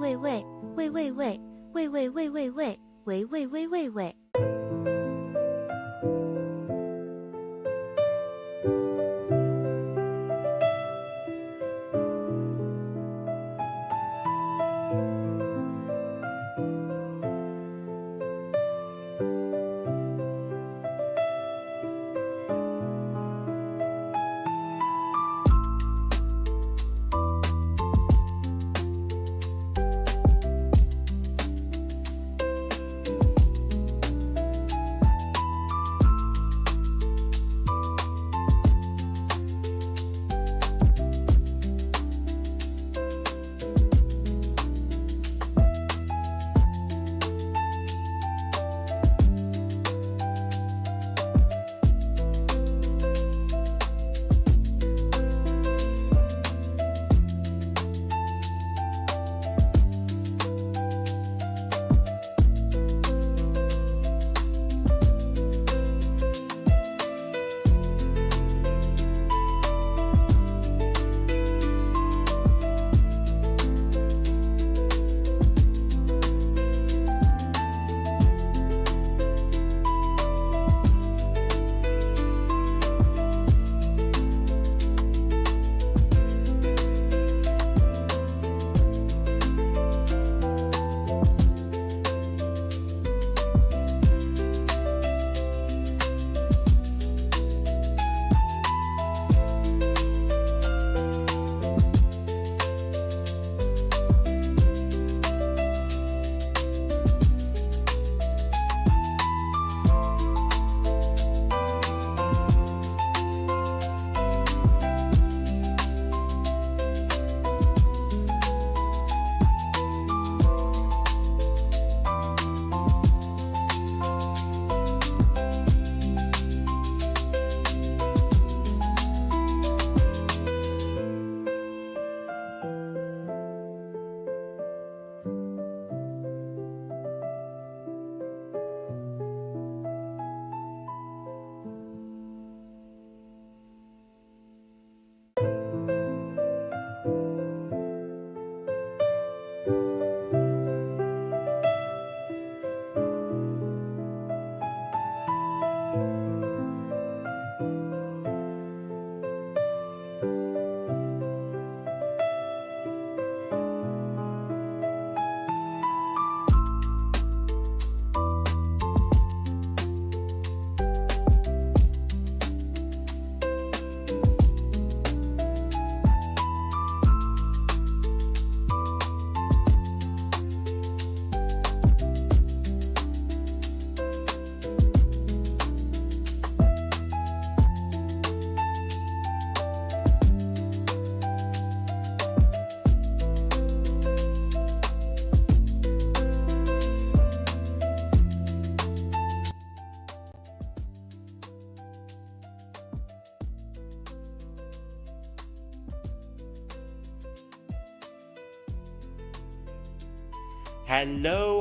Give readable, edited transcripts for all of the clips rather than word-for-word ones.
喂喂喂喂喂喂喂喂喂喂喂喂喂喂喂。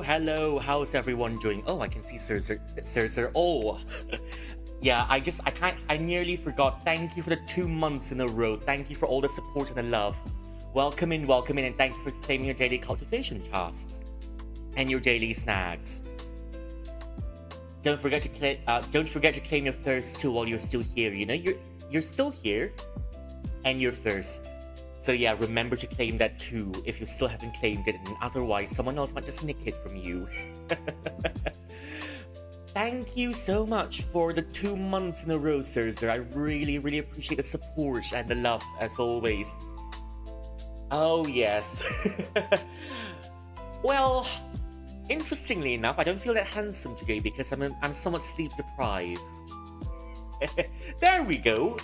Hello, how's everyone doing? Oh, I can see Sir. Oh, yeah, I nearly forgot. Thank you for the 2 months in a row. Thank you for all the support and the love. Welcome in, and thank you for claiming your daily cultivation tasks and your daily snags. Don't forget to claim your thirst too while you're still here. You know, you're still here, and you're first. So yeah, remember to claim that too if you still haven't claimed it, and otherwise someone else might just nick it from you. Thank you so much for the 2 months in a row, Sir. I really appreciate the support and the love as always. Oh yes. Well, interestingly enough, I don't feel that handsome today because I'm somewhat sleep deprived. There we go.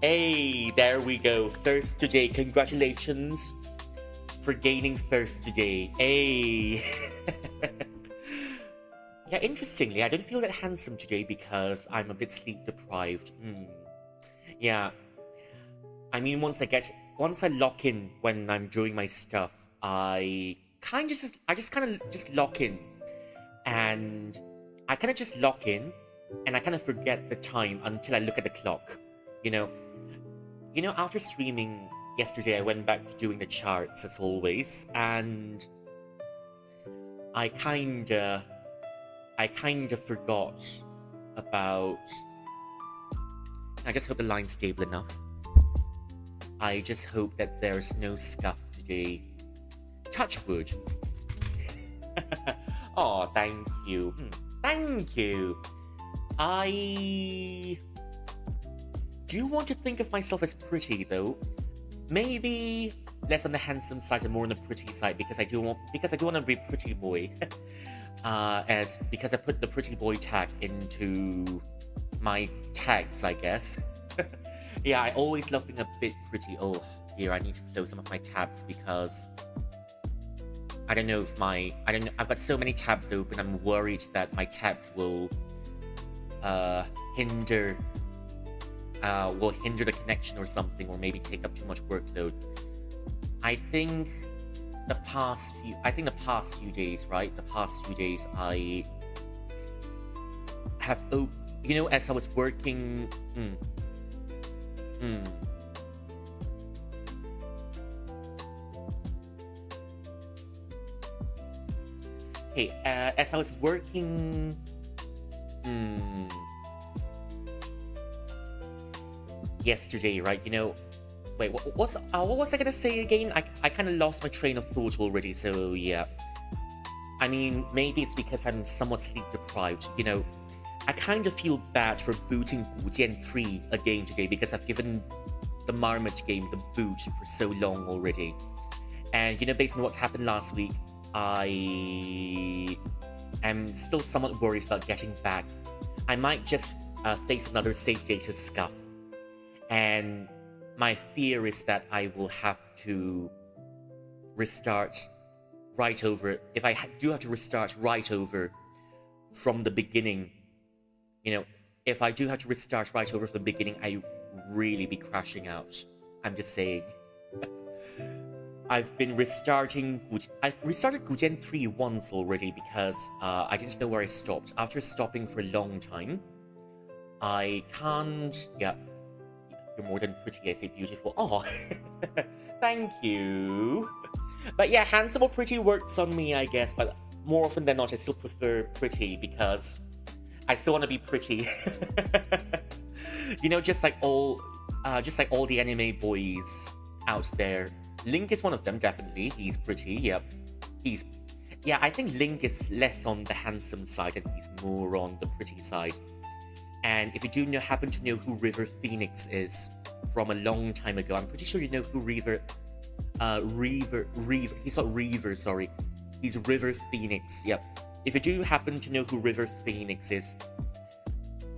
Hey, there we go. Thirst today. Congratulations for gaining thirst today. Hey. Yeah, interestingly, I don't feel that handsome today because I'm a bit sleep deprived. Yeah. I mean, once I lock in when I'm doing my stuff, I just kind of lock in, and I kind of just lock in, and I kind of forget the time until I look at the clock. You know, after streaming yesterday I went back to doing the charts as always, and I kinda forgot about. I just hope the line's stable enough. I just hope that there's no scuff today. Touch wood. Oh, thank you. Thank you. I do want to think of myself as pretty though. Maybe less on the handsome side and more on the pretty side because I do want to be pretty boy. Because I put the pretty boy tag into my tags, I guess. Yeah, I always love being a bit pretty. Oh dear, I need to close some of my tabs because I don't know if I've got so many tabs open. I'm worried that my tabs will hinder the connection or something, or maybe take up too much workload. I think the past few days, right? The past few days I have as I was working. Okay, as I was working. Yesterday, right? Wait, what was I gonna say again? I kind of lost my train of thought already, so yeah. I mean, maybe it's because I'm somewhat sleep deprived, I kind of feel bad for booting buuutttt 3 again today because I've given the Marmot game the boot for so long already. And, based on what's happened last week, I am still somewhat worried about getting back. I might just face another save data scuff. And my fear is that I will have to restart right over. If I do have to restart right over from the beginning, if I do have to restart right over from the beginning, I really be crashing out. I'm just saying. I've restarted buuutttt 3 once already because I didn't know where I stopped. After stopping for a long time, I can't. Yeah, you're more than pretty. I say beautiful. Oh, thank you. But yeah, handsome or pretty works on me, I guess. But more often than not, I still prefer pretty because I still want to be pretty. Just like all the anime boys out there. Link is one of them, definitely. He's pretty, yep. I think Link is less on the handsome side and he's more on the pretty side. And if you do happen to know who River Phoenix is from a long time ago, I'm pretty sure you know who he's not Reaver, sorry. He's River Phoenix, yep. If you do happen to know who River Phoenix is,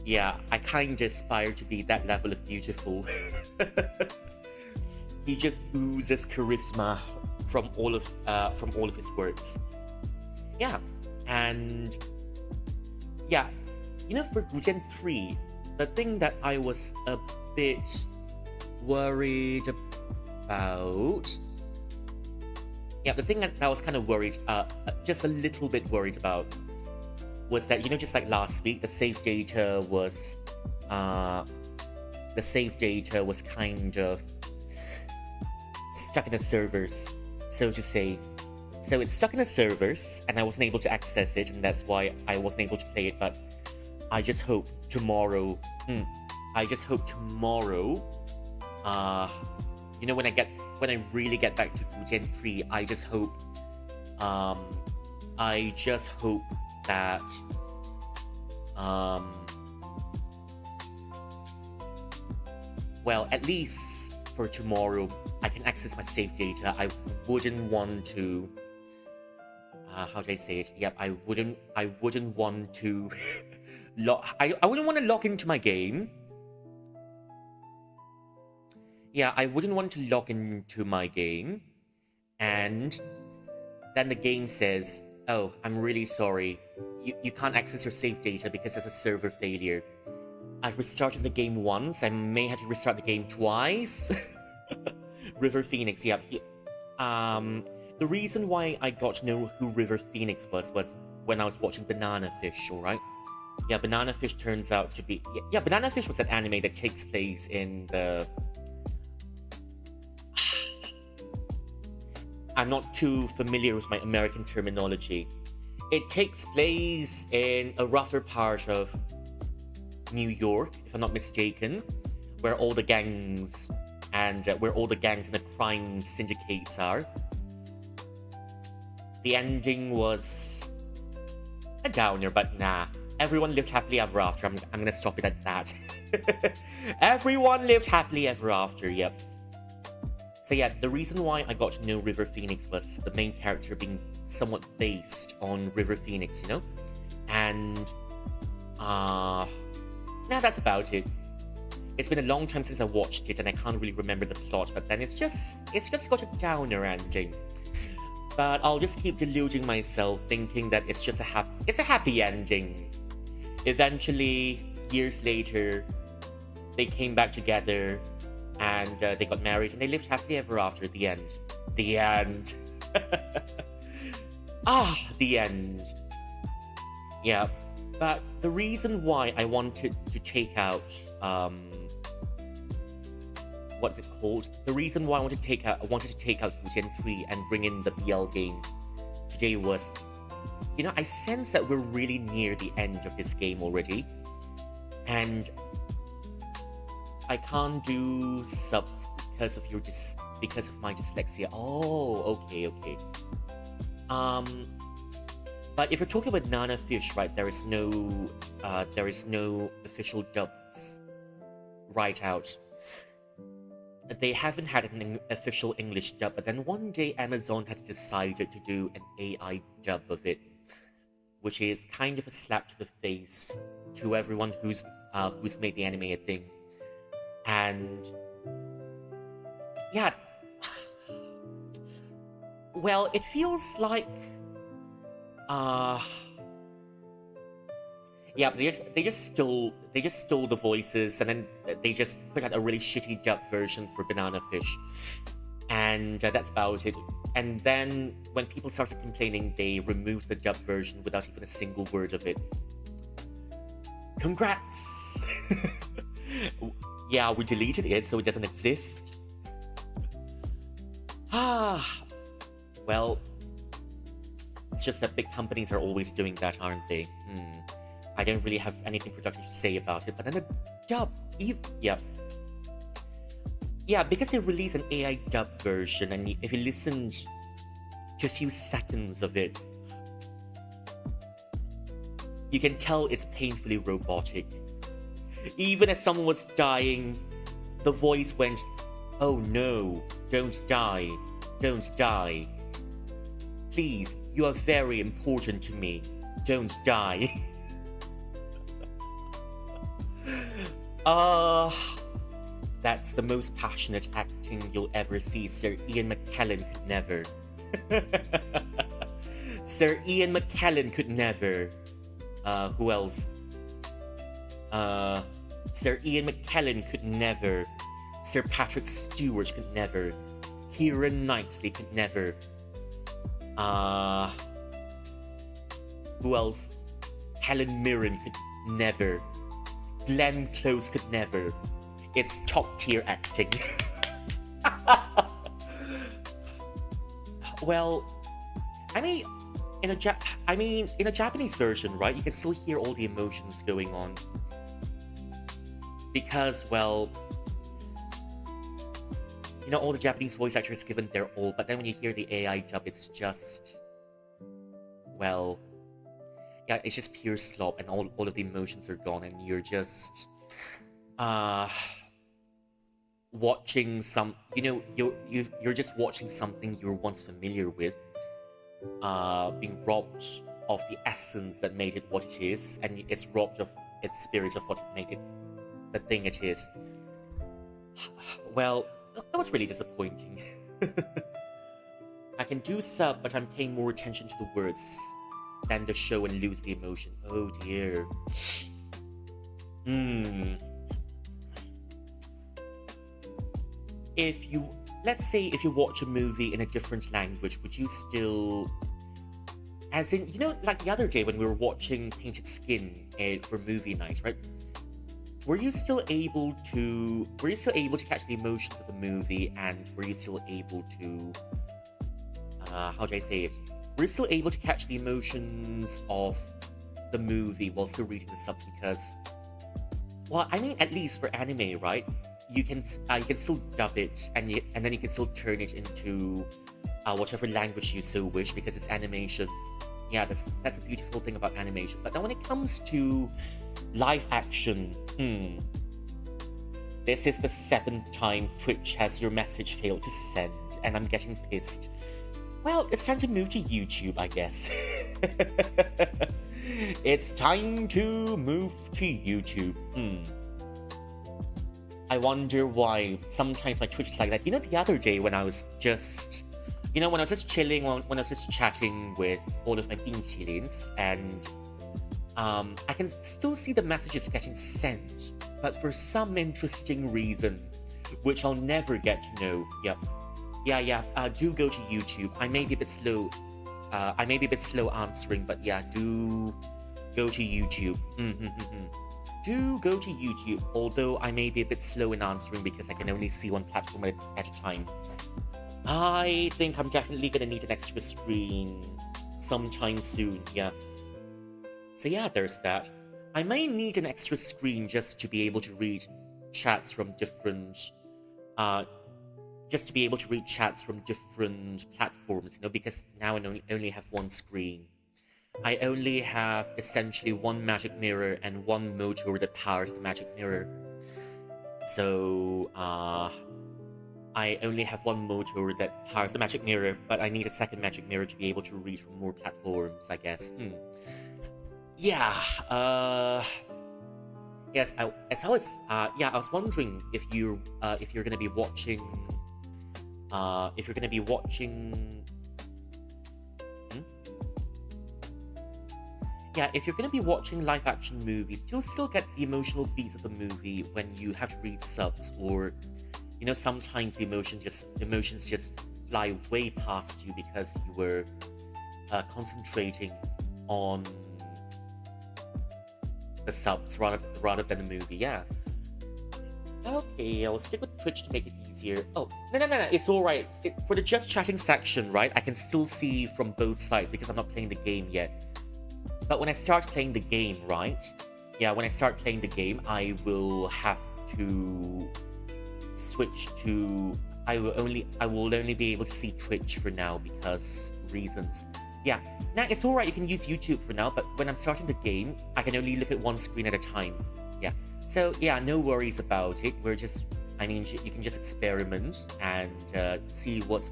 yeah, I kind of aspire to be that level of beautiful. He just oozes charisma from all of his works. Yeah, and yeah, for buuutttt 3, the thing that I was a bit worried about. Yeah, the thing that I was kind of worried, just a little bit worried about, was that just like last week, the save data was kind of stuck in the servers, so to say. So it's stuck in the servers, and I wasn't able to access it, and that's why I wasn't able to play it. But I just hope tomorrow. When I really get back to buuutttt 3, I just hope that well, at least for tomorrow, I can access my save data. I wouldn't want to. How do I say it? Yep, I wouldn't want to. I wouldn't want to log into my game. Yeah, I wouldn't want to log into my game, and then the game says, "Oh, I'm really sorry. You can't access your save data because there's a server failure." I've restarted the game once. I may have to restart the game twice. River Phoenix, yeah. The reason why I got to know who River Phoenix was when I was watching Banana Fish, alright? Yeah, Banana Fish turns out to be... Yeah, Banana Fish was an anime that takes place in the... I'm not too familiar with my American terminology. It takes place in a rougher part of New York, if I'm not mistaken, where all the gangs and the crime syndicates are. The ending was a downer, but nah. Everyone lived happily ever after. I'm gonna stop it at that. Everyone lived happily ever after, yep. So yeah, the reason why I got to know River Phoenix was the main character being somewhat based on River Phoenix, you know? And now that's about it. It's been a long time since I watched it and I can't really remember the plot, but then it's just got a downer ending. But I'll just keep deluding myself, thinking that it's a happy ending. Eventually, years later, they came back together and they got married and they lived happily ever after at the end. The end. The end. Yeah, but the reason why I wanted to take out what's it called? The reason why I wanted to take out buuutttt 3 and bring in the BL game today was, you know, I sense that we're really near the end of this game already, and I can't do subs because of my dyslexia. Oh, okay. But if you're talking about Nana Fish, right, there is no official dubs right out. They haven't had an official English dub, but then one day Amazon has decided to do an AI dub of it, which is kind of a slap to the face to everyone who's made the anime a thing. And yeah, well, it feels like yeah, they just stole the voices, and then they just put out a really shitty dub version for Banana Fish, and that's about it. And then when people started complaining, they removed the dub version without even a single word of it. Congrats! Yeah, we deleted it so it doesn't exist. Well, it's just that big companies are always doing that, aren't they? I don't really have anything productive to say about it, but then the dub, yeah, because they released an AI dub version, and if you listened to a few seconds of it, you can tell it's painfully robotic. Even as someone was dying, the voice went, "Oh no, don't die, don't die. Please, you are very important to me, don't die." That's the most passionate acting you'll ever see. Sir Ian McKellen could never. Sir Ian McKellen could never. Who else? Sir Ian McKellen could never. Sir Patrick Stewart could never. Keira Knightley could never. Who else? Helen Mirren could never. Glenn Close could never. It's top tier acting. Well, I mean, in a Japanese version, right? You can still hear all the emotions going on. Because, well, you know, all the Japanese voice actors given their all, but then when you hear the AI dub, it's just, well, yeah, it's just pure slop, and all of the emotions are gone, and you're just watching some, you know, you're just watching something you were once familiar with being robbed of the essence that made it what it is, and it's robbed of its spirit of what made it the thing it is. Well, that was really disappointing. I can do sub, but I'm paying more attention to the words than the show and lose the emotion. Oh dear. Let's say if you watch a movie in a different language, would you still, as in, you know, like the other day when we were watching Painted Skin for movie night, right? Were you still able to catch the emotions of the movie, and were you still able to how do I say it? We're still able to catch the emotions of the movie while still reading the subs because, well, I mean, at least for anime, right? You can still dub it and then you can still turn it into whatever language you so wish because it's animation. Yeah, that's a beautiful thing about animation. But now when it comes to live action, this is the 7th time Twitch has your message failed to send, and I'm getting pissed. Well, it's time to move to YouTube, I guess. It's time to move to YouTube. I wonder why sometimes my Twitch is like that. You know, the other day when I was just chilling, when I was just chatting with all of my binchilins, and I can still see the messages getting sent, but for some interesting reason, which I'll never get to know. Yep. Yeah. Do go to YouTube. I may be a bit slow. I may be a bit slow answering, but yeah, do go to YouTube. Do go to YouTube, although I may be a bit slow in answering because I can only see one platform at a time. I think I'm definitely gonna need an extra screen sometime soon, yeah. So yeah, there's that. I may need an extra screen just to be able to read chats from different platforms, you know, because now I only have one screen. I only have essentially one magic mirror and one motor that powers the magic mirror. So, I only have one motor that powers the magic mirror, but I need a second magic mirror to be able to read from more platforms, I guess. Yeah, yes, I was wondering if you're gonna be watching, Yeah, if you're gonna be watching live action movies, you'll still get the emotional beats of the movie when you have to read subs, or, you know, sometimes the emotions just fly way past you because you were concentrating on the subs rather than the movie. Yeah. Okay, I'll stick with Twitch to make it easier. Oh, no, it's alright. For the just chatting section, right, I can still see from both sides because I'm not playing the game yet. But when I start playing the game, right? Yeah, when I start playing the game, I will have to switch to... I will only be able to see Twitch for now because reasons. Yeah, now it's alright, you can use YouTube for now, but when I'm starting the game, I can only look at one screen at a time. Yeah, so yeah, no worries about it. You can just experiment and see what's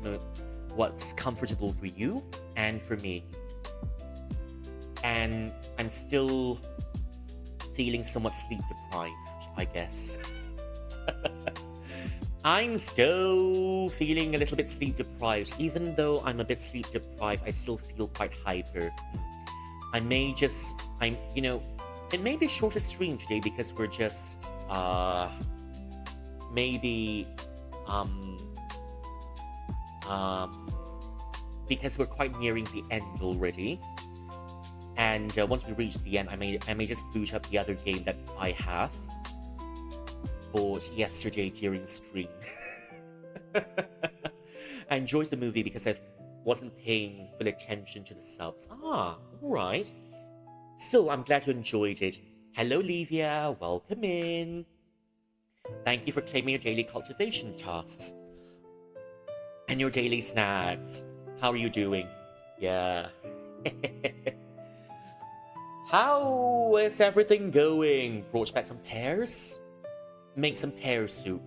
comfortable for you and for me. And I'm still feeling somewhat sleep deprived, I guess. I'm still feeling a little bit sleep deprived. Even though I'm a bit sleep deprived, I still feel quite hyper. It may be a shorter stream today because we're just, because we're quite nearing the end already. And once we reach the end, I may just boot up the other game that I have bought yesterday during stream. I enjoyed the movie because I wasn't paying full attention to the subs. Alright. Still, I'm glad you enjoyed it. Hello, Livia. Welcome in. Thank you for claiming your daily cultivation tasks. And your daily snacks. How are you doing? Yeah. How is everything going? Brought back some pears? Make some pear soup.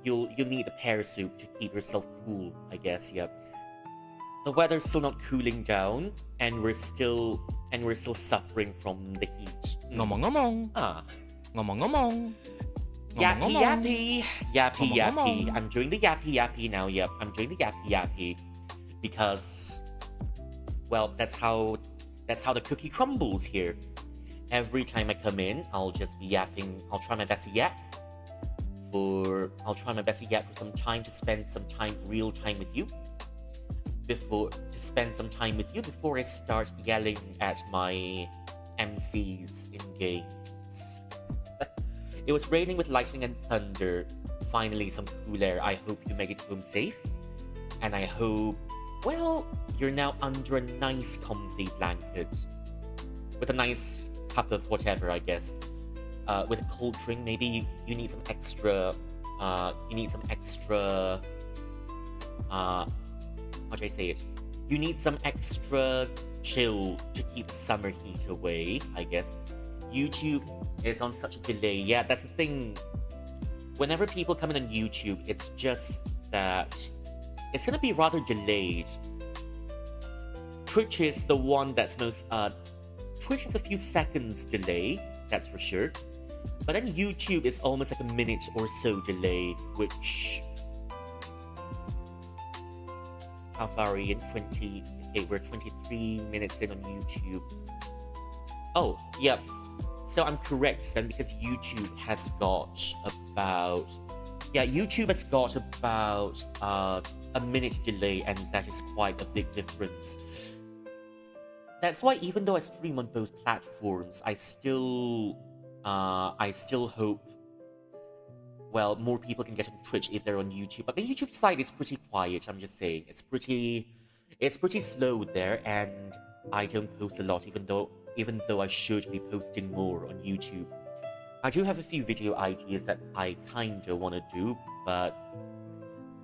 You'll need a pear soup to keep yourself cool, I guess. Yep. The weather's still not cooling down, and we're still suffering from the heat. Ngomong-ngomong. Ngomong-ngomong. Yappy. I'm doing the yappy now. Yep, I'm doing the yappy because, well, that's how the cookie crumbles here. Every time I come in, I'll just be yapping. I'll try my best to yap for some time, to spend some real time with you before I start yelling at my MCs in games. It was raining with lightning and thunder. Finally, some cool air. I hope you make it home safe. And I hope, well, you're now under a nice comfy blanket with a nice cup of whatever, I guess. With a cold drink, maybe you need some extra. How do I say it? You need some extra chill to keep the summer heat away, I guess. YouTube is on such a delay. Yeah, that's the thing. Whenever people come in on YouTube, it's just that it's gonna be rather delayed. Twitch is the one that's most. Twitch is a few seconds delay, that's for sure. But then YouTube is almost like a minute or so delay, which. How far are we in? 20. Okay, we're 23 minutes in on YouTube. Oh, yep. So I'm correct then, because YouTube has got about. Yeah, YouTube has got about a minute delay, and that is quite a big difference. That's why even though I stream on both platforms, I still hope, well, more people can get on Twitch if they're on YouTube. But the YouTube side is pretty quiet, I'm just saying. It's pretty slow there, and I don't post a lot, even though I should be posting more on YouTube. I do have a few video ideas that I kinda wanna do, but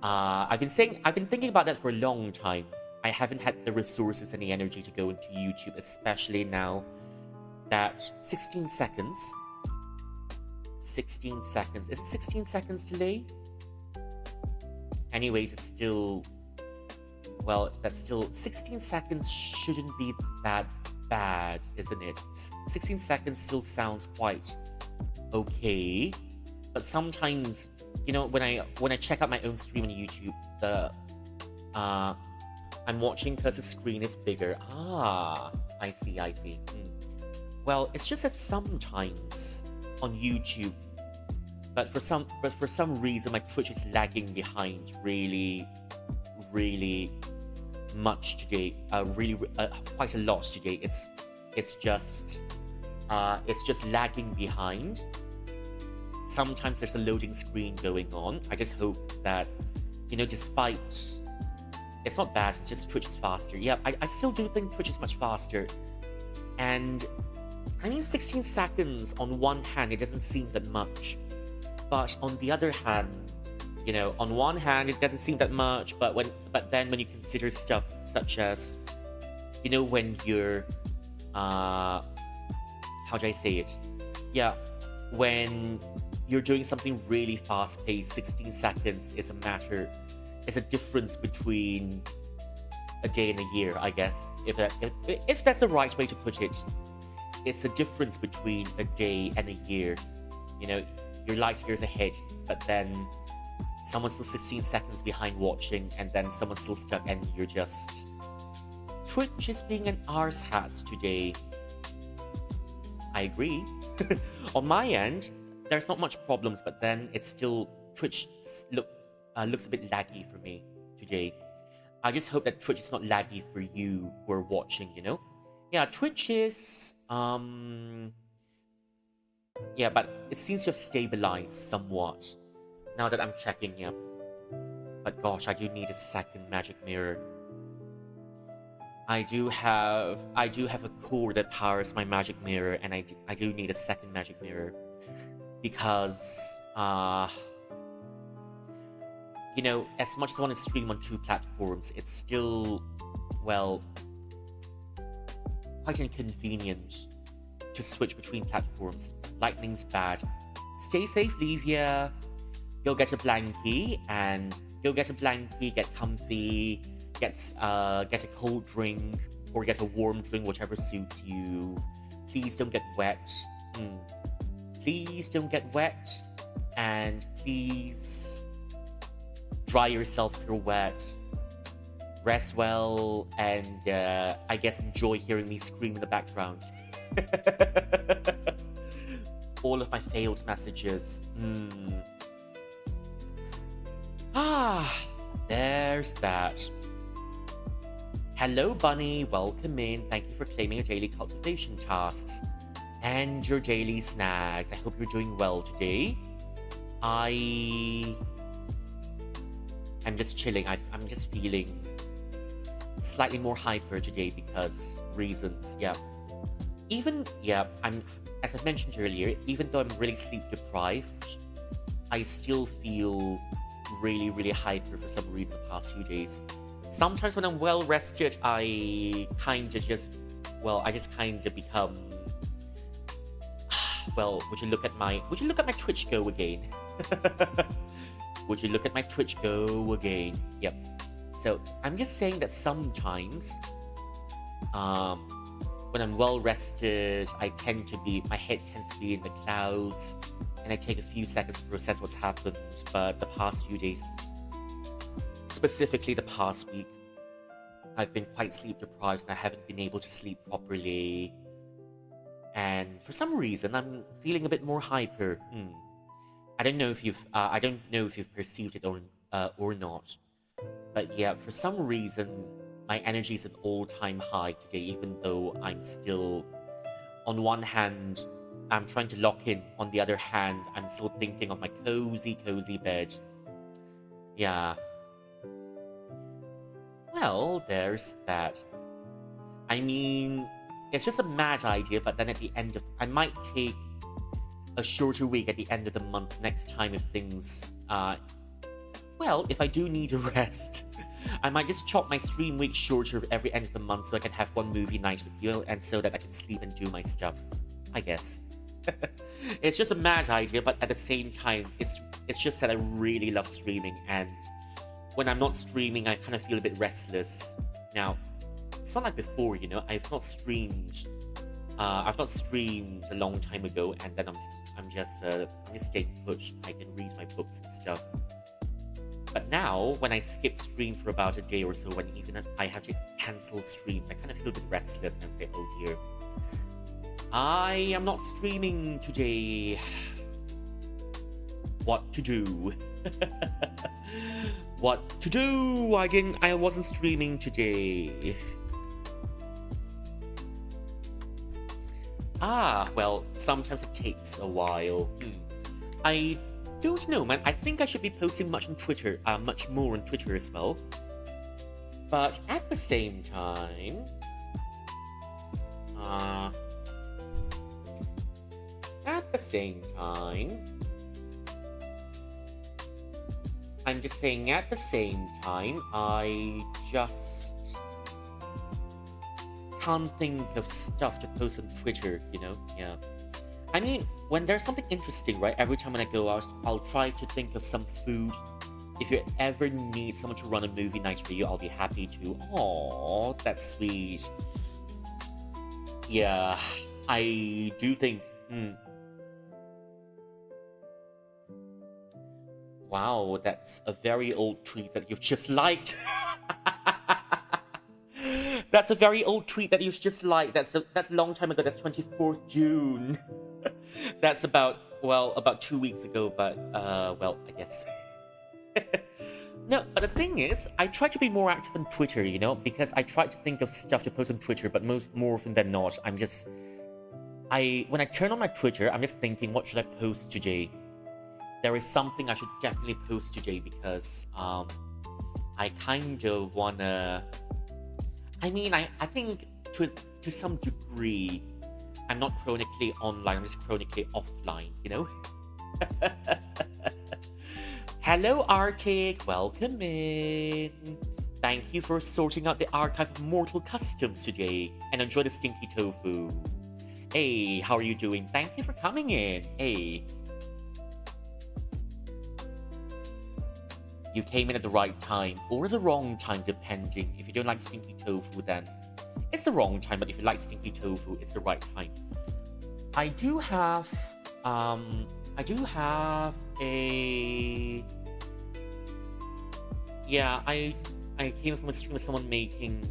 I've been thinking about that for a long time. I haven't had the resources and the energy to go into YouTube, especially now that 16 seconds. 16 seconds. Is it 16 seconds delay? Anyways, it's still. Well, that's still. 16 seconds shouldn't be that bad, isn't it? 16 seconds still sounds quite okay. But sometimes, you know, when I check out my own stream on YouTube, I'm watching because the screen is bigger. Ah, I see. Well, it's just that sometimes on YouTube, but for some reason my Twitch is lagging behind really much today. Quite a lot today. It's just lagging behind. Sometimes there's a loading screen going on. I just hope that, you know, despite. It's not bad, it's just Twitch is faster. Yeah, I still do think Twitch is much faster. And, I mean, 16 seconds on one hand, it doesn't seem that much. But on the other hand, you know, on one hand, it doesn't seem that much, but then when you consider stuff such as, you know, when you're, how do I say it? Yeah, when you're doing something really fast-paced, 16 seconds is a difference between a day and a year, I guess. If that's the right way to put it, it's the difference between a day and a year. You know, you're light years ahead, but then someone's still 16 seconds behind watching, and then someone's still stuck, and you're just. Twitch is being an arse hat today. I agree. On my end, there's not much problems, but then it's still Twitch looks a bit laggy for me today. I just hope that Twitch is not laggy for you who are watching, you know? Yeah, Twitch is, yeah, but it seems to have stabilized somewhat now that I'm checking, yeah. But gosh, I do need a second magic mirror. I do have a core that powers my magic mirror, and I do need a second magic mirror. Because, you know, as much as I want to stream on two platforms, it's still, well, quite inconvenient to switch between platforms. Lightning's bad. Stay safe, Livia. Go get a blankie, get comfy, get a cold drink, or get a warm drink, whichever suits you. Please don't get wet. Please don't get wet, and please dry yourself if you're wet. Rest well, and I guess enjoy hearing me scream in the background. All of my failed messages. There's that. Hello, Bunny. Welcome in. Thank you for claiming your daily cultivation tasks and your daily snacks. I hope you're doing well today. I'm just chilling. I'm just feeling slightly more hyper today because reasons. Yeah. I'm, as I mentioned earlier, even though I'm really sleep deprived, I still feel really, really hyper for some reason the past few days. Sometimes when I'm well rested, I just kind of become. Well, would you look at my Twitch go again? Would you look at my Twitch go again? Yep. So I'm just saying that sometimes, when I'm well rested, my head tends to be in the clouds, and I take a few seconds to process what's happened. But the past few days, specifically the past week, I've been quite sleep deprived and I haven't been able to sleep properly. And for some reason, I'm feeling a bit more hyper. I don't know if you've perceived it or not. But yeah, for some reason, my energy is at all-time high today, even though I'm still, on one hand, I'm trying to lock in. On the other hand, I'm still thinking of my cozy bed. Yeah. Well, there's that. I mean, it's just a mad idea, but then at the end of... I might take a shorter week at the end of the month next time if things... well, if I do need a rest, I might just chop my stream week shorter every end of the month so I can have one movie night with you, and so that I can sleep and do my stuff. I guess. It's just a mad idea, but at the same time, it's just that I really love streaming, and when I'm not streaming, I kind of feel a bit restless. Now, it's not like before, you know. I've not streamed a long time ago, and then I'm just staying put. I can read my books and stuff. But now, when I skip stream for about a day or so, when even I have to cancel streams, I kind of feel a bit restless, and I say, oh dear, I am not streaming today. What to do? What to do? I wasn't streaming today. Well, sometimes it takes a while. I don't know, man. I think I should be posting much more on Twitter as well. But at the same time, I'm just saying, at the same time, I just can't think of stuff to post on Twitter, you know? Yeah. I mean, when there's something interesting, right? Every time when I go out, I'll try to think of some food. If you ever need someone to run a movie night for you, I'll be happy to. Aww, that's sweet. Yeah, I do think... Wow, that's a very old tweet that you've just liked. That's a very old tweet that you've just liked. That's a long time ago. That's 24th June. That's about 2 weeks ago, but, well, I guess. No, but the thing is, I try to be more active on Twitter, you know, because I try to think of stuff to post on Twitter, but more often than not, when I turn on my Twitter, I'm just thinking, what should I post today? There is something I should definitely post today because, I kind of wanna... I mean, I think to some degree, I'm not chronically online, I'm just chronically offline, you know? Hello, Arctic, welcome in. Thank you for sorting out the archive of Mortal Customs today, and enjoy the stinky tofu. Hey, how are you doing? Thank you for coming in. Hey. You came in at the right time, or the wrong time, depending. If you don't like stinky tofu, then it's the wrong time, but if you like stinky tofu, it's the right time. I do have a... Yeah, I came from a stream of someone making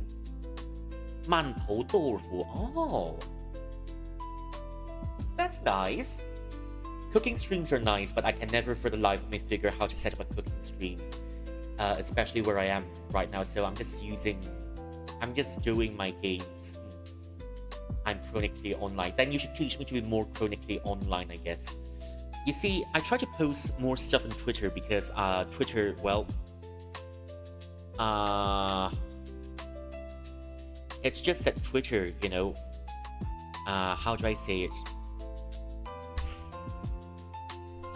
mantou tofu. Oh, that's nice. Cooking streams are nice, but I can never for the life of me figure how to set up a cooking stream, especially where I am right now. So I'm just doing my games. I'm chronically online. Then you should teach me to be more chronically online, I guess. You see, I try to post more stuff on Twitter because Twitter, well, It's just that Twitter, you know, how do I say it?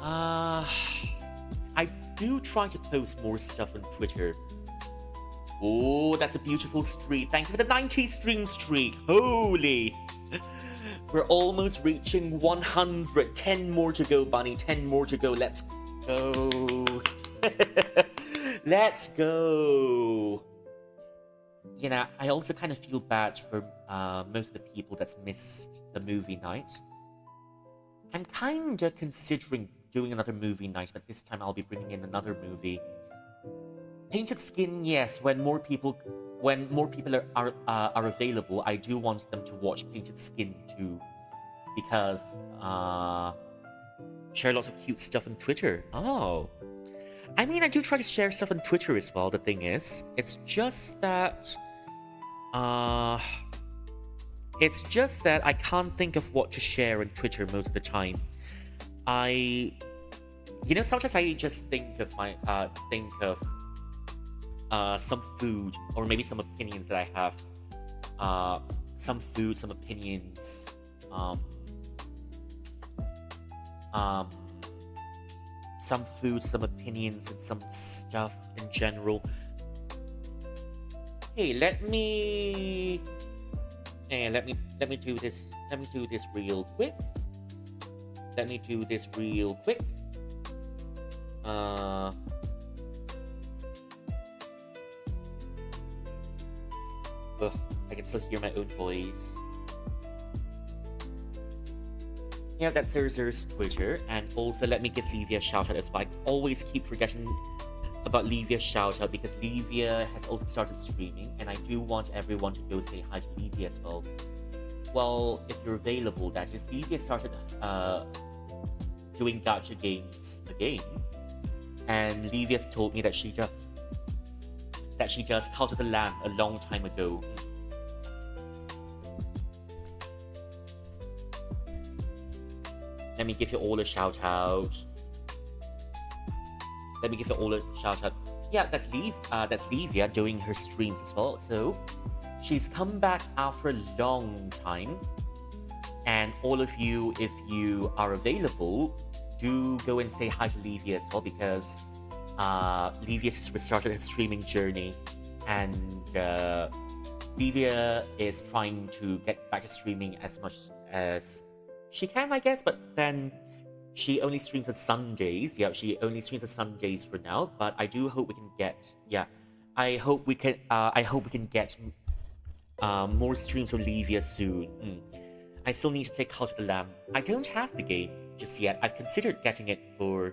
I do try to post more stuff on Twitter. Oh, that's a beautiful streak. Thank you for the 90 stream streak. Holy. We're almost reaching 100. 10 more to go, Bunny. 10 more to go. Let's go. Let's go. You know, I also kind of feel bad for most of the people that's missed the movie night. I'm kind of considering doing another movie night, but this time I'll be bringing in another movie. Painted Skin, yes. When more people are available, I do want them to watch Painted Skin too, because share lots of cute stuff on Twitter. Oh, I mean, I do try to share stuff on Twitter as well. The thing is, it's just that I can't think of what to share on Twitter most of the time. Sometimes I just think of some food, or maybe some opinions that I have. Some food, some opinions. Some food, some opinions, and some stuff in general. Hey, let me do this. Let me do this real quick. I can still hear my own voice. Yeah, that's Zerzer's Twitter, and also let me give Livia a shout out as well. I always keep forgetting about Livia's shout out because Livia has also started streaming, and I do want everyone to go say hi to Livia as well. Well, if you're available, that is. Livia started doing gacha games again, and Livia's told me that she just Cult of the Lamb a long time ago. Let me give you all a shout out. Yeah, that's Livia doing her streams as well. So she's come back after a long time. And all of you, if you are available, do go and say hi to Livia as well, because Livia just restarted her streaming journey, and Livia is trying to get back to streaming as much as she can, I guess, but then she only streams on Sundays. Yeah, she only streams on Sundays for now, but I do hope we can get, I hope we can get more streams from Livia soon. I still need to play Cult of the Lamb. I don't have the game just yet. I've considered getting it for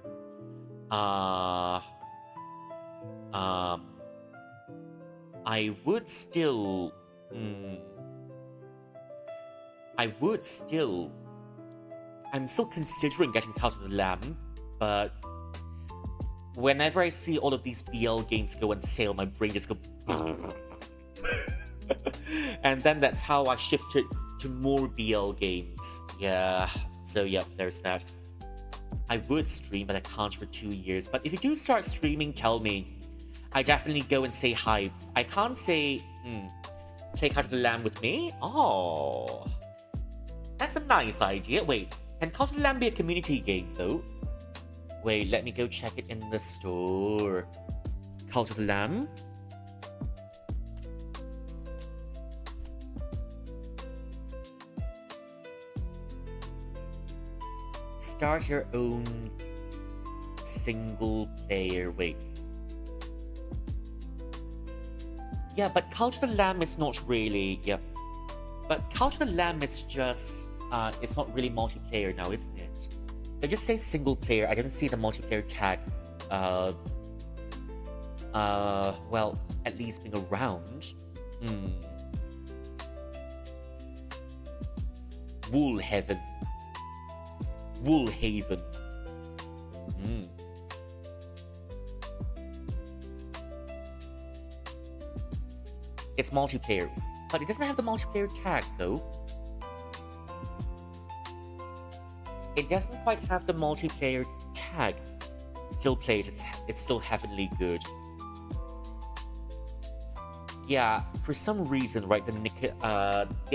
I would still I'm still considering getting Cult of the Lamb, but whenever I see all of these BL games go on sale, my brain just goes and then that's how I shifted to more BL games. Yeah, so yeah, there's that. I would stream, but I can't for 2 years. But if you do start streaming, tell me. I definitely go and say hi. I can't say, play Cult of the Lamb with me? Oh, that's a nice idea. Wait, can Cult of the Lamb be a community game, though? Wait, let me go check it in the store. Cult of the Lamb? Start your own single player. Wait. Yeah, but Cult of the Lamb is not really. Yeah. But Cult of the Lamb is just. It's not really multiplayer now, isn't it? They just say single player. I don't see the multiplayer tag. Well, at least being around. Woolhaven. It's multiplayer, but it doesn't have the multiplayer tag though. It doesn't quite have the multiplayer tag. Still plays. It's still heavenly good. yeah, for some reason, right, the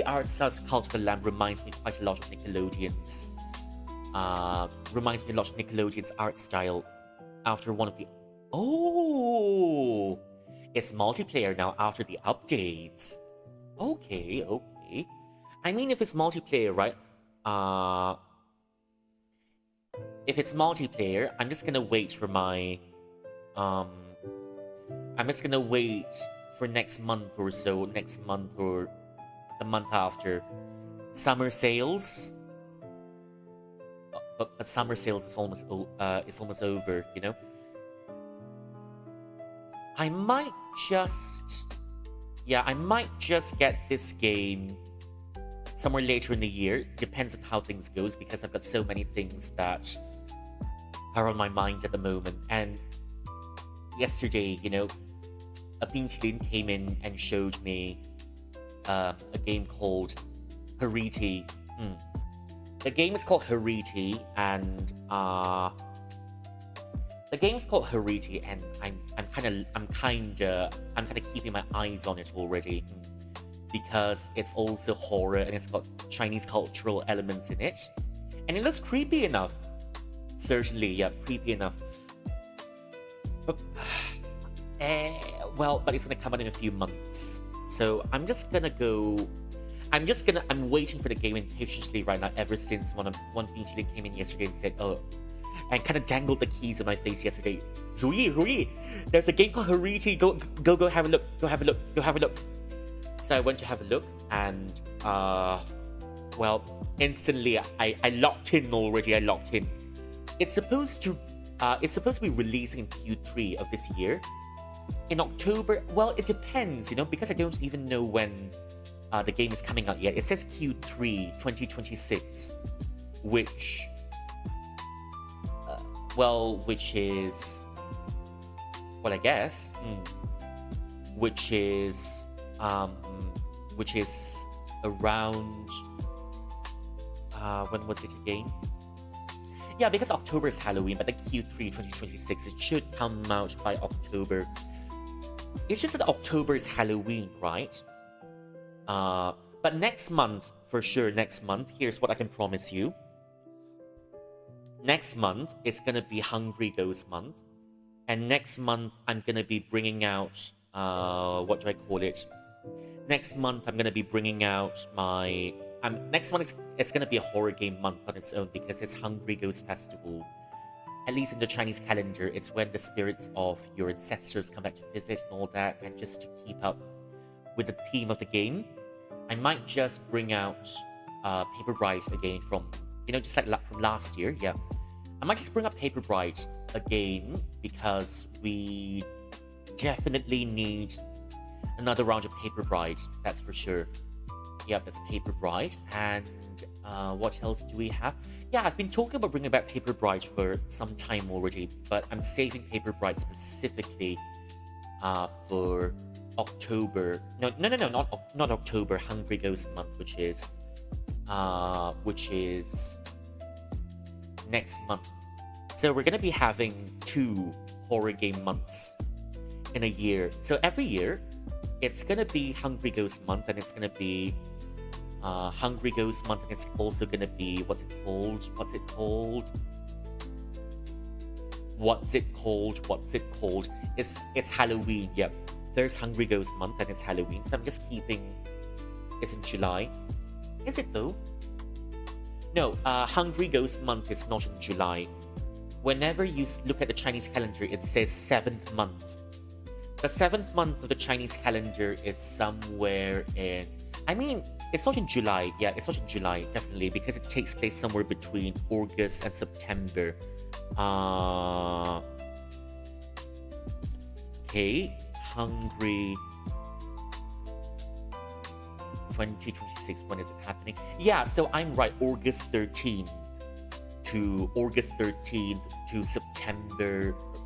art style of Cult of the Lamb reminds me quite a lot of Nickelodeon's. Reminds me a lot of Nickelodeon's art style after one of the. Oh, it's multiplayer now after the updates. Okay, okay. I mean, if it's multiplayer, right? If it's multiplayer, I'm just gonna wait for my. I'm just gonna wait for next month or so, next month or the month after. Summer sales. But summer sales is almost over, you know. I might just get this game somewhere later in the year. Depends on how things goes because I've got so many things that are on my mind at the moment. And yesterday, you know, a Pinchlin came in and showed me a game called Hariti. The game is called Hariti, and I'm kind of keeping my eyes on it already because it's also horror and it's got Chinese cultural elements in it, and it looks creepy enough. Certainly, yeah, creepy enough. But but it's gonna come out in a few months, so I'm waiting for the game impatiently right now. Ever since one Pinchlin came in yesterday and said, "Oh," and kind of dangled the keys in my face yesterday. Rui, there's a game called Hariti. Go have a look. Go have a look. So I went to have a look, and instantly I locked in already. It's supposed to be releasing in Q3 of this year. In October, well, it depends, you know, because I don't even know when the game is coming out yet. It says Q3 2026, which is, I guess, which is around, when was it again? Yeah, because October is Halloween, but the Q3 2026, it should come out by October. It's just that October is Halloween, right? But next month, for sure, here's what I can promise you. Next month is gonna be Hungry Ghost Month. And next month, I'm gonna be bringing out, what do I call it? Next month, I'm gonna be bringing out my... next month, it's gonna be a horror game month on its own because it's Hungry Ghost Festival. At least in the Chinese calendar, it's when the spirits of your ancestors come back to visit and all that. And just to keep up with the theme of the game, I might just bring out Paper Bride again from, you know, just like from last year. Yeah, I might just bring up Paper Bride again because we definitely need another round of Paper Bride. That's for sure. Yeah, that's Paper Bride. And what else do we have? Yeah, I've been talking about bringing back Paper Bride for some time already, but I'm saving Paper Bride specifically for October. No, not October. Hungry Ghost Month, which is next month. So we're gonna be having 2 horror game months in a year. So every year, it's gonna be Hungry Ghost Month, and it's gonna be Hungry Ghost Month, and it's also gonna be what's it called? It's Halloween. Yep. There's Hungry Ghost Month and it's Halloween. So I'm just keeping. It's in July. Is it though? No. Hungry Ghost Month is not in July. Whenever you look at the Chinese calendar, it says 7th month. The 7th month of the Chinese calendar is somewhere in. I mean, it's not in July. Yeah, it's not in July, definitely, because it takes place somewhere between August and September. Okay, Hungry 2026. When is it happening? Yeah, so I'm right. August 13th to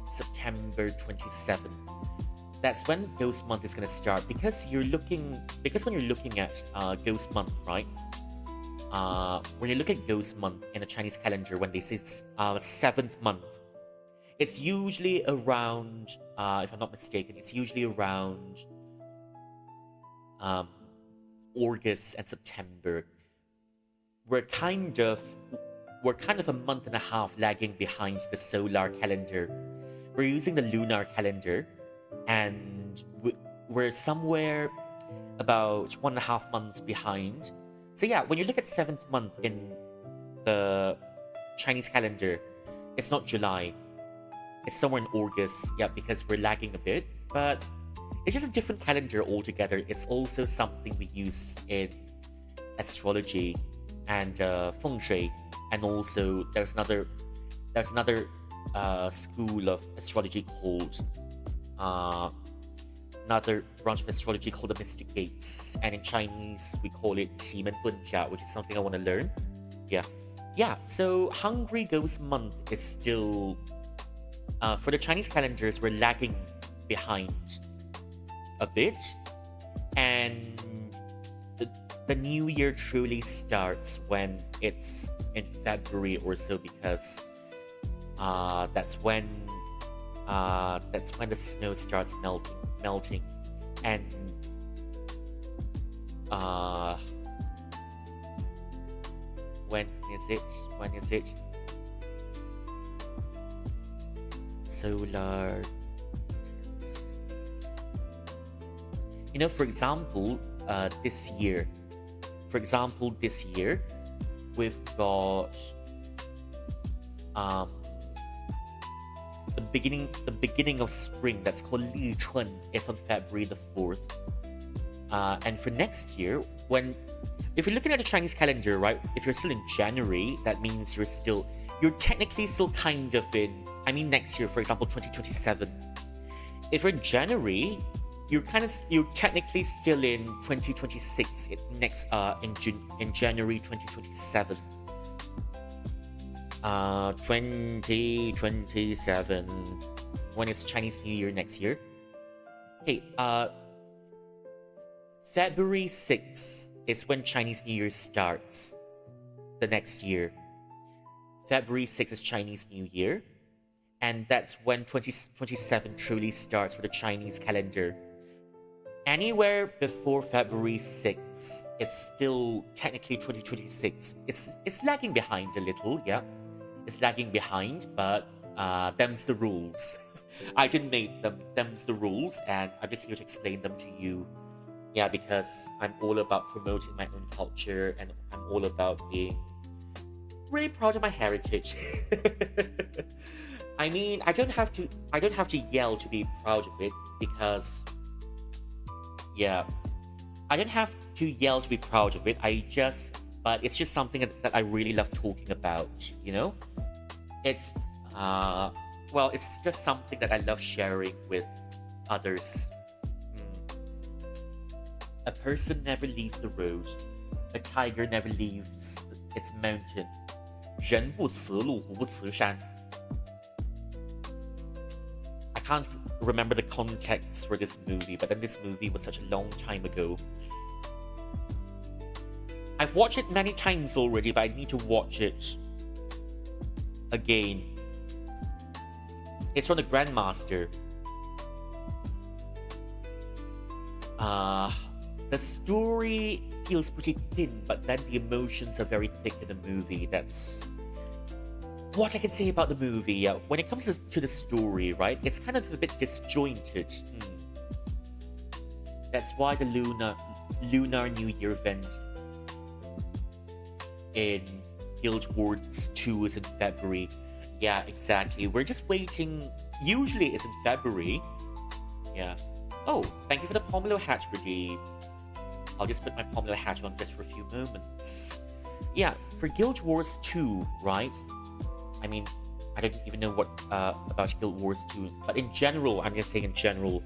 September 27th. That's when Ghost Month is gonna start, because when you're looking at Ghost Month, right? When you look at Ghost Month in a Chinese calendar, when they say 7th month, it's usually around, if I'm not mistaken, it's usually around um, August and September, we're kind of a month and a half lagging behind the solar calendar. We're using the lunar calendar, and we're somewhere about 1.5 months behind. So yeah, when you look at 7th month in the Chinese calendar, it's not July. It's somewhere in August, yeah, because we're lagging a bit, but it's just a different calendar altogether. It's also something we use in astrology and feng shui, and also there's another school of astrology called another branch of astrology called the Mystic Gates, and in Chinese we call it 奇门遁甲, which is something I want to learn. Yeah. So Hungry Ghost Month is still for the Chinese calendars, we're lagging behind a bit, and the new year truly starts when it's in February or so, because that's when the snow starts melting, and when is it? Solar. For example, this year, we've got the beginning of spring, that's called Li Chun, is on February the 4th. And for next year, if you're looking at the Chinese calendar, right, if you're still in January, that means you're technically still kind of next year, for example, 2027. If you're in January, you're technically still in 2026 in January 2027. 2027, when it's Chinese New Year next year. Okay, February 6th is when Chinese New Year starts the next year. February 6th is Chinese New Year, and that's when 2027 truly starts for the Chinese calendar. Anywhere before February 6th, it's still technically 2026. It's lagging behind a little, yeah. It's lagging behind, but them's the rules. I didn't make them. Them's the rules, and I'm just here to explain them to you. Yeah, because I'm all about promoting my own culture, and I'm all about being really proud of my heritage. I don't have to yell to be proud of it, because I don't have to yell to be proud of it. But it's just something that I really love talking about, It's it's just something that I love sharing with others. A person never leaves the road. A tiger never leaves its mountain. 人不辞路，虎不辞山. I can't remember the context for this movie, but then this movie was such a long time ago. I've watched it many times already, but I need to watch it again. It's from the Grandmaster. The story feels pretty thin, but then the emotions are very thick in the movie. That's what I can say about the movie. When it comes to the story, right, it's kind of a bit disjointed. That's why the Lunar New Year event in Guild Wars 2 is in February. Yeah, exactly. We're just waiting. Usually it's in February. Yeah. Oh, thank you for the Pomelo hat, Rudy. I'll just put my Pomelo hat on just for a few moments. Yeah, for Guild Wars 2, right? I don't even know what about Guild Wars 2, but in general, I'm just saying in general,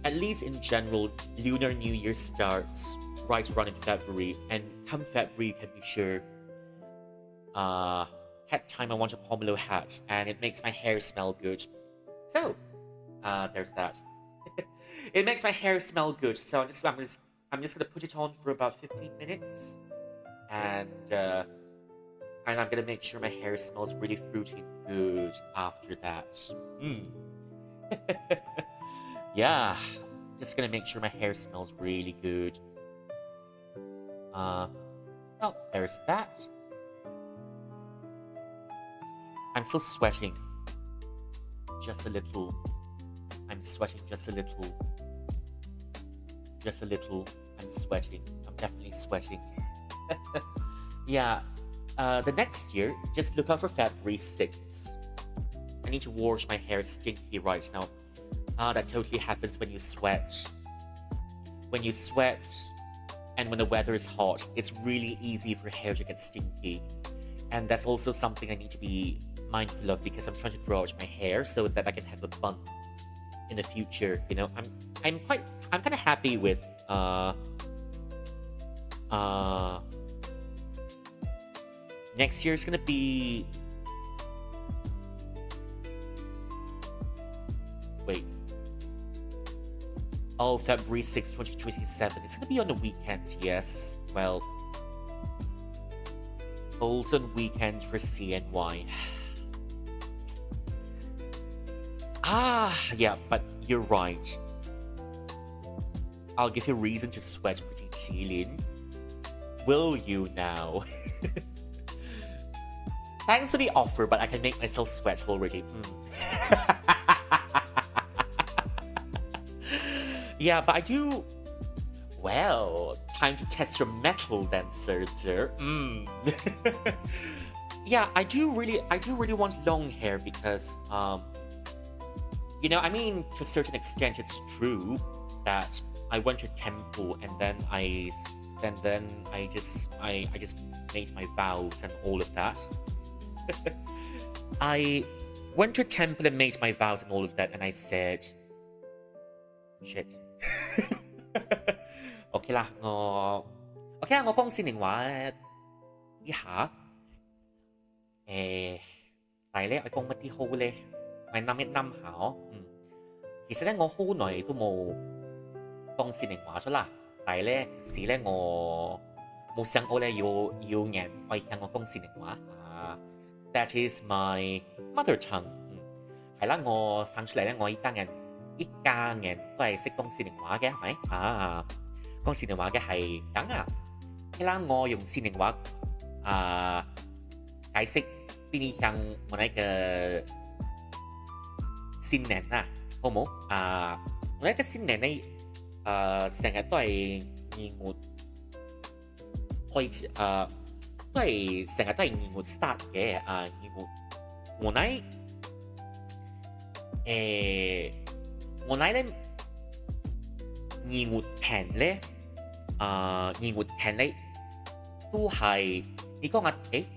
at least in general, Lunar New Year starts right around in February, and come February, you can be sure, hat time, I want a Pomelo hat, and it makes my hair smell good. So, there's that. It makes my hair smell good, so I'm just gonna put it on for about 15 minutes, and I'm gonna make sure my hair smells really fruity and good after that. Yeah, just gonna make sure my hair smells really good. Oh, there's that. I'm still sweating. Just a little. I'm sweating just a little. Just a little. I'm sweating. I'm definitely sweating. Yeah. The next year, just look out for February 6th. I need to wash my hair stinky right now. That totally happens when you sweat. When you sweat and when the weather is hot, it's really easy for hair to get stinky. And that's also something I need to be mindful of because I'm trying to grow out my hair so that I can have a bun in the future. You know, I'm kind of happy with next year is gonna be February 6th, 2027. It's gonna be on the weekend, yes. Well, also on weekend for CNY. Yeah, but you're right. I'll give you a reason to sweat, pretty chillin'. Will you now? Thanks for the offer, but I can make myself sweat already. Yeah, but I do... Well, time to test your metal then, sir. Yeah, I do really want long hair because, you know, I mean, to a certain extent, it's true that I went to temple and then I just made my vows and all of that. I went to temple and made my vows and all of that, and I said, shit. OK 啦，我講善寧話一下，但係咧我講乜啲好咧，我諗一諗下哦。其實咧我好耐都冇講善寧話咗啦，但係咧其實咧我冇想過咧要人愛向我講善寧話That is my mother tongue。係啦，我生出嚟咧，我一家人都係識講善寧話嘅，係咪？講善寧話嘅係梗啊。係啦，我用善寧話解釋邊啲向我哋嘅善人啊，好冇？我哋嘅善人咧，成日都係義活開始都係成日都係義活 start 嘅義活我哋咧義活平咧義活平咧都係你講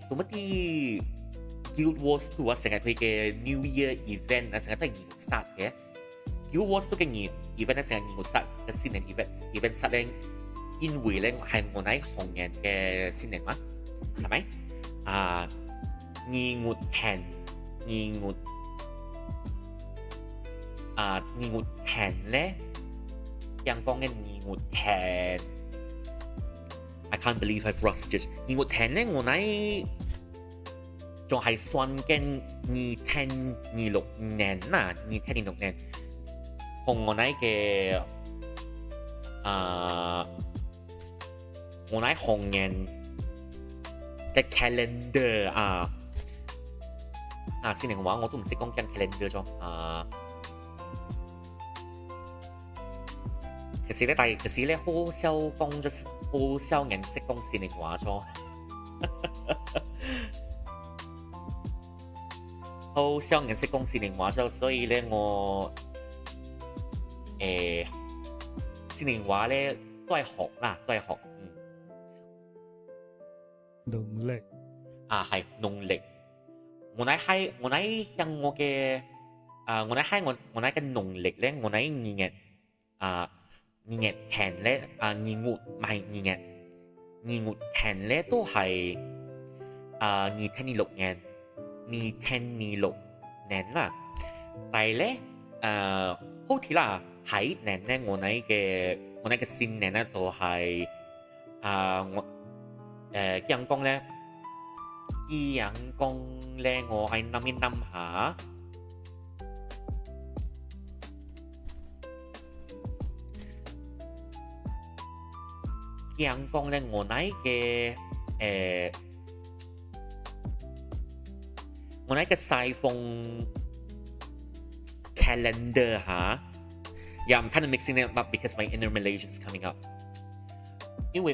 做乜啲 Guild Wars 都成日佢嘅 New Year event 成日都係義活 start 嘅 Guild Wars 都嘅義 event 咧成日義活 start 嘅新年 event start 咧因為咧係我哋紅人嘅新年嘛係咪義活平義活咧香港嘅義活平 I can't believe I've rusted 義活平咧我哋仲係算緊2026年2026年同我哋嘅我哋紅人嘅 calendar 新年話我都唔識講緊 calendar 咗其實咧好少講咗好少人識講新年話咗好少人識講新年話咗所以咧我新年話咧都係學啦都係學農曆係農曆我哋向我嘅我哋嘅農曆咧我哋2月10咧2月唔係2月10咧都係2026年啦但係咧好似啦喺年咧我哋嘅新年咧都係我樣講咧我係諗一諗下驚講咧，我嘅 iPhone calendar 嚇，yeah I'm kind of mixing it up because my inner Malaysian is coming up， 因為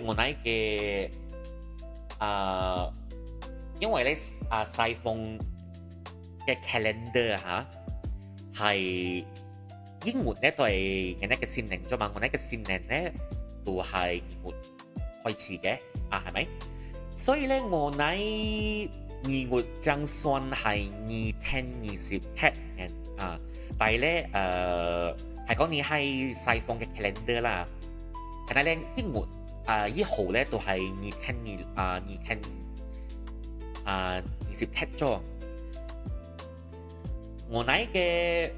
咧iPhone 嘅 calendar 嚇係英文咧都係我嘅新年啫嘛，我嘅新年咧都係2月開始嘅係咪？所以咧我2月正算係2027年但係咧係講你係iPhone嘅 calendar 啦，但係咧1月1號咧都係2027咗。我嘅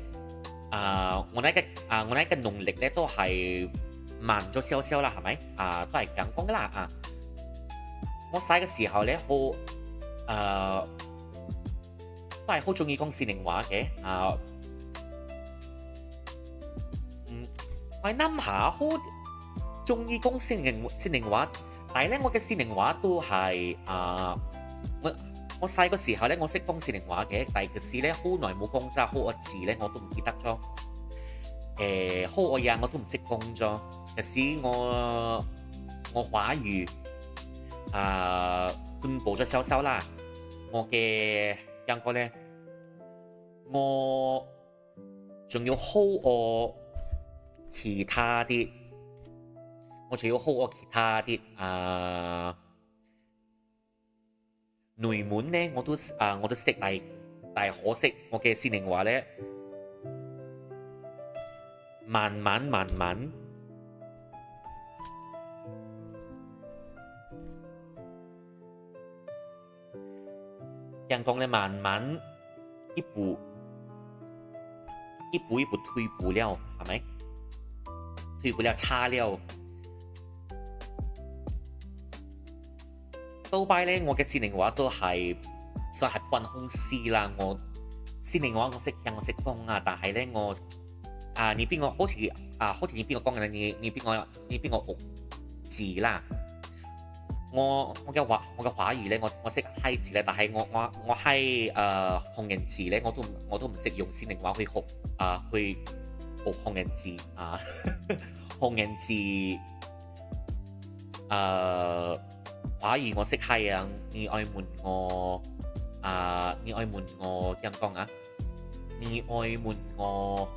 農曆咧都係慢咗少少啦，係咪？都係咁講噶啦我細嘅時候咧都係好中意講新年話嘅我諗下好中意講新年話，但係咧我嘅新年話都係我細個時候咧，我識講新年話嘅，但係其實咧好耐冇講咗，好多字咧我都唔記得咗。好多嘢我都唔識講咗。其實我華語進步咗少少啦。我嘅感覺咧，我仲要好我其他啲，內門咧我都識，但係可惜我嘅新年話咧，慢慢，人講咧慢慢一步退步了，係咪？退步了差了。到擺咧，我嘅新年話都係算係半空詩啦。我新年話我識聽，我識講但係咧我你邊個好似你邊個講嘅你邊個學字啦？我嘅華語咧，我識閪字咧，但係我閪漢人字咧，我都唔識用新年話去學漢人字漢人字華語我識閪你愛問我點講你愛問我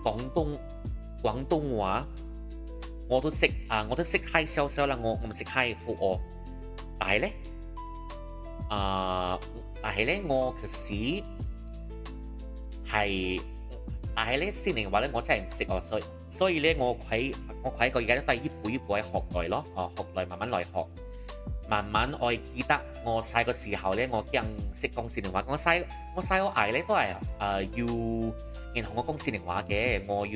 廣東話我都識閪少少啦，我唔識閪好但係咧我其實係但係咧新年話咧我真係唔識所以咧我喺個而家都係一步喺學來咯，學來慢慢來學，慢慢我記得我細個時候咧，我驚識講新年話。我細個嗌咧都係要人同我講新年話嘅，我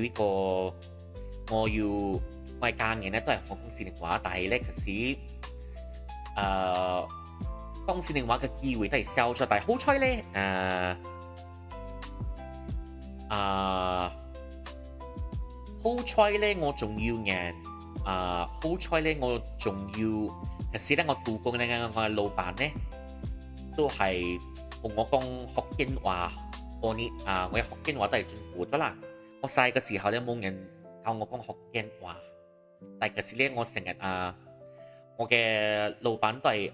係家人咧都係同我講新年話，但係咧其實講新年話嘅機會都係少咗，但係好彩咧好彩咧，我仲要好彩咧，我仲要，其實咧，我做工咧，我嘅老闆咧，都係同我講福建話，我嘅福建話都係進步咗啦。我細嘅時候咧，冇人教我講福建話，但係其實咧，我成日我嘅老闆都係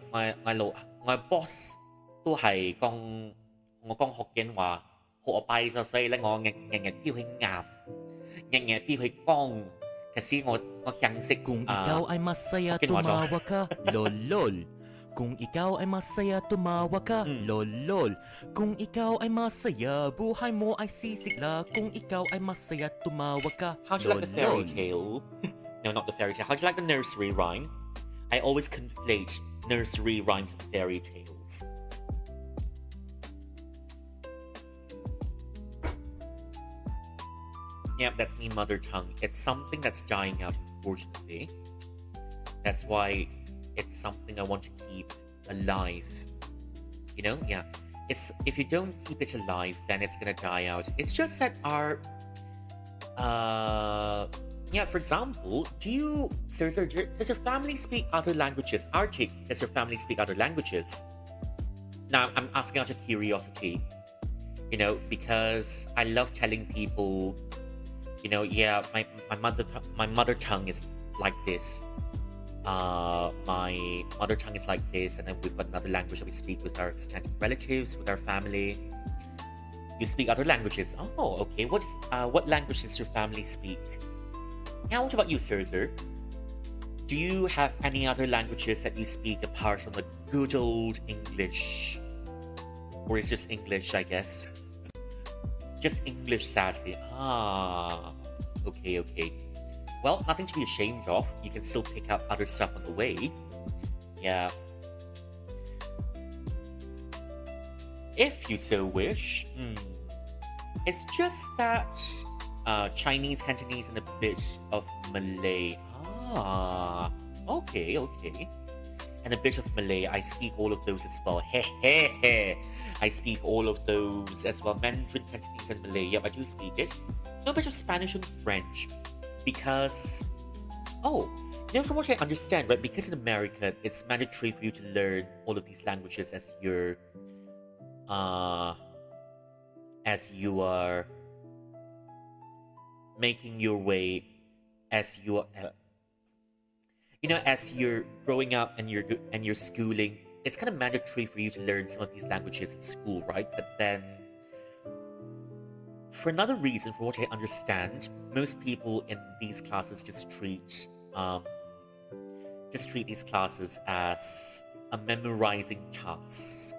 我嘅 boss 都係講我講福建話，好我跛咗，所以咧我日日標起啱。日日必去講，其實我認識Kung ikaw ay masaya, tumawa ka, lol lol. Kung ikaw ay masaya, tumawa ka, lol lol. Kung ikaw ay masaya, buhay mo ay sisigla. Kung ikaw ay masaya, tumawa ka, How'd you like the fairy tale? No, not the fairy tale. How'd you like the nursery rhyme? I always conflate nursery rhymes and fairy tales. Yeah, that's me mother tongue. It's something that's dying out, unfortunately. That's why it's something I want to keep alive. You know, yeah. If you don't keep it alive, then it's gonna die out. It's just that our Yeah, for example, does your family speak other languages? Arctic, does your family speak other languages? Now, I'm asking out of curiosity, because I love telling people, yeah, my mother tongue is like this. My mother tongue is like this, and then we've got another language that we speak with our extended relatives, with our family. You speak other languages. Oh, okay. What language does your family speak? Yeah, what about you, Sir? Do you have any other languages that you speak apart from the good old English? Or is just English, I guess? Just English, sadly. Okay. Well, nothing to be ashamed of. You can still pick up other stuff on the way. Yeah. If you so wish. It's just that Chinese, Cantonese, and a bit of Malay. Okay. And a bit of Malay. I speak all of those as well. I speak all of those as well. Mandarin, Cantonese, and Malay. Yep, I do speak it. A bit of Spanish and French. Because, from what I understand, right? Because in America, it's mandatory for you to learn all of these languages as you are making your way, as you're growing up and you're schooling. It's kind of mandatory for you to learn some of these languages in school, right? But then, for another reason, from what I understand, most people in these classes just treat these classes as a memorizing task,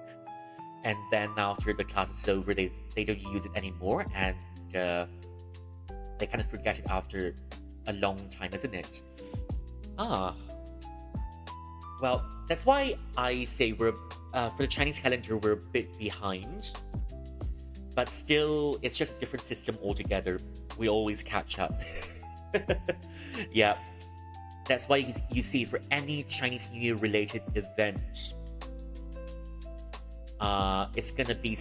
and then after the class is over, they don't use it anymore, and they kind of forget it after a long time, isn't it? Well, that's why I say we're for the Chinese calendar we're a bit behind. But still, it's just a different system altogether. We always catch up. Yeah. That's why you see for any Chinese New Year related event, it's gonna be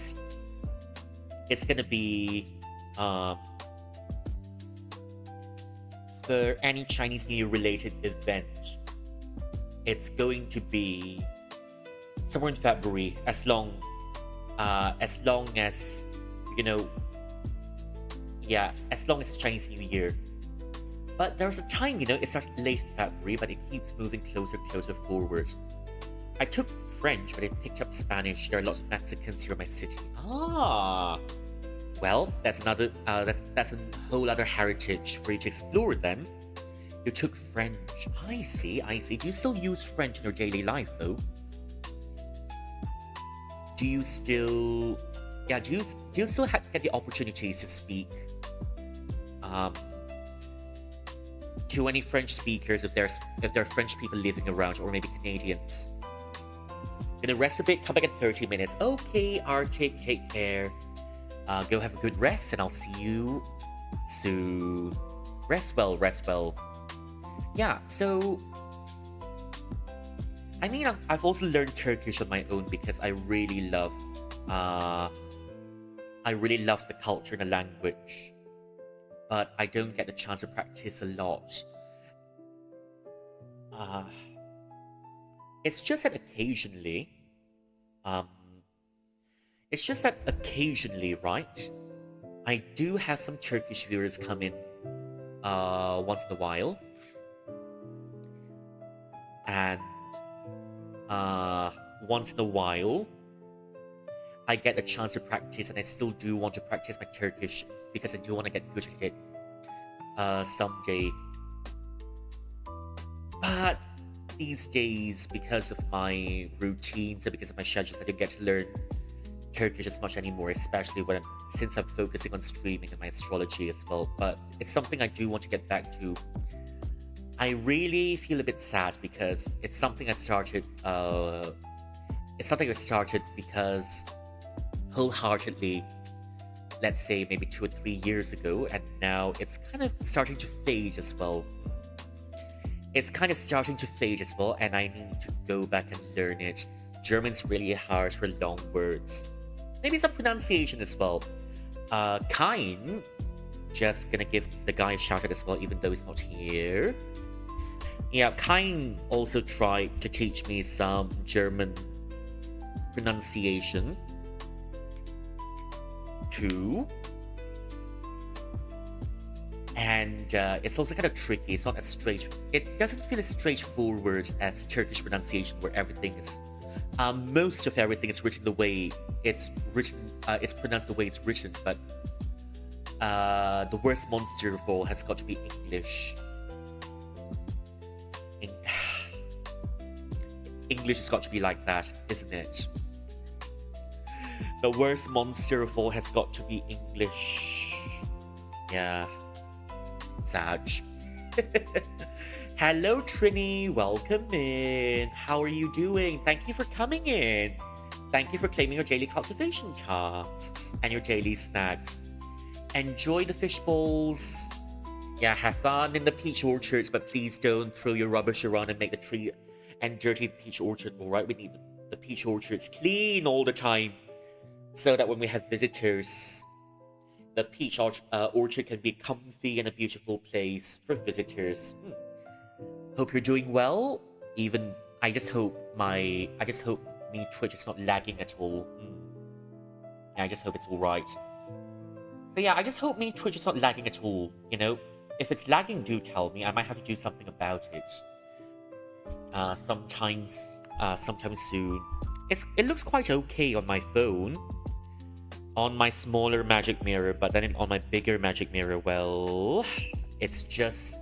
for any Chinese New Year related event, it's going to be somewhere in February, as long as as long as it's Chinese New Year. But there's a time, it starts late in February, but it keeps moving closer forward. I took French, but I picked up Spanish. There are lots of Mexicans here in my city. Well, that's another, that's a whole other heritage for you to explore then. You took French. I see. Do you still use French in your daily life, though? Do you still get the opportunities to speak to any French speakers if there are French people living around, or maybe Canadians? Gonna rest a bit, come back in 30 minutes. Okay, Arctic, take care. Go have a good rest, and I'll see you soon. Rest well. Yeah, so I mean, I've also learned Turkish on my own because I really love the culture and the language, but I don't get the chance to practice a lot. It's just that occasionally, right? I do have some Turkish viewers come in once in a while, and once in a while I get a chance to practice, and I still do want to practice my Turkish because I do want to get good at it someday. But these days, because of my routines and because of my schedules, I don't get to learn Turkish as much anymore, especially since I'm focusing on streaming and my astrology as well. But it's something I do want to get back to. I really feel a bit sad because it's something I started because wholeheartedly, let's say maybe 2 or 3 years ago, and now it's kind of starting to fade as well. And I need to go back and learn it. German's really hard for long words. Maybe some pronunciation as well. Kein just gonna give the guy a shout out as well, even though he's not here. Yeah, Kain also tried to teach me some German pronunciation too. And it's also kind of tricky. It's not as it doesn't feel as straightforward as Turkish pronunciation, where everything is most of everything is written the way it's written. It's pronounced the way it's written. But the worst monster of all has got to be English. English has got to be like that, isn't it? The worst monster of all has got to be English. Yeah. Sad. Hello, Trini. Welcome in. How are you doing? Thank you for coming in. Thank you for claiming your daily cultivation tasks and your daily snacks. Enjoy the fish bowls. Yeah, have fun in the peach orchards, but please don't throw your rubbish around and make the tree and dirty peach orchard. Alright, we need the peach orchards clean all the time, so that when we have visitors, the peach orchard can be comfy and a beautiful place for visitors. Hope you're doing well. Even I just hope me Twitch is not lagging at all. I just hope it's alright. So yeah, I just hope me Twitch is not lagging at all. You know, if it's lagging, do tell me. I might have to do something about it. Sometime soon. It looks quite okay on my phone, on my smaller magic mirror, but then on my bigger magic mirror, well, it just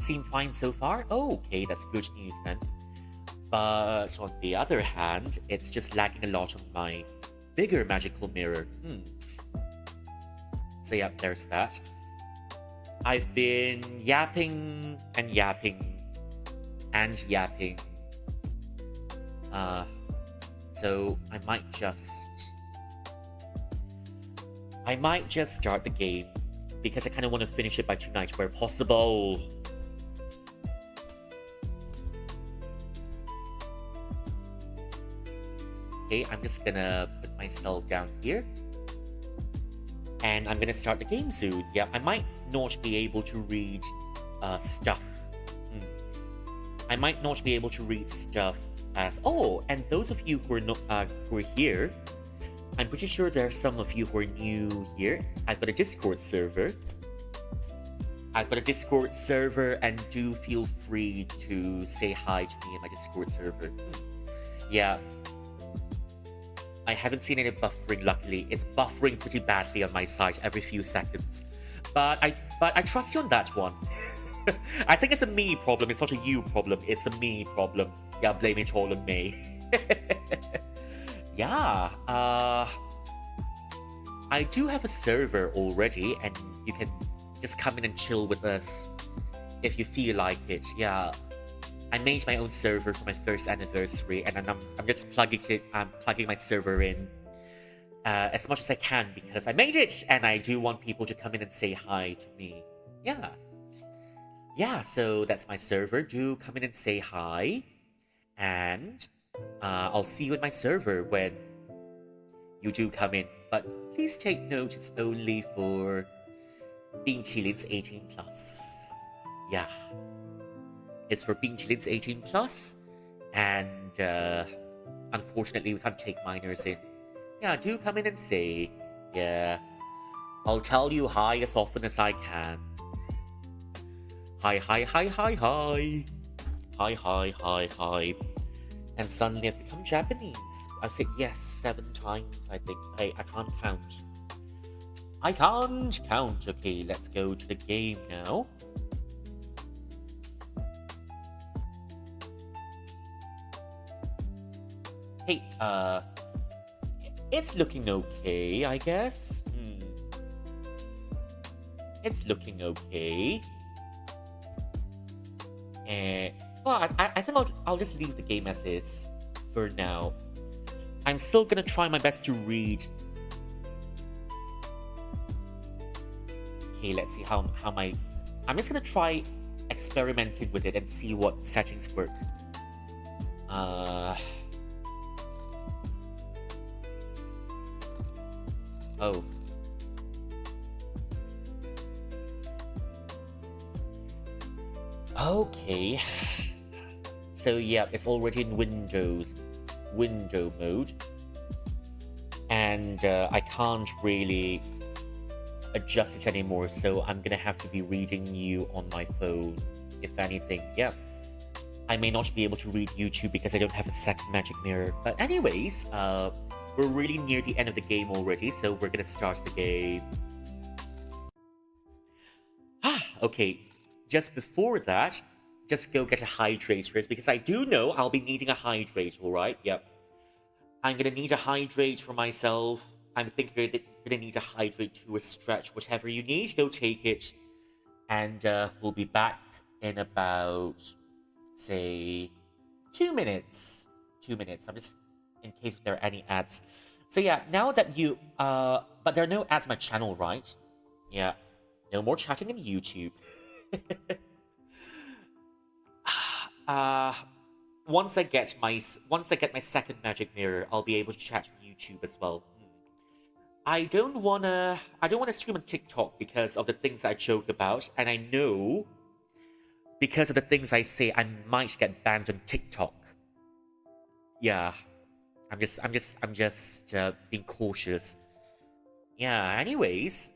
seem fine so far. Oh, okay, that's good news then. But on the other hand, it's just lagging a lot on my bigger magical mirror. So yeah, there's that. I've been yapping and yapping and yapping. So I might just start the game, because I kind of want to finish it by tonight where possible. Okay, I'm just gonna put myself down here. And I'm gonna start the game soon. Yeah, I might not be able to read stuff. I might not be able to read stuff as... Oh, and those of you who are here, I'm pretty sure there are some of you who are new here. I've got a Discord server. And do feel free to say hi to me in my Discord server. Yeah. I haven't seen any buffering, luckily. It's buffering pretty badly on my side every few seconds. But I trust you on that one. I think it's a me problem. It's not a you problem. It's a me problem. Yeah, blame it all on me. Yeah. I do have a server already, and you can just come in and chill with us if you feel like it. Yeah. I made my own server for my first anniversary, and I'm just plugging my server in as much as I can, because I made it, and I do want people to come in and say hi to me. Yeah, so that's my server. Do come in and say hi, and I'll see you in my server when you do come in. But please take note, it's only for being Chilins 18+. Yeah. It's for being Chilins 18+, and unfortunately we can't take minors in. Yeah, do come in and say. Yeah. I'll tell you hi as often as I can. Hi, hi, hi, hi, hi. Hi, hi, hi, hi. And suddenly I've become Japanese. I've said yes 7 times, I think. I can't count. I can't count. Okay, let's go to the game now. Hey, it's looking okay, I guess. It's looking okay. Well, I think I'll just leave the game as is for now. I'm still gonna try my best to read. Okay, let's see how my... I'm just gonna try experimenting with it and see what settings work. Oh. Okay. So yeah, it's already in window mode, and I can't really adjust it anymore, so I'm gonna have to be reading you on my phone. If anything, yeah. I may not be able to read YouTube because I don't have a second magic mirror. But anyways, we're really near the end of the game already, so we're gonna start the game. Okay, just before that, just go get a hydrate first, because I do know I'll be needing a hydrate, alright? Yep. I'm gonna need a hydrate for myself. I'm thinking you're gonna need a hydrate to a stretch. Whatever you need, go take it. And we'll be back in about, say, 2 minutes. 2 minutes. I'm just in case there are any ads. So yeah, now that you but there are no ads on my channel, right? Yeah. No more chatting in YouTube. uh once I get my second magic mirror, I'll be able to chat on YouTube as well. I don't wanna stream on TikTok because of the things I joke about, and I know because of the things I say I might get banned on TikTok. Yeah. I'm just being cautious. Yeah, anyways,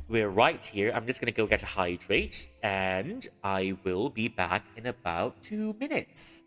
we're right here. I'm just gonna go get a hydrate, and I will be back in about 2 minutes.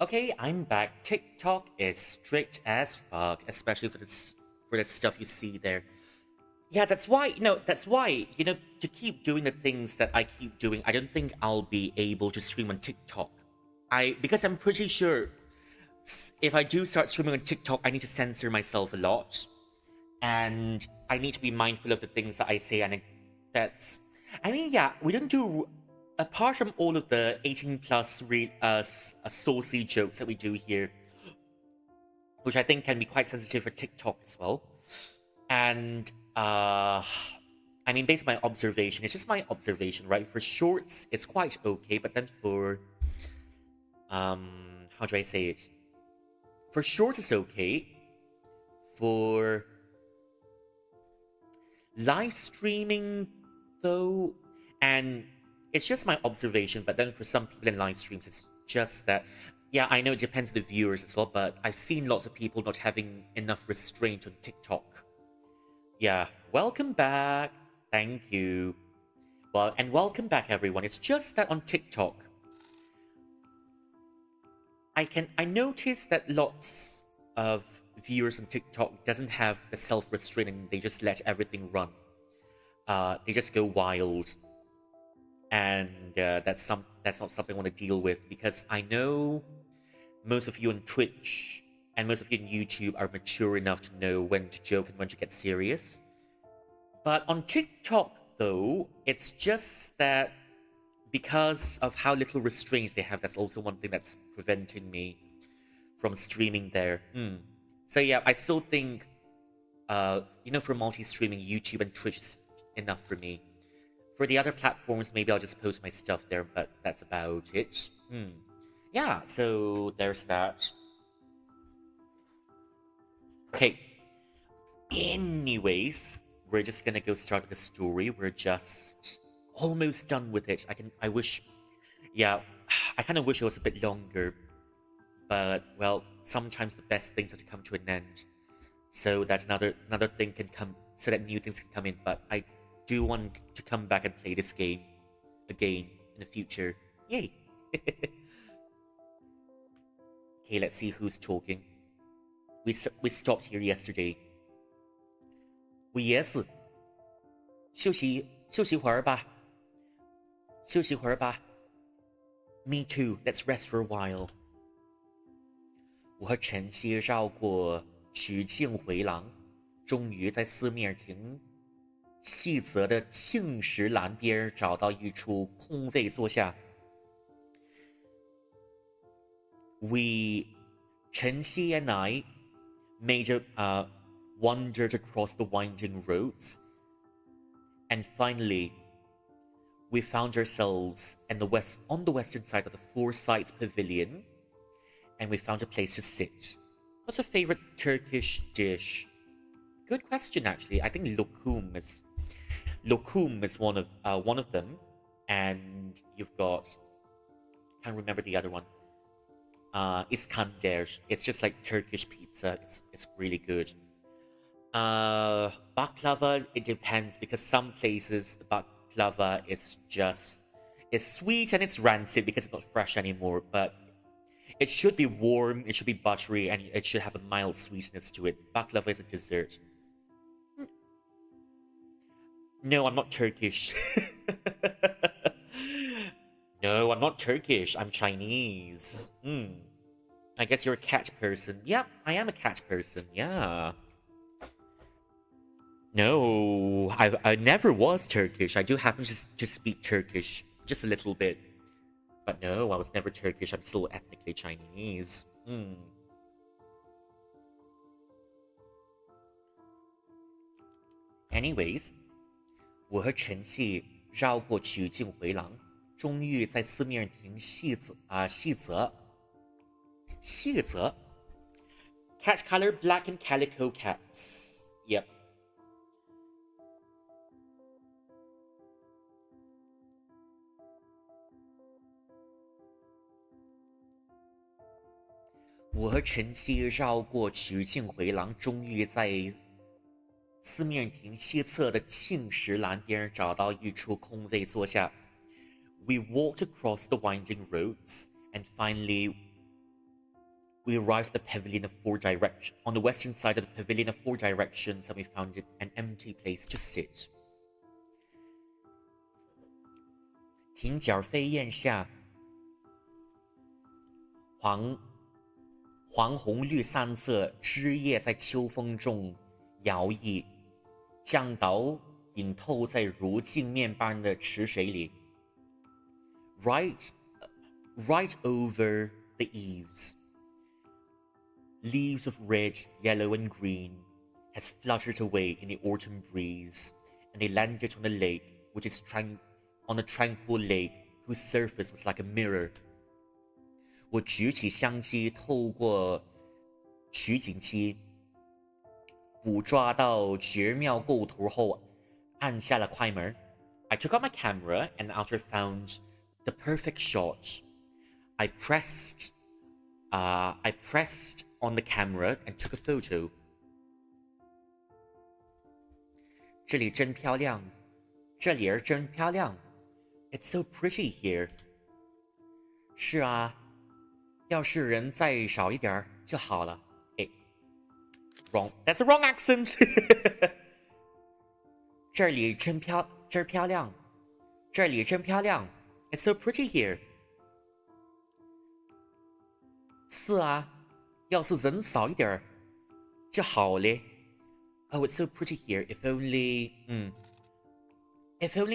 Okay, I'm back. TikTok is strict as fuck, especially for the stuff you see there. Yeah, that's why, to keep doing the things that I keep doing, I don't think I'll be able to stream on TikTok. Because I'm pretty sure if I do start streaming on TikTok, I need to censor myself a lot. And I need to be mindful of the things that I say, and that's... I mean, yeah, we don't do... Apart from all of the 18 plus saucy jokes that we do here, which I think can be quite sensitive for TikTok as well. And, I mean, based on my observation, it's just my observation, right? For shorts, it's quite okay, but then for, how do I say it? For shorts, it's okay. For live streaming, though, and it's just my observation, but then for some people in live streams, it's just that, yeah, I know it depends on the viewers as well, but I've seen lots of people not having enough restraint on TikTok. Yeah, welcome back. Thank you. Well, and welcome back, everyone. It's just that on TikTok, I noticed that lots of viewers on TikTok doesn't have the self-restraint, and they just let everything run. They just go wild. And that's not something I want to deal with, because I know most of you on Twitch and most of you on YouTube are mature enough to know when to joke and when to get serious. But on TikTok, though, it's just that because of how little restraints they have, that's also one thing that's preventing me from streaming there. So yeah, I still think, for multi-streaming, YouTube and Twitch is enough for me. For the other platforms, maybe I'll just post my stuff there, but that's about it. Yeah, so there's that. Okay. Anyways, we're just gonna go start the story. We're just almost done with it. I wish, yeah, I kind of wish it was a bit longer, but well, sometimes the best things have to come to an end. So that another thing can come, so that new things can come in. But I do want to come back and play this game again in the future. Yay! Okay, let's see who's talking. We stopped here yesterday. 我也是，休息会儿吧，休息会儿吧。Me too. Let's rest for a while. 我和晨曦绕过曲径回廊，终于在四面亭细泽的青石栏边找到一处空位坐下。晨曦 and I made wandered across the winding roads, and finally, we found ourselves on the western side of the Four Sides Pavilion, and we found a place to sit. What's your favorite Turkish dish? Good question, actually. I think lokum is one of them, and you've got, can't remember the other one. Iskander. It's just like Turkish pizza. It's really good. Baklava, it depends, because some places the baklava is sweet and it's rancid because it's not fresh anymore, but it should be warm, it should be buttery, and it should have a mild sweetness to it. Baklava is a dessert. No, I'm not Turkish. No, I'm not Turkish. I'm Chinese. I guess you're a cat person. Yep, I am a cat person. Yeah. No, I never was Turkish. I do happen to speak Turkish just a little bit. But no, I was never Turkish. I'm still ethnically Chinese. Anyways, 我和晨曦绕过曲径回廊，终于在四面亭细泽 cat color black and calico cats. Yep. 我和晨曦绕过曲径回廊，终于在四面亭西侧的青石栏边找到一处空位坐下。We walked across the winding roads, and finally we arrived at the pavilion of four directions. On the western side of the pavilion of four directions, and we found an empty place to sit. 亭角飞燕下，黄红绿三色枝叶在秋风中摇曳，降倒影透在如镜面般的池水里。Right over the eaves, leaves of red, yellow, and green has fluttered away in the autumn breeze, and they landed on the lake, which is on a tranquil lake whose surface was like a mirror. 我举起相机，透过取景机，捕抓到绝妙构图后，按下了快门。I took out my camera, and after I found the perfect shot, I pressed on the camera and took a photo. 这里真漂亮，这里儿真漂亮。It's so pretty here. 是啊。要是人再少一点就好了。Wrong. That's a wrong accent. 这里真漂亮，这里真漂亮。It's so pretty here. 是啊，要是人少一点就好了。Oh, it's so pretty here. If only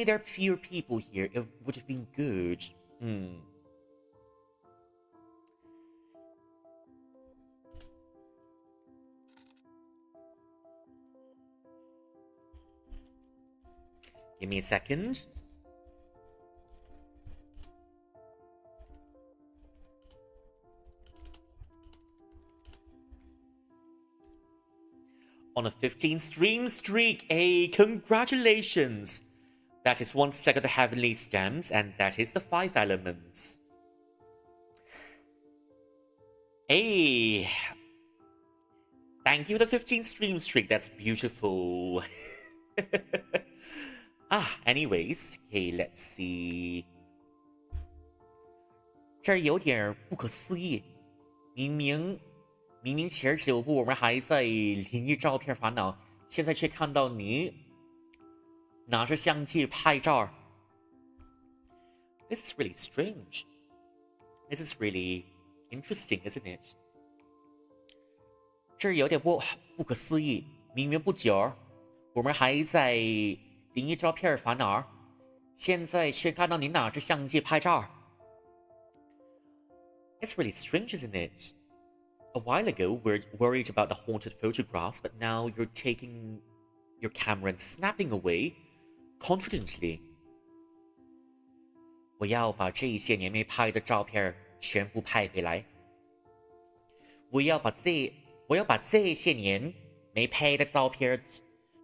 there are fewer people here, it would have been good. Give me a second. on a 15 stream streak. Hey, congratulations! That is 1 stack of the heavenly stems, and that is the 5 elements. Hey! Thank you for the 15 stream streak. That's beautiful. Anyways, okay, let's see. 这儿有点不可思议，明明前9部我们还在灵异照片烦恼，现在却看到你拿着相机拍照。This is really strange. This is really interesting, isn't it? 这儿有点不可思议，明明不久我们还在灵异照片烦恼，现在却看到你拿着相机拍照。It's really strange, isn't it? A while ago, we're worried about the haunted photographs, but now you're taking your camera and snapping away confidently. 我要把这些年没拍的照片全部拍回来。我要把这些年没拍的照片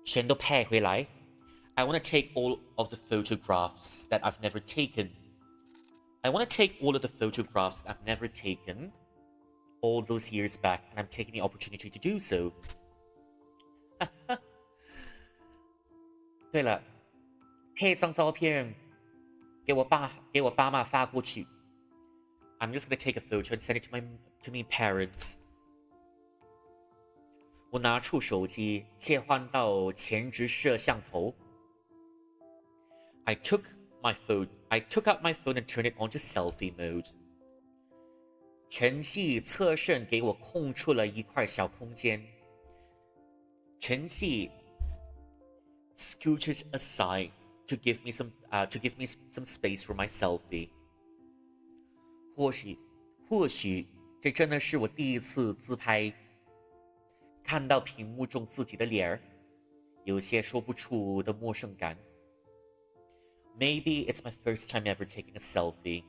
全都拍回来。I want to take all of the photographs that I've never taken. I want to take all of the photographs that I've never taken all those years back, and I'm taking the opportunity to do so. 对了，拍张照片给我爸妈发过去。I'm just gonna take a photo and send it to my parents. 我拿出手机切换到前置摄像头。I took out my phone and turned it onto selfie mode. 晨曦侧身给我空出了一块小空间。晨曦 scooted aside to give me some space for my selfie. 或许这真的是我第一次自拍，看到屏幕中自己的脸儿，有些说不出的陌生感。Maybe it's my first time ever taking a selfie.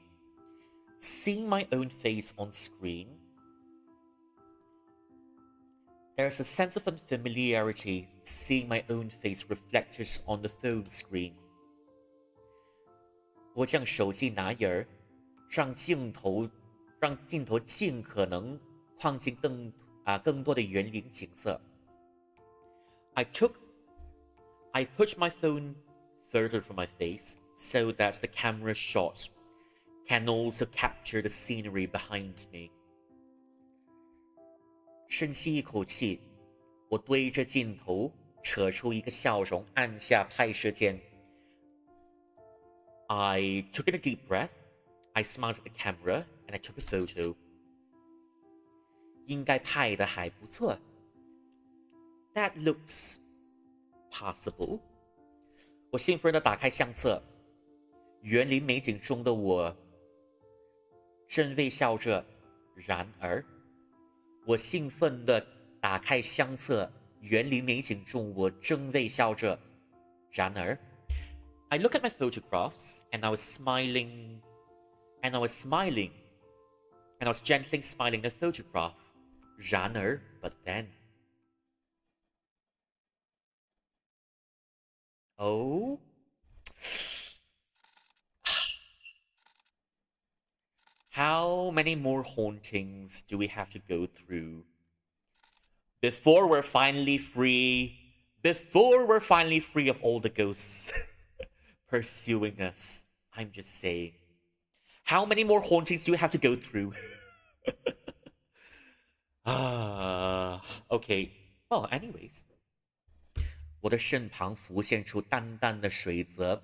Seeing my own face on screen, there's a sense of unfamiliarity seeing my own face reflected on the phone screen. 我将手机拿印儿，让镜头尽可能框进更多的园林景色。I pushed my phone further from my face so that the camera shot can also capture the scenery behind me. 深吸一口气，我对着镜头扯出一个笑容，按下拍摄键。I took in a deep breath, I smiled at the camera, and I took a photo. 应该拍得还不错。That looks possible. 我兴奋地打开相册，园林美景中的我正微笑着。然而，我兴奋地打开相册，园林美景中我正微笑着。然而 I look at my photographs and I was smiling, and I was gently smiling the photograph. 然而 but then. Oh? How many more hauntings do we have to go through before we're finally free? Before we're finally free of all the ghosts pursuing us? I'm just saying. How many more hauntings do we have to go through? Okay. Well, anyways. 我的身旁浮现出淡淡的水渍。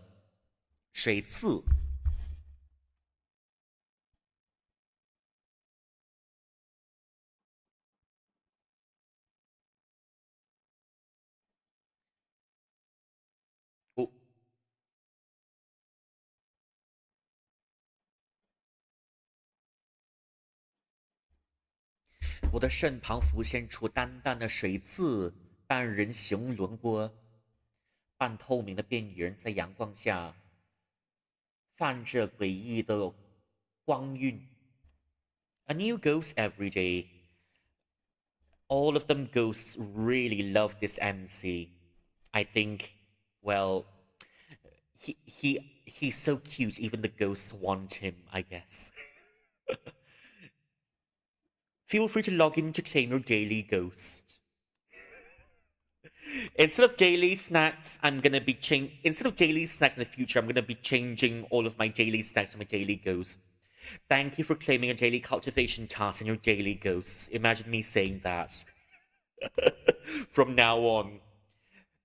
我的身旁浮现出淡淡的水渍，半人形轮廓，半透明的边缘在阳光下泛着诡异的光晕。A new ghost every day. all of them ghosts really love this MC. I think, well, he's so cute, even the ghosts want him, I guess. Feel free to log in to claim your daily ghost. Instead of daily snacks, instead of daily snacks in the future, I'm gonna be changing all of my daily snacks to my daily ghosts. Thank you for claiming a daily cultivation task in your daily ghosts. Imagine me saying that. From now on.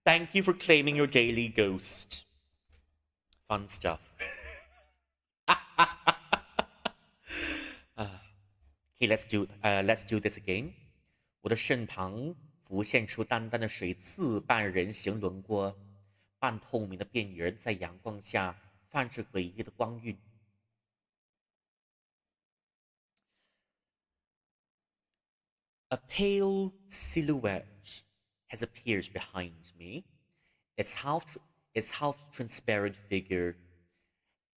Thank you for claiming your daily ghost. Fun stuff. Okay, let's do this again. 我的身旁浮现出淡淡的水渍，半人形轮廓，半透明的边缘在阳光下泛着诡异的光晕。A pale silhouette has appeared behind me. Its half transparent figure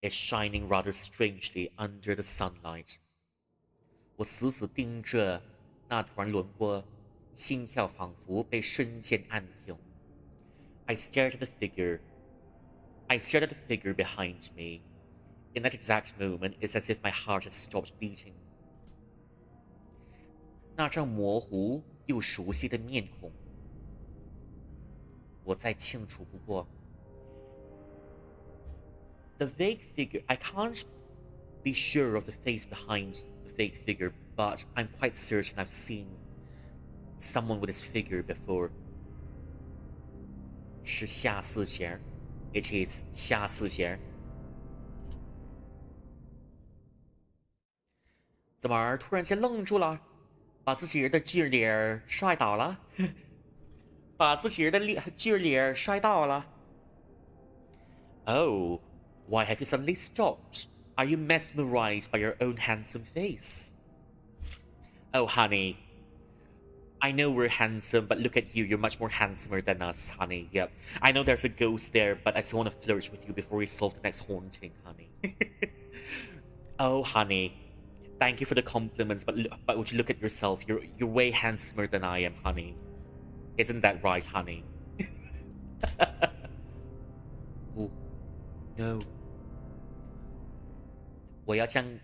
is shining rather strangely under the sunlight. 我死死盯着那团轮廓，心跳仿佛被瞬间按停。I stared at the figure behind me. In that exact moment, it's as if my heart has stopped beating. 那张模糊又熟悉的面孔，我再清楚不过。The vague figure, I can't be sure of the face behind the fake figure, but I'm quite certain I've seen someone with this figure before. 是夏四贤 It is 夏四贤。怎么突然间愣住了？把自己的劲儿脸摔倒了？把自己的劲儿脸摔倒了 ？Oh, why have you suddenly stopped? Are you mesmerized by your own handsome face? Oh, honey. I know we're handsome, but look at you. You're much more handsomer than us, honey. Yep. I know there's a ghost there, but I still want to flirt with you before we solve the next haunting, honey. Oh, honey. Thank you for the compliments, but would you look at yourself? You're way handsomer than I am, honey. Isn't that right, honey? Oh, no. 我要将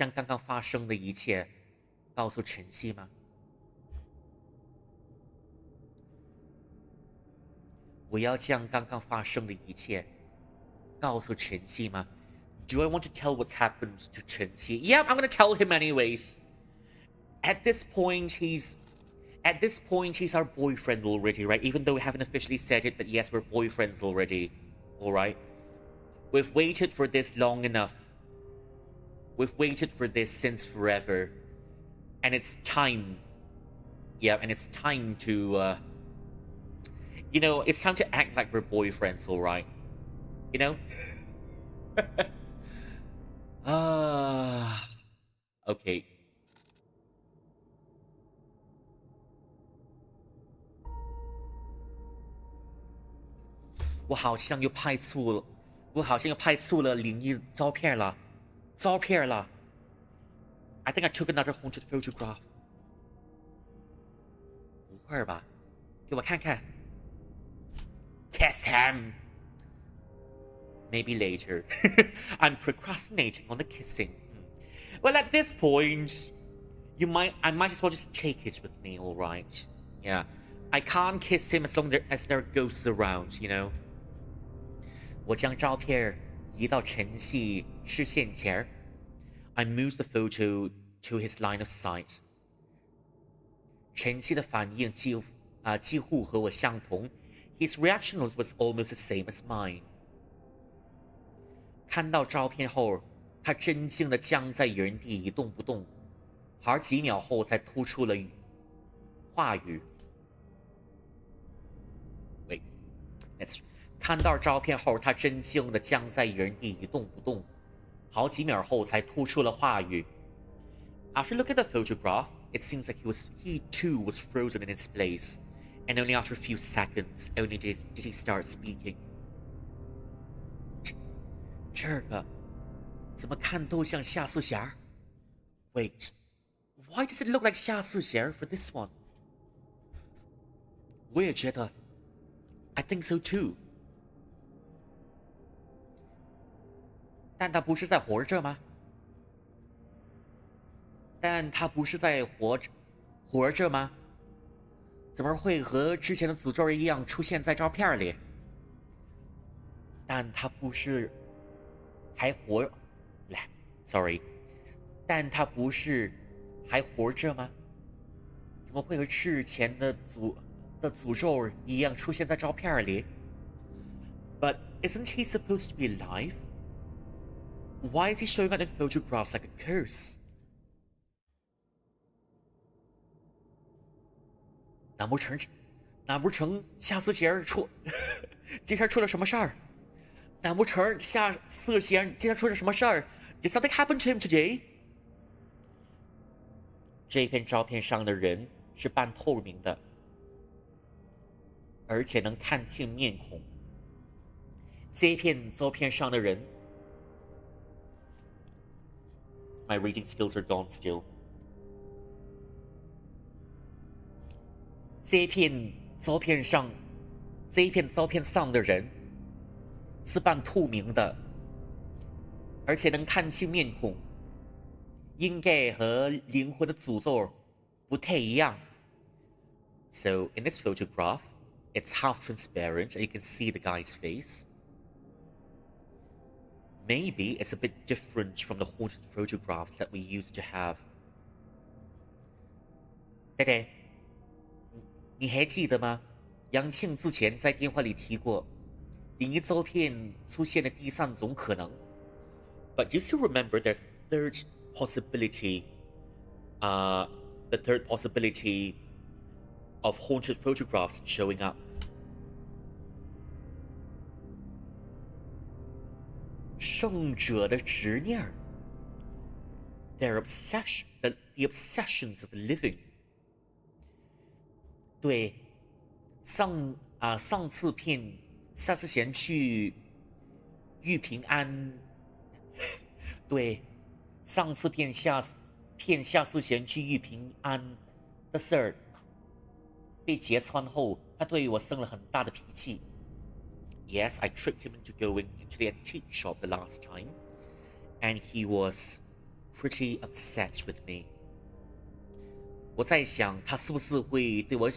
刚刚发生的一切告诉晨曦吗？我要将刚刚发生的一切告诉晨曦吗？ Do I want to tell what's happened to Chen Xi? Yeah, I'm gonna tell him anyways. At this point, he's our boyfriend already, right? Even though we haven't officially said it, but yes, we're boyfriends already. Alright? We've waited for this long enough. We've waited for this since forever. And it's time. Yeah, and it's time to, it's time to act like we're boyfriends, alright? You know? Okay. 我好像又拍错了灵异照片了。I think I took another haunted photograph. 不会吧？给我看看。Kiss him. Maybe later. I'm procrastinating on the kissing. Well, at this point, I might as well just take it with me, alright? Yeah. I can't kiss him as long as there are ghosts around, you know? 我将照片移到晨曦视线前 I moved the photo to his line of sight. 晨曦的反应几乎和我相同 His reaction was almost the same as mine. 看到照片后，他真静地僵在原地一动不动，好几秒后才吐出了话语。喂，看到照片后，他真静地僵在原地一动不动，好几秒后才吐出了话语。After looking at the photograph, it seems like he too was frozen in his place, and only after a few seconds only did he start speaking. 这个怎么看都像夏四侠 Wait, why does it look like 夏四侠 for this one? 我也觉得 I think so too。但他不是在活着吗？但他不是在活着吗？怎么会和之前的诅咒一样出现在照片里？但他不是还活？Sorry，但他不是还活着吗？怎么会和之前的诅咒一样出现在照片里 ？But isn't he supposed to be alive? Why is he showing up in photographs like a curse? 难不成夏思贤今天出了什么事儿？难不成夏思贤今天出了什么事儿 ？Did something happen to him today？ 这片照片上的人是半透明的，而且能看清面孔。这片照片上的人 ，My reading skills are gone still。这一片照片上的人是半透明的，而且能看清面孔，应该和灵魂的诅咒不太一样。So in this photograph, it's half transparent and you can see the guy's face. Maybe it's a bit different from the haunted photographs that we used to have. 呆呆，你还记得吗？杨庆之前在电话里提过，灵异照片出现的第三种可能。But you still remember there's third possibility, the third possibility of haunted photographs showing up. 圣者的执念 ，the obsessions of the living. 对，上次骗夏思贤去玉平安，对，上次骗夏思贤去玉平安的事儿被揭穿后，他对我生了很大的脾气。Yes, I tricked him into going into the antique shop the last time, and he was pretty upset with me. 我在想，他是不是会对我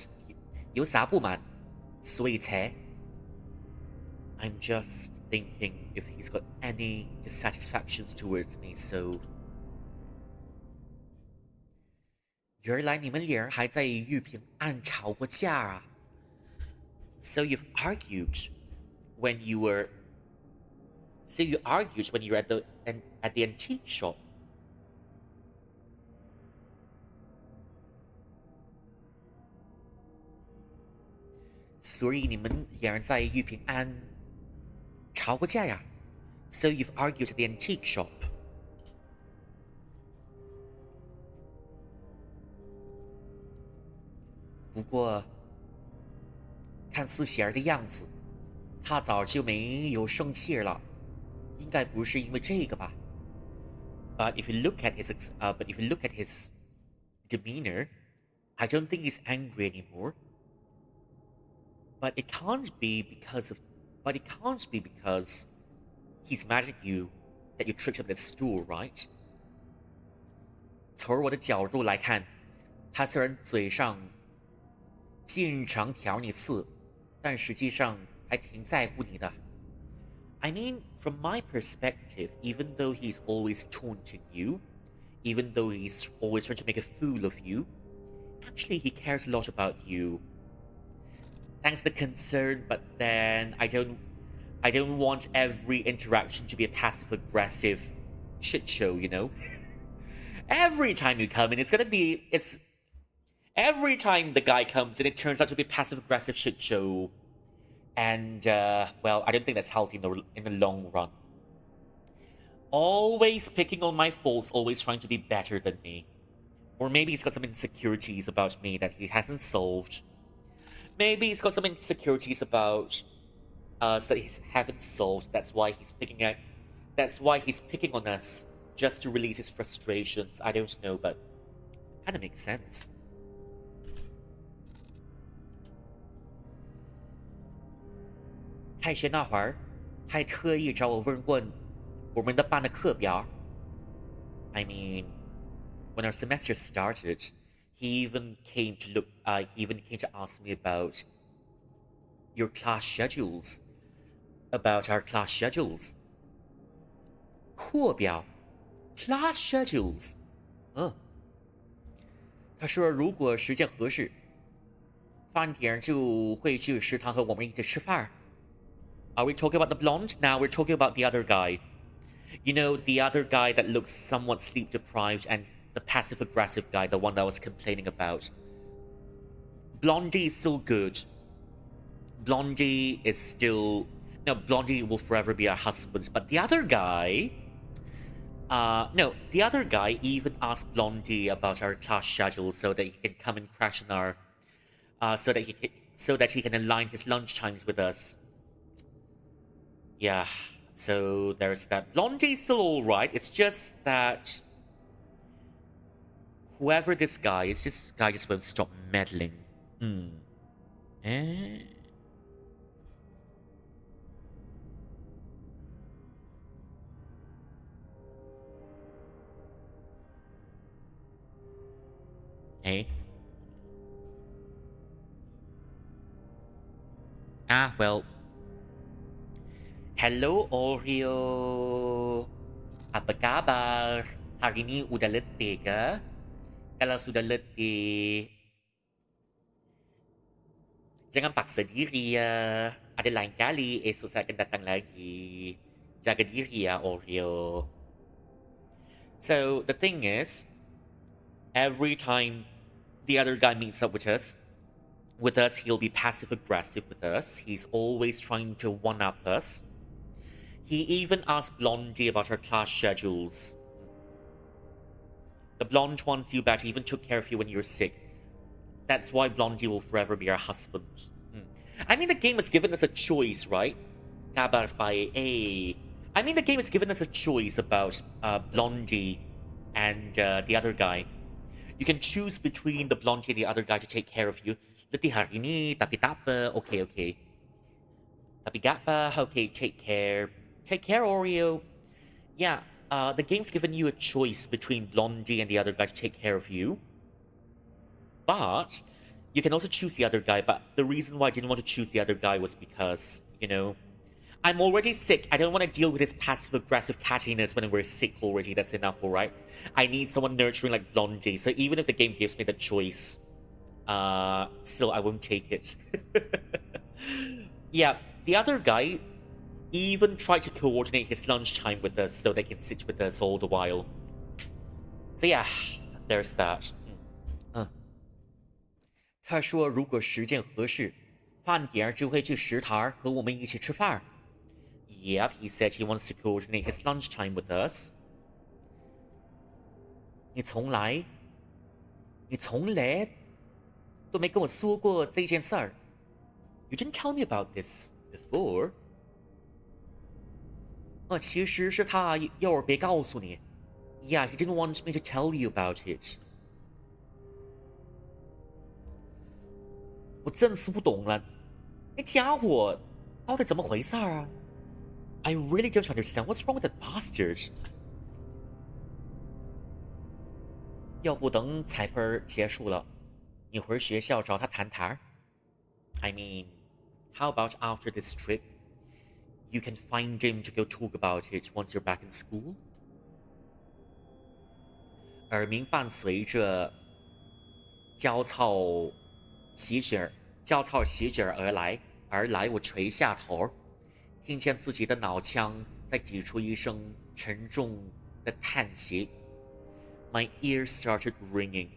有啥不满，所以才 I'm just thinking if he's got any dissatisfactions towards me, so 原来你们俩还在玉平安吵过架啊 So you argued when you were at the antique shop. 所以你们两人在玉平安吵过架呀 So you've argued at the antique shop. 不过看思贤的样子，他早就没有生气了，应该不是因为这个吧 But if you look at his demeanor, I don't think he's angry anymore. But it can't be because he's mad at you that you tricked him at the store, right? 从我的角度来看，他虽然嘴上经常挑你刺，但实际上还挺在乎你的。I mean, from my perspective, even though he's always taunting you, even though he's always trying to make a fool of you, actually he cares a lot about you. Thanks for the concern, but then I don't want every interaction to be a passive-aggressive shit show, you know? Every time you come in, every time the guy comes in, it turns out to be a passive-aggressive shit show. And, well, I don't think that's healthy in the long run. Always picking on my faults, always trying to be better than me. Or maybe he's got some insecurities about me that he hasn't solved. Maybe he's got some insecurities about us that he haven't solved. That's why he's picking on us just to release his frustrations. I don't know, but kind of makes sense. 开学那会儿，还特意找我问我们的班的课表。I mean, when our semester started, he even came to look. He even came to ask me about your class schedules, about our class schedules. 课表 class schedules. 他说如果时间合适，饭点就会去食堂和我们一起吃饭。Are we talking about the blonde? Now we're talking about the other guy. You know, the other guy that looks somewhat sleep deprived and the passive aggressive guy, the one that I was complaining about. Blondie is still good. Blondie is still... No, Blondie will forever be our husband. But the other guy... no, the other guy even asked Blondie about our class schedule so that he can come and crash on our... so that he can align his lunch times with us. Yeah, so there's that. Blondie's still alright. It's just that... whoever this guy is, this guy just won't stop meddling. Eh? Eh? Ah, well. Hello, Oreo. Apa kabar? Hari ini udah letih ke? Kalau sudah letih, jangan paksa diri ya. Ada lain kali esok saya akan datang lagi. Jaga diri ya, Oreo. So, the thing is, every time the other guy meets up with us, he'll be passive-aggressive with us. He's always trying to one-up us. He even asked Blondie about her class schedules. The blonde ones you bet even took care of you when you were sick. That's why Blondie will forever be our husband. I mean, the game has given us a choice, right? Kabar baik. I mean, the game has given us a choice about Blondie and the other guy. You can choose between the Blondie and the other guy to take care of you. Letih hari ni, tapi tak apa. Okay. Tapi gak apa. Okay, take care. Take care, Oreo. Yeah, the game's given you a choice between Blondie and the other guy to take care of you. But you can also choose the other guy. But the reason why I didn't want to choose the other guy was because, you know, I'm already sick. I don't want to deal with his passive-aggressive cattiness when we're sick already. That's enough, alright? I need someone nurturing like Blondie. So even if the game gives me the choice, still I won't take it. Yeah, the other guy even tried to coordinate his lunchtime with us so they can sit with us all the while. So yeah, there's that. 他说如果时间合适，饭点就会去食堂和我们一起吃饭。Yep, he said he wants to coordinate his lunchtime with us. 你从来都没跟我说过这件事儿。You didn't tell me about this before. 其实是他要我别告诉你。Yeah, he didn't want me to tell you about it. 我真是不懂了，那家伙到底怎么回事啊 ？I really don't understand what's wrong with that bastard. 要不等采分结束了，你回学校找他谈谈。I mean, how about after this trip, you can find him to go talk about it once you're back in school? 耳鸣伴随着焦躁席卷而来，我垂下头，听见自己的脑腔在挤出一声沉重的叹息。My ears started ringing.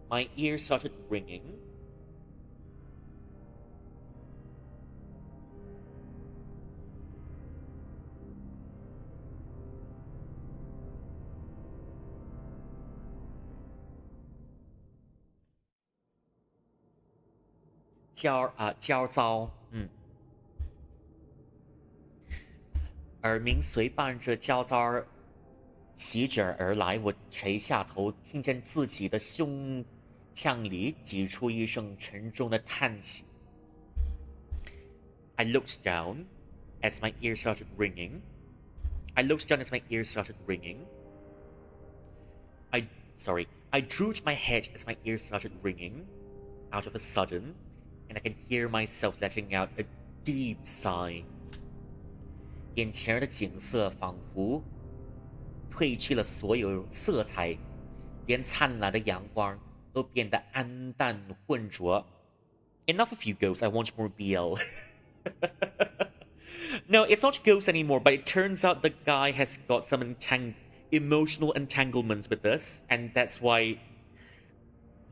My ears started ringing. 焦躁，耳鸣随伴着焦躁席卷而来，我垂下头，听见自己的胸腔里挤出一声沉重的叹息。I looked down as my ears started ringing. I looked down as my ears started ringing. I drooped my head as my ears started ringing out of a sudden, and I can hear myself letting out a deep sigh. 眼前的景色仿佛褪去了所有色彩，连灿烂的阳光都变得暗淡浑浊。Enough of you ghosts, I want more BL. No, it's not ghosts anymore, but it turns out the guy has got some emotional entanglements with us, and that's why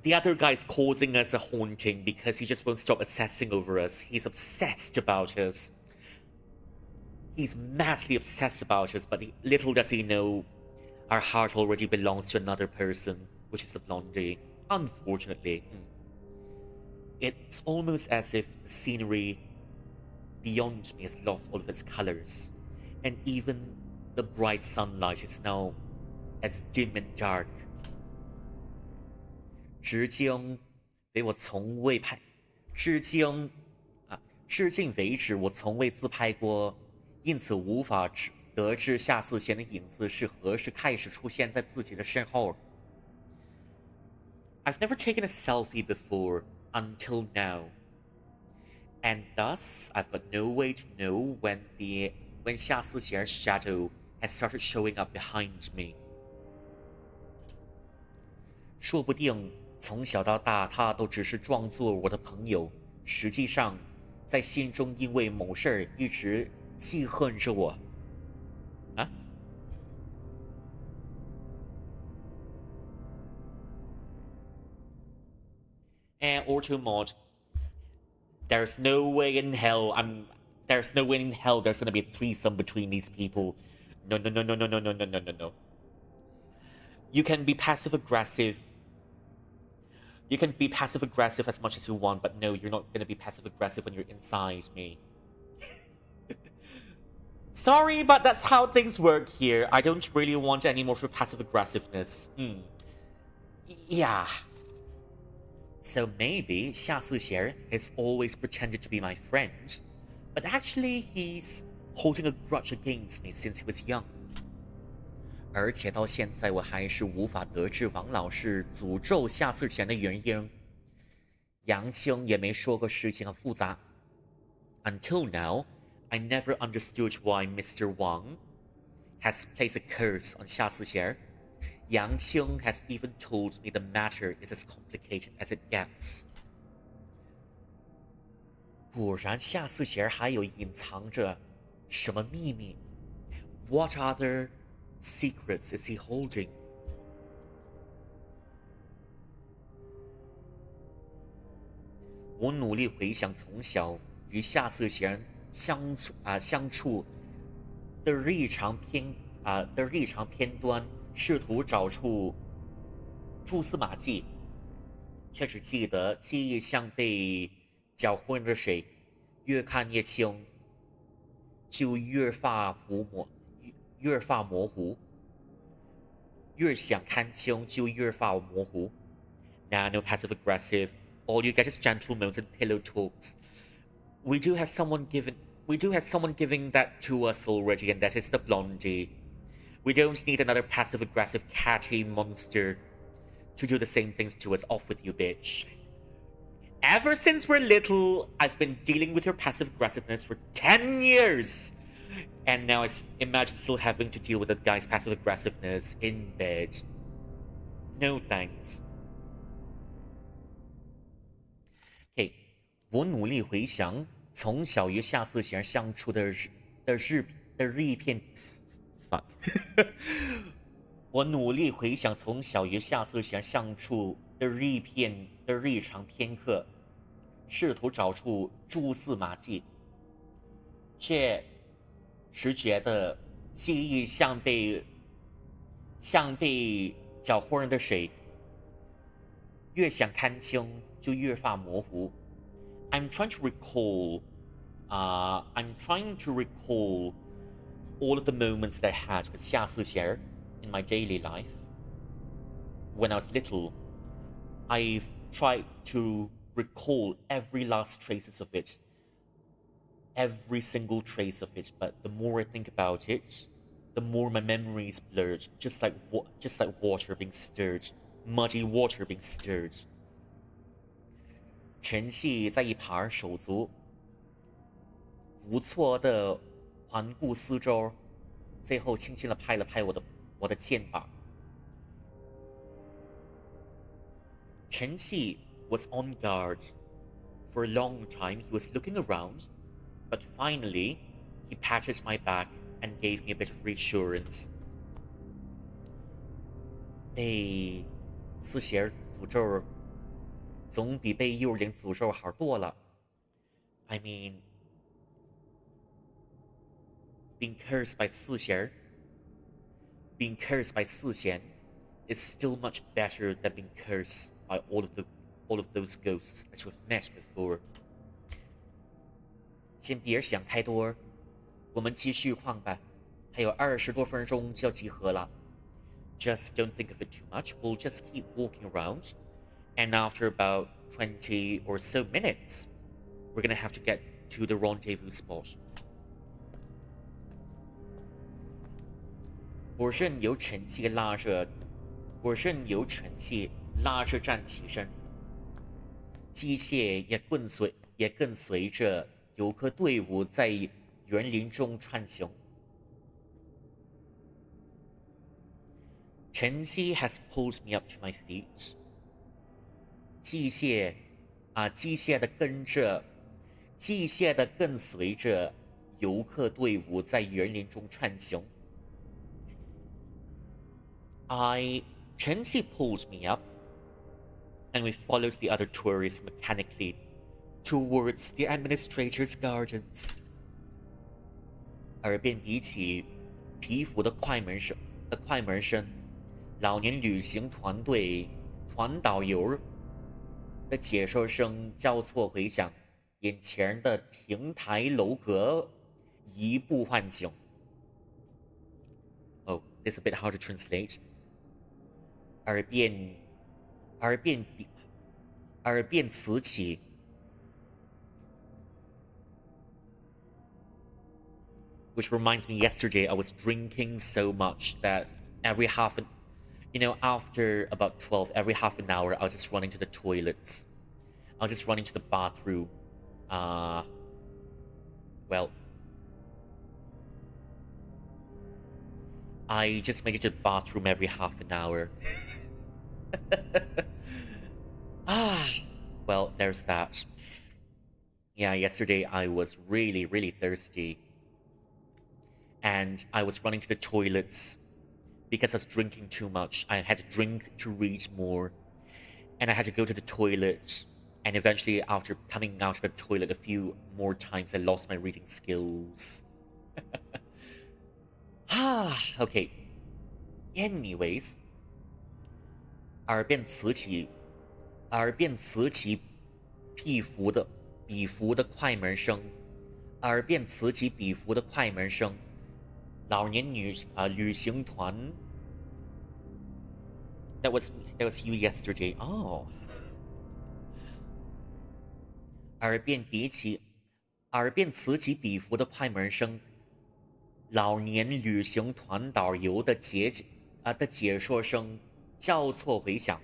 the other guy is causing us a haunting because he just won't stop obsessing over us. He's obsessed about us. He's madly obsessed about us, but little does he know our heart already belongs to another person, which is the blondie. Unfortunately. It's almost as if the scenery beyond me has lost all of its colors, and even the bright sunlight is now as dim and dark. 至今为止，我从未自拍过，因此无法得知夏四贤的影子是何时开始出现在自己的身后。I've never taken a selfie before until now, and thus I've got no way to know when夏四贤's shadow has started showing up behind me. 说不定从小到大他都只是装作我的朋友，实际上在心中因为某事儿一直记恨着我。啊？And auto mod. There's no way in hell there's gonna be a threesome between these people. No. You can be passive aggressive. You can be passive aggressive as much as you want, but no, you're not gonna be passive aggressive when you're inside me. Sorry, but that's how things work here. I don't really want any more for passive aggressiveness. Yeah. So maybe Xia Sixian has always pretended to be my friend, but actually he's holding a grudge against me since he was young. 而且到现在我还是无法得知王老师诅咒夏四贤的原因。杨青也没说过事情很复杂。Until now, I never understood why Mr. Wang has placed a curse on Xia Sixian. Yang Qing has even told me the matter is as complicated as it gets. 果然夏四贤还有隐藏着什么秘密 ？What other secrets is he holding? 我努力回想从小与夏四贤相处的日常片段，试图找出蛛丝马迹，却只记得记忆像被搅浑的水，越看越清，就越发模糊，越想看清就越发模糊。Nah, no passive aggressive. All you get is gentle moans and pillow talks. We do have someone giving that to us already, and that is the blondie. We don't need another passive aggressive catty monster to do the same things to us. Off with you, bitch. Ever since we're little, I've been dealing with your passive aggressiveness for 10 years. And now imagine still having to deal with that guy's passive aggressiveness in bed. No thanks. Okay, 我努力回想从小与夏四贤相处的日片 fuck 我努力回想从小与夏四贤相处的日常片刻，试图找出蛛丝马迹，却只觉得记忆像被搅浑的水，越想看清就越发模糊。I'm trying to recall all of the moments that I had with Xia Sixian in my daily life. When I was little, I've tried to recall every last traces of it. every single trace of it, but the more I think about it, the more my memory is blurred, just like water being stirred, muddy water being stirred. 陈曦在一旁手足无措地环顾四周，最后轻轻地拍了拍我的肩膀。陈曦 was on guard. For a long time, he was looking around, but finally, he patted my back and gave me a bit of reassurance. 被四邪诅咒总比被幽灵诅咒好多了。I mean, being cursed by 四邪 is still much better than being cursed by all of those ghosts that you've met before. 先别想太多，我们继续晃吧，还有20多分钟就要集合了。Just don't think of it too much. We'll just keep walking around, and after about 20 or so minutes, we're gonna have to get to the rendezvous spot. 果甚由陈曦拉着站起身，机械也跟随着游客队伍在园林中穿行。陈曦 has pulled me up to my feet. 机械的跟随着游客队伍在园林中穿行。Chen Xi pulls me up, and we follows the other tourists mechanically towards the administrator's gardens. 耳边比起皮肤的快门声，老年旅行团队团导游的解说声交错回响，眼前的亭台楼阁移步换景。Oh, this is a bit hard to translate. 耳边此起。Which reminds me, yesterday I was drinking so much that after about 12, every half an hour, I was just running to the toilets. I was just running to the bathroom. Well, I just made it to the bathroom every half an hour. Well, there's that. Yeah, yesterday I was really, really thirsty. And I was running to the toilets because I was drinking too much. I had to drink to read more. And I had to go to the toilet. And eventually, after coming out of the toilet a few more times, I lost my reading skills. Okay. Anyways. 耳边此起彼伏的快门声，耳边此起彼伏的快门声，老年旅行团。That was you yesterday. Oh. 耳边此起彼伏的快门声，老年旅行团导游的解说声交错回响。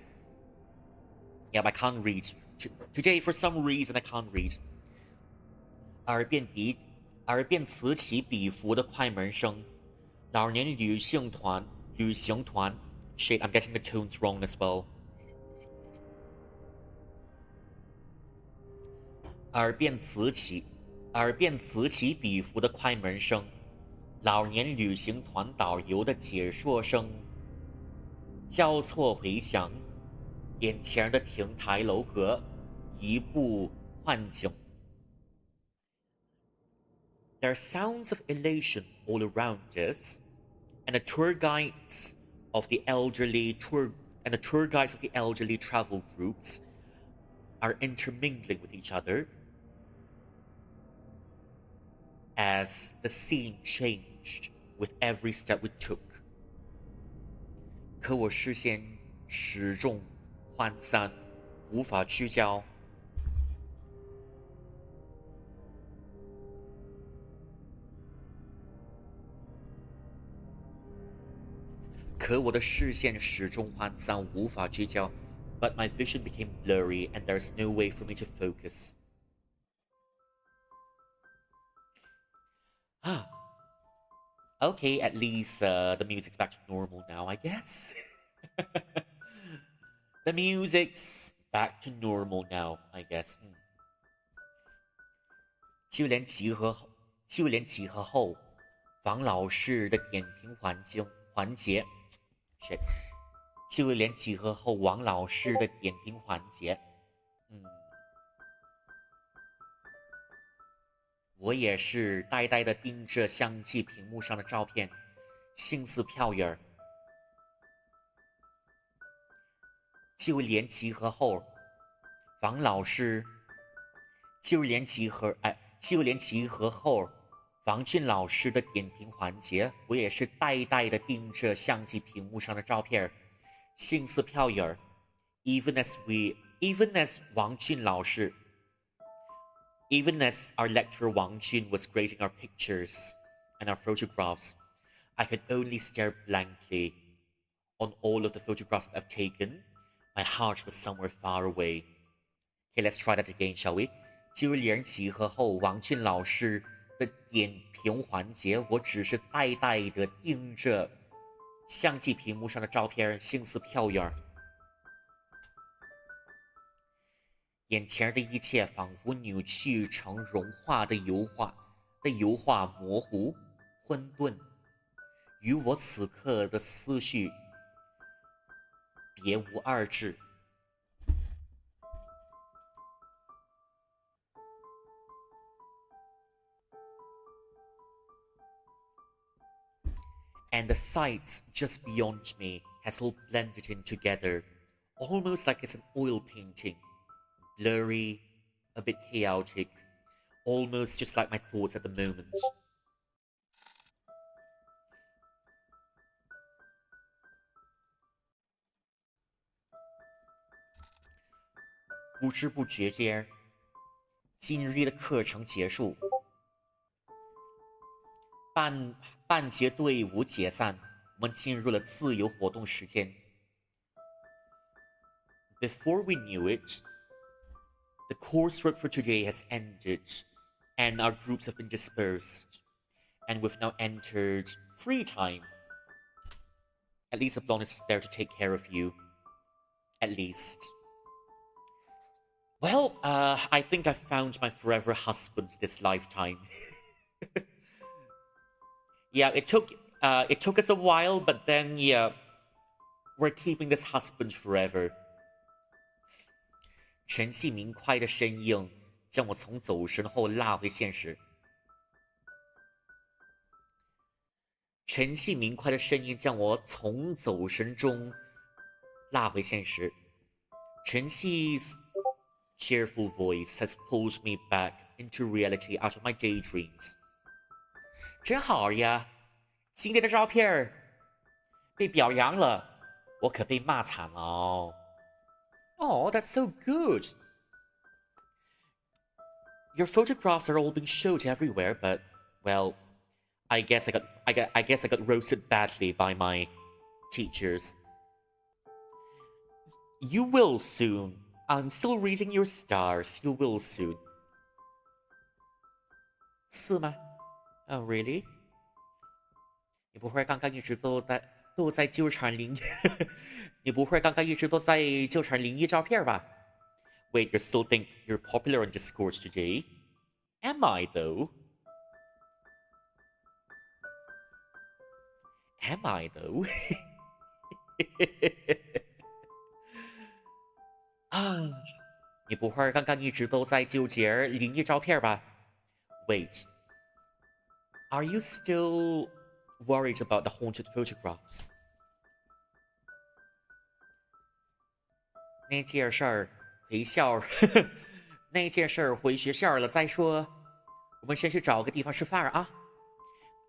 Yeah, I can't read. Today, for some reason, I can't read. 耳边此起彼伏的快门声，老年旅行团。Shit, I'm getting the tones wrong as well. 耳边此起彼伏的快门声，老年旅行团导游的解说声交错回响，眼前的亭台楼阁移步换景。There are sounds of elation all around us, and the tour guides of the elderly travel groups are intermingling with each other as the scene changed with every step we took. 可我视线始终涣散，无法聚焦。可我的视线始终涣散，无法聚焦。But my vision became blurry, and there's no way for me to focus. Ah. Okay, at least the music's back to normal now, I guess. The music's back to normal now, I guess. 就连集合后，王老师的点评环节，就连集合后王老师的点评环节，我也是呆呆的盯着相机屏幕上的照片，心思飘远儿。就连集合后，王老师，就连集合后，王俊老师的点评环节，我也是呆呆的盯着相机屏幕上的照片，心思飘远儿。Even as 王俊老师。Even as our lecturer Wang Jun was grading our pictures and our photographs, I could only stare blankly on all of the photographs that I've taken. My heart was somewhere far away. Okay, let's try that again, shall we? 就连集合后，王俊老师的点评环节，我只是呆呆的盯着相机屏幕上的照片，心思飘远。眼前的一切仿佛扭曲成融化的油画，模糊、混沌，与我此刻的思绪别无二致。And the sights just beyond me has all blended in together, almost like it's an oil painting. Blurry, a bit chaotic, almost just like my thoughts at the moment. 不知不觉间，今日的课程结束，半节队伍解散，我们进入了自由活动时间。Before we knew it, the coursework for today has ended, and our groups have been dispersed, and we've now entered free time. At least Ablon is there to take care of you. At least. Well, I think I found my forever husband this lifetime. Yeah, it took us a while, but then yeah, we're keeping this husband forever. 晨曦明快的身影将我从走神后拉回现实。晨曦明快的声音将我从走神中拉回现实。晨曦's cheerful voice has pulled me back into reality out of my daydreams. 真好呀，今天的照片被表扬了，我可被骂惨了哦。Oh, that's so good. Your photographs are all being showed everywhere, but well, I guess I got roasted badly by my teachers. You will soon. I'm still reading your stars. You will soon. 是吗？ Oh, really? 你不会刚刚一直都在纠缠林，你不会刚刚一直都在纠缠灵异照片吧 ？Wait, you still think you're popular on Discord today? Am I though? Am I though? 啊，你不会刚刚一直都在纠结灵异照片吧 ？Wait, are you still worried about the haunted photographs? 那件事儿回校，那件事儿回学校了再说。我们先去找个地方吃饭啊。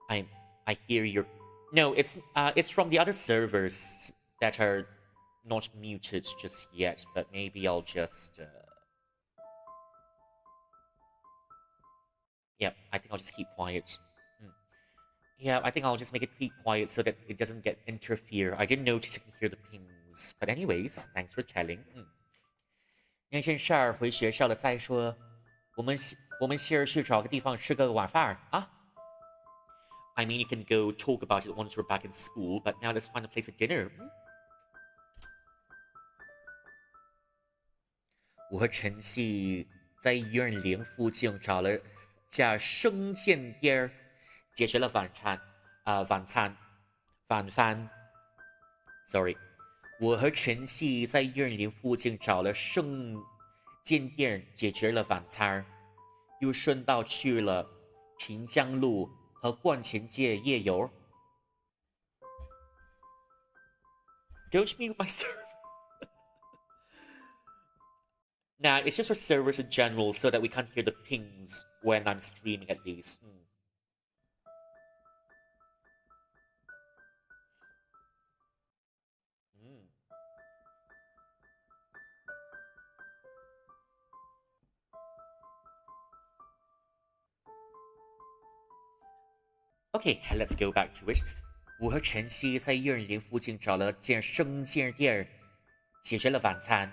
I hear you. No, it's from the other servers that are not muted just yet, but maybe I'll just. Yeah, I think I'll just keep quiet. Yeah, I think I'll just make it keep quiet so that it doesn't get interfere. I didn't notice I can hear the pings. But anyways, thanks for telling. 那件事儿回学校了再说。我们先儿去找个地方吃个晚饭啊。I mean, you can go talk about it once we're back in school, but now let's find a place for dinner. 我和晨曦在120附近找了家生煎店儿，解决了晚饭。Sorry， 我和晨曦在120附近找了生煎店解决了晚餐，又顺道去了平江路和冠前街夜游。Don't you mute my server? Nah, it's just for servers in general so that we can't hear the pings when I'm streaming at least. Okay, let's go back to it. 我和晨曦在120附近找了间生煎店，解决了晚餐，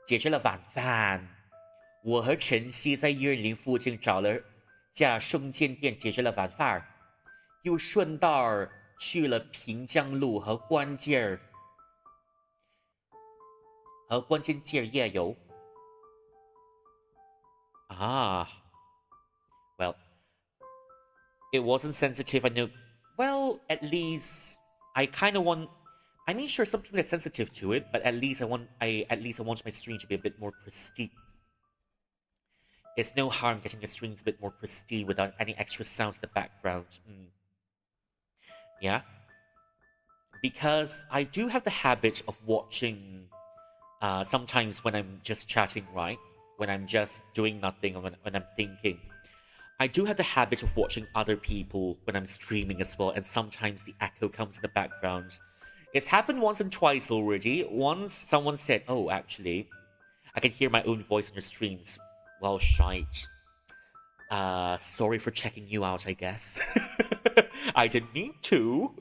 解决了晚饭。我和晨曦在120附近找了家生煎店，解决了晚饭，又顺道去了平江路和关街夜游。Well, it wasn't sensitive. I know. Well, at least I kind of want. I mean, sure, some people are sensitive to it, but at least I want my stream to be a bit more pristine. It's no harm getting the streams a bit more pristine without any extra sounds in the background. Yeah, because I do have the habit of watching. Sometimes when I'm just chatting, right? When I'm just doing nothing, or when I'm thinking. I do have the habit of watching other people when I'm streaming as well, and sometimes the echo comes in the background. It's happened once and twice already. Once someone said, oh, actually, I can hear my own voice on your streams. Well, shite. Sorry for checking you out, I guess. I didn't mean to.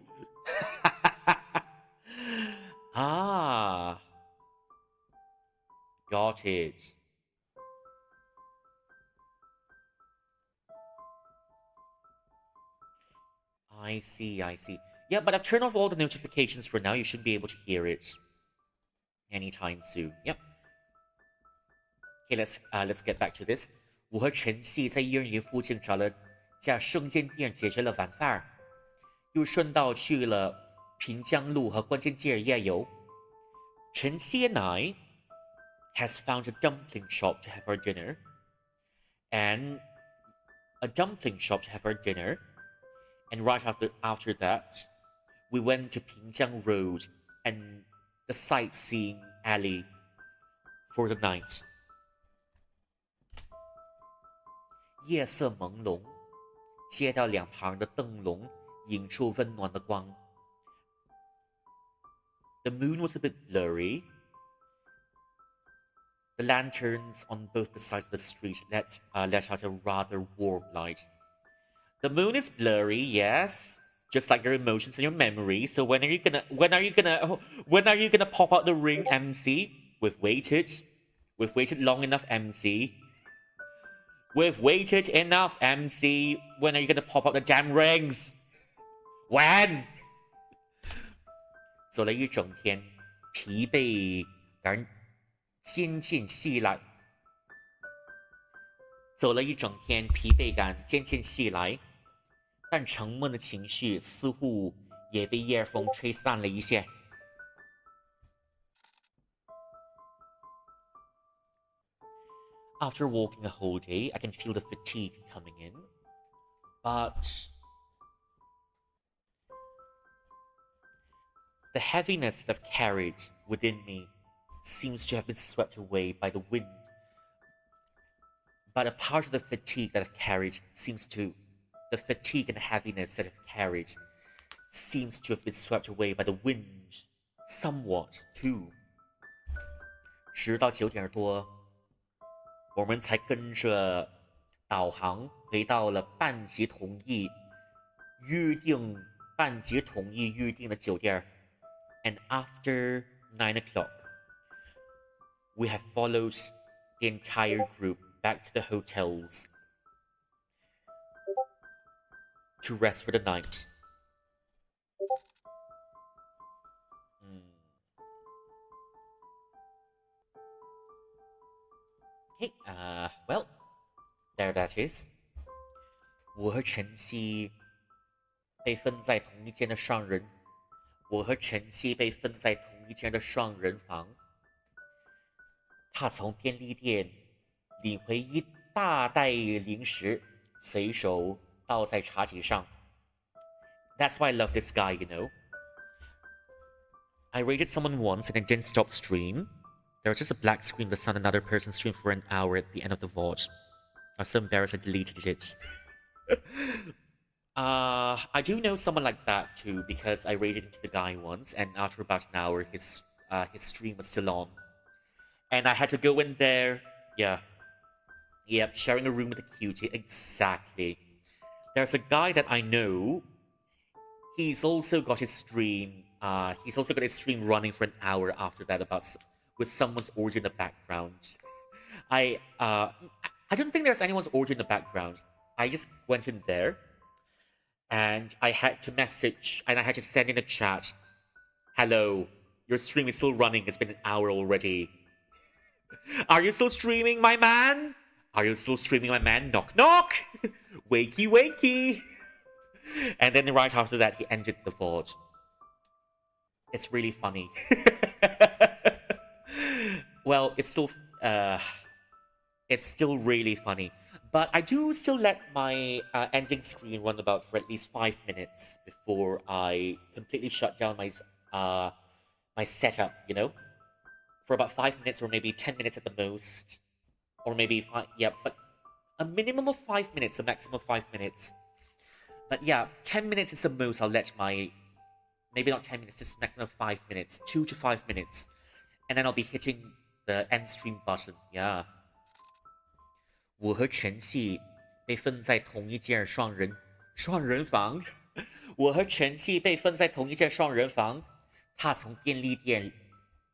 Got it. I see. Yeah, but I've turned off all the notifications for now. You should be able to hear it anytime soon. Yep. Okay, let's get back to this. 我和晨曦在120附近找了家生煎店，解决了晚饭，又顺道去了平江路和关前街夜游。晨曦and I has found a dumpling shop to have our dinner, and And right after that, we went to Pinjiang Road and the sightseeing alley for the night. 夜色朦胧，街道两旁的灯笼映出温暖的光。The moon was a bit blurry. The lanterns on both the sides of the street let out a rather warm light. The moon is blurry, yes, just like your emotions and your memory. So when are you gonna pop out the ring, MC? We've waited long enough, MC. We've waited enough, MC. When are you gonna pop out the damn rings? When? 走了一整天，疲惫感渐渐袭来。走了一整天，疲惫感渐渐袭来，但沉闷的情绪似乎也被夜风吹散了一些。After walking a whole day, I can feel the fatigue coming in, but the heaviness that I've carried within me seems to have been swept away by the wind. But a part of the fatigue that I've carried the fatigue and heaviness that I've carried seems to have been swept away by the wind somewhat too. 直到9点多，我们才跟着导航回到了半级同意预定半截同意预定的酒店 and after 9 o'clock, we have followed the entire group back to the hotels to rest for the night. Okay, well, there that is. 我和晨曦被分在同一间的双人，我和晨曦被分在同一间的双人房。他从便利店领回一大袋零食，随手倒在茶几上。That's why I love this guy, you know. I rated someone once and it didn't stop stream. There was just a black screen that sounded another person stream for an hour at the end of the VOD. I was so embarrassed I deleted it. I do know someone like that too because I rated into the guy once, and after about an hour, his stream was still on, and I had to go in there. Yeah, yep, sharing a room with a cutie. Exactly. There's a guy that I know. He's also got his stream. He's also got his stream running for an hour after that, with someone's orgy in the background. I don't think there's anyone's orgy in the background. I just went in there, and I had to message, and I had to send in a chat. Hello, your stream is still running. It's been an hour already. Are you still streaming, my man? Are you still streaming, my man? Knock, knock. Wakey, wakey. And then right after that, he ended the VOD. It's really funny. Well, it's still really funny. But I do still let my ending screen run about for at least 5 minutes before I completely shut down my my setup, you know? For about 5 minutes or maybe 10 minutes at the most. Or maybe 5, yeah, but a minimum of 5 minutes, a maximum of 5 minutes. But yeah, 10 minutes is the most I'll let my, maybe not 10 minutes, just maximum of 5 minutes, 2 to 5 minutes. And then I'll be hitting the end stream button, yeah. 我和晨曦被分在同一间双人房。我和晨曦被分在同一间双人房。他从便利店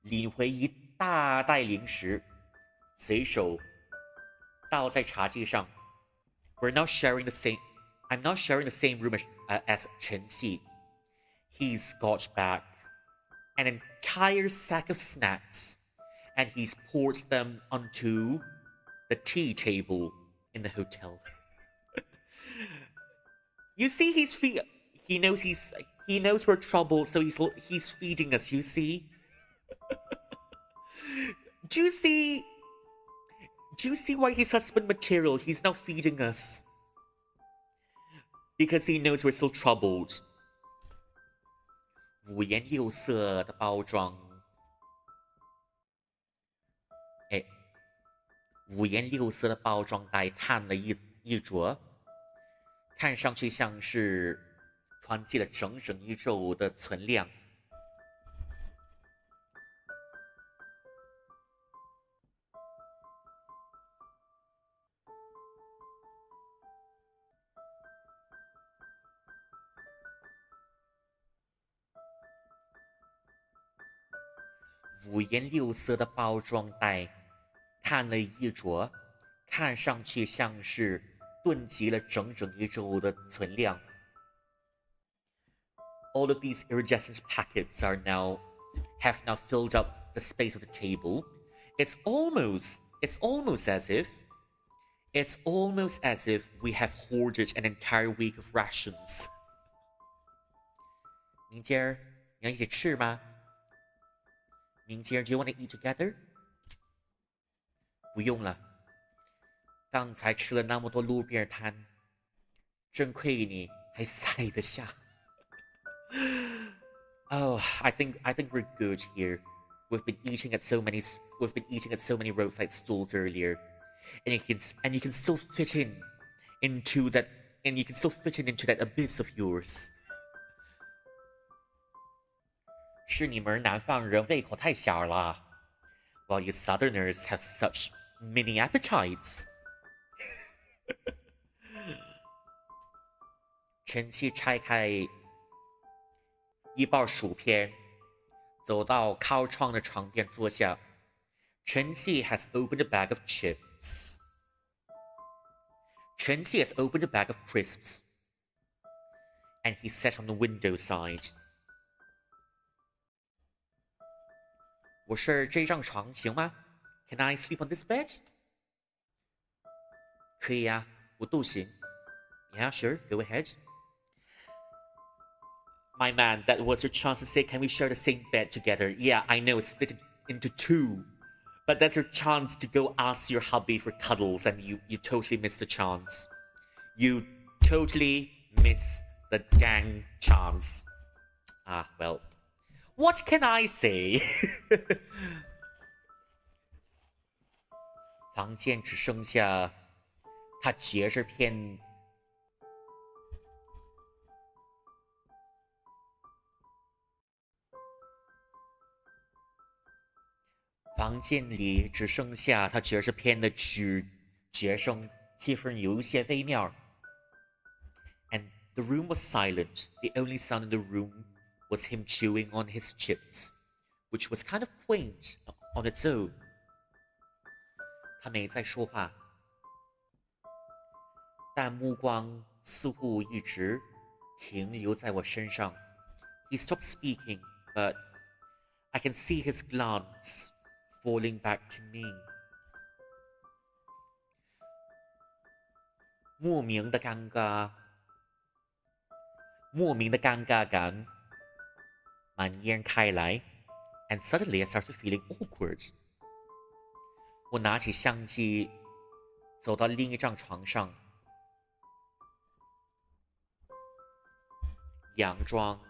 领回一大袋零食，随手倒在茶几上。I'm not sharing the same room as 晨曦. He's got back an entire sack of snacks, and he's poured them onto the tea table in the hotel. You see, he knows we're trouble, so he's feeding us. You see? Do you see why he's husband material? He's now feeding us because he knows we're still troubled. 五颜六色的包装，哎。五颜六色的包装袋摊了一桌，看上去像是囤积了整整一周的存量。五颜六色的包装袋摊了一桌，看上去像是囤积了整整一周的存量。All of these iridescent packets have now filled up the space of the table. It's almost as if we have hoarded an entire week of rations. 明姐儿，你要一起吃吗？明姐儿 ，Do you want to eat together? 不用了，刚才吃了那么多路边摊，真亏你还塞得下。Oh, I think we're good here. We've been eating at so many roadside stalls earlier, and you can still fit into that abyss of yours. 是你们南方人胃口太小了。While you Southerners have such mini appetites. 陈气拆开一包薯片，走到靠窗的床边坐下。陈气 has opened a bag of chips. 陈气 has opened a bag of crisps. And he sat on the window side. 我睡这张床行吗？ Can I sleep on this bed? 可以呀，我都行。Yeah, sure, go ahead. My man, that was your chance to say, can we share the same bed together? Yeah, I know it's split into two. But that's your chance to go ask your hubby for cuddles, and you totally missed the chance. You totally miss the dang chance. Ah, well, what can I say? 房间只剩下他截着片房间里只剩下他折着片的纸节声，气氛有一些微妙。And the room was silent. The only sound in the room was him chewing on his chips, which was kind of quaint on its own. 他没在说话，但目光似乎一直停留在我身上。He stopped speaking, but I can see his glance falling back to me. 莫名的尴尬感蔓延开来 and suddenly I started feeling awkward. 我拿起相机，走到另一张床上，佯装。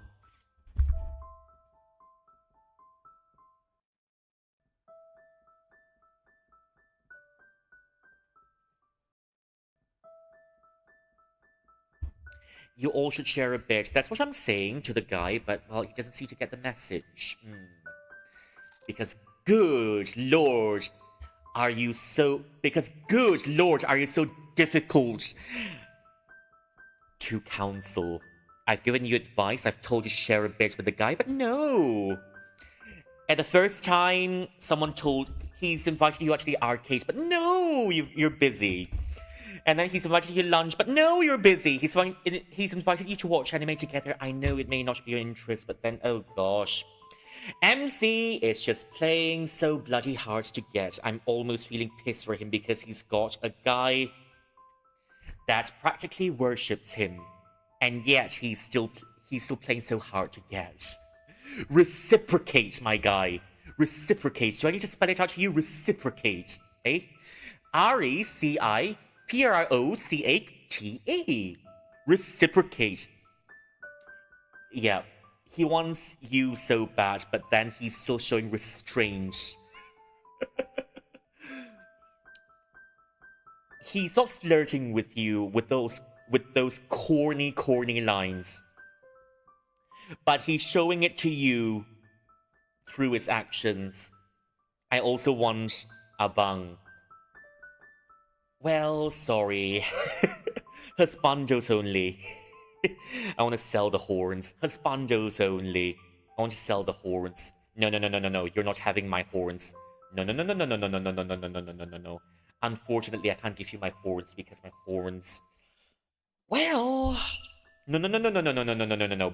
You all should share a bed. That's what I'm saying to the guy, but, well, he doesn't seem to get the message. Because, good lord, are you so difficult to counsel? I've given you advice, I've told you to share a bed with the guy, but no. At the first time, someone told he's invited you out to the arcade, but no, you're busy. And then he's invited you to lunch, but no, you're busy. He's invited you to watch anime together. I know it may not be your interest, but then, oh gosh. MC is just playing so bloody hard to get. I'm almost feeling pissed for him because he's got a guy that practically worships him. And yet he's still playing so hard to get. Reciprocate, my guy. Reciprocate. Do I need to spell it out to you? Reciprocate. Eh? RECIPROCATE. Reciprocate. Yeah, he wants you so bad, but then he's still showing restraint. He's not flirting with you with those corny lines. But he's showing it to you through his actions. I also want a bang. Well, sorry. Husbandos only. I want to sell the horns. Husbandos only. I want to sell the horns. No. You're not having my horns. No. Unfortunately, I can't give you my horns because my horns... Well... No.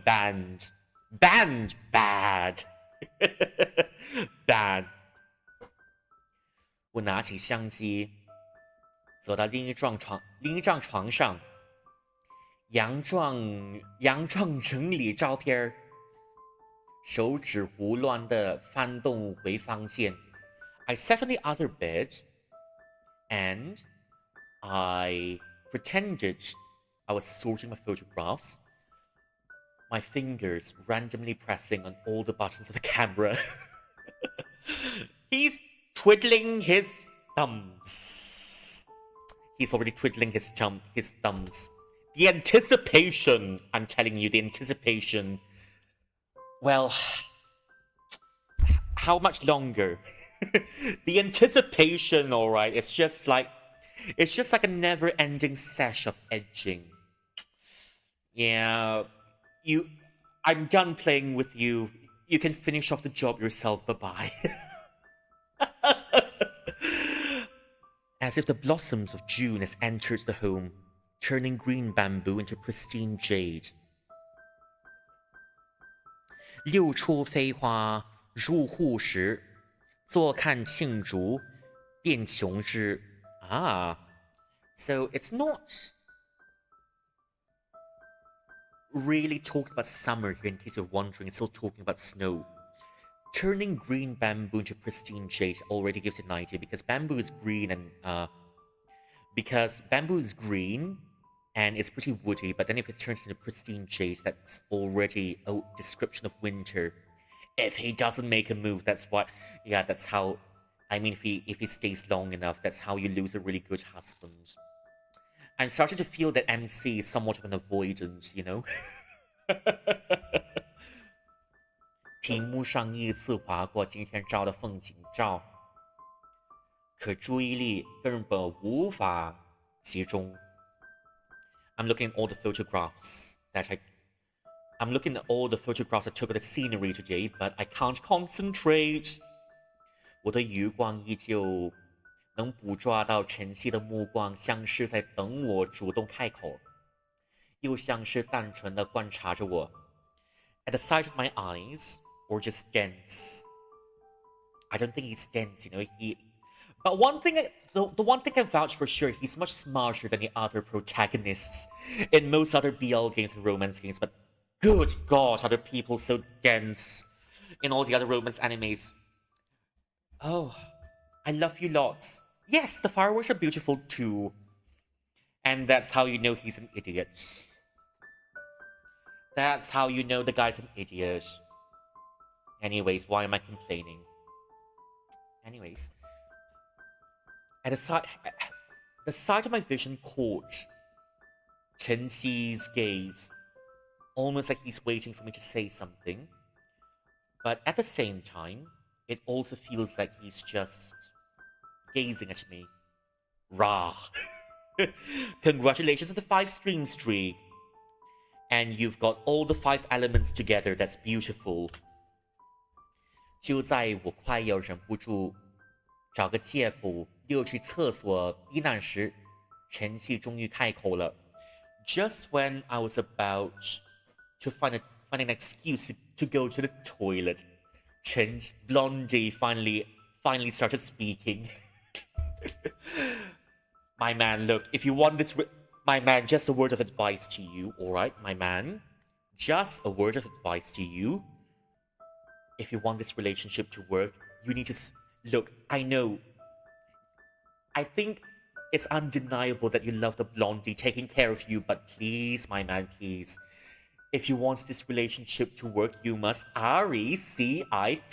Banned. Banned. Bad. Bad. 我拿起相机，走到另一张床上，佯装整理照片，手指胡乱地翻动回房间。I sat on the other bed, and I pretended I was sorting my photographs, my fingers randomly pressing on all the buttons of the camera. He's twiddling his thumbs. He's already twiddling his thumbs. The anticipation, I'm telling you, the anticipation. Well, how much longer? The anticipation, all right, it's just like a never-ending sesh of edging. Yeah, I'm done playing with you. You can finish off the job yourself. Bye-bye. As if the blossoms of June has entered the home, turning green bamboo into pristine jade. 六出飞花入户时，坐看罄竹变琼枝. Ah, so it's not really talking about summer here, in case you're wondering. It's still talking about snow. Turning green bamboo into pristine jade already gives it an idea, because bamboo is green and it's pretty woody, but then if it turns into pristine jade, that's already a description of winter. If he doesn't make a move, that's how, I mean, if he stays long enough, that's how you lose a really good husband. I'm starting to feel that MC is somewhat of an avoidant, you know? 屏幕上依次划过今天照的风景照，可注意力根本无法集中。I'm looking at all the photographs I'm looking at all the photographs I took of the scenery today, but I can't concentrate. 我的余光依旧能捕捉到晨曦的目光，像是在等我主动开口，又像是单纯的观察着我。At the sight of my eyes, or just dense. I don't think he's dense, you know. But the one thing I vouch for sure, he's much smarter than the other protagonists in most other BL games and romance games. But good God, are the people so dense in all the other romance animes? Oh, I love you lots. Yes, the fireworks are beautiful too. And that's how you know he's an idiot. That's how you know the guy's an idiot. Anyways, why am I complaining? Anyways, at the sight of my vision caught Chen Xi's gaze, almost like he's waiting for me to say something. But at the same time, it also feels like he's just gazing at me. Rah! Congratulations on the 5-stream streak. And you've got all the 5 elements together. That's beautiful. 就在我快要忍不住找个借口溜去厕所避难时，晨曦终于开口了。Just when I was about to find an excuse to go to the toilet, Chen's Blondie finally started speaking. My man, look, if you want this, my man, just a word of advice to you, all right, my man, just a word of advice to you. If you want this relationship to work, you need to look. I know. I think it's undeniable that you love the Blondie taking care of you, but please, my man, please. If you want this relationship to work, you must reciprocate.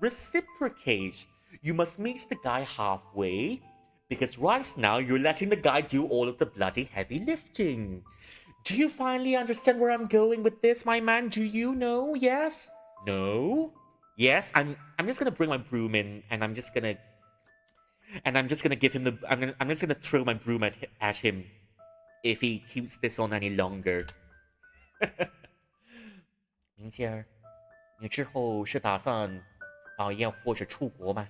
Reciprocate. You must meet the guy halfway, because right now you're letting the guy do all of the bloody heavy lifting. Do you finally understand where I'm going with this, my man? Do you know? Yes? No? Yes? I'm just gonna bring my broom in, and I'm just gonna give him I'm just gonna throw my broom at him if he keeps this on any longer. 明姐儿，你之后是打算保研或者出国吗？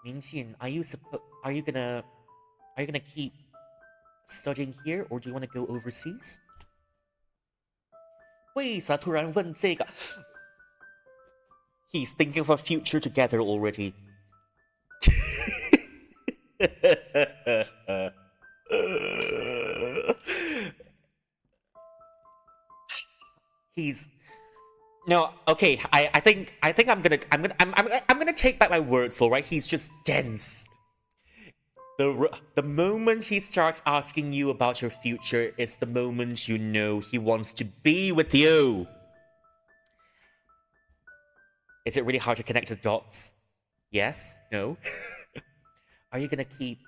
明静 are you gonna keep studying here, or do you want to go overseas? 为啥突然问这个？ He's thinking of a future together already. He's no, okay. I think I'm gonna take back my words. All right, he's just dense. The moment he starts asking you about your future, it's the moment you know he wants to be with you. Is it really hard to connect the dots? Yes? No? Are you gonna keep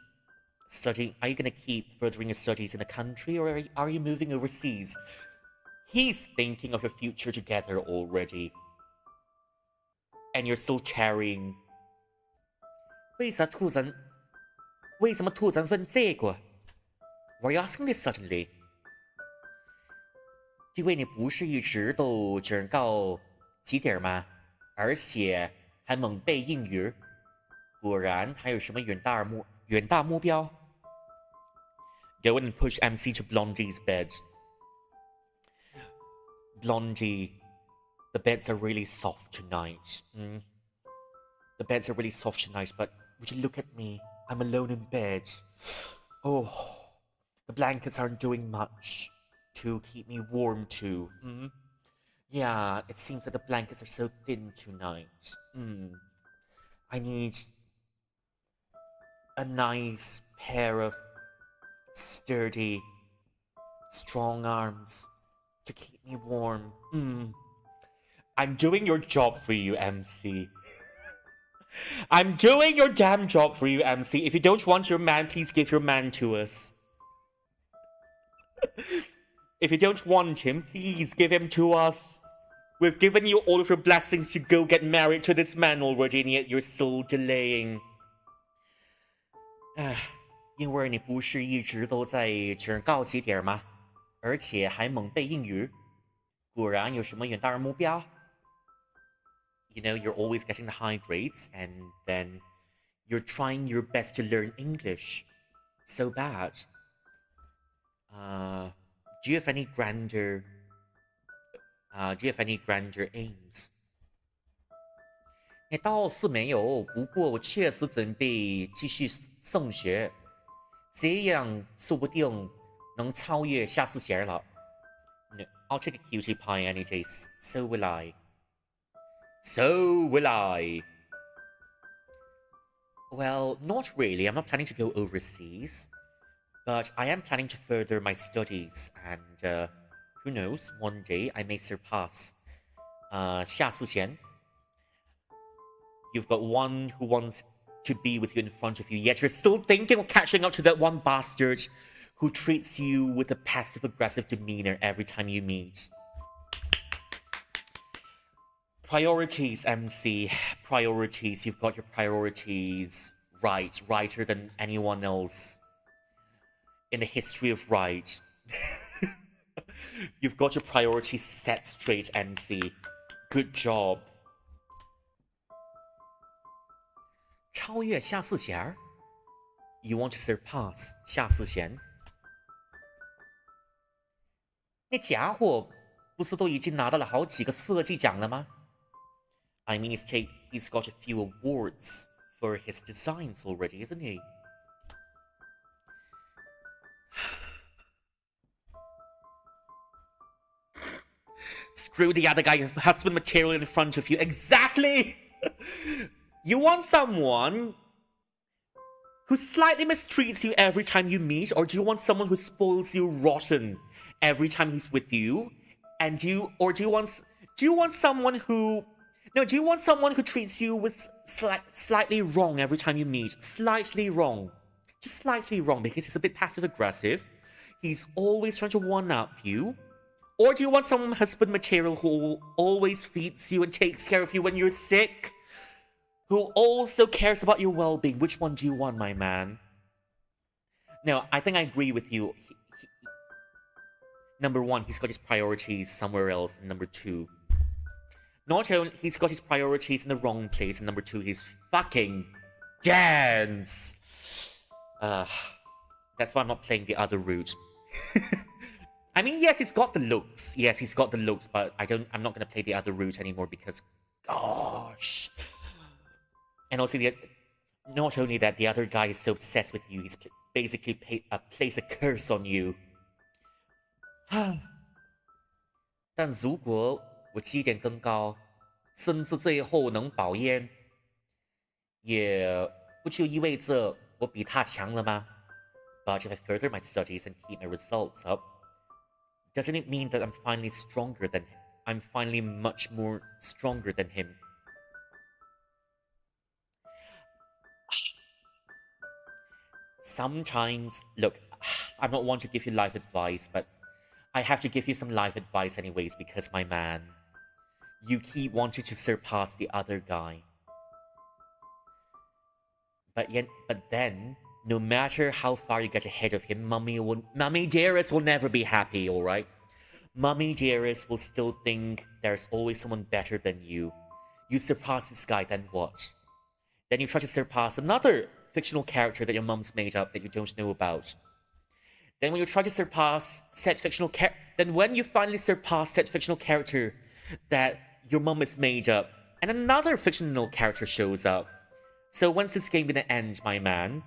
studying? Are you gonna keep furthering your studies in the country, or are you moving overseas? He's thinking of your future together already. And you're still tarrying. 为什么突然问这个？ Why are you asking this suddenly? 因为你不是一直都警告几点吗？而且还猛背英语，果然还有什么远大目标 ？Go and push MC to Blondie's bed. Blondie, the beds are really soft tonight. The beds are really soft tonight, but would you look at me? I'm alone in bed. Oh, the blankets aren't doing much to keep me warm too. Yeah, it seems that the blankets are so thin tonight. I need a nice pair of sturdy, strong arms to keep me warm. I'm doing your job for you, MC. I'm doing your damn job for you, MC. If you don't want your man, please give your man to us. If you don't want him, please give him to us. We've given you all of your blessings to go get married to this man already, and yet you're still delaying. 因为你不是一直都在警告几点吗？而且还猛背英语，果然有什么远大目标？ You know, you're always getting the high grades, and then you're trying your best to learn English. So bad. Do you have any grander aims? 也倒是没有，不过我确实准备继续升学，这样说不定能超越夏思贤了。No, I'll take a cutie pie any day. So will I. So will I. Well, not really. I'm not planning to go overseas. But I am planning to further my studies. And who knows, one day I may surpass Xia Sixian. You've got one who wants to be with you in front of you, yet you're still thinking of catching up to that one bastard who treats you with a passive-aggressive demeanor every time you meet. Priorities, MC. Priorities. You've got your priorities right. Righter than anyone else in the history of right. You've got your priorities set straight, MC. Good job. 超越夏四贤? You want to surpass 夏四贤? 那家伙不是都已经拿到了好几个设计奖了吗? I mean, he's got a few awards for his designs already, isn't he? Screw the other guy who has some material in front of you. Exactly! You want someone who slightly mistreats you every time you meet, or do you want someone who spoils you rotten every time he's with you? And do you want someone who treats you with slightly wrong every time you meet? Slightly wrong. Just slightly wrong because he's a bit passive-aggressive. He's always trying to one-up you. Or do you want someone husband material who always feeds you and takes care of you when you're sick? Who also cares about your well-being? Which one do you want, my man? No, I think I agree with you. Number one, he's got his priorities somewhere else. And number two, not only he's got his priorities in the wrong place, and number two, he's fucking dance. That's why I'm not playing the other route. I mean, yes, he's got the looks. Yes, he's got the looks, but I'm not gonna play the other route anymore because, gosh. And also, not only that, the other guy is so obsessed with you, he's basically placed a curse on you. 但如果我起点更高，甚至最后能保研，也不就意味着我比他强了吗？ But if I further my studies and keep my results up, doesn't it mean that I'm finally much more stronger than him? Sometimes, look, I'm not one to give you life advice, but I have to give you some life advice anyways because, my man, you keep wanting to surpass the other guy. But then, No matter how far you get ahead of him, Mummy Dearest will never be happy, alright? Mummy Dearest will still think there's always someone better than you. You surpass this guy, then what? Then you try to surpass another fictional character that your mum's made up that you don't know about. Then when you try to surpass said fictional character, then when you finally surpass said fictional character that your mum has made up, and another fictional character shows up. So when's this game gonna end, my man?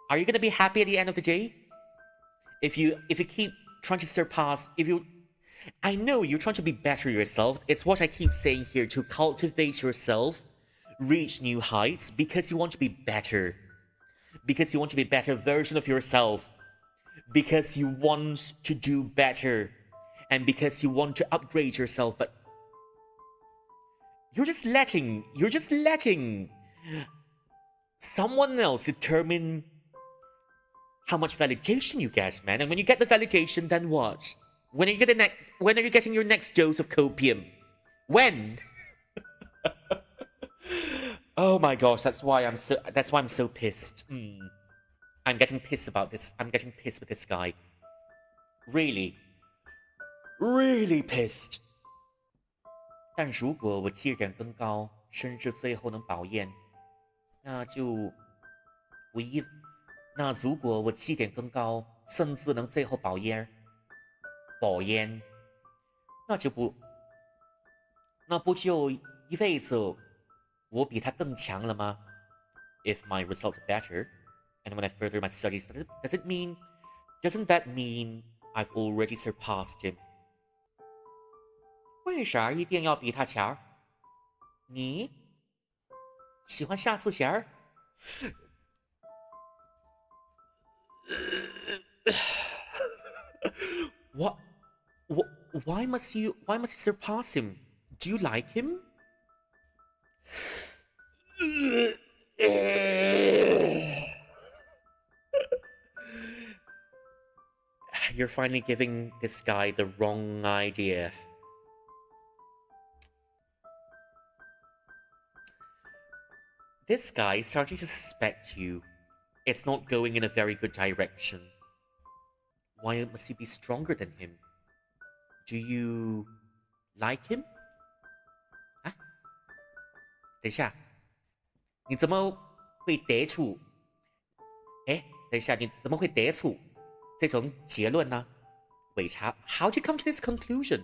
Are you gonna be happy at the end of the day? If you keep trying to surpass, I know you're trying to be better yourself. It's what I keep saying here, to cultivate yourself, reach new heights, because you want to be better. Because you want to be a better version of yourself. Because you want to do better. And because you want to upgrade yourself, but you're just letting someone else determine how much validation you get, man. And when you get the validation, then what? When are you getting your next dose of copium? When? Oh my gosh, that's why I'm so pissed. I'm getting pissed about this. I'm getting pissed with this guy. Really pissed. 但如果我技能更高，甚至最后能保烟，那就不意。那如果我起点更高，甚至能最后保烟，那不就意味着我比他更强了吗 ？If my results are better, and when I further my studies, doesn't that mean I've already surpassed him? 为啥一定要比他强？你喜欢下四弦儿？What? Why must you surpass him? Do you like him? You're finally giving this guy the wrong idea. This guy is starting to suspect you. It's not going in a very good direction. Why must you be stronger than him? Do you like him? 啊？等一下，你怎么会得出？哎，等一下，你怎么会得出这种结论呢？为啥 ？How did you come to this conclusion?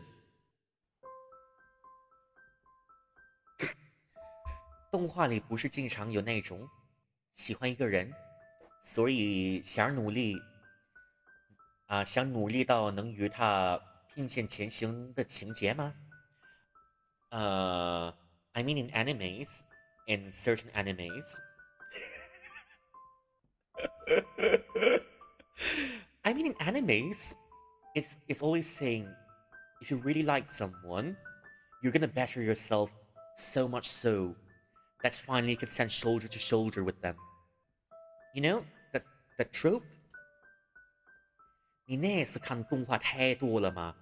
动画里不是经常有那种喜欢一个人，所以想努力到能与他并肩前行的情节吗？I mean in certain animes. I mean in animes, it's always saying, if you really like someone, you're gonna better yourself so much so that finally you can stand shoulder to shoulder with them. You know, that's that trope. 你那是看动画太多了吗？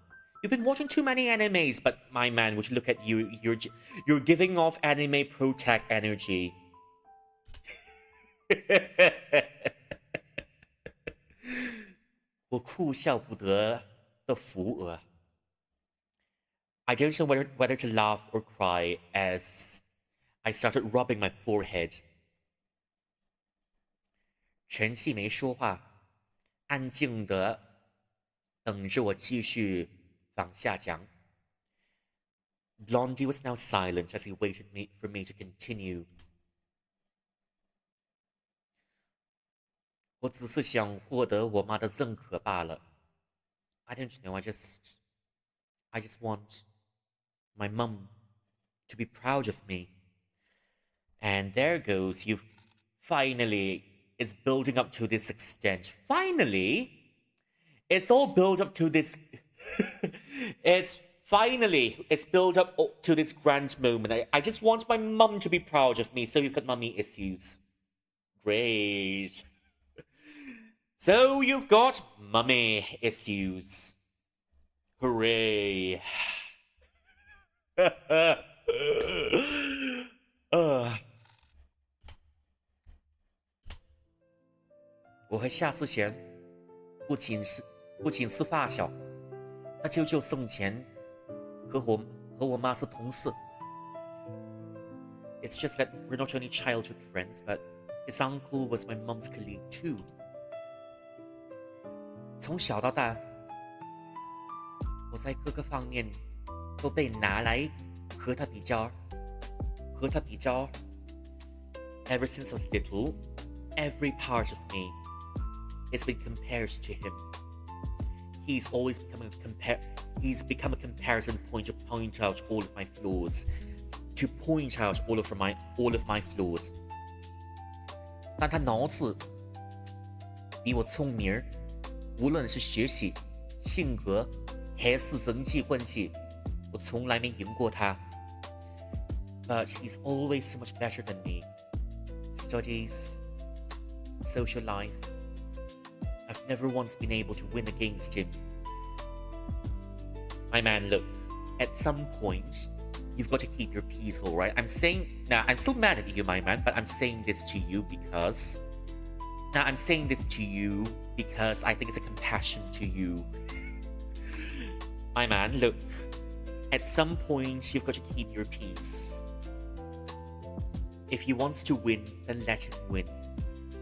You've been watching too many animes, but my man, would you look at you? You're giving off anime protag energy. 我哭笑不得的扶额。I don't know whether to laugh or cry as I started rubbing my forehead. 陈曦没说话，安静的等着我继续往下讲。Blondie was now silent as he waited for me to continue. 我只是想获得我妈的认可罢了。I don't know. I just want my mum to be proud of me. And there goes. You've finally. It's building up to this extent. Finally, it's all built up to this. It's built up to this grand moment. I just want my mum to be proud of me. So you've got mummy issues. Great. So you've got mummy issues. Hooray. 我和夏思贤不仅是发小，他舅舅宋钱和我妈是同事。It's just that we're not only childhood friends, but his uncle was my mom's colleague too. 从小到大，我在各个方面都被拿来和他比较。Ever since I was little, every part of me has been compared to him. He's become a comparison point to point out all of my flaws. To point out all of my flaws. 但他脑子比我聪明，无论是学习、性格还是人际关系，我从来没赢过他。But he's always so much better than me. Studies, social life. I've never once been able to win against him. My man, look, at some point, you've got to keep your peace, all right? I'm still mad at you, my man, but I'm saying this to you because I think it's a compassion to you. My man, look, at some point, you've got to keep your peace. If he wants to win, then let him win.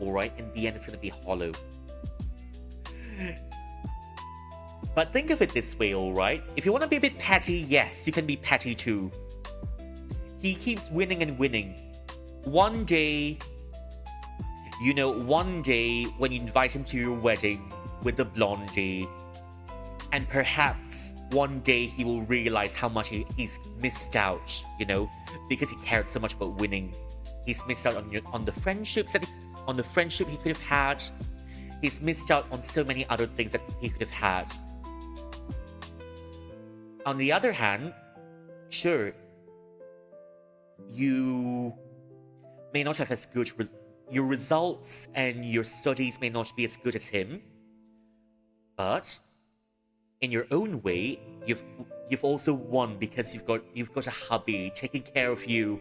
Alright? In the end, it's going to be hollow. But think of it this way, alright? If you want to be a bit petty, yes, you can be petty too. He keeps winning and winning. One day when you invite him to your wedding with the blondie, and perhaps one day he will realize how much he's missed out, because he cared so much about winning. He's missed out on the friendship he could have had. He's missed out on so many other things that he could have had. On the other hand, sure, you may not have as good your results and your studies may not be as good as him, but in your own way, you've also won because you've got a hubby taking care of you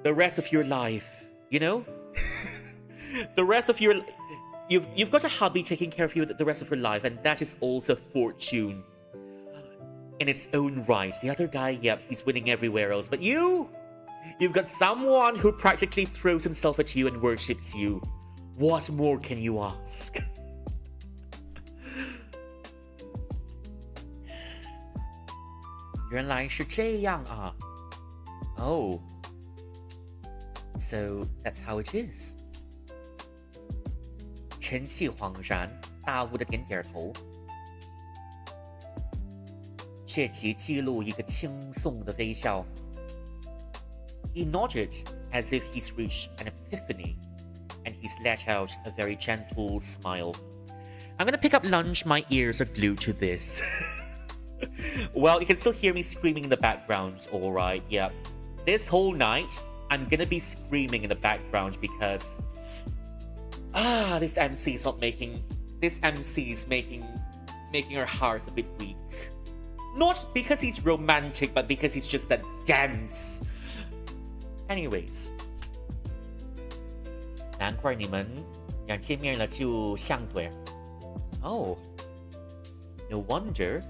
the rest of your life, the rest of your you've got a hubby taking care of you the rest of your life, and that is also fortune in its own right. The other guy, yep, he's winning everywhere else, but you've got someone who practically throws himself at you and worships you. What more can you ask? Oh, so that's how it is. 陈气恍然，大悟的点点头，切忌记录一个轻松的微笑。He nodded as if he's reached an epiphany, and he's let out a very gentle smile. I'm gonna pick up lunch, my ears are glued to this. Well, you can still hear me screaming in the background, alright, yeah. This whole night, I'm gonna be screaming in the background because this MC is making our hearts a bit weak. Not because he's romantic, but because he's just that dense. Anyways, 难怪你们俩见面了就像对。Oh, no wonder.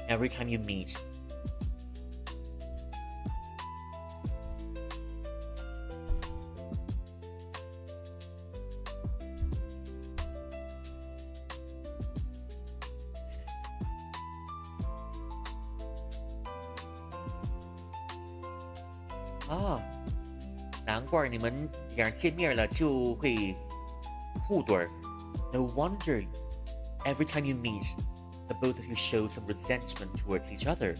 Every time you meet. Ah, 难怪你们俩见面了就会互怼。No wonder. Every time you meet, the both of you show some resentment towards each other.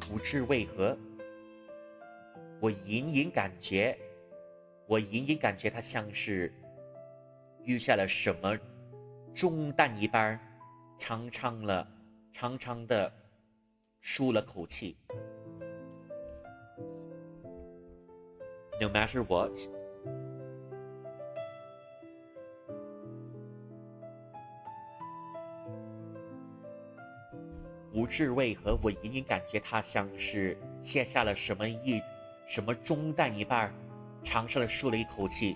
不知为何，我隐隐感觉他像是遇下了什么重担一般，长长的舒了口气。No matter what,不知为何，我隐隐感觉他像是卸下了什么重担一般，长长的舒了一口气。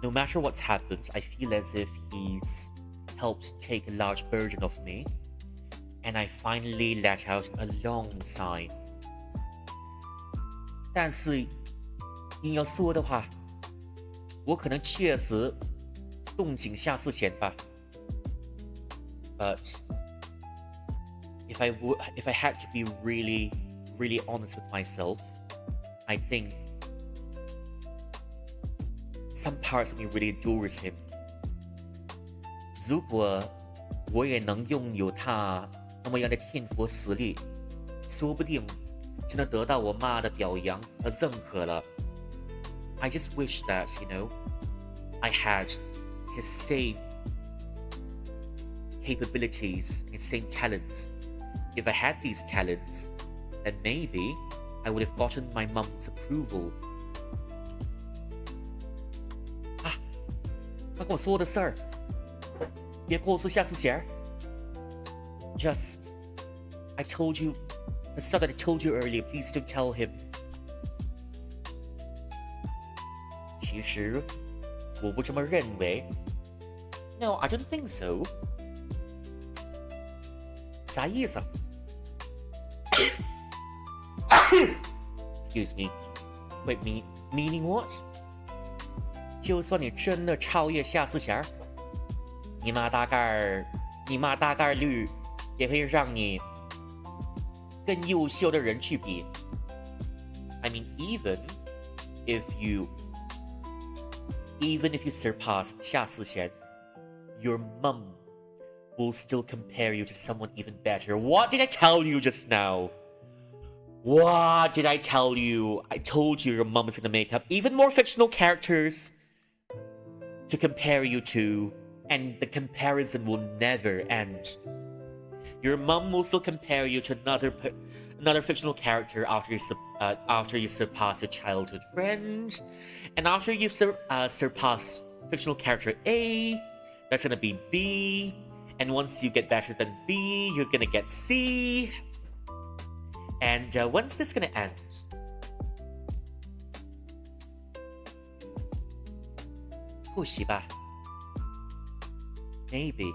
No matter what's happened, I feel as if he's helped take a large burden off me, and I finally let out a long sigh. 但是，硬要说的话，我可能确实动静下事前吧。But if I had to be really, really honest with myself, I think some parts of me really adores him. 如果我也能拥有他那么样的天赋实力，说不定就能得到我妈的表扬和认可了。I just wish that, I had his same capabilities and his same talents. If I had these talents, then maybe I would have gotten my mom's approval. 他跟我说的事儿，别跟我说下次前。Just, I told you the stuff that I told you earlier. Please don't tell him. 其实我不这么认为。No, I don't think so. 啥意思？Excuse me. Wait, meaning what? 就算你真的超越夏思贤，你妈大概率也会让你跟优秀的人去比。I mean, even if you surpass 夏思贤 your mom will still compare you to someone even better. What did I tell you just now? What did I tell you? I told you your mom is going to make up even more fictional characters to compare you to, and the comparison will never end. Your mom will still compare you to another fictional character after you surpass your childhood friend, and after you surpass fictional character A, that's gonna be B, and once you get better than B, you're gonna get C. And when's this gonna end? 或许吧 ，maybe。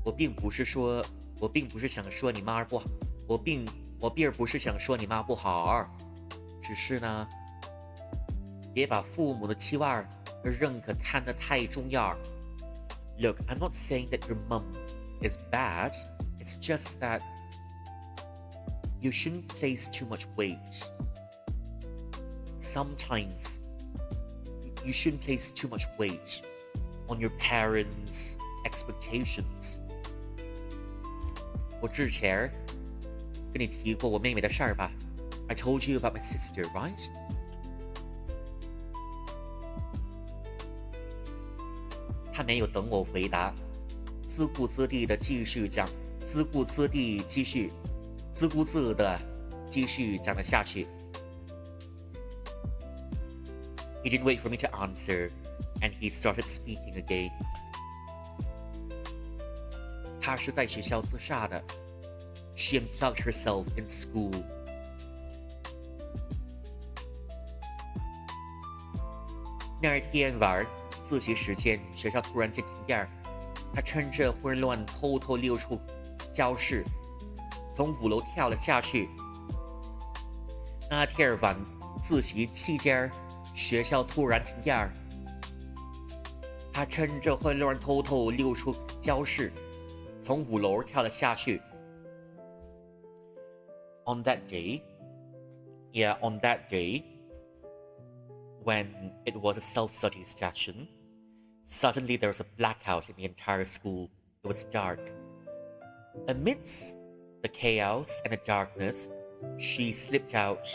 我并不是想说你妈不好，我并不是想说你妈不好，只是呢，别把父母的期望和认可看得太重要。Look, I'm not saying that your mom is bad. It's just that you shouldn't place too much weight. Sometimes you shouldn't place too much weight on your parents' expectations. 我之前跟你提过我妹妹的事儿吧 I told you about my sister, right? 她没有等我回答，自顾自地继续讲了下去。He didn't wait for me to answer, and he started speaking again. 她是在学校自杀的。She unplugged herself in school. 那天晚上自习时间，学校突然间停电，她趁着混乱偷偷溜出教室，从5楼跳了下去。那天晚自习期间，学校突然停电，她趁着混乱偷偷溜出教室，从5楼跳了下去。On that day, when it was a self-study session, suddenly there was a blackout in the entire school. It was dark. Amidst the chaos and the darkness, she slipped out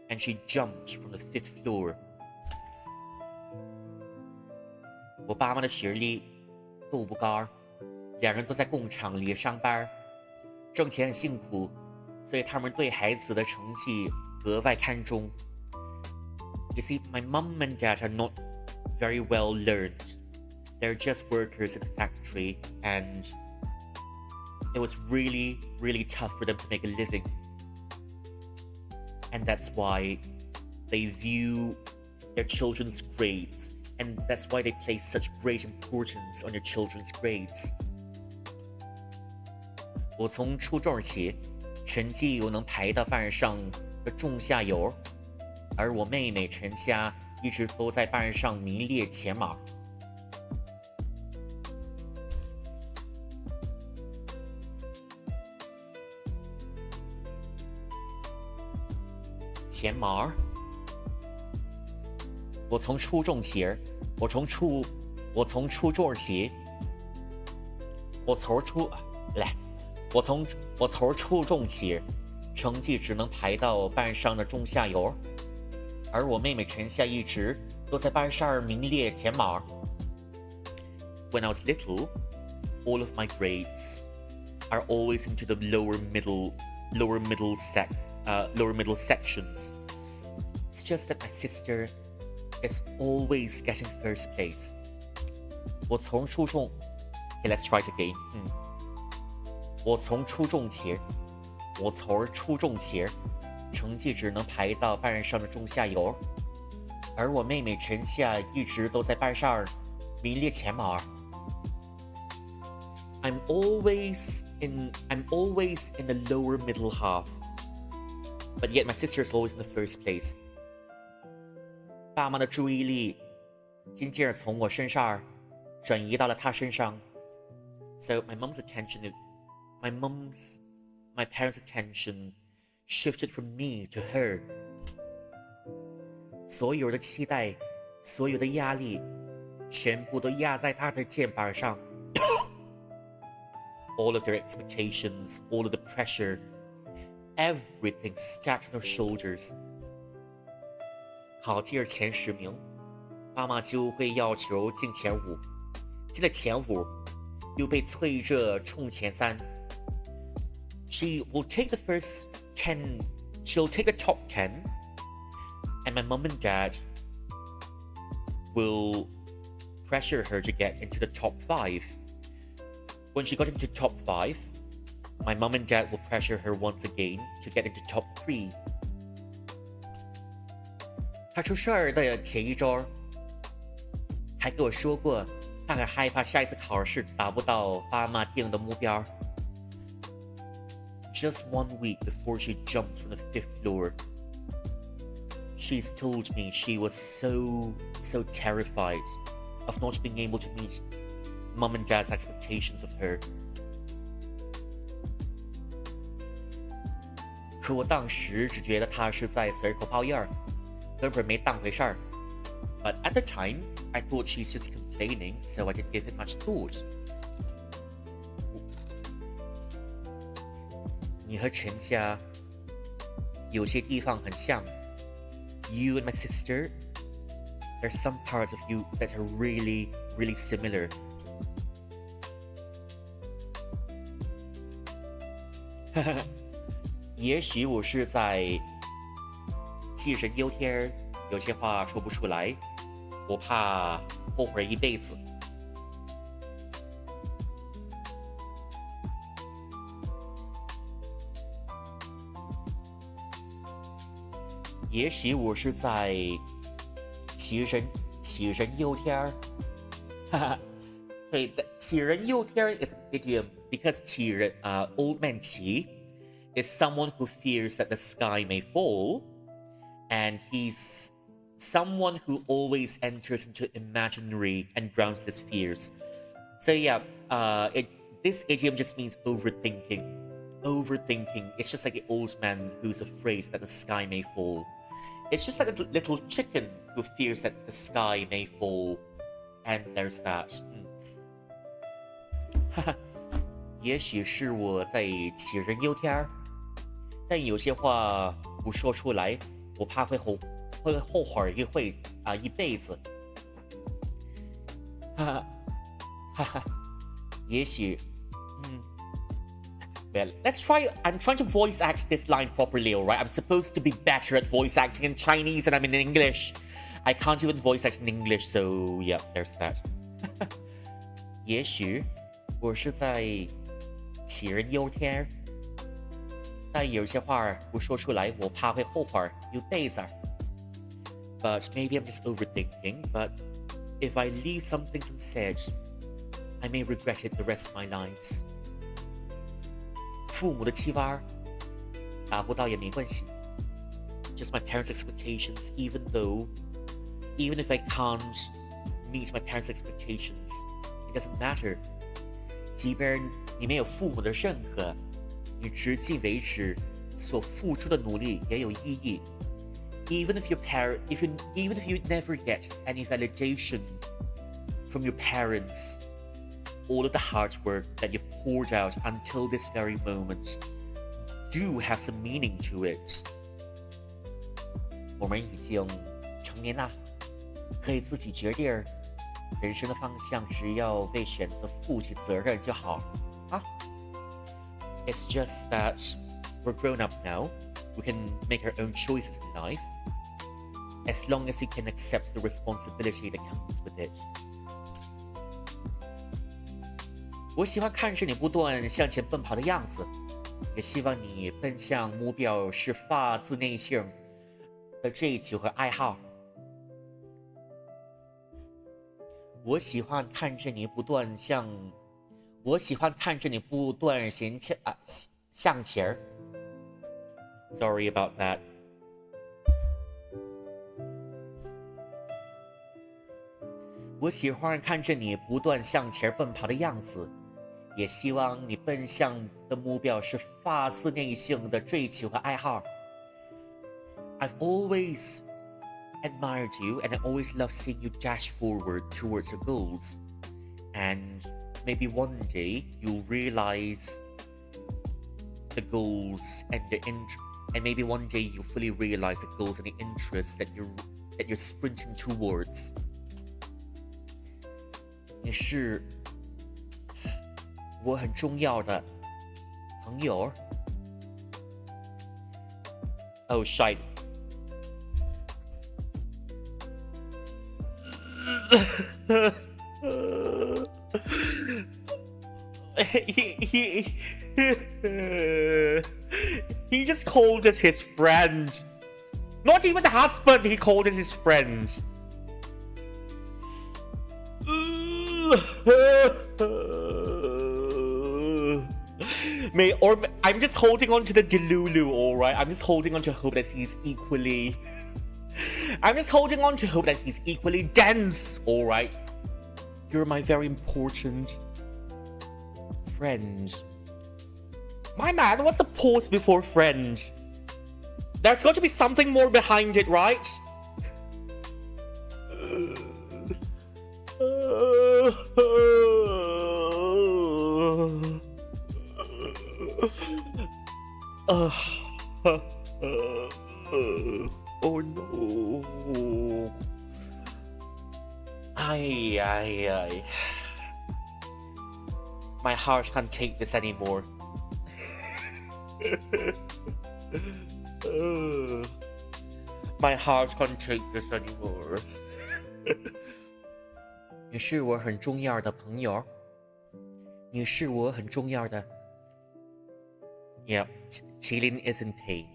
and she jumped from the 5th floor. 我爸妈的学历都不高，两人都在工厂里上班，挣钱很辛苦，所以他们对孩子的成绩格外看重。You see, my mom and dad are not very well learned. They're just workers in a factory, and it was really, really tough for them to make a living. and that's why they view their children's grades, and that's why they place such great importance on your children's grades. 我从初中起，成绩又能排到班上的中下游，而我妹妹陈霞一直都在班上名列前茅。前茅。我从初中起，我从初中起，成绩只能排到班上的中下游，而我妹妹陈夏一直都在班上名列前茅。When I was little, all of my grades are always into the lower middle sections. It's just that my sister is always getting first place. 我从初中 Okay, let's try it again. 我从初中起，成绩只能排到班上的中下游，而我妹妹陈夏一直都在班上名列前茅。I'm always in the lower middle half, but yet my sister is always in the first place. 爸妈的注意力渐渐从我身上转移到了她身上。So my parents' attention shifted from me to her. 所有的期待，所有的压力，全部都压在她的肩膀上。All of their expectations, all of the pressure, everything stacked on her shoulders. 考进前10名，妈妈就会要求进前5，进了前5，又被催着冲前3。She will take the first 10, she'll take the top 10, and my mom and dad will pressure her to get into the top 5. When she got into top 5, my mom and dad will pressure her once again to get into top 3. 他出事儿的前一周，还跟我说过，他很害怕下一次考试达不到爸妈定的目标。Just 1 week before she jumped from the 5th floor, she's told me she was so terrified of not being able to meet mom and dad's expectations of her. 可我当时只觉得她是在随口抛样儿，根本没当回事儿。But at the time, I thought she's just complaining, so I didn't give it much thought. 你和陈家有些地方很像。You and my sister, there's some parts of you that are really, really similar. 也许我是在杞人忧天，有些话说不出来，我怕后悔一辈子。也许我是在杞人忧天。对，杞人忧天 is an idiom because 杞人old man 杞 is someone who fears that the sky may fall, and he's someone who always enters into imaginary and groundless fears. So yeah, this idiom just means overthinking. Overthinking. It's just like the old man who's afraid that the sky may fall. It's just like a little chicken who fears that the sky may fall. And there's that. 也许是我在杞人忧天，但有些话不说出来，我怕会后悔一辈子。也许Well, let's try. I'm trying to voice act this line properly, alright? I'm supposed to be better at voice acting in Chinese and I'm in English. I can't even voice act in English, so yeah, there's that. 也许我是在杞人忧天，但有些话不说出来，我怕会后悔一辈子。But maybe I'm just overthinking. But if I leave some things unsaid, I may regret it the rest of my lives. 父母的期望达不到也没关系。Just my parents' expectations, even if I can't meet my parents' expectations, it doesn't matter. 即便你没有父母的认可，你至今为止所付出的努力也有意义。Even if you never get any validation from your parents, all of the hard work that you've poured out until this very moment do have some meaning to it. 我们已经成年了，可以自己决定人生的方向，只要为选择负起责任就好啊。It's just that we're grown up now. We can make our own choices in life, as long as you can accept the responsibility that comes with it. 我喜欢看着你不断向前奔跑的样子，也希望你奔向目标是发自内心的追求和爱好。我喜欢看着你不断向前。Sorry about that. 我喜欢看着你不断向前奔跑的样子，也希望你奔向的目标是发自内心的追求和爱好。I've always admired you, and I always love seeing you dash forward towards your goals. And maybe one day you'll realize the goals and maybe one day you'll fully realize the goals and the interests that you're sprinting towards. 你是我很重要的朋友。Oh shit. He just called us his friend. Not even the husband, he called us his friend. I'm just holding on to the Delulu, alright? I'm just holding on to hope that he's equally dense, alright? You're my very important friend. My man, what's the pause before friend? There's got to be something more behind it, right? Oh no. Ay. My heart can't take this anymore. My heart can't take this anymore. 你是我很重要的朋友。你是我很重要的。Yeah, Qilin is in pain.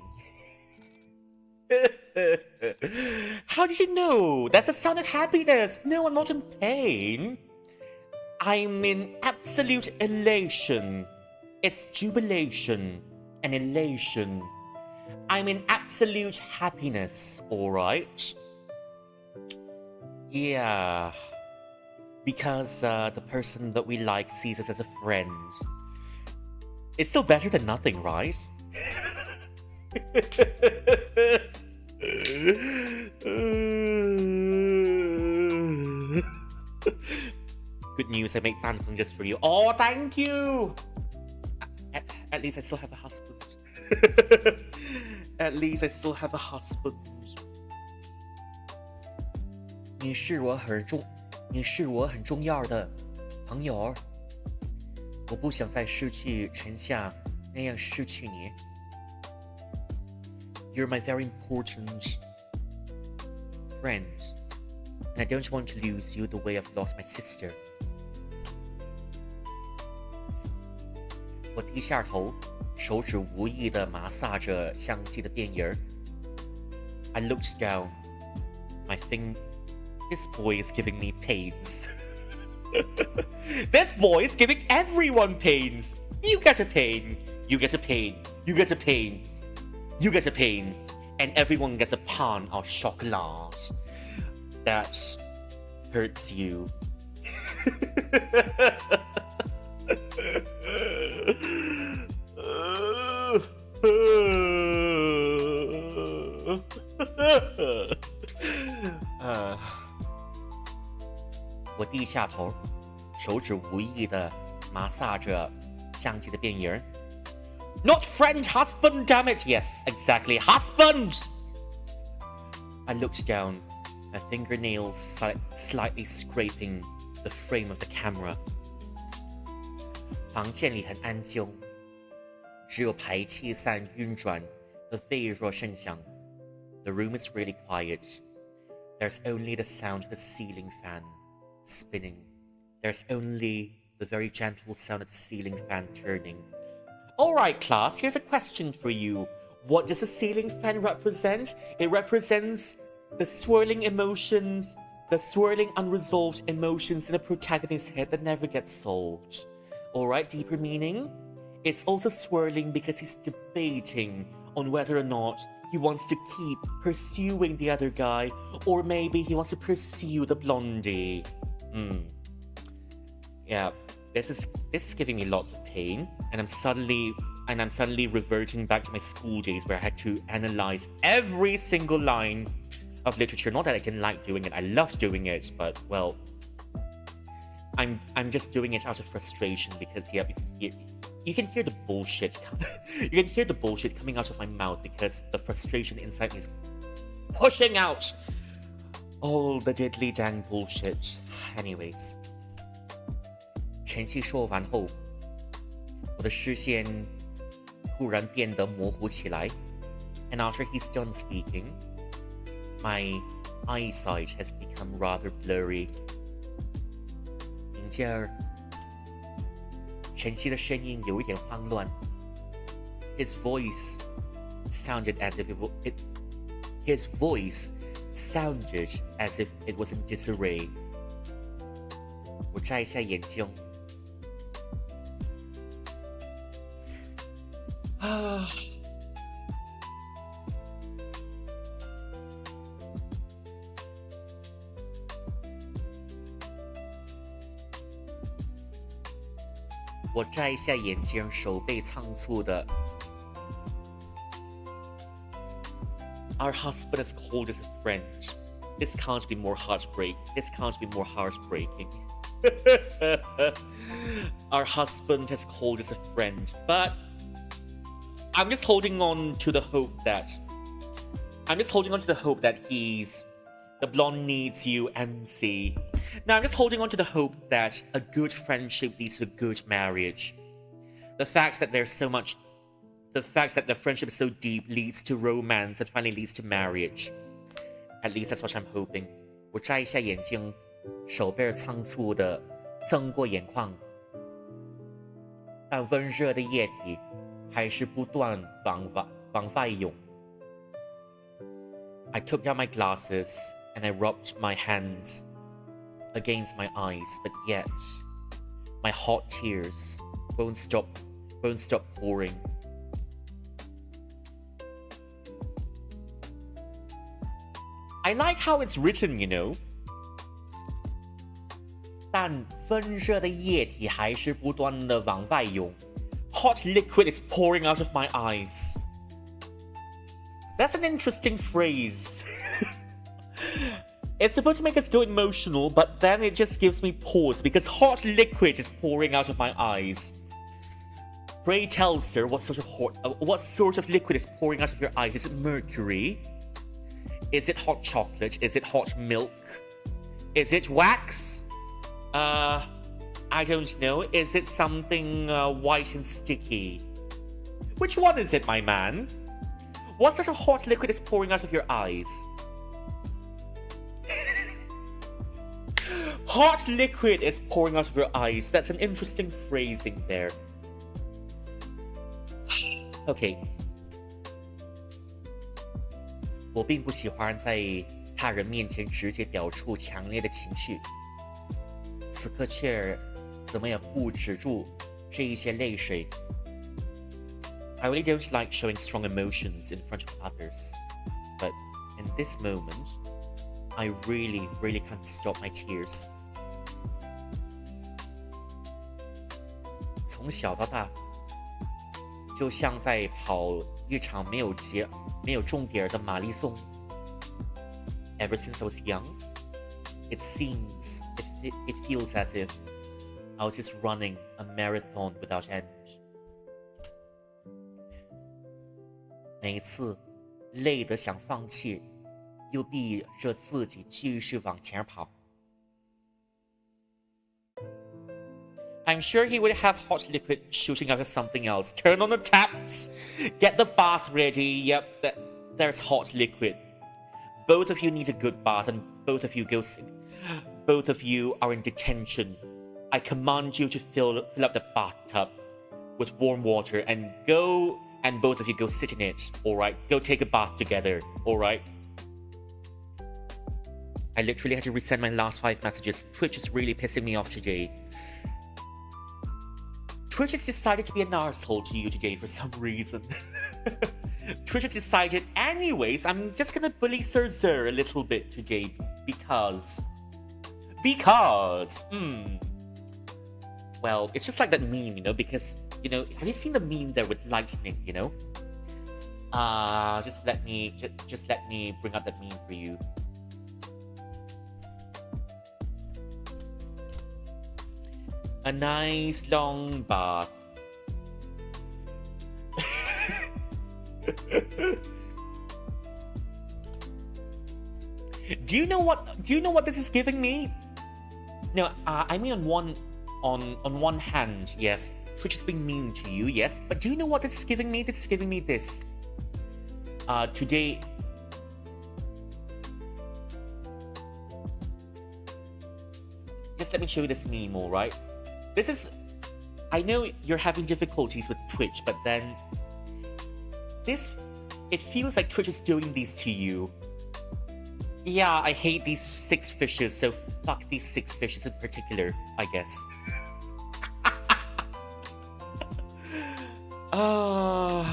How did you know? That's a sound of happiness. No, I'm not in pain. I'm in absolute elation. It's jubilation and elation. I'm in absolute happiness, alright? Yeah. Because the person that we like sees us as a friend. It's still better than nothing, right? Good news, I made pancake just for you. Oh, thank you! At least I still have a husband. At least I still have a husband. 你是我很重要的朋友。我不想再失去陈夏那样失去你。You're my very important friend, and I don't want to lose you the way I've lost my sister. 我低下头，手指无意地麻撒着相机的边沿儿。I looked down. I think this boy is giving me pains. This boy is giving everyone pains. You get a pain. You get a pain. You get a pain. You get a pain. And everyone gets a pan of chocolate that hurts you. uh, 我低下头，手指无意地麻撒着相机的边沿儿。Not friend, husband, damn it! Yes, exactly, husband! I looked down, my fingernails slightly scraping the frame of the camera. 房间里很安静，只有排气扇运转的微弱声响。The room is really quiet. There's only the sound of the ceiling fan spinning. There's only the very gentle sound of the ceiling fan turning. Alright, class, here's a question for you. What does the ceiling fan represent? It represents the swirling emotions, the swirling unresolved emotions in the protagonist's head that never get solved. Alright, deeper meaning? It's also swirling because he's debating on whether or not he wants to keep pursuing the other guy, or maybe he wants to pursue the blondie. Yeah, this is giving me lots of pain, and I'm suddenly reverting back to my school days where I had to analyze every single line of literature. Not that I didn't like doing it, I loved doing it, but well, I'm just doing it out of frustration because you can hear the bullshit. You can hear the bullshit coming out of my mouth because the frustration inside me is pushing out all the diddly dang bullshit. Anyways, 全戏说完后，我的视线突然变得模糊起来。And after he's done speaking, my eyesight has become rather blurry. 林姐儿，晨曦的声音有一点慌乱。His voice sounded as if his voice sounded as if it was in disarray. 我摘下眼镜。我摘下眼镜，手背仓促的。Our husband has called us a friend. This can't be more heartbreaking. Our husband has called us a friend, but I'm just holding on to the hope that he's the blonde needs you MC. Now I'm just holding on to the hope that a good friendship leads to a good marriage. The fact that the friendship is so deep leads to romance and finally leads to marriage. At least that's what I'm hoping. 我摘下眼镜，手背仓促地蹭过眼眶，但温热的液体还是不断往外涌。I took down my glasses and I rubbed my hands against my eyes, but yet my hot tears won't stop pouring. I like how it's written, you know. 但温热的液体还是不断地往外涌。Hot liquid is pouring out of my eyes. That's an interesting phrase. It's supposed to make us go emotional, but then it just gives me pause because hot liquid is pouring out of my eyes. Pray tell, sir, what sort of liquid is pouring out of your eyes? Is it mercury? Is it hot chocolate? Is it hot milk? Is it wax? I don't know. Is it something white and sticky? Which one is it, my man? What sort of hot liquid is pouring out of your eyes? Hot liquid is pouring out of your eyes. That's an interesting phrasing there. OK， 我并不喜欢在他人面前直接表出强烈的情绪，此刻却怎么也不止住这一些泪水。I really don't like showing strong emotions in front of others, but in this moment, I really, really can't stop my tears. 从小到大，就像在跑一场没有终点的马拉松。Ever since I was young, it feels as if I was just running a marathon without end. 每次累得想放弃，又逼着自己继续往前跑。I'm sure he would have hot liquid shooting out of something else. Turn on the taps, get the bath ready. Yep, there's hot liquid. Both of you need a good bath, and both of you both of you are in detention. I command you to fill up the bathtub with warm water and both of you go sit in it, alright? Go take a bath together, alright? I literally had to resend my last 5 messages. Twitch is really pissing me off today. Twitch has decided to be an arsehole to you today for some reason. Twitch has decided, anyways, I'm just gonna bully Sir Zer a little bit today because, well, it's just like that meme, you know, because, you know, have you seen the meme there with lightning, you know? Just let me bring up that meme for you. A nice long bath. Do you know what this is giving me? No, I mean on one hand, yes, Twitch is being mean to you, yes, but do you know what this is giving me? This is giving me this. Today, just let me show you this meme, alright? This is, I know you're having difficulties with Twitch, but then it feels like Twitch is doing these to you. Yeah, I hate these 6 fishes, so fuck these 6 fishes in particular, I guess. Oh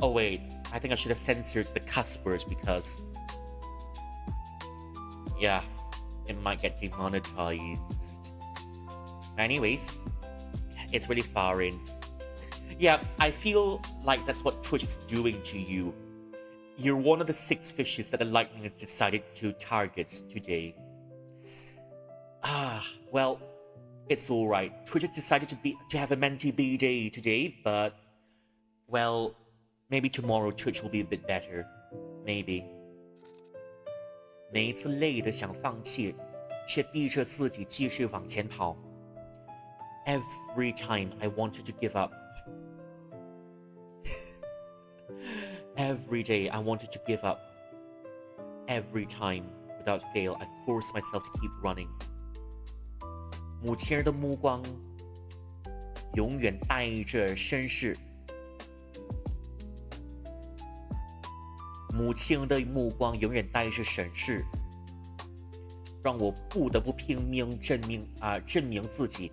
wait, I think I should have censored the cuss words because, yeah, it might get demonetized. Anyways, it's really far in. Yeah, I feel like that's what Twitch is doing to you. You're one of the 6 fishes that the lightning has decided to target today. Well, it's alright. Twitch has decided to have a Menti B day today, but, well, maybe tomorrow Twitch will be a bit better. Maybe. 每一次累得想放弃，却逼着自己继续往前跑。Every time I wanted to give up. Every day I wanted to give up. Every time, without fail, I forced myself to keep running. 母亲儿的目光永远带着绅士。母亲儿的目光永远带着审视，让我不得不拼命证明自己。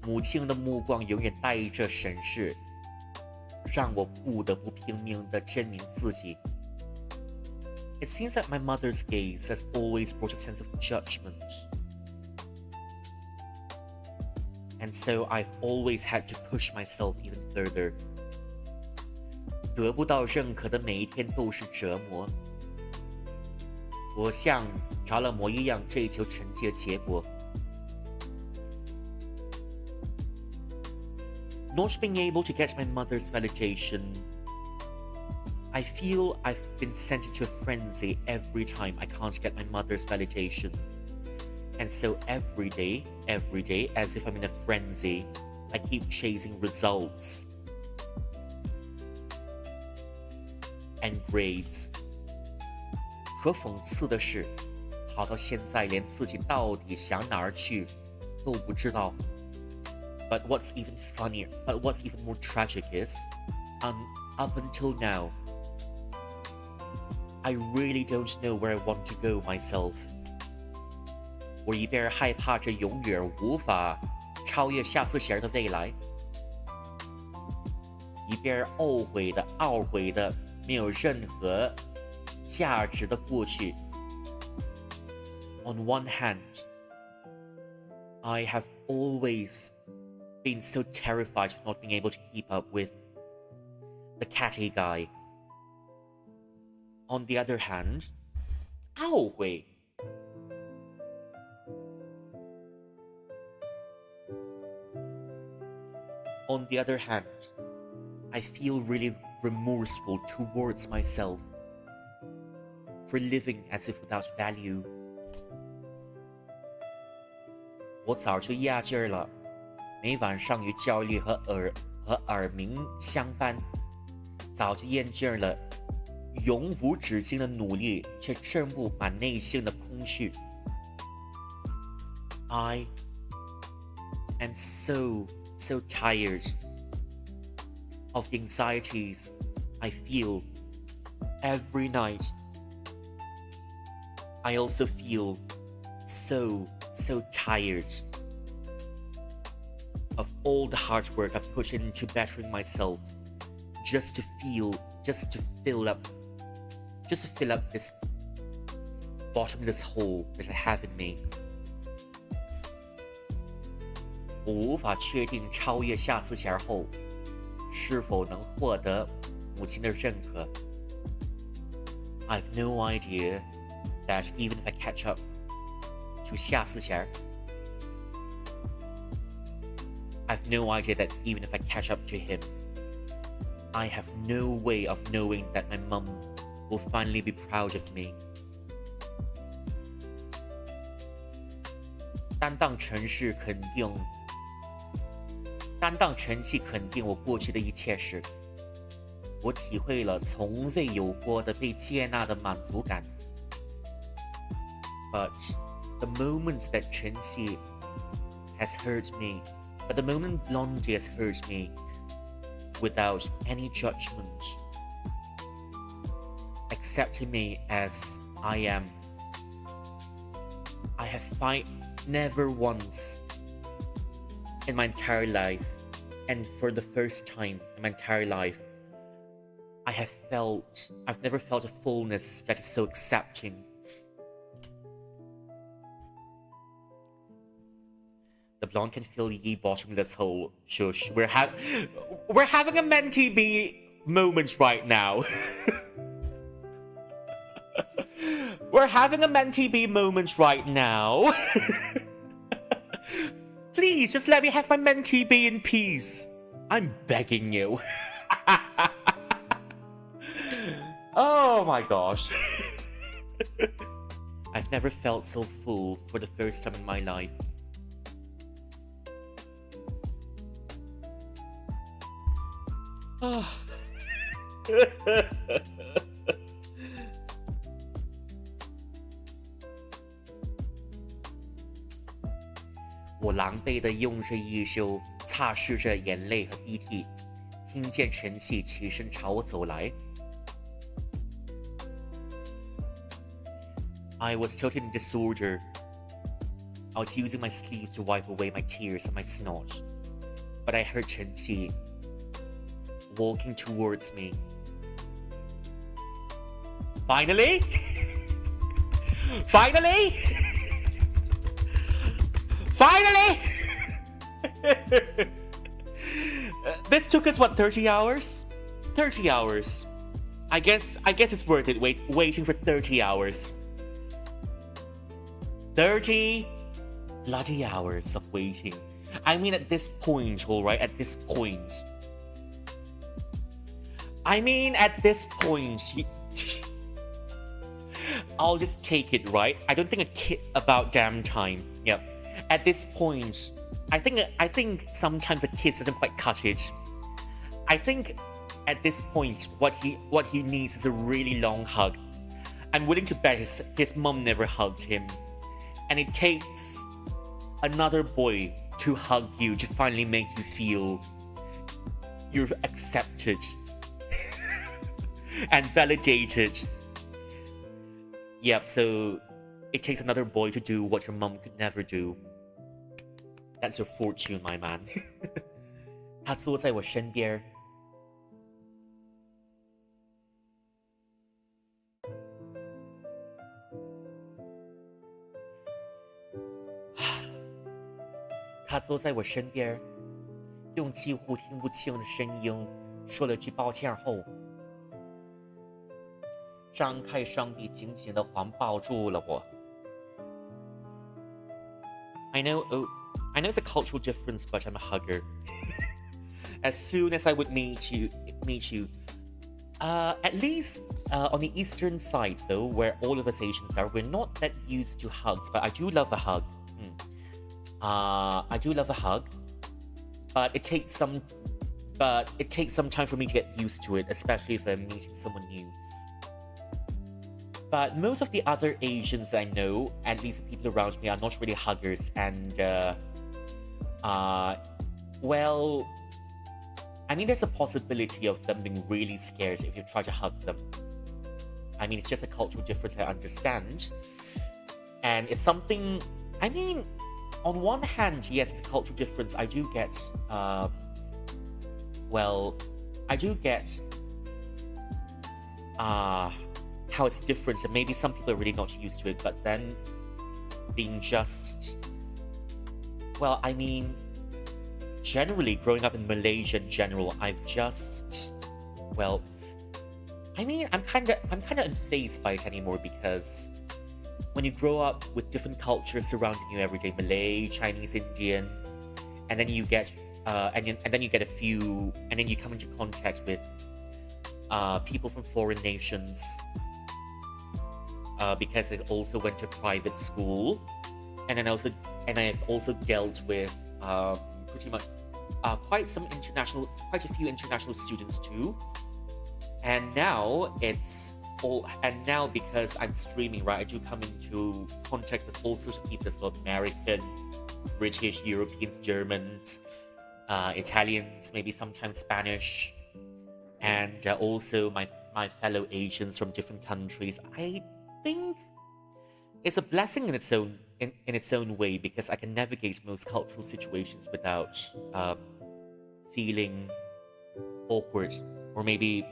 母亲的目光永远带着审视，让我不得不拼命地证明自己。It seems that my mother's gaze has always brought a sense of judgment. And so I've always had to push myself even further. 得不到认可的每一天都是折磨。我像着了魔一样追求成绩的结果。Not being able to get my mother's validation, I feel I've been sent into a frenzy every time I can't get my mother's validation. And so every day, as if I'm in a frenzy, I keep chasing results and grades. 可讽刺的是，跑到现在连自己到底想哪儿去都不知道。But what's even more tragic is, up until now, I really don't know where I want to go myself. 我一边害怕着永远无法超越下四弦的未来，一边懊悔的没有任何价值的过去。On one hand, I have always been so terrified of not being able to keep up with the catty guy. On the other hand, 懊悔。On the other hand, I feel really remorseful towards myself for living as if without value. 我早就压劲儿了，每晚上与焦虑和耳鸣相伴，早就厌劲了，永无止境的努力却填不满内心的空虚。I am so tired of the anxieties I feel every night. I also feel so tired of all the hard work I've put into bettering myself just to fill up this bottomless hole that I have in me. 我无法确定超越下四弦后是否能获得母亲的认可。I've no idea that even if I catch up to 下四弦 I've no idea that even if I catch up to him, I have no way of knowing that my mum will finally be proud of me. 担当全系肯定我过去的一切时，我体会了从未有过的被接纳的满足感。But the moments that 全系 has hurt me, but the moment Blondie has hurt me without any judgment, accepting me as I am, I have never once in my entire life, and for the first time in my entire life, I've never felt a fullness that is so accepting. The blonde can fill ye bottomless hole. Shush, we're having a mentee B moment right now. We're having a mentee B moment right now. Please, just let me have my mentee B in peace. I'm begging you. Oh my gosh. I've never felt so full for the first time in my life. Oh. 我狼狈地用着衣袖擦拭着眼泪和鼻涕，听见陈曦起身朝我走来。I was totally in disorder. I was using my sleeves to wipe away my tears and my snot, but I heard 陈曦 walking towards me. Finally! Finally! Finally! This took us, what, 30 hours? 30 hours. I guess it's worth it waiting for 30 hours. 30 bloody hours of waiting. I mean, at this point, alright? At this point. I'll just take it, right? I don't think a kid about damn time. Yeah. At this point, I think sometimes a kid doesn't quite cut it. I think at this point, what he needs is a really long hug. I'm willing to bet his mom never hugged him. And it takes another boy to hug you, to finally make you feel you're accepted and validated. Yep, so it takes another boy to do what your mom could never do. That's your fortune, my man. 他坐在我身边。他坐在我身边，用几乎听不清的声音说了句抱歉后，张开双臂紧紧地环抱住了我。I know it's a cultural difference, but I'm a hugger. As soon as I would meet you, at least on the eastern side, though, where all of us Asians are, we're not that used to hugs, but I do love a hug. I do love a hug, but it takes some time for me to get used to it, especially if I'm meeting someone new. But most of the other Asians that I know, at least the people around me, are not really huggers, and well, I mean, there's a possibility of them being really scared if you try to hug them. I mean, it's just a cultural difference, I understand, and it's something. I mean, on one hand, yes, it's a cultural difference. I do get, how it's different, and maybe some people are really not used to it, but then being just, well, I mean, generally growing up in Malaysia in general, I've just, well, I mean, I'm kind of unfazed by it anymore, because when you grow up with different cultures surrounding you every day, Malay, Chinese, Indian, and then you get and then you get a few, and then you come into contact with people from foreign nations, because I also went to private school, and I've also dealt with pretty much quite a few international students too, and now because I'm streaming, right, I do come into contact with all sorts of people as well: American, British, Europeans, Germans, Italians, maybe sometimes Spanish, and also my fellow Asians from different countries. I think it's a blessing in its own way, because I can navigate most cultural situations without feeling awkward or maybe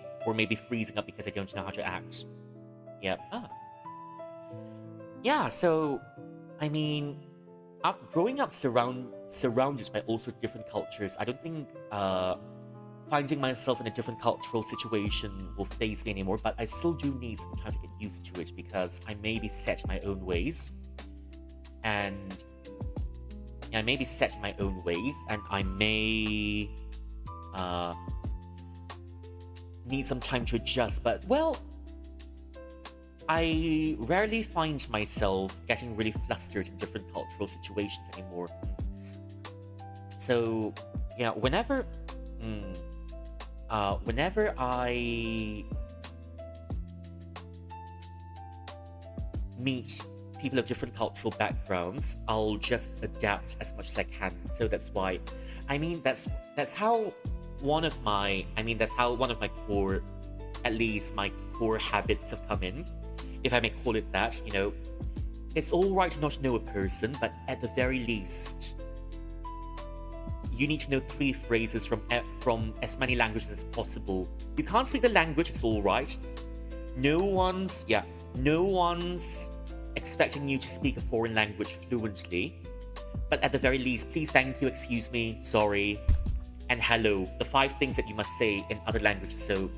freezing up because I don't know how to act. Yep. Yeah, so I mean, growing up surrounded by all sorts of different cultures, I don't think finding myself in a different cultural situation will faze me anymore, but I still do need some time to get used to it, because I may be set in my own ways, and I may need some time to adjust, but well, I rarely find myself getting really flustered in different cultural situations anymore. So yeah, whenever I meet people of different cultural backgrounds, I'll just adapt as much as I can. So that's why, I mean, that's how one of my core, at least my core habits have come in, if I may call it that. You know, it's all right to not know a person, but at the very least, you need to know 3 phrases from as many languages as possible. You can't speak the language, it's all right. No one's expecting you to speak a foreign language fluently, but at the very least, please, thank you, excuse me, sorry, and hello, the 5 things that you must say in other languages. So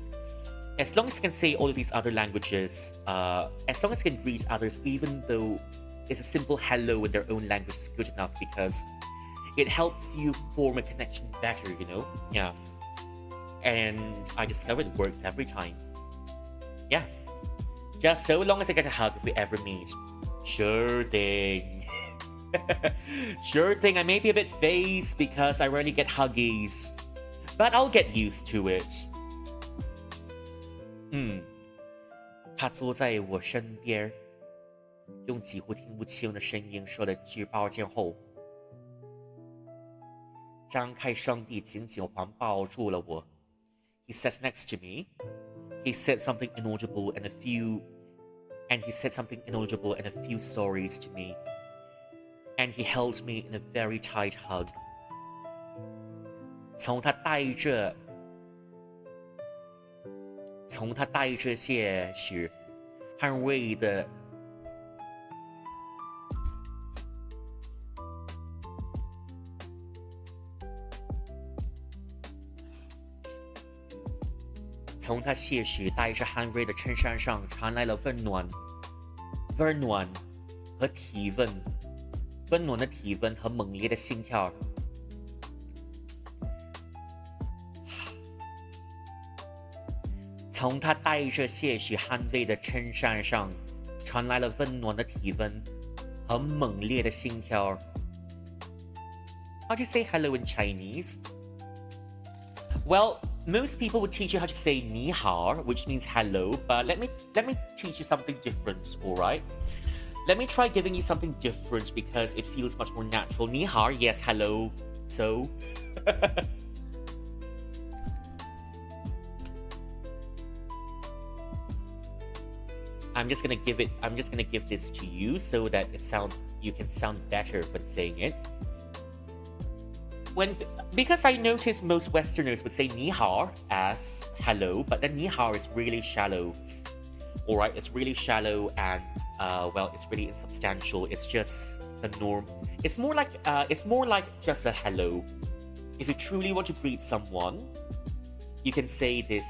as long as you can say all of these other languages, as long as you can greet others, even though it's a simple hello in their own language, is good enough, because it helps you form a connection better, you know? Yeah. And I discovered it works every time. Yeah. Just so long as I get a hug if we ever meet. Sure thing. Sure thing, I may be a bit phased because I rarely get huggies, but I'll get used to it. 他坐在我身边，用几乎听不清的声音说了句抱歉后，张开双臂紧紧环抱住了我。He sat next to me. He said something inaudible and he said something inaudible and a few stories to me. And he held me in a very tight hug. 从他带着些许捍卫的从他些许带着捍卫的衬衫上传来了温暖和体温，温暖的体温和猛烈的心跳。从他带着些许捍卫的衬衫上传来了温暖的体温和猛烈的心跳。How do you say hello in Chinese? Well, most people would teach you how to say 你好, which means hello, but let me teach you something different, all right? Let me try giving you something different because it feels much more natural. 你好, yes, hello. So I'm just gonna give this to you so that you can sound better when saying it. Because I noticed most Westerners would say 你好 as hello, but then 你好 is really shallow. Alright, it's really shallow and well, it's really insubstantial. It's just the norm. It's more like just a hello. If you truly want to greet someone, you can say this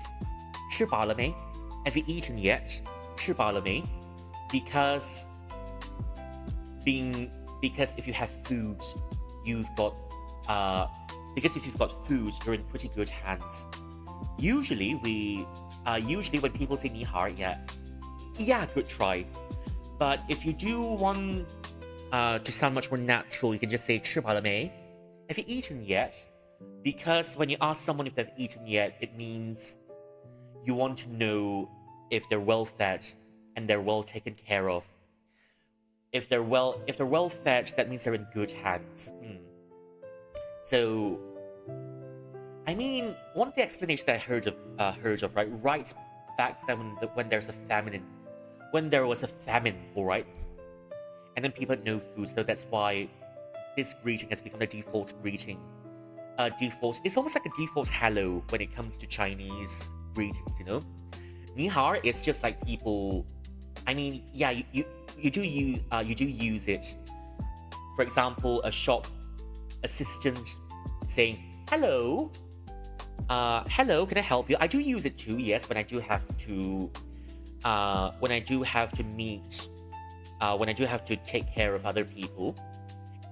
吃饱了没? Have you eaten yet? 吃饱了没? Because if you have food, because if you've got food, you're in pretty good hands. Usually when people say 你好, yeah, good try. But if you do want to sound much more natural, you can just say 吃饱了没? Have you eaten yet? Because when you ask someone if they've eaten yet, it means you want to know if they're well fed and they're well taken care of. If they're well fed, that means they're in good hands. So, I mean, one of the explanations that I heard of, right back then when there was a famine, all right, and then people had no food, so that's why this greeting has become the default greeting. It's almost like a default hello when it comes to Chinese greetings, you know. 你好 is just like people. I mean, yeah, you do use it. For example, a shop assistant saying hello, hello, can I help you? I do use it too. Yes, when I do have to take care of other people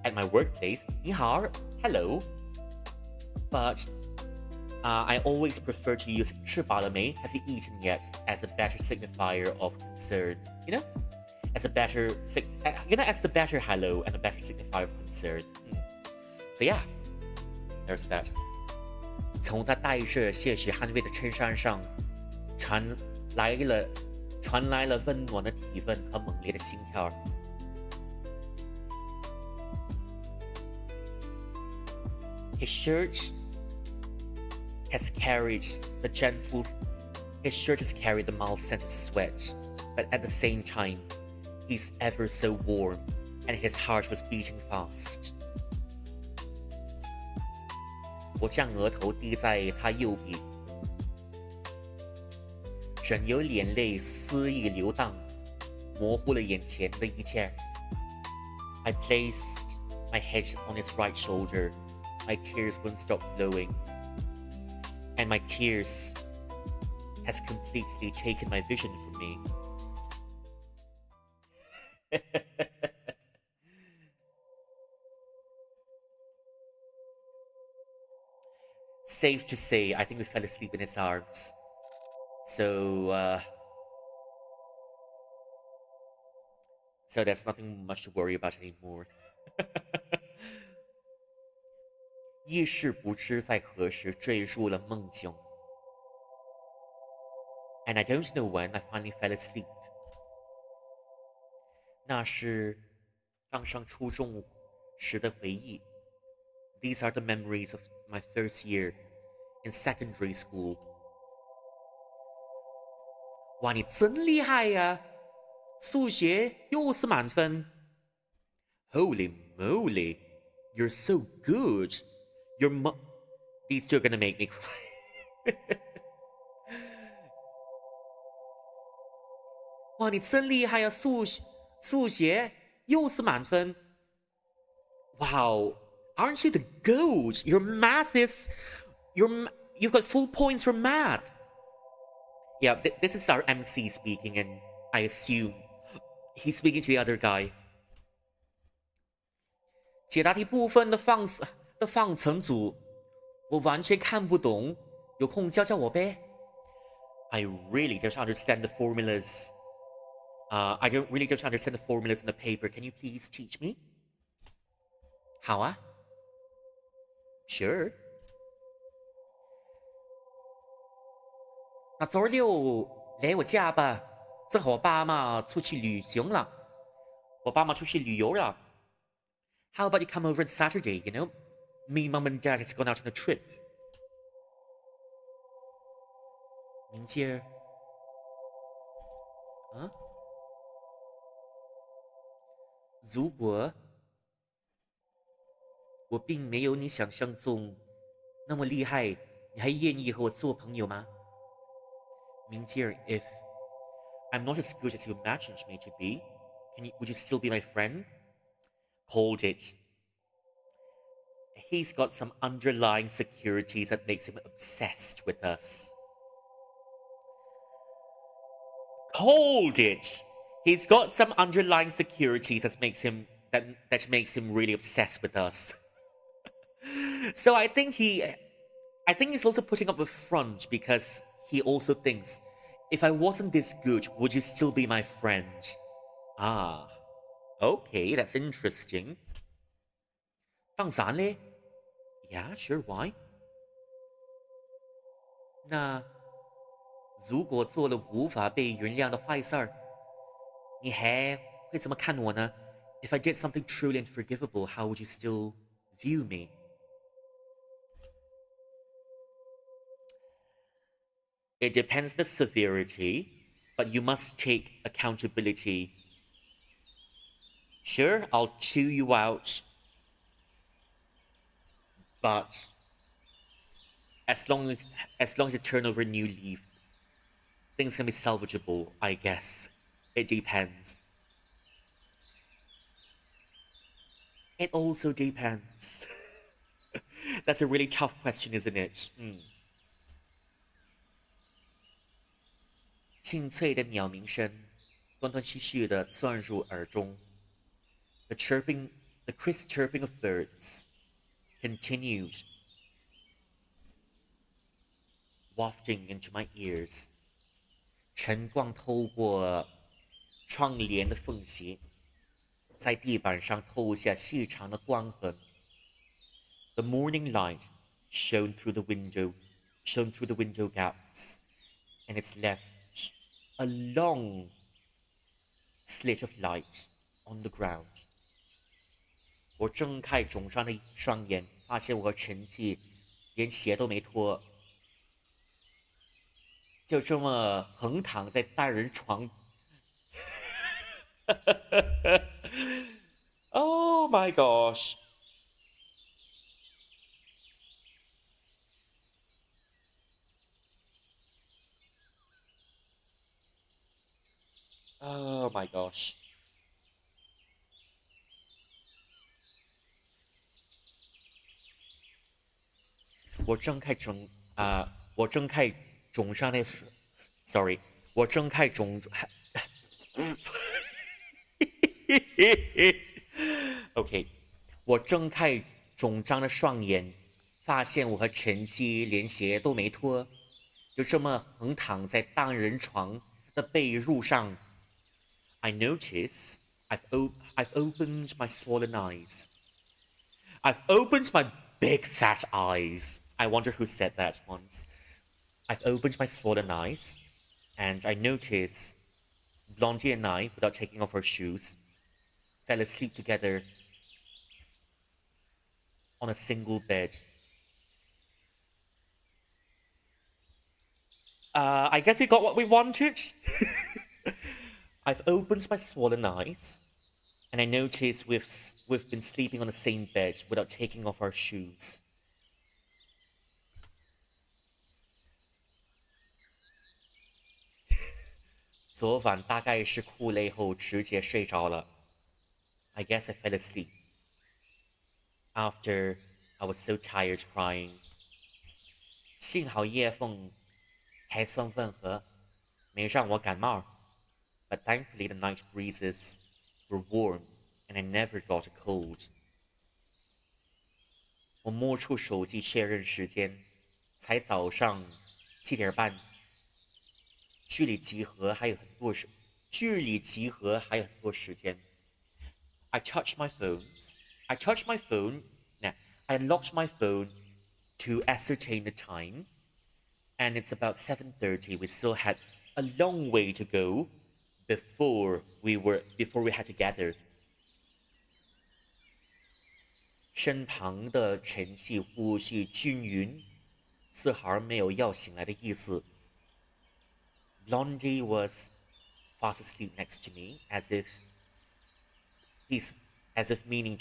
at my workplace. 你好, hello. But I always prefer to use 吃饱了没? Have you eaten yet? As a better signifier of concern, you know, as the better hello and a better signifier of concern. So yeah, there's that. 从他带着些许捍卫的衬衫上传来了温暖的体温和猛烈的心跳。His shirt has carried the mild scent of sweat, but at the same time, he's ever so warm, and his heart was beating fast. 我将额头低在他右臂，任由眼泪肆意流荡，模糊了眼前的一切。I placed my head on his right shoulder. My tears wouldn't stop flowing. And my tears has completely taken my vision from me. Safe to say, I think we fell asleep in his arms. So there's nothing much to worry about anymore. 意识不知在何时坠入了梦境。And I don't know when I finally fell asleep. 那是刚上初中时的回忆。These are the memories of my first year in secondary school. 哇，你真厉害呀！数学又是满分。Holy moly, you're so good. These two are gonna make me cry. 哇，你真厉害呀！数学又是满分。Wow, aren't you the goat? Your math is, you've got full points for math. Yeah, this is our MC speaking, and I assume he's speaking to the other guy. 解答题部分的方程组，我完全看不懂，有空教教我呗。I really don't understand the formulas. I don't understand the formulas in the paper. Can you please teach me? 好啊 ，Sure. 那周6来我家吧，正好我爸妈出去旅行了，我爸妈出去旅游了。How about you come over on Saturday? You know, me, mom, and dad has gone out on a trip. 明姐儿，啊？如果我并没有你想象中那么厉害，你还愿意和我做朋友吗？明姐儿 if I'm not as good as you imagined me to be, would you still be my friend? Hold it. He's got some underlying securities that makes him obsessed with us. Hold it. He's got some underlying securities that makes him really obsessed with us. So I think he's also putting up a front because he also thinks, if I wasn't this good, would you still be my friend? Ah, okay, that's interesting. 当然嘞 Yeah, sure, why? 那如果做了无法被原谅的坏事儿，你还会怎么看我呢？ If I did something truly unforgivable, how would you still view me? It depends the severity, but you must take accountability. Sure, I'll chew you out, but as long as you turn over a new leaf, things can be salvageable, I guess. It depends. It also depends. That's a really tough question, isn't it? 清脆的鸟鸣声，断断续续地钻入耳中。The crisp chirping of birds continued, wafting into my ears. 晨光透过窗帘的缝隙，在地板上透下细长的光痕。The morning light shone through the window gaps, and it's left a long slit of light on the ground. 我睁开肿胀的双眼，发现我和陈记连鞋都没脱，就这么横躺在单人床。Oh my gosh. Oh my gosh. 我睁开肿上那，sorry，我睁开肿，OK，我睁开肿胀的双眼，发现我和晨曦连鞋都没脱，就这么横躺在单人床的被褥上。I notice I've opened my swollen eyes. I've opened my big fat eyes. I wonder who said that once. I've opened my swollen eyes, and I notice Blondie and I, without taking off our shoes, fell asleep together. on a single bed. I guess we got what we wanted. I've opened my swollen eyes, and I notice we've been sleeping on the same bed without taking off our shoes. 昨晚大概是哭累后直接睡着了。I guess I fell asleep after I was so tired crying. 幸好夜风还算温和，没让我感冒。But thankfully the night breezes were warm and I never got a cold. 我摸出手机确认时间，才早上7点半。距离集合还有很多时间。I touched my phones. I touched my phone. Nah, I unlocked my phone to ascertain the time, and it's about 7:30. We still had a long way to go before we had to gather. 身旁的晨曦呼吸均匀，丝毫没有要醒来的意思。Blondie was fast asleep next to me, as if meaning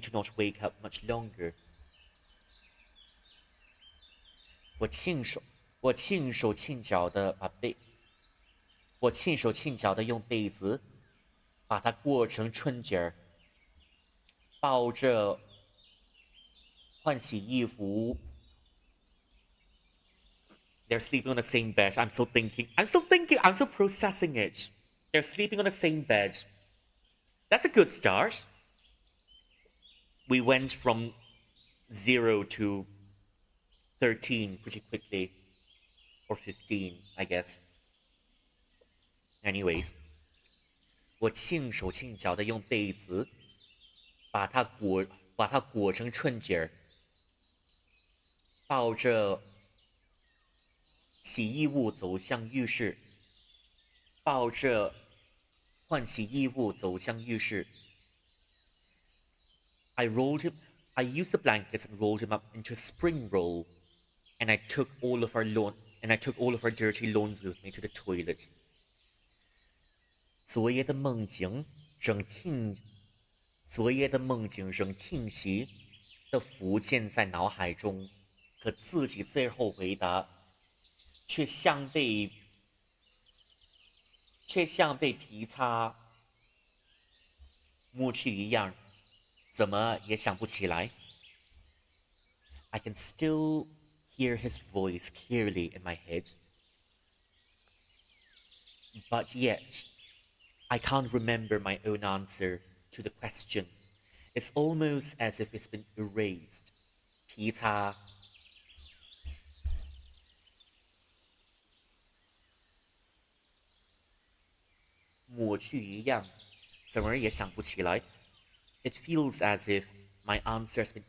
to not wake up much longer. 我轻手轻脚的用被子把它裹成春节儿，抱着换洗衣服。They're sleeping on the same bed. I'm still processing it. They're sleeping on the same bed. That's a good start. We went from 0 to 13 pretty quickly. Or 15, I guess. Anyways. 我轻手轻脚的用被子把它裹成春节儿，抱着洗衣物走向浴室，抱着换洗衣物走向浴室。I used the blankets and rolled him up into a spring roll, and I took all of our dirty laundry with me to the toilet. 昨夜的梦境仍听息的浮现在脑海中，可自己最后回答，却像被皮擦抹去一样，怎么也想不起来。I can still hear his voice clearly in my head, but yet I can't remember my own answer to the question. It's almost as if it's been erased. 皮擦。抹去一样，怎么也想不起来。It feels as if my answer has been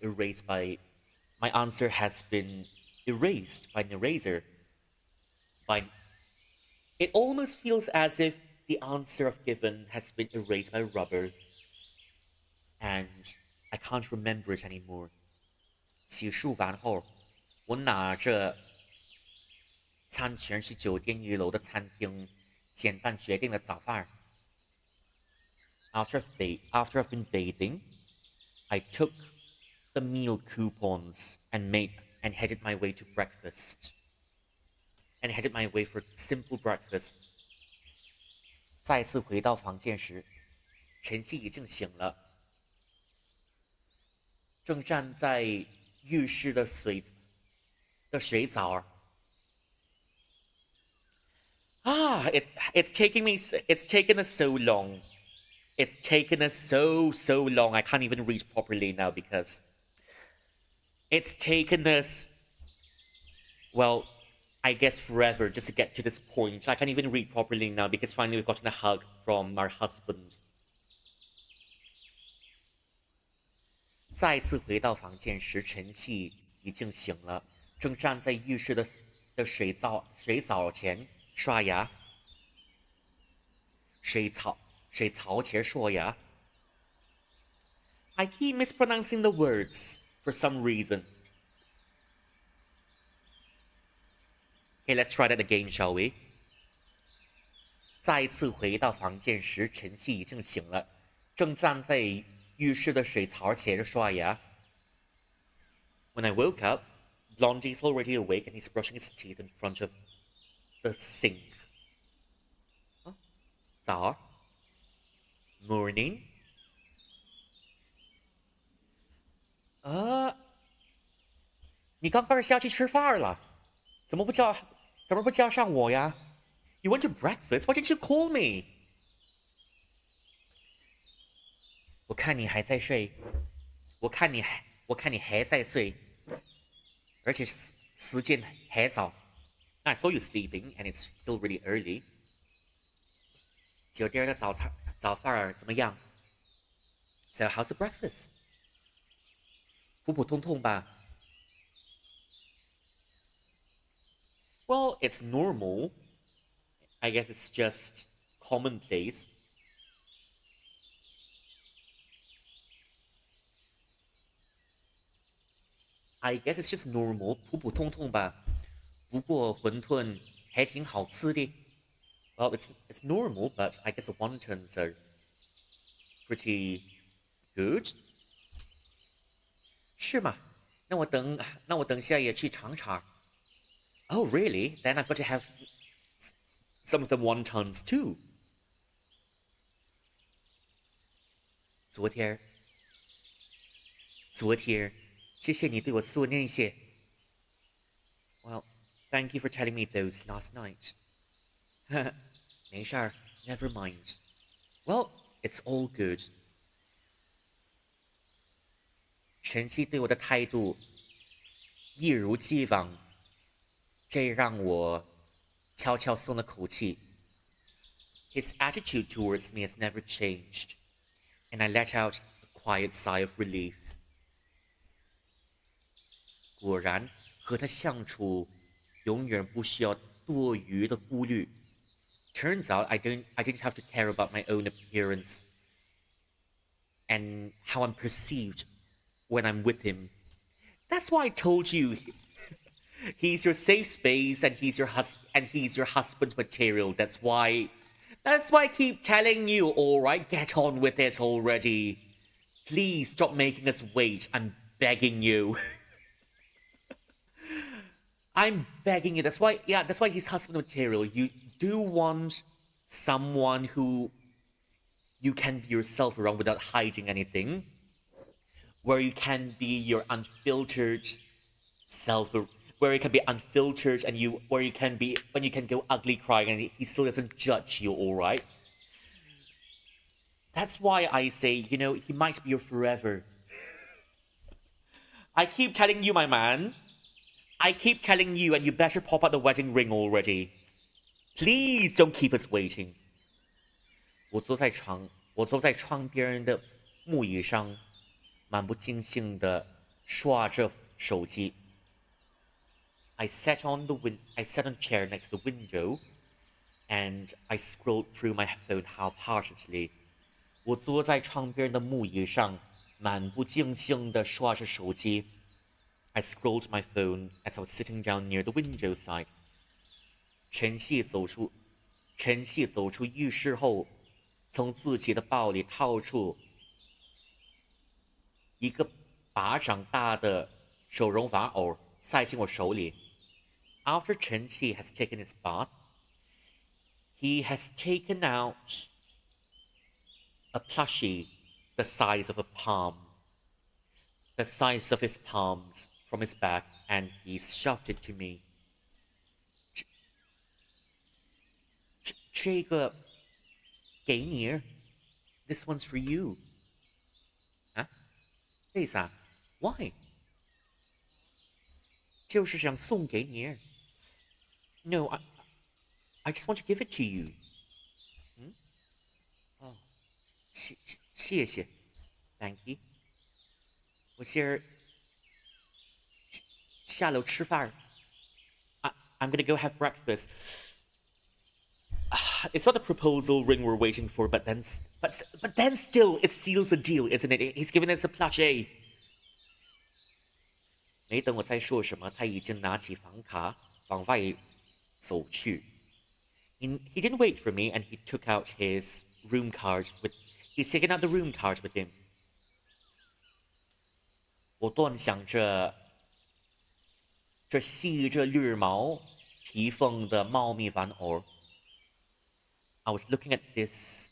erased by an eraser. It almost feels as if the answer I've given has been erased by rubber, and I can't remember it anymore. 洗漱完后，我拿着餐钱去酒店1楼的餐厅，简单决定了早饭。After I've been bathing, I took the meal coupons and headed my way to breakfast. And headed my way for simple breakfast. 再次回到房间时，晨曦已经醒了，正站在浴室的水澡。It's taken us so long. It's taken us so long. I can't even read properly now because it's taken us, well, I guess forever just to get to this point. I can't even read properly now because finally we've gotten a hug from our husband. 再次回到房间时，晨曦已经醒了，正站在浴室的水槽前刷牙。水槽前刷牙。I keep mispronouncing the words for some reason. Okay, let's try that again, shall we? 再次回到房间时，晨曦已经醒了，正站在浴室的水槽前刷牙。When I woke up, Blondie's already awake and he's brushing his teeth in front of the sink. 早 Morning. 你刚刚下去吃饭了，怎么不叫上我呀？ You went to breakfast? Why didn't you call me? 我看你还在睡，我看你还在睡，而且时间还早。I saw you sleeping, and it's still really early. 酒店的早饭怎么样 ？So how's the breakfast? 普普通通吧。Well, it's normal. I guess it's just commonplace. I guess it's just normal, 普普通通吧。不过馄饨还挺好吃的。Well, it's normal, but I guess the wontons are pretty good. 是吗？那我等下也去尝尝。Oh, really? Then I've got to have some of the wontons too. 昨天，谢谢你对我说那些。Well, thank you for telling me those last night. 没事儿 never mind. Well, it's all good. 晨曦对我的态度一如既往，这让我悄悄松了口气。His attitude towards me has never changed, and I let out a quiet sigh of relief. 果然，和他相处永远不需要多余的顾虑。Turns out I didn't have to care about my own appearance and how I'm perceived when I'm with him. That's why I told you he's your safe space and he's your husband material. That's why I keep telling you, all right, get on with it already. Please stop making us wait. I'm begging you. I'm begging you. That's why he's husband material. You do want someone who you can be yourself around without hiding anything. Where you can be your unfiltered self, where you can be unfiltered and where you can be when you can go ugly crying and he still doesn't judge you, all right? That's why I say, he might be your forever. I keep telling you, my man. I keep telling you, and you better pop out the wedding ring already. Please don't keep us waiting. 我坐在窗边的木椅上，漫不经心地刷着手机。I sat on a chair next to the window, and I scrolled through my phone half-heartedly. 我坐在窗边的木椅上，漫不经心地刷着手机。I scrolled my phone as I was sitting down near the window side. 晨曦走出浴室后，从自己的包里掏出一个巴掌大的手绒玩偶，塞进我手里。After Chen Qi has taken his bath, he has taken out a plushie the size of a palm, the size of his palms from his bag, and he's shoved it to me. 这个给你 This one's for you. 啊？为啥 Why? 就是想送给你。No, I just want to give it to you. 哦，谢谢 Thank you. 我先下楼吃饭。I'm gonna go have breakfast. it's not the proposal ring we're waiting for, but then still, it seals the deal, isn't it? He's giving us a plushie. 没等我再说什么，他已经拿起房卡往外走去。He didn't wait for me, and he took out his room card with. He's taken out the room card with him. 我端详着这系着绿毛披风的茂密玩偶。I was looking at this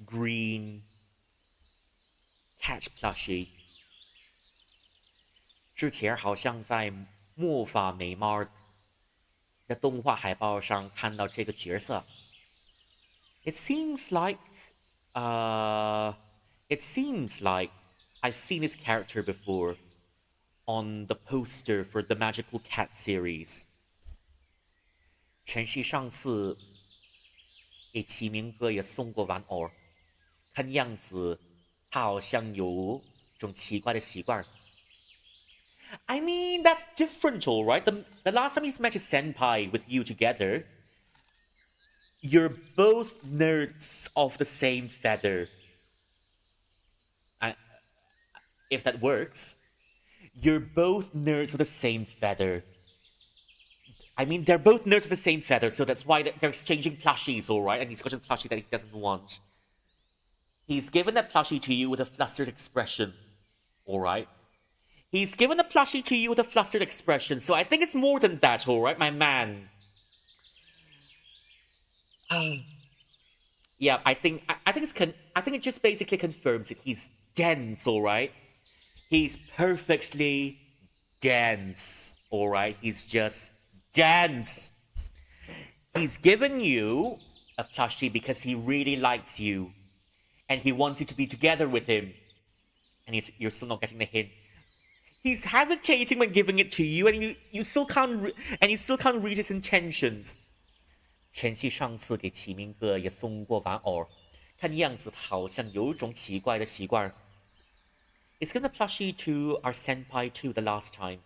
green cat plushie. 之前好像在魔法美猫的动画海报上看到这个角色。It seems like I've seen this character before on the poster for the Magical Cat series. 晨曦上次给齐明哥也送过玩偶，看样子他好像有种奇怪的习惯。I mean, that's different, all right? The last time he's met his senpai with you together, you're both nerds of the same feather. If that works, you're both nerds of the same feather. I mean, they're both nerds of the same feather, so that's why they're exchanging plushies, all right? And he's got a plushie that he doesn't want. He's given that plushie to you with a flustered expression, all right? He's given the plushie to you with a flustered expression, so I think it's more than that, all right, my man. Yeah, I think it just basically confirms that he's dense, all right. He's perfectly dense, all right. He's just dense. He's given you a plushie because he really likes you, and he wants you to be together with him. And you're still not getting the hint. He's hesitating when giving it to you, and you still can't read his intentions. 晨曦上次给齐明哥也送过玩偶，看样子他好像有种奇怪的习惯。He's given a plushie to our senpai too the last time.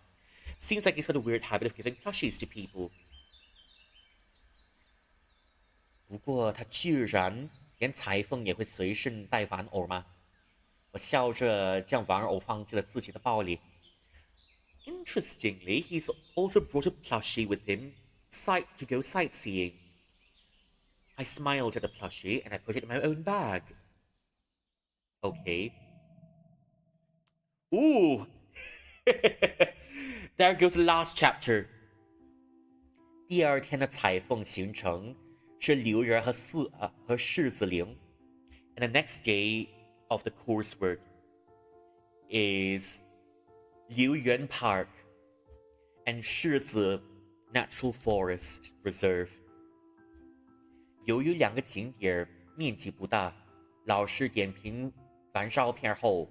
Seems like he's got a weird habit of giving plushies to people. 不过他居然连裁缝也会随身带玩偶吗？我笑着将玩偶放进了自己的包里。Interestingly, he's also brought a plushie with him to go sightseeing. I smiled at the plushie and I put it in my own bag. Okay. Ooh! There goes the last chapter. 第二天的裁缝行程是刘园和柿子林 and the next day of the coursework is Liu Yuan Park and Shizi Natural Forest Reserve. 由于两个景点面积不大，老师点评完照片后，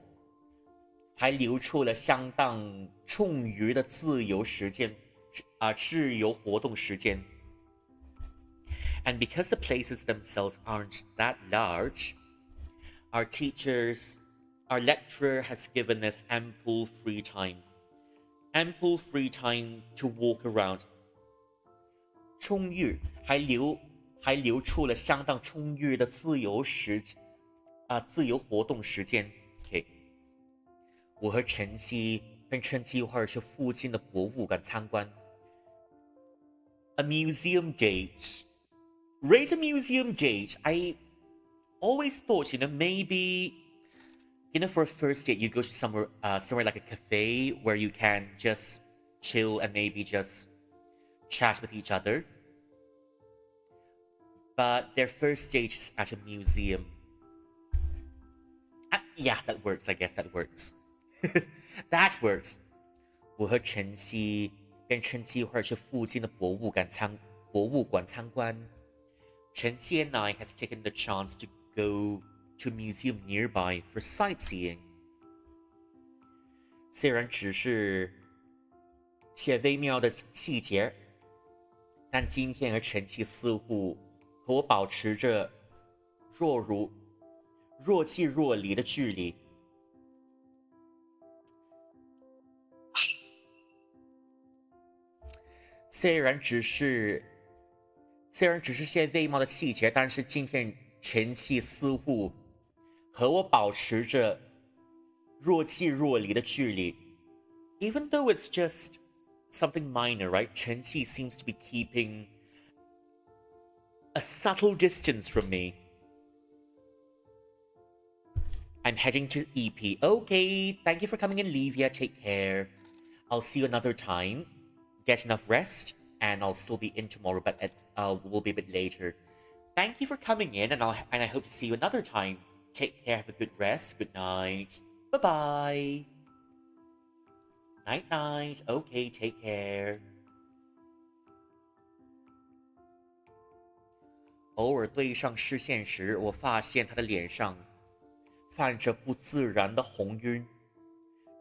还留出了相当充裕的自由活动时间。And because the places themselves aren't that large, our lecturer has given us ample free time to walk around. 充裕还留出了相当充裕的自由活动时间。OK， 我和晨曦便趁机会去附近的博物馆参观。A museum date. Rate a museum date. I always thought, maybe, for a first date, you go to somewhere like a cafe where you can just chill and maybe just chat with each other. But their first date is at a museum. Yeah, that works. I guess that works. That works. 我和晨曦便趁机会去附近的博物馆参观。晨曦 and I has taken the chance to go to a museum nearby for sightseeing. 虽然只是些微妙的细节，但今天和晨曦似乎和我保持着若即若离的距离。虽然只是虽然只是些微貌的细节，但是今天陈气似乎和我保持着若即若离的距离。Even though it's just something minor, right? 陈气 seems to be keeping a subtle distance from me. I'm heading to EP. Okay, thank you for coming in, Livia. Take care. I'll see you another time. Get enough rest, and I'll still be in tomorrow, but we'll be a bit later. Thank you for coming in, and I hope to see you another time. Take care. Have a good rest. Good night. Bye bye. Night night. Okay, take care. 偶尔对上视线时，我发现他的脸上泛着不自然的红晕，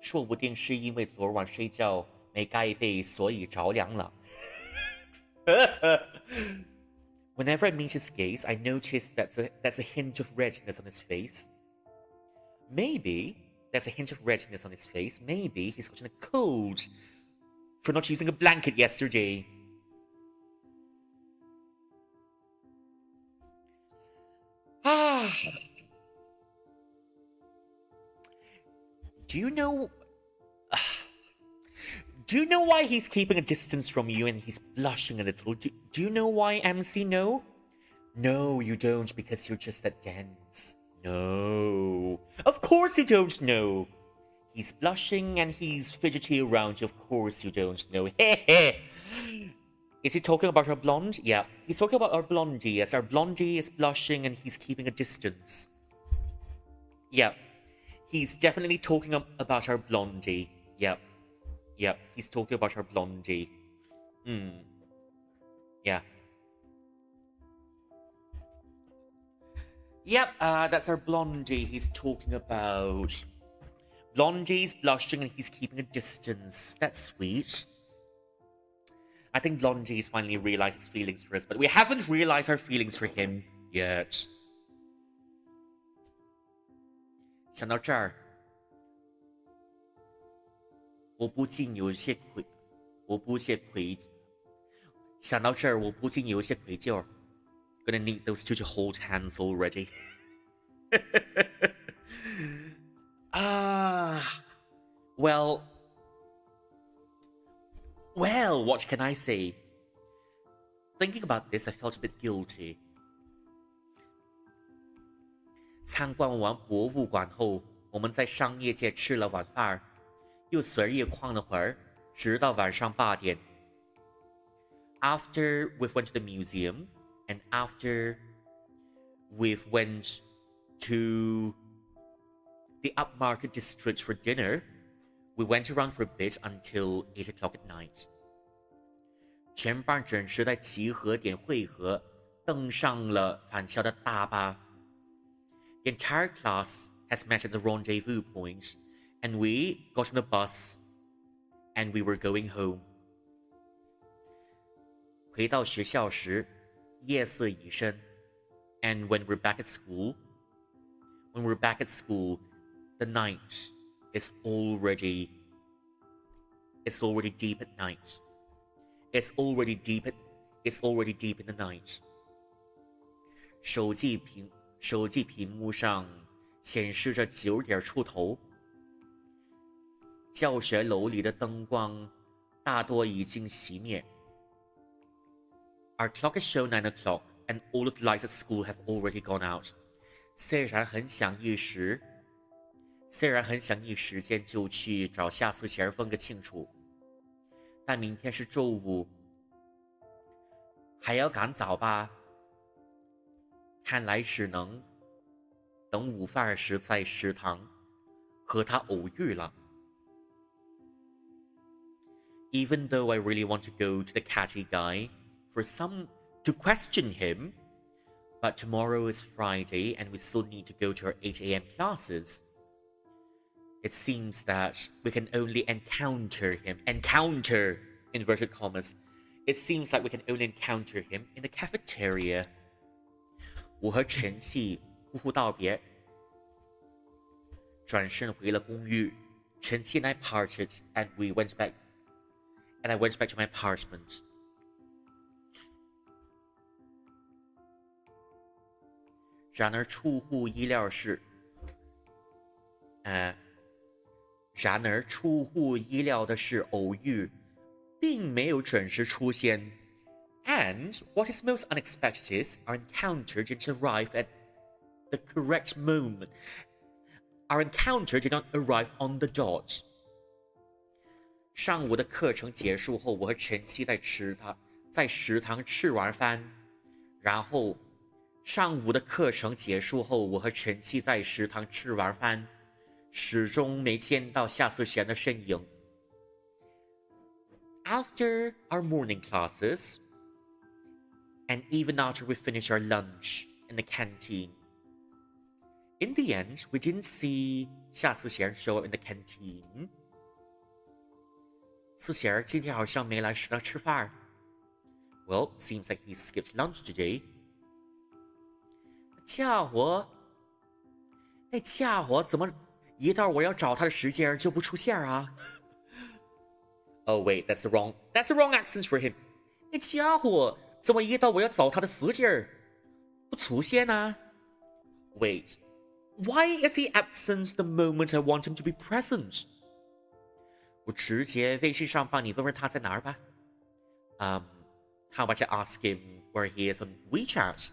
说不定是因为昨晚睡觉没盖被，所以着凉了。Whenever I meet his gaze, I notice that's a hint of redness on his face. Maybe there's a hint of redness on his face. Maybe he's gotten a cold for not using a blanket yesterday. Ah. Do you know why he's keeping a distance from you and he's blushing a little? Do you know why, MC? No? No, you don't, because you're just that dense. No. Of course you don't know. He's blushing and he's fidgety around you. Of course you don't know. Is he talking about our blonde? Yeah, he's talking about our blondie. Yes, our blondie is blushing and he's keeping a distance. Yeah, he's definitely talking about our blondie. Yep. Yep, he's talking about our blondie. Yeah. Yep, that's our blondie he's talking about. Blondie's blushing and he's keeping a distance. That's sweet. I think Blondie's finally realized his feelings for us, but we haven't realized our feelings for him yet. 想到这儿，我不禁有些愧疚。Gonna need those two to hold hands already. Well, what can I say? Thinking about this, I felt a bit guilty. 参观完博物馆后，我们在商业街吃了晚饭，又随意逛了会儿，直到晚上8点。After we went to the museum, and after we went to the upmarket district for dinner, we went around for a bit until 8 o'clock at night. 全班准时在集合点汇合，登上了返校的大巴。The entire class has met at the rendezvous point, and we got on a bus, and we were going home. 回到学校时，夜色已深 and when we're back at school, the night is already deep at night. It's already deep in the night. 手机屏幕上显示着9点出头。教学楼里的灯光大多已经熄灭。Our clock has shown 9 o'clock, and all the lights at school have already gone out. 虽然很想一时间就去找下次前分个清楚，但明天是周五，还要赶早吧？看来只能等午饭时在食堂和他偶遇了。Even though I really want to go to the catty guy to question him, but tomorrow is Friday and we still need to go to our 8 a.m. classes. It seems that we can only encounter inverted commas. It seems like we can only encounter him in the cafeteria. 我和陈曦互互道别，转身回了公寓。陈曦 and I parted, and I went back to my apartment. 然而出乎意料是，然而出乎意料的是，偶遇并没有准时出现。And what is most unexpected is our encounter didn't arrive at the correct moment. Our encounter did not arrive on the dot. 上午的课程结束后，我和晨曦在食堂吃完饭，然后上午的课程结束后，我和晨曦在食堂吃完饭，始终没见到夏思贤的身影。After our morning classes, and even after we finished our lunch in the canteen, in the end, we didn't see 夏思贤 show up in the canteen. 思贤今天好像没来食堂吃饭。Well, seems like he skipped lunch today. 那家伙怎么一到我要找他的时间就不出现啊？ Oh wait, that's the wrong accent for him. 那家伙怎么一到我要找他的时间不出现啊？ Wait, why is he absent the moment I want him to be present? 我直接微信上帮你问问他在哪儿吧。How about I ask him where he is on WeChat?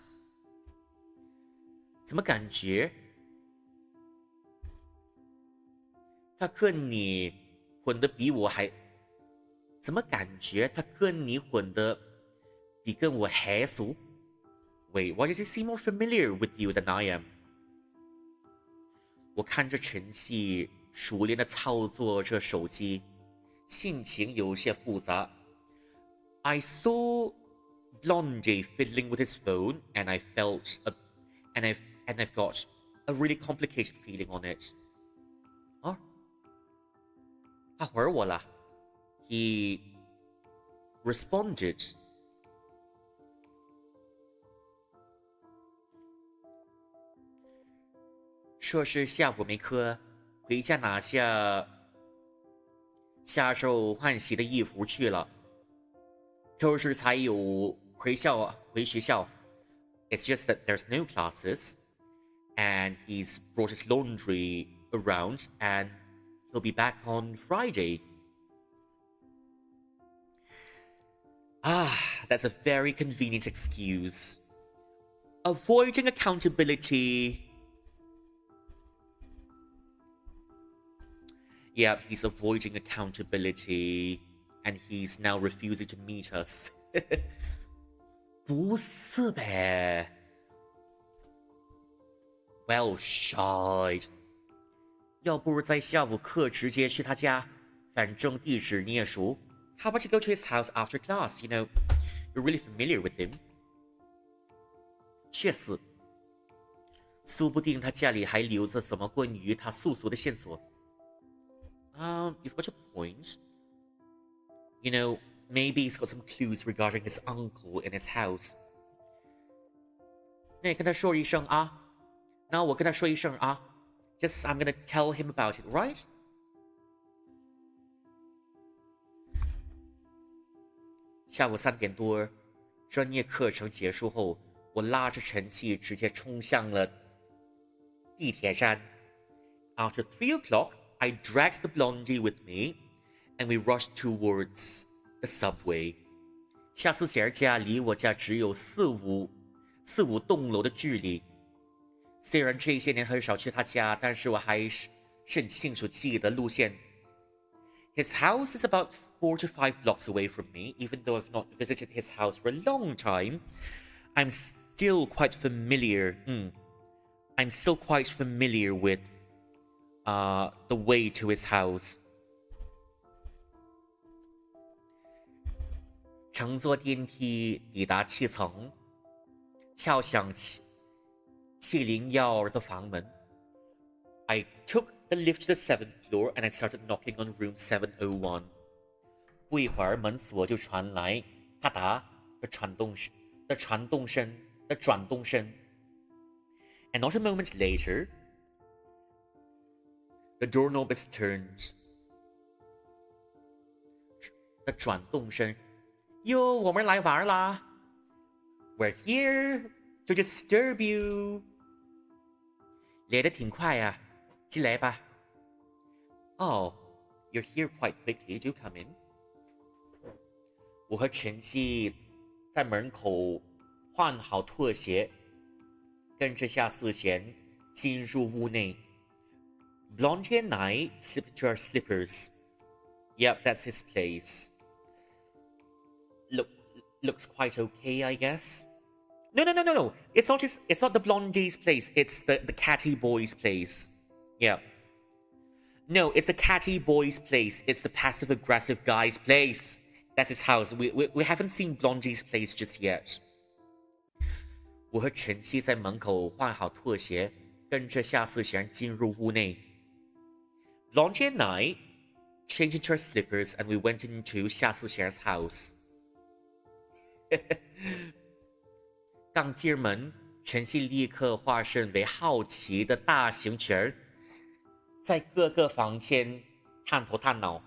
怎么感觉他跟你混得比我还？怎么感觉他跟你混得比跟我还熟 ？Wait, why does he seem more familiar with you than I am? 我看着晨曦熟练地操作着手机，心情有些复杂。I saw Blondie fiddling with his phone, and I've got a really complicated feeling on it. 哦，他回我了。He responded. 说是下午没课，回家拿下下周换洗的衣服去了，周日才有回学校。It's just that there's no classes, and he's brought his laundry around, and he'll be back on Friday. That's a very convenient excuse. Avoiding accountability. Yeah, he's avoiding accountability, and he's now refusing to meet us. 不是呗 ？Well, shite. 要不在下午课直接去他家，反正地址你也熟。How about you go to his house after class? You know, you're really familiar with him. 确实，说不定他家里还留着什么关于他叔叔的线索。You've got a point. You know, maybe he's got some clues regarding his uncle in his house. 那你跟他说一声啊，那我跟他说一声啊。Just I'm gonna tell him about it, right? 下午3点多，专业课程结束后，我拉着晨曦直接冲向了地铁站。After 3 o'clock, I dragged the blondie with me, and we rushed towards the subway. 夏思贤家离我家只有四五栋楼的距离。虽然这些年很少去他家，但是我还是很清楚记得路线。His house is about 4 to 5 blocks away from me. Even though I've not visited his house for a long time, I'm still quite familiar. I'm still quite familiar with the way to his house. 乘坐电梯抵达7层，敲响701的房门。I took the lift to the 7th floor and I started knocking on room 701. 不一会儿，门锁就传来啪嗒的转动声。And not a moment later, the doorknob is turned. 的转动声。哟，我们来玩啦 ！We're here to disturb you. 来得挺快啊，进来吧。Oh, you're here quite quickly. Do come in. 我和晨曦在门口换好拖鞋，跟着夏思贤进入屋内。Blondie and I slipped into our slippers. Yep, that's his place. Looks quite okay, I guess. No. It's not the Blondie's place. It's the catty boy's place. Yeah. No, it's the catty boy's place. It's the passive aggressive guy's place. That's his house. We haven't seen Blondie's place just yet. 我和晨曦在门口换好拖鞋，跟着夏思贤进入屋内。Blondie and I changed into our slippers and we went into 夏思贤 's house. 刚进门，晨曦立刻化身为好奇的大型犬儿，在各个房间探头探脑。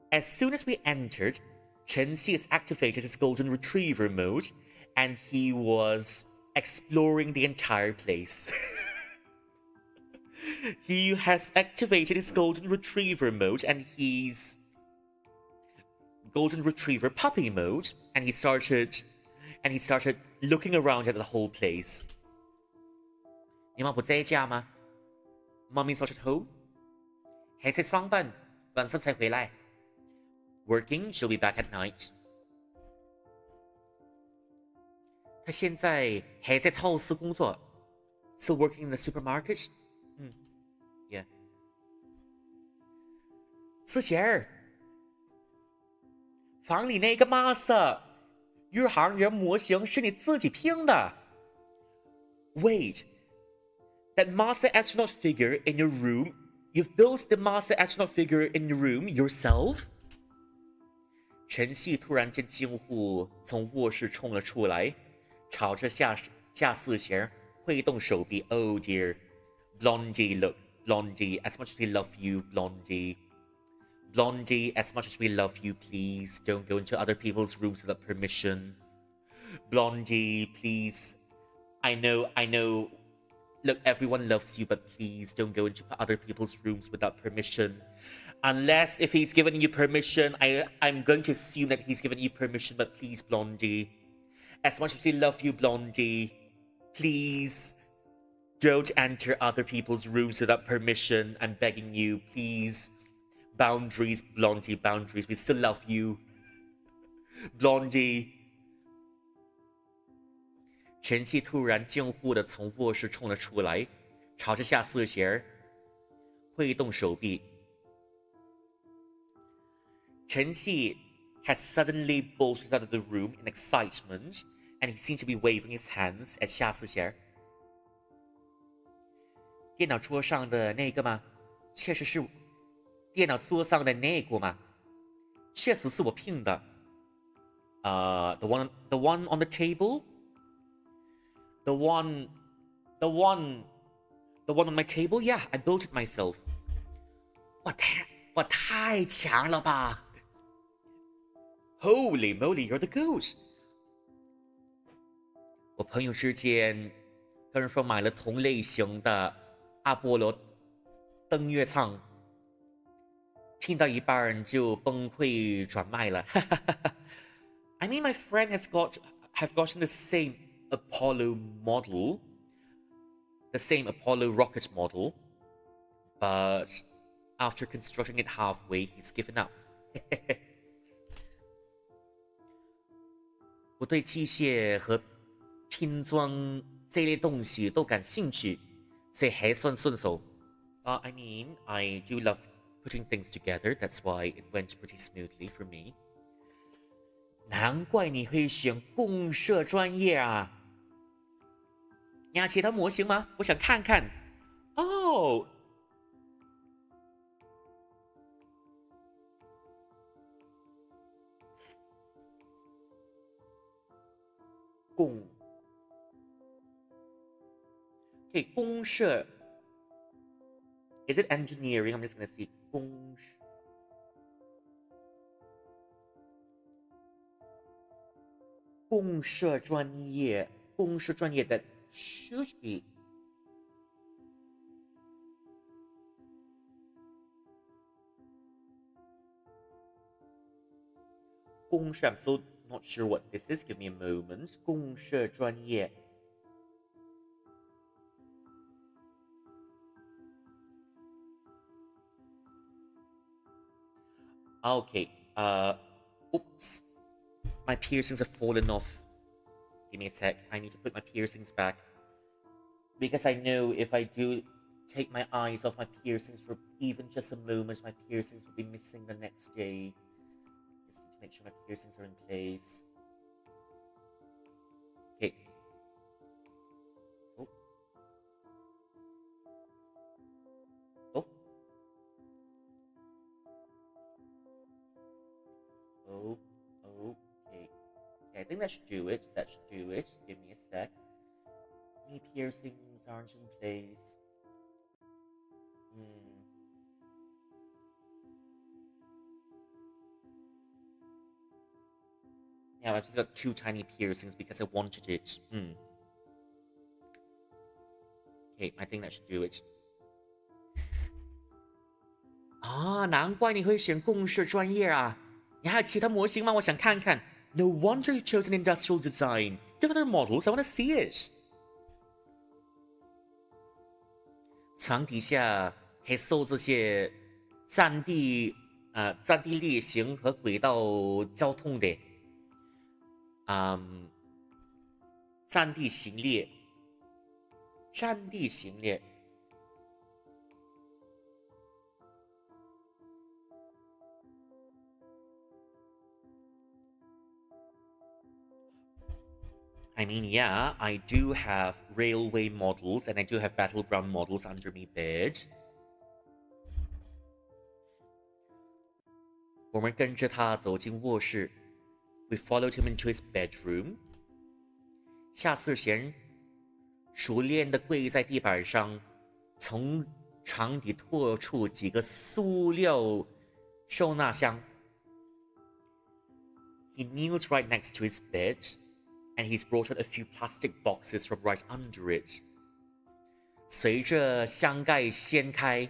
As soon as we entered, Chen-Xi has activated his golden retriever mode, and he was exploring the entire place. He has activated his golden retriever mode, and he's golden retriever puppy mode, and he started looking around at the whole place. 你妈不在家吗？ Mommy's not at home. 还在上班，晚上才回来。Working, she'll be back at night. 她现在还在超市工作 ，still working in the supermarket. Yeah. 思贤儿，房里那个马色宇航员模型是你自己拼的。Wait, that master astronaut figure in your room? You've built the master astronaut figure in your room yourself? 晨曦突然间惊呼，从卧室冲了出来，朝着夏思贤挥动手臂。Oh dear, Blondie, look, Blondie, as much as we love you, Blondie. Blondie, as much as we love you, please don't go into other people's rooms without permission. Blondie, please. I know. Look, everyone loves you, but please don't go into other people's rooms without permission. Unless if he's given you permission, I'm going to assume that he's given you permission, but please, Blondie. As much as we love you, Blondie, please don't enter other people's rooms without permission. I'm begging you, please. Boundaries, Blondie, boundaries. We still love you. Blondie. 晨曦突然惊呼地从卧室冲了出来，朝着夏思贤挥动手臂。晨曦 had suddenly bolted out of the room in excitement, and he seemed to be waving his hands at 夏思贤。电脑桌上的那个吗？确实是电脑桌上的那个吗？确实是我拼的。The one on the table. The one on my table. Yeah, I built it myself. 我太强了吧 ！Holy moly, you're the goat! 我朋友之间跟风买了同类型的阿波罗登月舱，拼到一半就崩溃转卖了。I mean, my friend have gotten the same Apollo model, the same Apollo rocket model, but after constructing it halfway, he's given up. 我对机械和拼装这类东西都感兴趣，所以还算顺手。I mean, I do love putting things together. That's why it went pretty smoothly for me. 难怪你会选公社专业啊！你要其他模型吗？我想看看。哦，公社 ，Is it engineering? I'm just gonna see 公社专业，公社专业的 should be 公社 I'm so not sure what this is. Give me a moment. 公社专业 Okay. Oops. My piercings have fallen off. Give me a sec. I need to put my piercings back. Because I know if I do take my eyes off my piercings for even just a moment, my piercings will be missing the next day. Just need to make sure my piercings are in place. Okay. Oh. Oh. Oh. Okay. I think that should do it. That should do it. Give me a sec. My piercings aren't in place. Yeah, I've just got 2 tiny piercings because I wanted it. Okay, I think that should do it. 啊，难怪你会选共设专业啊！你还有其他模型吗？我想看看。No wonder you chose an industrial design. Do you have other models? I want to see it. 床底下係收這些戰地列行和軌道交通的，戰地行列。I mean, yeah, I do have railway models and I do have battleground models under my bed. 我们跟着他走进卧室 We followed him into his bedroom. 夏思贤熟练地跪在地板上，从床底拖出几个塑料收纳箱。He kneels right next to his bed, and he's brought out a few plastic boxes from right under it. 随着箱盖掀开，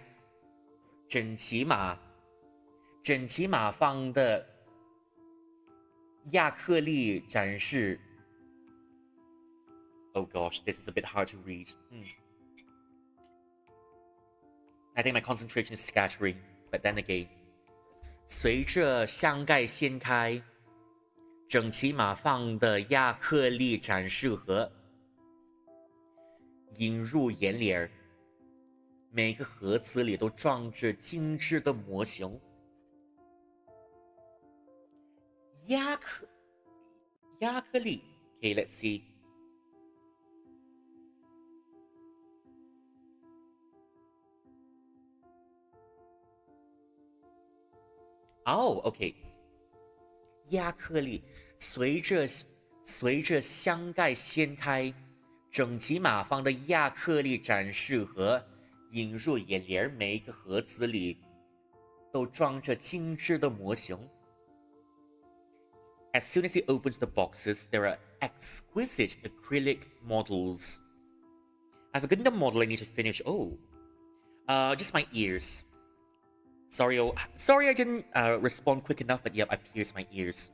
整齐码放的亚克力展示。Oh gosh, this is a bit hard to read. I think my concentration is scattering, but then again. 随着箱盖掀开，整齐码放的亚克力展示盒引入眼帘，每个盒子里都装着精致的模型。亚克力 Okay, let's see. Oh, okay. 亚克力随着箱盖掀开，整齐码放的亚克力展示盒引入眼帘，每一个盒子里都装着精致的模型。As soon as he opens the boxes, there are exquisite acrylic models. I've forgotten the model I need to finish. Just my ears. Sorry, I didn't respond quick enough, but yep, I pierced my ears.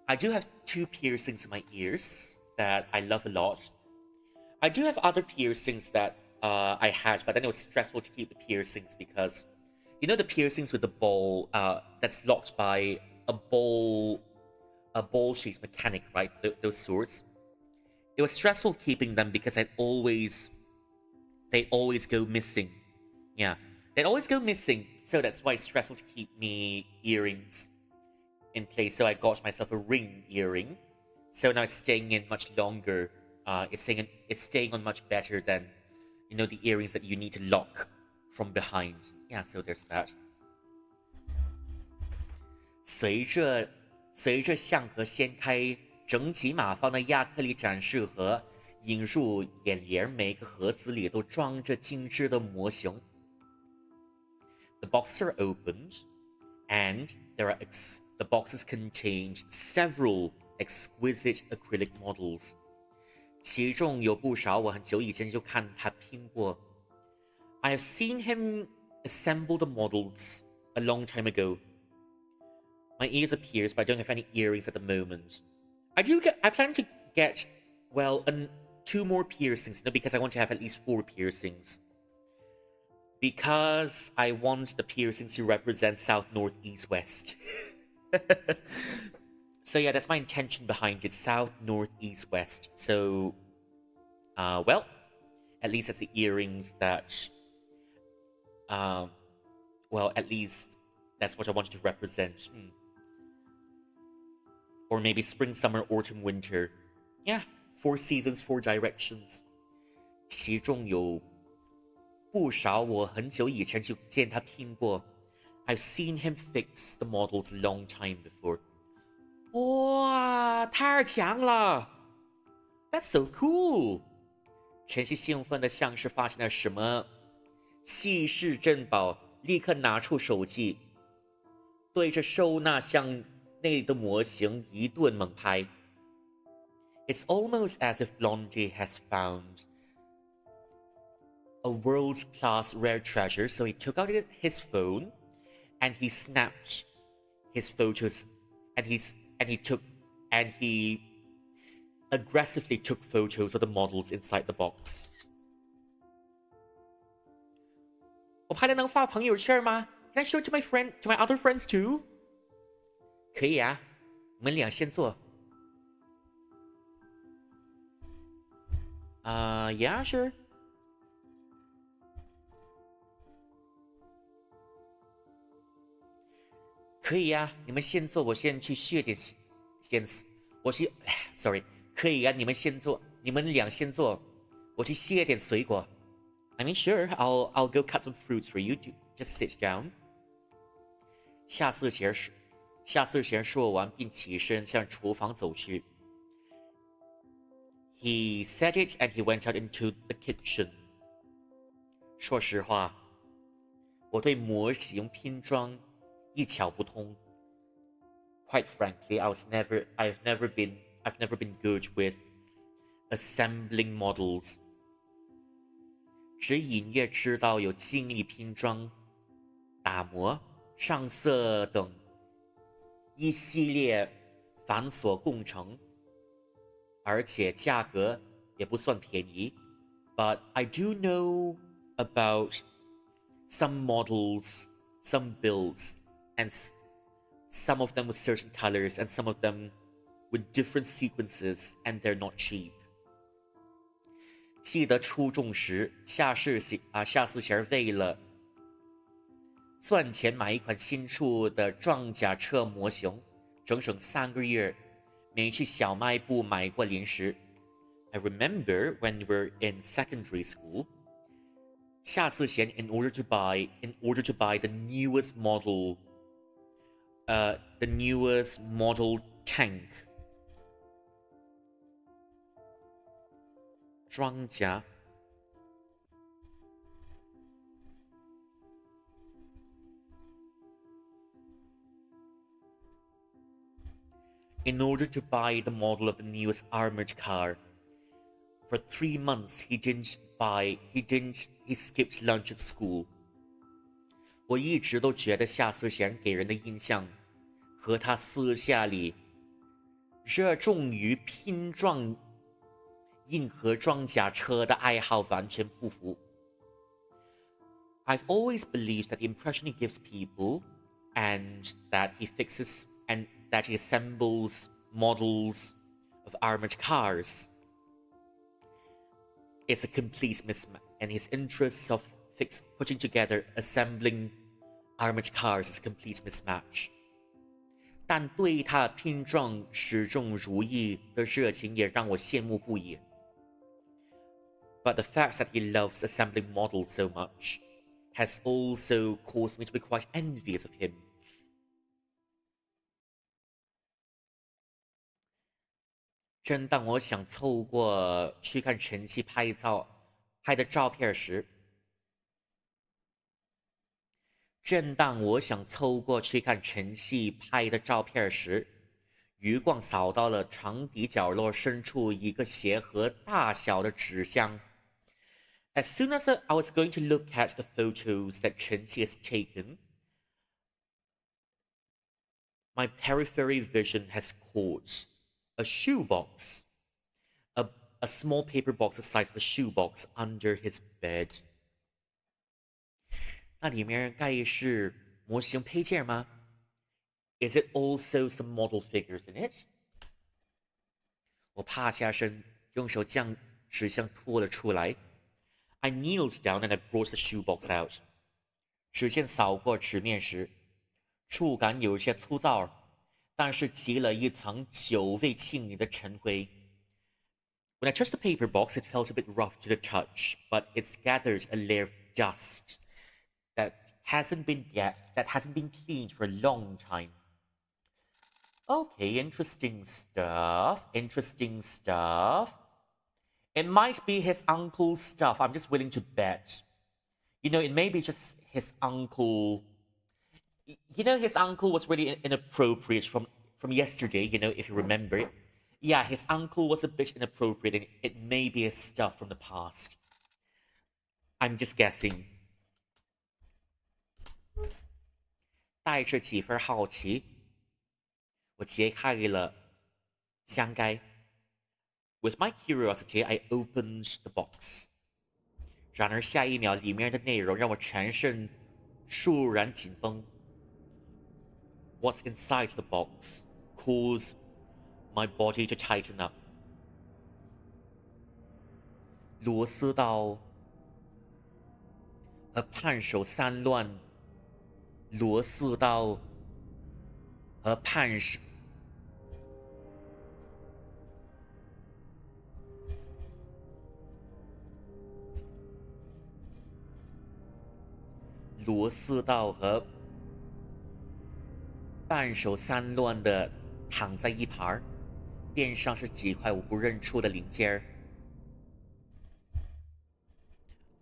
I do have 2 piercings in my ears that I love a lot. I do have other piercings that I had, but then it was stressful to keep the piercings because, you know, the piercings with the ball that's locked by a ball shaped mechanic, right? Those sorts. It was stressful keeping them because they'd always go missing. Yeah, they'd always go missing. So that's why it's stressful to keep me earrings in place. So I got myself a ring earring. So now it's staying in much longer. It's staying on much better than, you know, the earrings that you need to lock from behind. Yeah, so there's that. 随着箱盒掀开，整齐码放的亚克力展示盒引入眼帘，每个盒子里都装着精致的模型。The boxes are opened, and the boxes contained several exquisite acrylic models. 其中有不少我很久以前就看他拼过。I have seen him assemble the models a long time ago. My ears are pierced, but I don't have any earrings at the moment. I plan to get, well, 2 more piercings, no, because I want to have at least 4 piercings. Because I want the piercings to represent south, north, east, west. So yeah, that's my intention behind it. South, north, east, west. So, well, at least that's the earrings that, well, at least that's what I wanted to represent. Or maybe spring, summer, autumn, winter. Yeah, 4 seasons, 4 directions. 其中有不少我很久以前就见他拼过。I've seen him fix the models a long time before. 哇，太强了 ！That's so cool. 晨曦兴奋的像是发现了什么稀世珍宝，立刻拿出手机，对着收纳箱内的模型一顿猛拍。It's almost as if Blondie has found a world-class rare treasure, so he took out his phone and he snapped his photos and he aggressively took photos of the models inside the box. 我拍的能发朋友圈吗？ Can I show it to my other friends too? 可以啊，我们俩先做。Yeah, sure. 可以呀，你们先做，我先去削点，sorry， 可以呀，你们先做，你们俩先做，我去削点水果。I mean, sure, I'll go cut some fruits for you. Just sit down. 夏思贤说完，并起身向厨房走去。He said it and he went out into the kitchen. 说实话，我对模型拼装一窍不通。Quite frankly, I've never been good with assembling models. 只隐约知道有精密拼装、打磨、上色等一系列繁琐工程，而且价格也不算便宜。But I do know about some models, some builds, and some of them with certain colors, and some of them with different sequences, and they're not cheap. 记得初中时，夏思贤为了赚钱买一款新出的装甲车模型，整整3个月没去小卖部买过零食。I remember when we were in secondary school, 夏思贤 in order to buy the newest model tank 装甲。In order to buy the model of the newest armored car, for 3 months he skipped lunch at school. 我一直都觉得夏思贤给人的印象和他私下里热衷于拼装硬核装甲车的爱好完全不符。I've always believed that the impression he gives people and that he assembles models of armored cars is a complete mismatch, and his interests of putting together assembling armored cars is a complete mismatch. 但对他拼装始终如一的热情也让我羡慕不已。But the fact that he loves assembling models so much has also caused me to be quite envious of him. 正当我想凑过去看晨曦拍的照片时，余光扫到了床底角落深处一个鞋盒大小的纸箱。As soon as I was going to look at the photos that Chen Xi has taken, My periphery vision has caught a shoebox, a small paper box the size of a shoebox under his bed. 那里面该是模型配件吗？ Is it also some model figures in it? 我趴下身，用手将纸箱拖了出来。I kneeled down and I brought the shoebox out. 指尖扫过纸面时，触感有些粗糙，但是积了一层久未清理的尘灰。When I touched the paper box, it felt a bit rough to the touch, but it's gathered a layer of dust that hasn't been cleaned for a long time. Okay, interesting stuff. Interesting stuff. It might be his uncle's stuff. I'm just willing to bet. You know, it may be just his uncle. You know, his uncle was really inappropriate from yesterday, you know, if you remember. Yeah, his uncle was a bit inappropriate, and it may be his stuff from the past. I'm just guessing. 带着几分好奇，我揭开了箱盖。With my curiosity, I opened the box. 然而下一秒，里面的内容让我全身肃然紧绷。What's inside the box caused my body to tighten up. 螺丝刀和判手三乱。螺丝刀和判手。螺丝刀和半手三乱的躺在一旁，边上是几块我不认出的零件。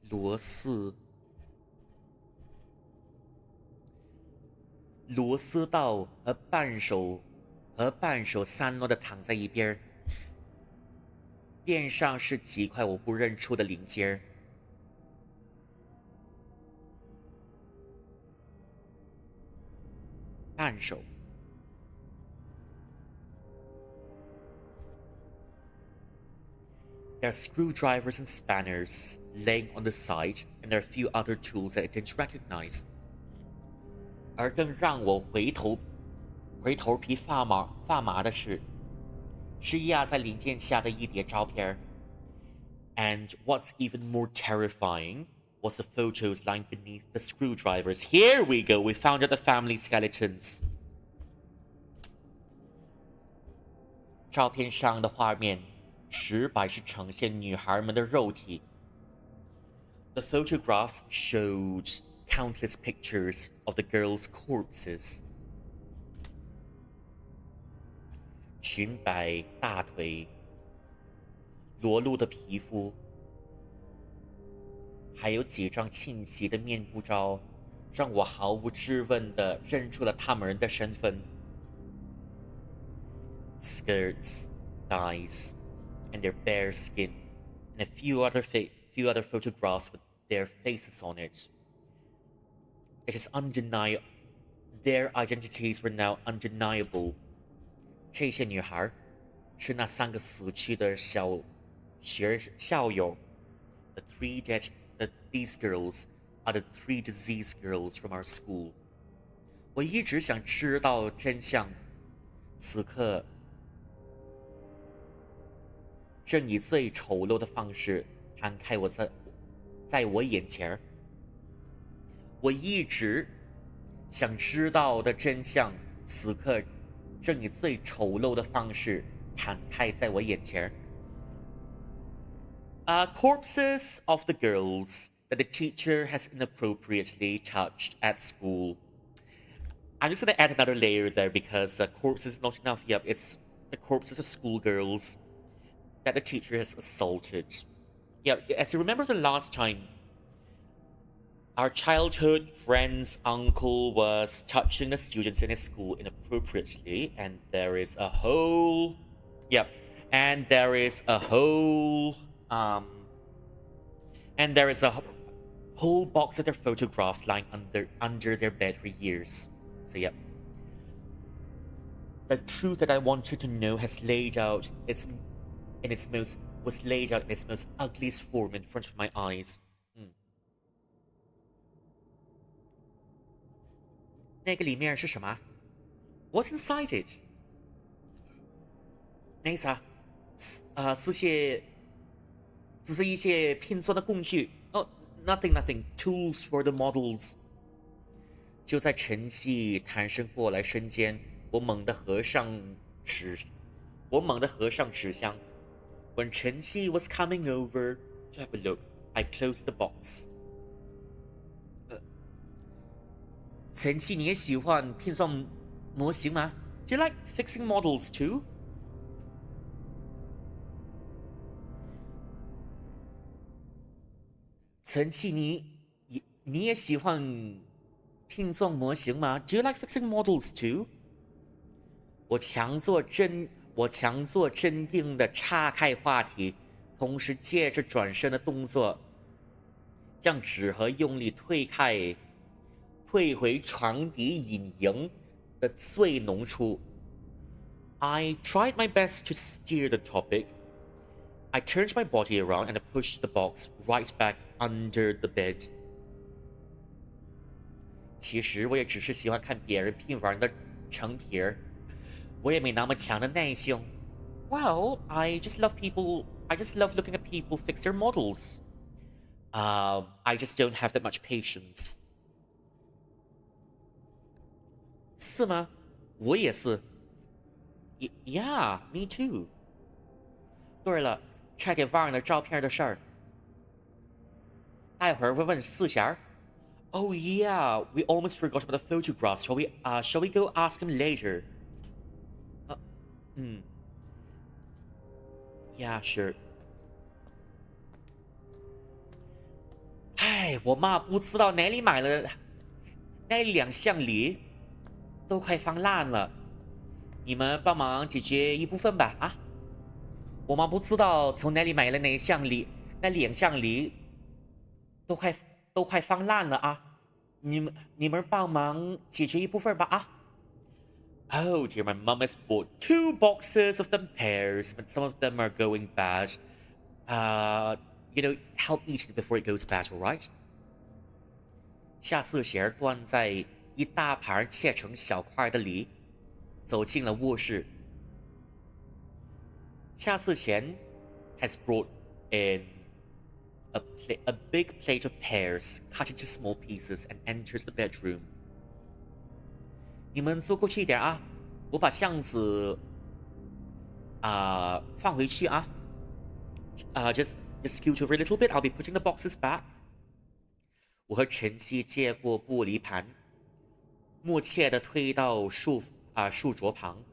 螺丝刀和半手三乱的躺在一边，边上是几块我不认出的零件。半手。There are screwdrivers and spanners laying on the side, and there are a few other tools that I didn't recognize. 而更让我回头皮发麻的是压在零件下的一叠照片。And what's even more terrifying was the photos lying beneath the screwdrivers. Here we go, we found out the family skeletons. 照片上的画面实摆是呈现女孩们的肉体。The photographs showed countless pictures of the girls' corpses. 裙摆、大腿、裸露的皮肤。还有几张清晰的面部照，让我毫无质问地认出了他们人的身份。Skirts, thighs, and their bare skin, and a few other photographs with their faces on it. It is undeniable. Their identities were now undeniable. 这些女孩是那3个死去的校友。These girls are the 3 diseased girls from our school. 我一直想知道真相，此刻正以最丑陋的方式摊开在我眼前。我一直想知道的真相，此刻正以最丑陋的方式摊开在我眼前。Corpses of the girls that the teacher has inappropriately touched at school. I'm just going to add another layer there because corpses is not enough. Yep, it's the corpses of schoolgirls that the teacher has assaulted. Yeah, as you remember the last time, our childhood friend's uncle was touching the students in his school inappropriately, and there is a whole... Yep, and there is a whole... and there is a whole box of their photographs lying under their bed for years. So, yep. The truth that I want you to know has laid out in its most was laid out in its most ugliest form in front of my eyes. 那个里面是什么 ？What's inside it？ 那啥，是些，只是一些拼装的工具。哦，nothing. Tools for the models。就在晨曦弹伸过来瞬间，我猛地合上纸箱。When 晨曦 was coming over to have a look, I closed the box. 晨曦，你也喜欢拼装模型吗 ？Do you like fixing models too？ 晨曦，你也喜欢拼装模型吗 ？Do you like fixing models too？ 我强作镇定的岔开话题，同时借着转身的动作，将纸盒用力退回床底隐形的最浓处。I tried my best to steer the topic. I turned my body around and I pushed the box right back under the bed. 其实我也只是喜欢看别人拼完的成品儿，我也没那么强的耐性。Well, I just love looking at people fix their models. I just don't have that much patience. 是吗？我也是。Yeah, me too. 对了，差点忘了照片的事儿。待会儿问问四贤。Oh yeah, we almost forgot about the photographs. Shall we go ask him later? Yeah, sure. 唉，我妈不知道哪里买了那两箱梨，都快放烂了。你们帮忙解决一部分吧，啊！我妈不知道从哪里买了那两箱梨，都快放烂了啊！你们帮忙解决一部分吧，啊！Oh dear, my mum has bought 2 boxes of them pears, but some of them are going bad. Help eat it before it goes bad, alright? 夏色贤端在一大盘切成小块的梨，走进了卧室。夏色贤 has brought in a big plate of pears, cut into small pieces, and enters the bedroom. 你们坐过去一点啊，我把箱子放回去啊。Just scoot over a little bit. I'll be putting the boxes back. 我和晨曦接过玻璃盘，默契地推到书桌旁。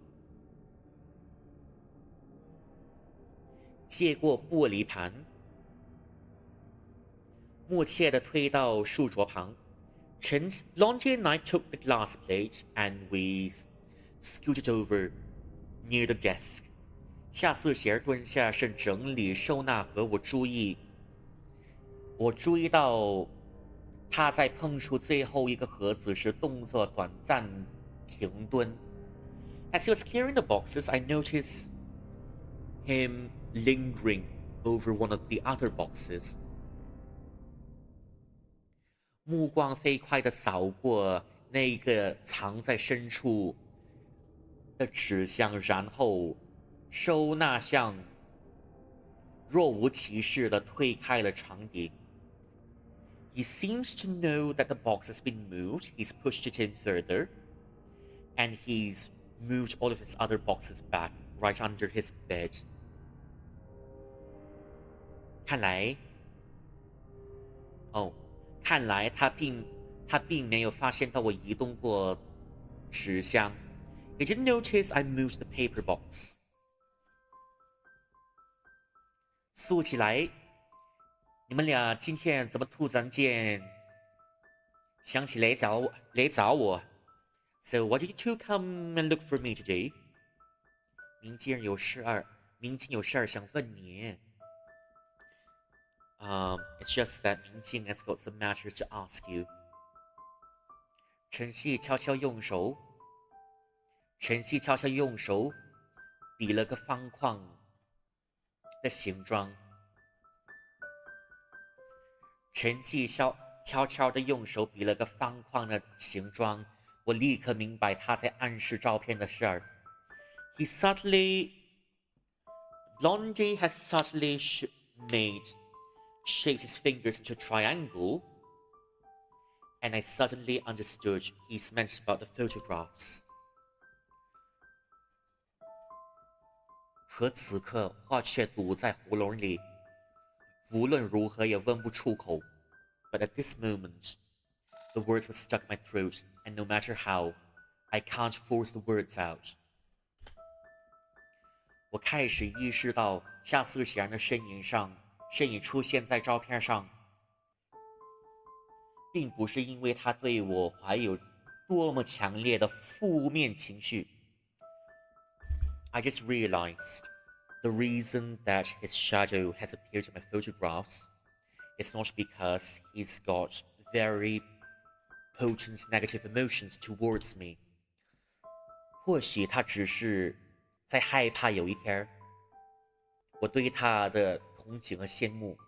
接过玻璃盘，默契地推到书桌旁。Longy and I took the glass plate and we scooted over near the desk. 夏色贤蹲下身整理收纳盒，我注意到他在碰触最后一个盒子时动作短暂停顿。As he was clearing the boxes, I noticed him lingering over one of the other boxes. 目光飞快地扫过那个藏在深处的纸箱，然后收纳箱若无其事地推开了床底。He seems to know that the box has been moved. He's pushed it in further, and he's moved all of his other boxes back right under his bed. 看来他并没有发现到我移动过纸箱。He didn't notice I moved the paper box. 竖起来，你们俩今天怎么突然间想起来找我 ？So why did you two come and look for me today? 明镜有事儿想问你。It's just that 明镜 has got some matters to ask you. 晨曦悄悄用手晨曦悄悄用手比了个方框的形状。晨曦悄悄地用手比了个方框的形状，我立刻明白他在暗示照片的事儿。Blondie has subtly shaped his fingers into a triangle, and I suddenly understood he's meant about the photographs. 可此刻话却堵在喉咙里，无论如何也问不出口。But at this moment, the words were stuck in my throat, and no matter how, I can't force the words out. 我开始意识到夏思冉的身影出现在照片上，并不是因为他对我怀有多么强烈的负面情绪。I just realized the reason that his shadow has appeared in my photographs is not because he's got very potent negative emotions towards me. 或许他只是在害怕有一天我对他的同情和羡慕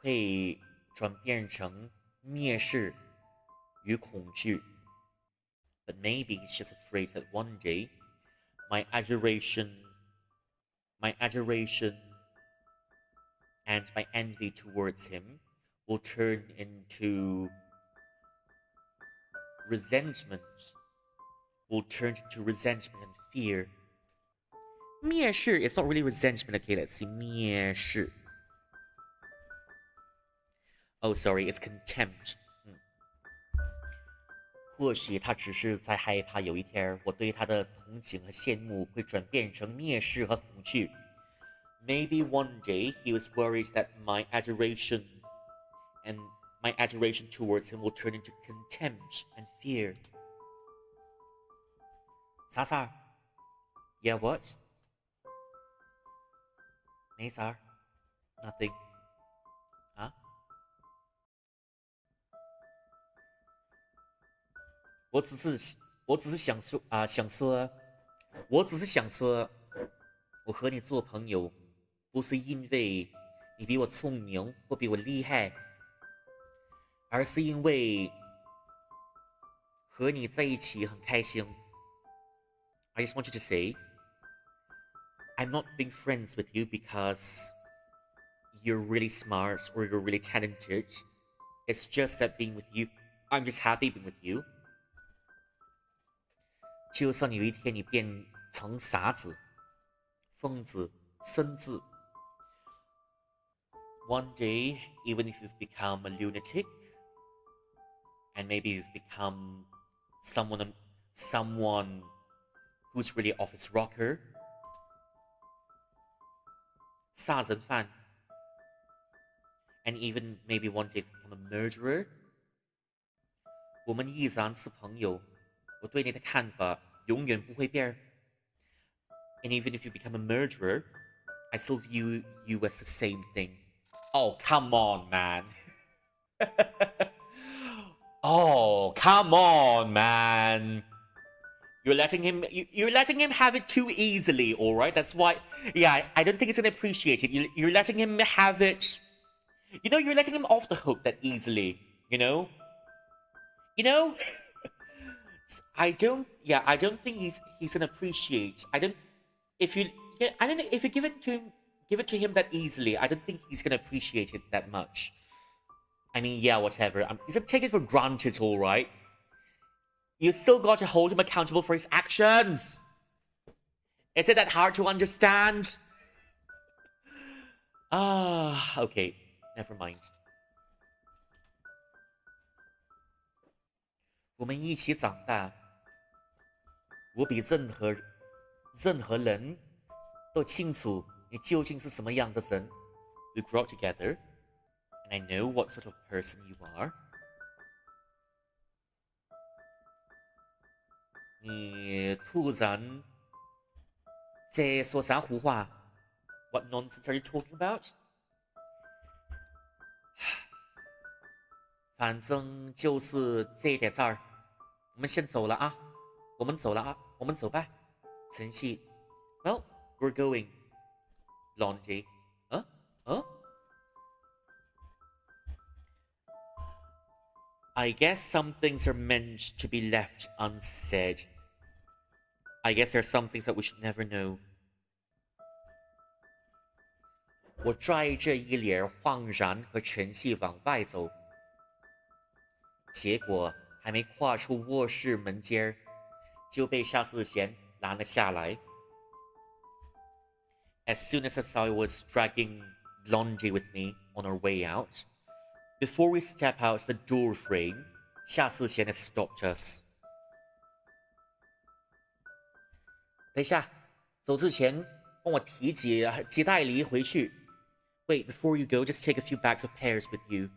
会转变成蔑视与恐惧。But maybe he's just afraid that one day my adoration and my envy towards him will turn into resentment and fear. 蔑视 is not really resentment. Okay, let's see. 蔑视 Oh, sorry, it's contempt. 或许他只是在害怕有一天我对他的同情和羡慕会转变成蔑视和恐惧。Maybe one day he was worried that my adoration towards him will turn into contempt and fear. 啥 Yeah, what? 没啥 Nothing. 啊？我只是想说，我和你做朋友，不是因为你比我聪明或比我厉害，而是因为和你在一起很开心。I just want you to say, I'm not being friends with you because you're really smart or you're really talented. It's just that being with you, I'm just happy being with you. 就算有一天你变成傻子、疯子、孙子 One day, even if you've become a lunatic, and maybe you've become someone who's really off his rocker, 杀人犯 and even maybe one day become a murderer, 我们依然是朋友。我对你的看法永远不会变。And even if you become a murderer, I still view you as the same thing. Oh, come on, man. Oh, come on, man. You're letting him have it too easily, all right? That's why, yeah, I don't think he's gonna appreciate it. You're letting him have it. You're letting him off the hook that easily. You know. I don't think he's gonna appreciate. I don't know if you give it to him that easily. I don't think he's gonna appreciate it that much. I mean, yeah, whatever. He's gonna take it for granted, all right. You still got to hold him accountable for his actions. Is it that hard to understand? Okay, never mind. 我们一起长大，我比任何人都清楚你究竟是什么样的人。We grew up together, and I know what sort of person you are. 你突然在说啥胡话 ？What nonsense are you talking about? 反正就是这点事儿，我们先走了啊，我们走了啊，我们走吧。晨曦 Well, we're going. Laundry. Huh? Huh? I guess some things are meant to be left unsaid. I guess there are some things that we should never know. 我拽着一脸恍然和晨曦往外走，结果还没跨出卧室门间儿，就被夏四贤拦了下来。As soon as I was dragging Blondie with me on our way out, before we step out the door frame, 夏四贤 has stopped us. 等一下，走之前帮我提几袋梨回去。Wait, before you go, just take a few bags of pears with you.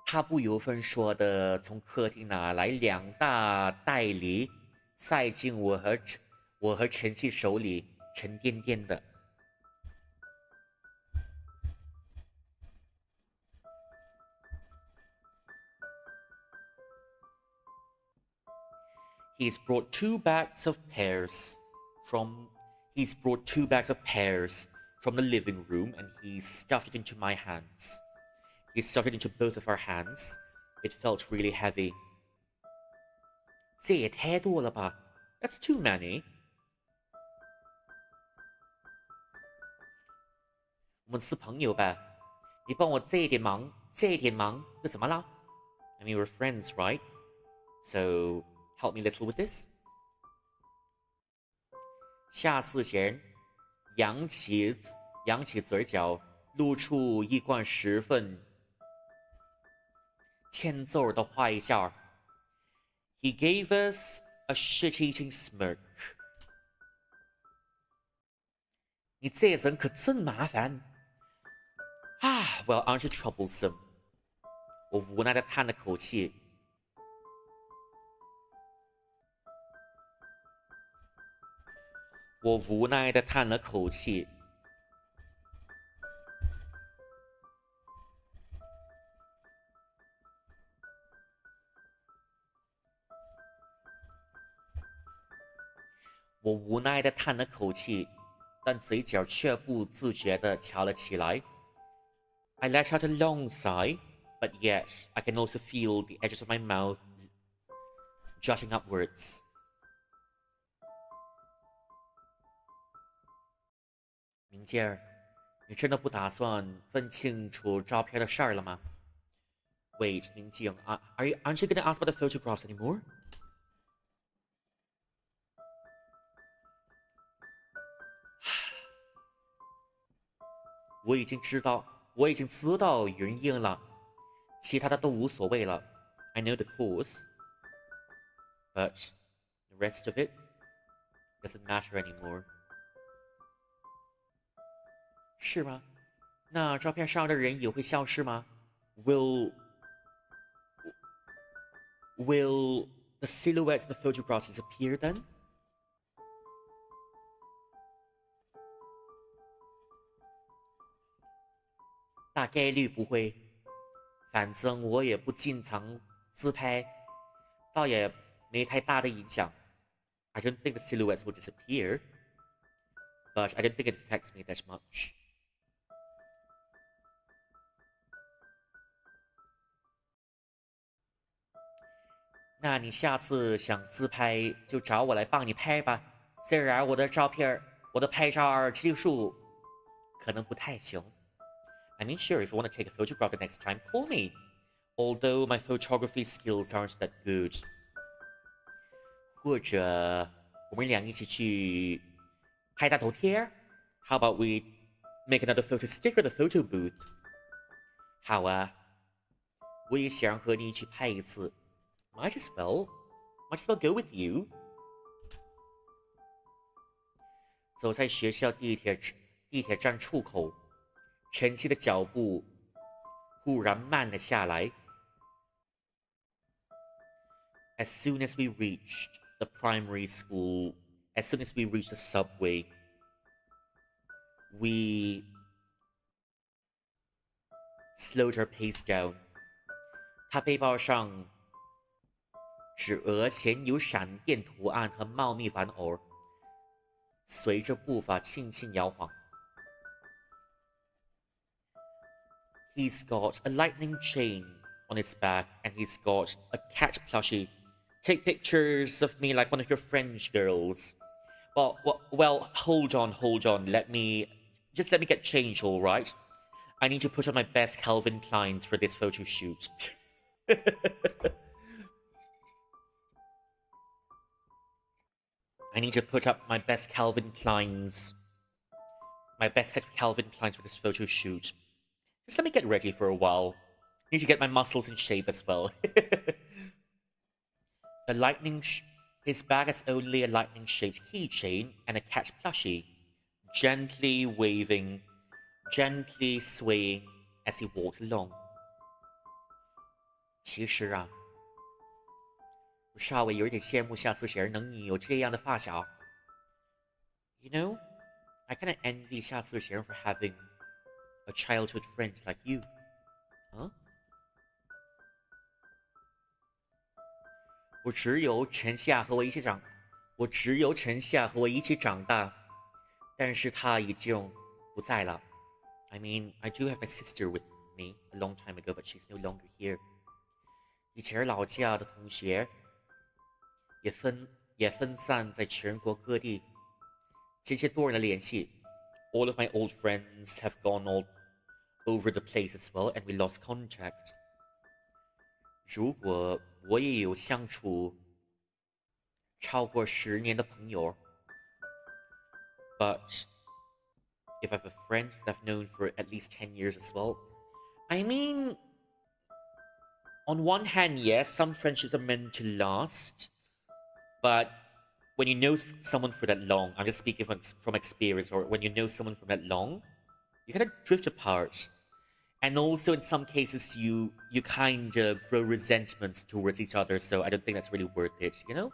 他不由分说的从客厅拿来2大袋梨，塞进我和晨曦手里，沉甸甸的。He's brought 2 bags of pears from the living room and he stuffed it into my hands. He stuffed it into both of our hands. It felt really heavy. 这也太多了吧 That's too many. 我们是朋友吧？你帮我这一点忙又怎么了 I mean, we're friends, right? So, help me a little with this. 夏四贤扬起嘴角，露出一贯十分欠揍的坏笑。He gave us a shit-eating smirk. 你这人可真麻烦啊 Well, aren't you troublesome? 我无奈地叹了口气。我无奈地叹了口气。我无奈地叹了口气，但嘴角却不自觉地翘了起来。I let out a long sigh, but yet I can also feel the edges of my mouth jutting upwards. 明镜儿，你真的不打算分清楚照片的事儿了吗 ？Wait, 明镜 aren't you gonna ask about the photographs anymore? 我已经知道原因了，其他的都无所谓了。I know the cause, but the rest of it doesn't matter anymore. 是吗？那照片上的人也会消失吗 ？Will the silhouettes in the photographs disappear then? 大概率不会，反正我也不经常自拍，倒也没太大的影响。I don't think the silhouettes will disappear, but I don't think it affects me that much. 那你下次想自拍就找我来帮你拍吧。虽然我的拍照技术可能不太行。I mean, sure, if you want to take a photograph the next time, call me. Although my photography skills aren't that good. 或者我们俩一起去拍大头贴 How about we make another photo stick at the photo booth? 好啊，我也想和你一起拍一次。Might as well go with you. 走在学校地铁站出口，晨曦的脚步忽然慢了下来。As soon as we reached the primary school as soon as we reached the subway, we slowed our pace down. 他背包上纸额前有闪电图案和茂密玩偶，随着步伐轻轻摇晃。He's got a lightning chain on his back, and he's got a cat plushie. Take pictures of me like one of your French girls. Well, hold on. Let me get changed, all right? I need to put on my best Calvin Kleins for this photo shoot. I need to put up my best Calvin Kleins. My best set of Calvin Kleins for this photo shoot. Just let me get ready for a while. Need to get my muscles in shape as well. His bag has only a lightning-shaped keychain and a cat plushie, gently waving, gently swaying as he walked along. 其实啊，我稍微有点羡慕夏思贤能有这样的发小。You know, I kind of envy 夏思贤 for having a childhood friend like you. Huh? 我只有陈夏和我一起长大，但是他已经不在了。I mean, I do have my sister with me a long time ago, but she's no longer here. 以前老家的同学也分散在全国各地，这些多人的联系 ，all of my old friends have gone all over the place as well, and we lost contact. 如果我也有相处超过10年的朋友 ，but if I have a friend that I've known for at least 10 years as well, I mean, on one hand, yes, some friendships are meant to last, but when you know someone for that long, I'm just speaking from experience, or when you know someone for that long, you kind of drift apart. And also, in some cases, you kind of grow resentments towards each other, so I don't think that's really worth it, you know?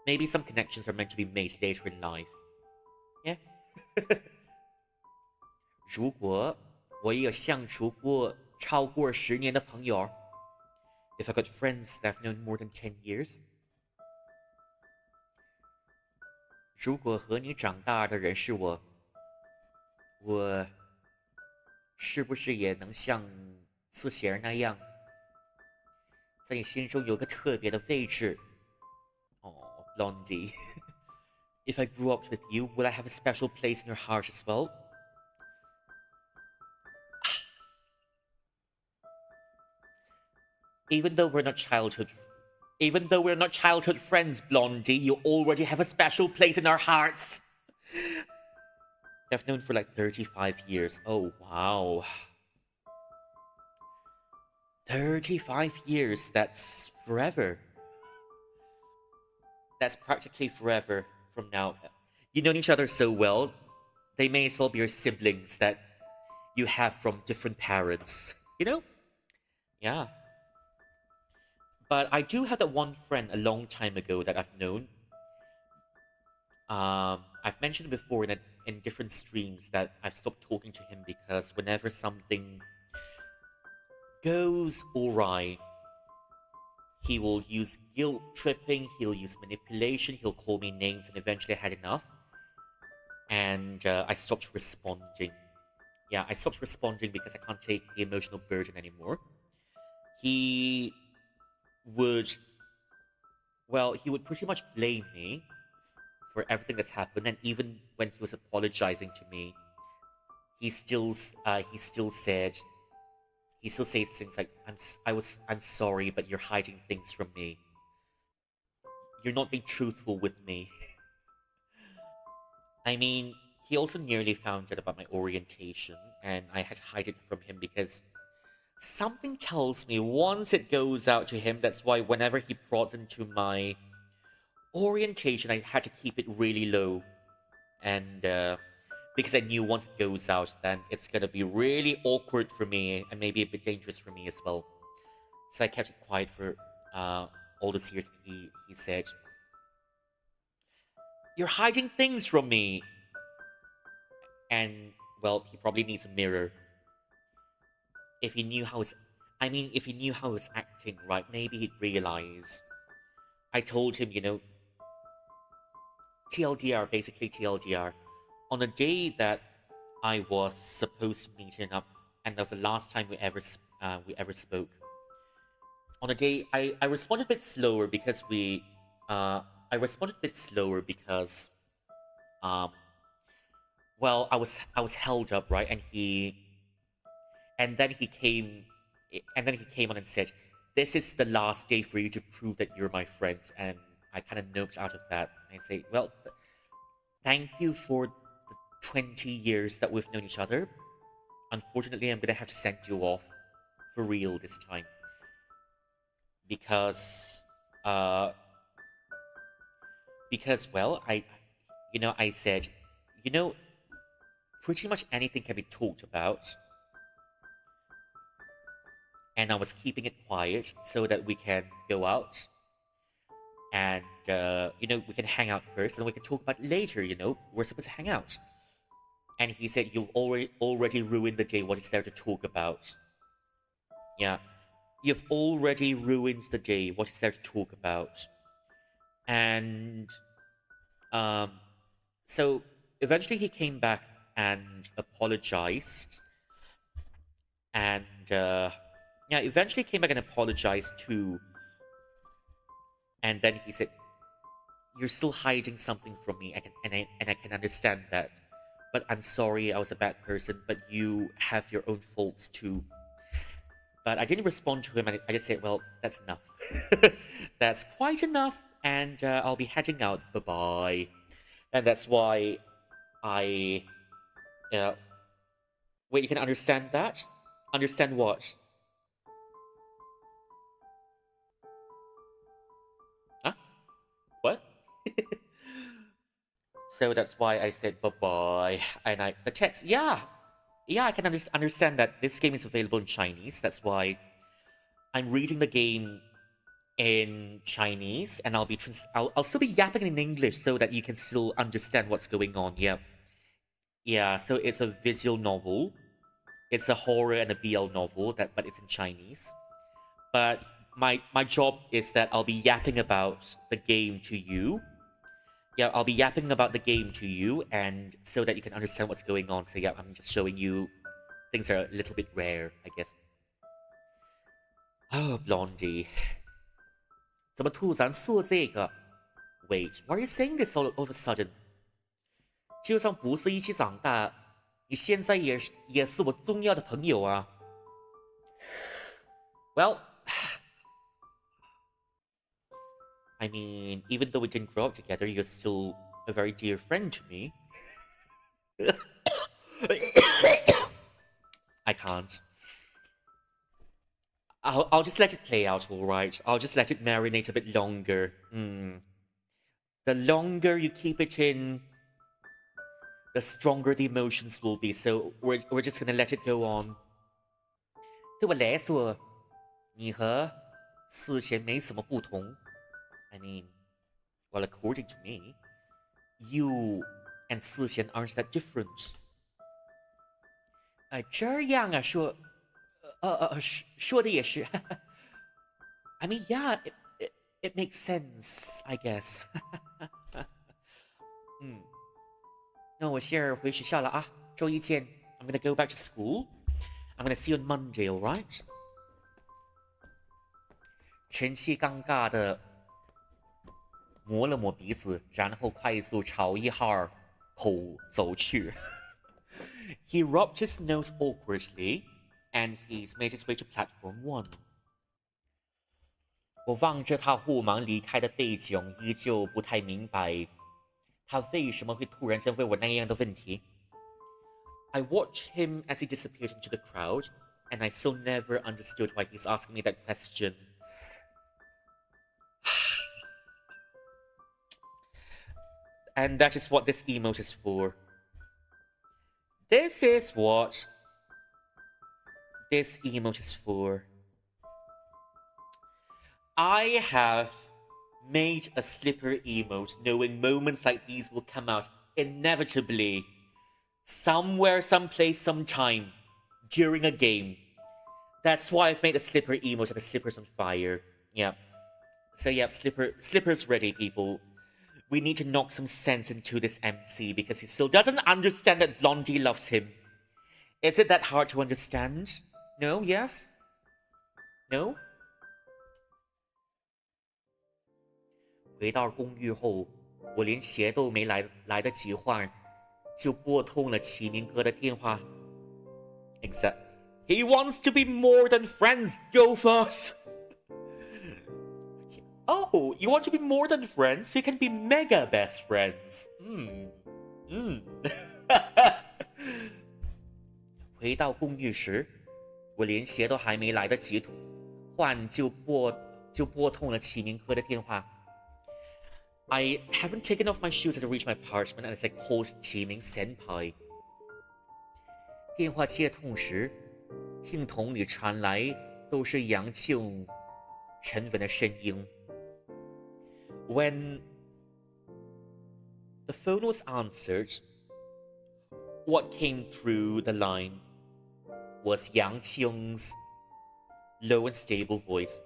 Maybe some connections are meant to be made later in life. Yeah? 如果我也有相处过超过10年的朋友 if I got friends that I've known more than 10 years, 如果和你长大的人是我是不是也能像思贤那样，在你心中有个特别的位置？哦 Blondie. If I grew up with you, will I have a special place in your heart as well? Even though we're not childhood friends, Blondie, you already have a special place in our hearts. I've known for like 35 years. Oh, wow. 35 years, that's forever. That's practically forever from now. You know each other so well, they may as well be your siblings that you have from different parents. You know? Yeah. But I do have that one friend a long time ago that I've known. I've mentioned before in different streams that I've stopped talking to him because whenever something goes awry, he will use guilt tripping, he'll use manipulation, he'll call me names, and eventually I had enough. And I stopped responding. Yeah, I stopped responding because I can't take the emotional burden anymore. He would pretty much blame me for everything that's happened, and even when he was apologizing to me, he still said things like, I'm sorry, but you're hiding things from me. You're not being truthful with me. I mean, he also nearly found out about my orientation, and I had to hide it from him because something tells me once it goes out to him, that's why whenever he prods into my orientation, I had to keep it really low. And because I knew once it goes out, then it's gonna be really awkward for me and maybe a bit dangerous for me as well. So I kept it quiet for all those years, he said. You're hiding things from me. And, well, he probably needs a mirror. If he knew how if he knew how he's acting, right, maybe he'd realize. I told him, TLDR, basically TLDR. On the day that I was supposed to meet him up, and that was the last time we ever spoke. On the day, I responded a bit slower because well, I was held up, right, and then he came, on and said, "This is the last day for you to prove that you're my friend," and I kind of noped out of that. I say, "Well, thank you for the 20 years that we've known each other. Unfortunately, I'm gonna have to send you off for real this time because, well, I said, pretty much anything can be talked about." And I was keeping it quiet so that we can go out and, we can hang out first and we can talk about it later, we're supposed to hang out. And he said, "You've already ruined the day. What is there to talk about?" Yeah, you've already ruined the day. What is there to talk about? And, so eventually he came back and apologized. And, eventually came back and apologized too. And then he said, "You're still hiding something from me. I can understand that. But I'm sorry, I was a bad person. But you have your own faults too." But I didn't respond to him. I just said, "Well, that's enough. That's quite enough. And I'll be heading out. Bye bye." And that's why I. Wait, you can understand that? Understand what? Huh? What? So that's why I said bye-bye. And the text, yeah, I can understand that this game is available in Chinese. That's why I'm reading the game in Chinese, and I'll still be yapping in English so that you can still understand what's going on. Yeah. So it's a visual novel. It's a horror and a BL novel but it's in Chinese. But my job is that I'll be yapping about the game to you. Yeah, I'll be yapping about the game to you, and so that you can understand what's going on. So yeah, I'm just showing you things are a little bit rare, I guess. Oh, Blondie. 怎么突然说这个 Wait, why are you saying this all of a sudden? 就算不是一起长大，你现在也是我重要的朋友啊。Well, I mean, even though we didn't grow up together, you're still a very dear friend to me. I can't. I'll just let it play out, alright? I'll just let it marinate a bit longer. The longer you keep it in, the stronger the emotions will be. So we're just gonna let it go on. 对我来说，你和思贤没什么不同。I mean, well, according to me, you and 思贤 aren't that different. 这样啊，说的也是。I mean, yeah, it makes sense, I guess. 那我现在回学校了啊，周一见。I'm gonna go back to school. I'm gonna see you on Monday, alright? 陈曦尴尬的摸了摸鼻子，然后快速朝1号口走去。He rubbed his nose awkwardly, and he's made his way to platform 1. 我望着他护忙离开的背景，依旧不太明白他为什么会突然间问我那样的问题。I watched him as he disappeared into the crowd, and I still never understood why he's asking me that question. And that is what this emote is for. This is what this emote is for. I have made a slipper emote knowing moments like these will come out inevitably somewhere, someplace, sometime during a game. That's why I've made a slipper emote and the slipper's on fire. Yeah. So yeah, slipper's ready, people. We need to knock some sense into this MC because he still doesn't understand that Blondie loves him. Is it that hard to understand? No? Yes? No? 回到公寓后，我连鞋都没来得及换，就拨通了齐明哥的电话。Except he wants to be more than friends. Go first. Oh, you want to be more than friends? You can be mega best friends. 回到公寓时，我连鞋都还没来得及换，就拨通了齐明哥的电话。I haven't taken off my shoes as I reach my apartment as I called 齐明 senpai. 电话接通时，听筒里传来都是杨庆沉稳的声音。When the phone was answered, what came through the line was Yang Qing's low and stable voice.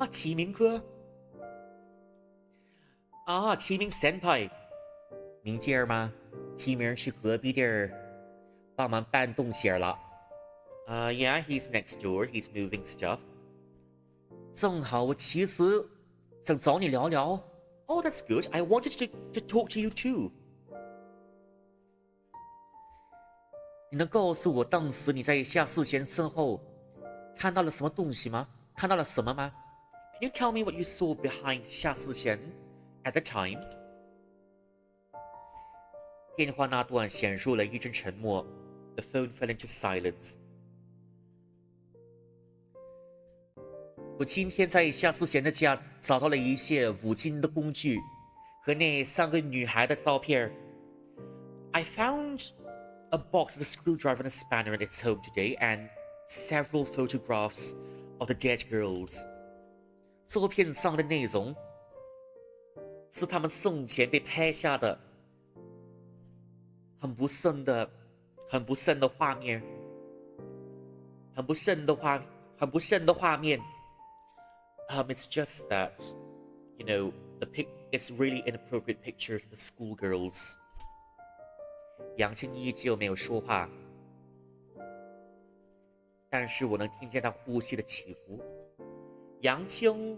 齐明哥。齐明 senpai， 明姐儿吗？齐明去隔壁地帮忙搬东西了。Yeah, he's next door. He's moving stuff. 正好我其实想找你聊聊。Oh, that's good. I wanted to talk to you too. 你能告诉我当时你在夏世贤身后看到了什么东西吗？看到了什么吗？ Can you tell me what you saw behind 夏世贤 at the time? 电话那段陷入了一阵沉默。The phone fell into silence. 我今天在夏思贤的家找到了一些五金的工具和那3个女孩的照片。I found a box of a screwdriver and a spanner at its home today and several photographs of the dead girls. 照片上的内容是他们生前被拍下的很不慎的画面，很不慎的画面。It's just that, you know, it's really inappropriate pictures of the schoolgirls. 杨青依旧没有说话，但是我能听见他呼吸的起伏。杨青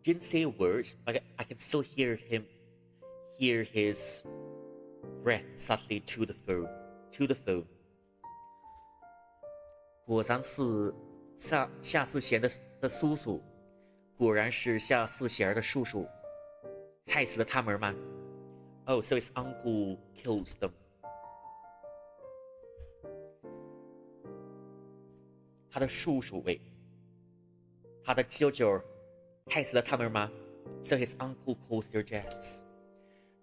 didn't say a word, but I can still hear his breath subtly to the phone. 果然是夏世贤的叔叔，果然是夏世贤的叔叔，害死了他们吗？ Oh, so his uncle killed them. 他的叔叔他的舅舅害死了他们吗？ So his uncle caused their deaths.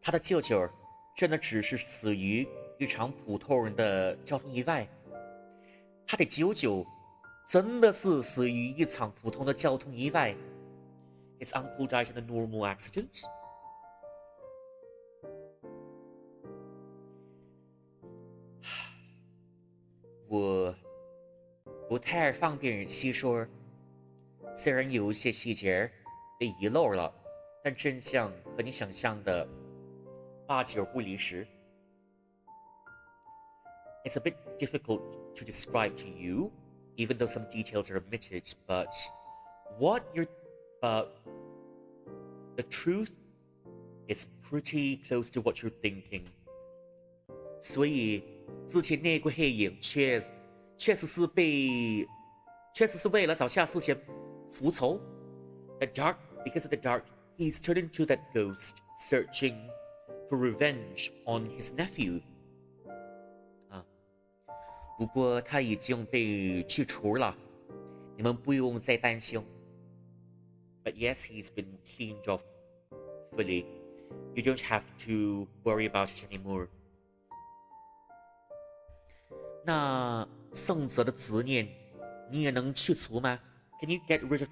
他的舅舅真的只是死于一场普通人的交通意外？他的舅舅真的是死于一场普通的交通意外？ His uncle died in a normal accident? 我不太方便细说，虽然有一些细节被遗漏了，但真相和你想象的8、9不离十。It's a bit difficult to describe to you, even though some details are omitted, but the truth is pretty close to what you're thinking. 所以之前那个黑影确实是为了找夏世贤复仇。Because of the dark, he's turned into that ghost, searching for revenge on his nephew. 不过他已经被去除了，你们不用再担心。But yes, he's been cleaned off fully. You don't have to worry about it anymore. 那圣者的执念，你也能去除吗？ Can you get rid of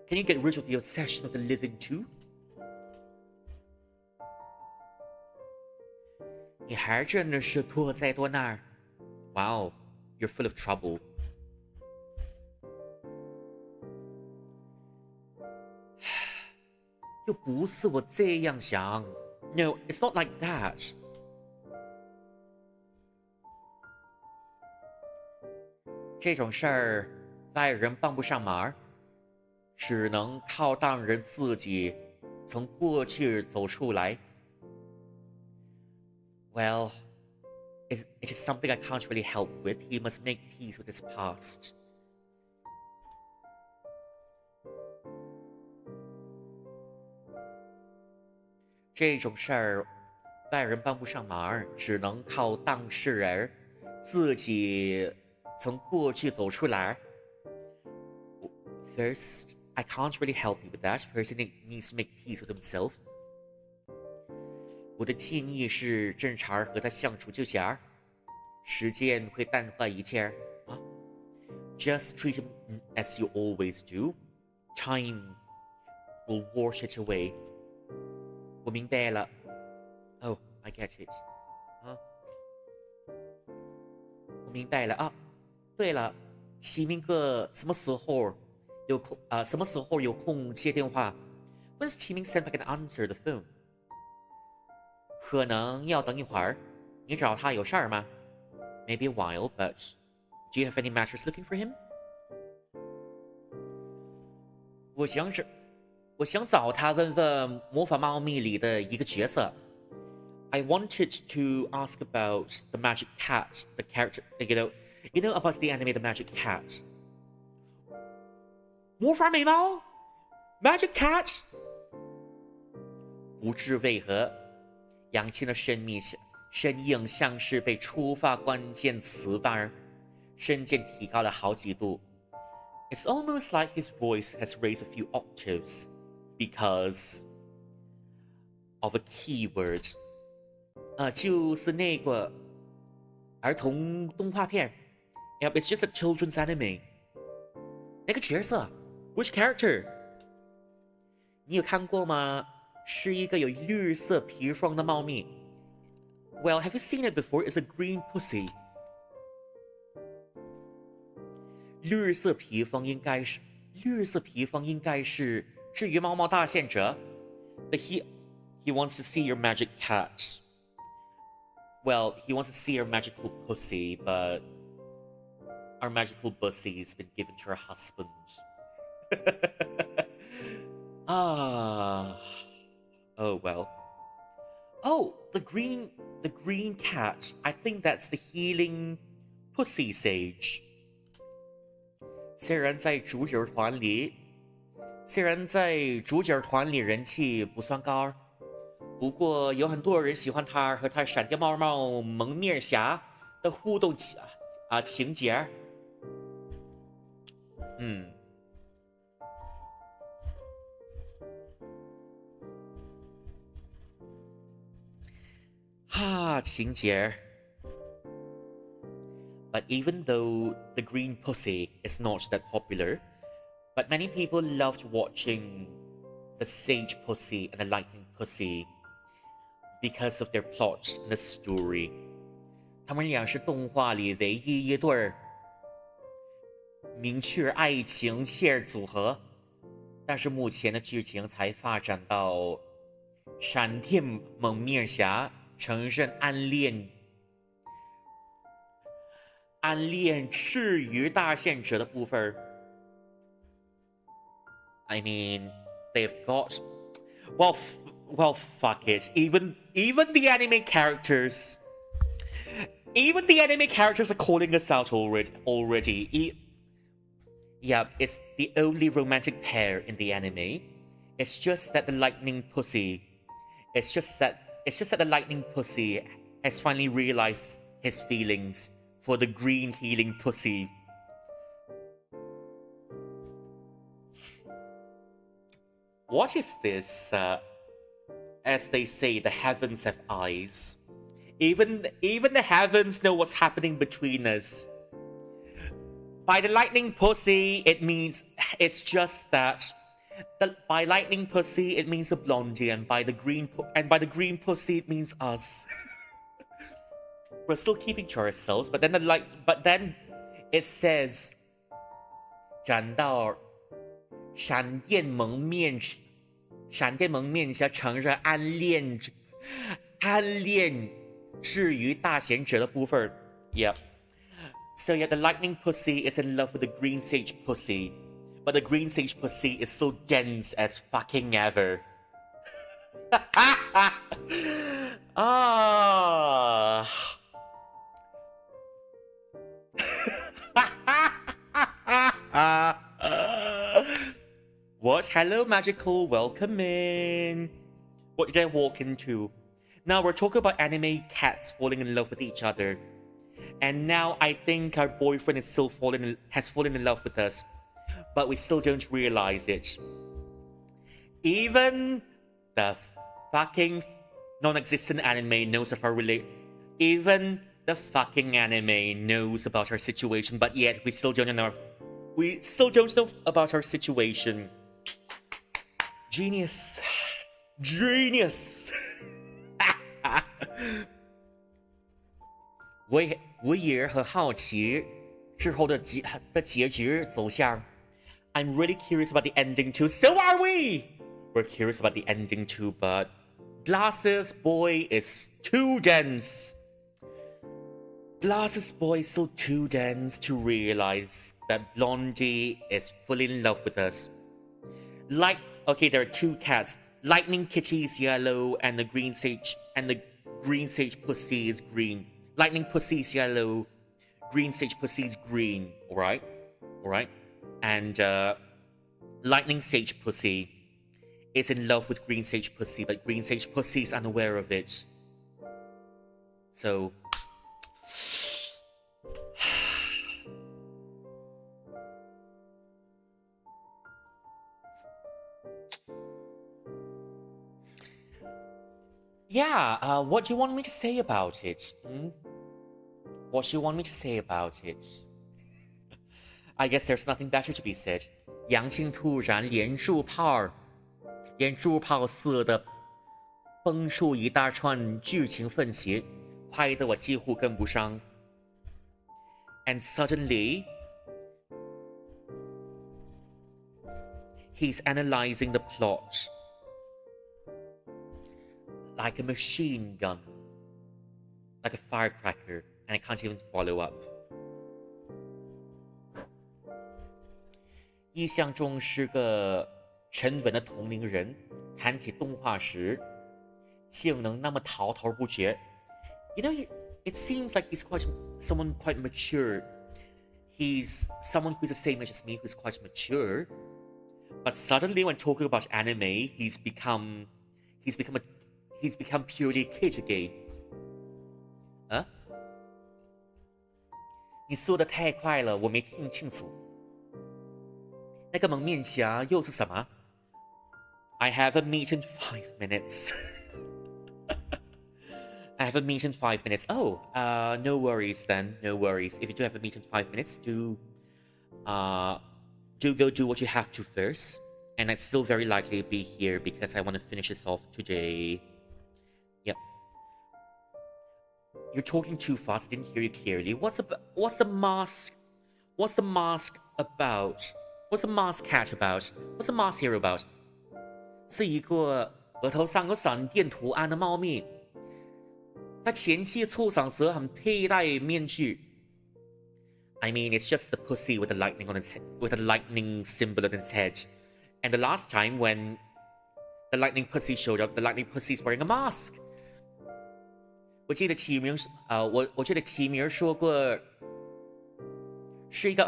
Can you get rid of the obsession of the living too? 你还真的是多灾多难。Wow, you're full of trouble. 又不是我这样想。No, it's not like that. 这种事儿，外人帮不上忙，只能靠当人自己从过去走出来。Well, it is something I can't really help with. He must make peace with his past. 这种事儿，外人帮不上忙，只能靠当事人自己从过去走出来。First, I can't really help you with that. First, he needs to make peace with himself. 我的建议是正常和他相处就行，时间会淡化一切啊。Just treat him as you always do. Time will wash it away. 我明白了。Oh, I get it. 啊，我明白了啊。对了，齐明哥什么时候有空接电话 ？When's 齐明 sent back an answer the phone? 可能要等一会儿。你找他有事儿吗 ？Maybe a while, but do you have any matters looking for him? 我想找他问问魔法猫咪里的一个角色。I wanted to ask about the magic cat, the character, you know about the anime, the magic cat. 魔法美猫 ，Magic Cat。不知为何，杨青的身影像是被触发关键词般，瞬间提高了好几度。It's almost like his voice has raised a few octaves because of a keyword. 就是那个儿童动画片。Yep, it's just a children's anime. 那个角色 ，Which character? 你有看过吗？是一个有绿色皮肤的猫咪。Well, have you seen it before? It's a green pussy. 绿色披风应该是至于猫猫大献者。But he wants to see your magic cat. Well, he wants to see your magical pussy, but our magical pussy's been given to her husband. Oh well. Oh, the green cat. I think that's the healing pussy sage. 虽然在主角团里人气不算高，不过有很多人喜欢他和他闪电猫猫蒙面侠的互动情节。情节。But even though the green pussy is not that popular, but many people loved watching the sage pussy and the lightning pussy because of their plot and the story. 他们俩是动画里唯一一对明确爱情线组合，但是目前的剧情才发展到闪电蒙面侠承认暗恋至于大献者的部分。I mean, they've got well, fuck it. Even the anime characters are calling us out already. Yeah, it's the only romantic pair in the anime. It's just that the lightning pussy has finally realized his feelings for the green healing pussy. What is this? As they say, the heavens have eyes. Even the heavens know what's happening between us. By the lightning pussy, it means it's just that By lightning pussy, it means the blondie, and by the green pussy, it means us. We're still keeping to ourselves, but then it says 斩到闪电蒙面下承认暗恋至于大贤者的部分 Yep. So yeah, the lightning pussy is in love with the green sage pussy, but the green sage pussy is so dense as fucking ever. Ah. What? Hello, magical. Welcome in. What did I walk into? Now we're talking about anime cats falling in love with each other. And now I think our boyfriend has fallen in love with us. But we still don't realize it. Even the fucking non-existent anime knows of our Even the fucking anime knows about our situation, but yet we still don't know about our situation. Genius. Genius. 我也很好奇之后的结局走向。I'm really curious about the ending too. So are we. We're curious about the ending too, but Glasses Boy is too dense. Glasses Boy is still too dense to realize that Blondie is fully in love with us. Okay, there are two cats. Lightning Kitty is yellow, and the green sage pussy is green. Lightning pussy is yellow, green sage pussy is green. Alright? And lightning sage pussy is in love with green sage pussy, but green sage pussy is unaware of it. So yeah, what do you want me to say about it? What do you want me to say about it? I guess there's nothing better to be said. 杨庆突然连珠炮似的蹦出一大串剧情分析，快得我几乎跟不上。And suddenly, he's analyzing the plot like a machine gun, like a firecracker, and I can't even follow up. 印象中是个沉稳的同龄人，谈起动画时竟能那么滔滔不绝。You know, it seems like he's someone quite mature. He's someone who's the same age as me, who's quite mature. But suddenly, when talking about anime, he's become purely a kid again. 你说的太快了，我没听清楚。那个蒙面侠又是什么 ？I have a meet in 5 minutes. I have a meet in 5 minutes. Oh, no worries then. No worries. If you do have a meet in 5 minutes, do go do what you have to first. And I'd still very likely be here because I want to finish this off today. Yep. You're talking too fast. I didn't hear you clearly. What's the mask? What's the mask about? What's the mask cat about? What's the mask hero about? 是一个额头上有闪电图案的猫咪。它前期出场时很佩戴面具。I mean, it's just the pussy with a lightning symbol on its head. And the last time when the lightning pussy showed up, the lightning pussy is wearing a mask. 我记得齐明说过，是一个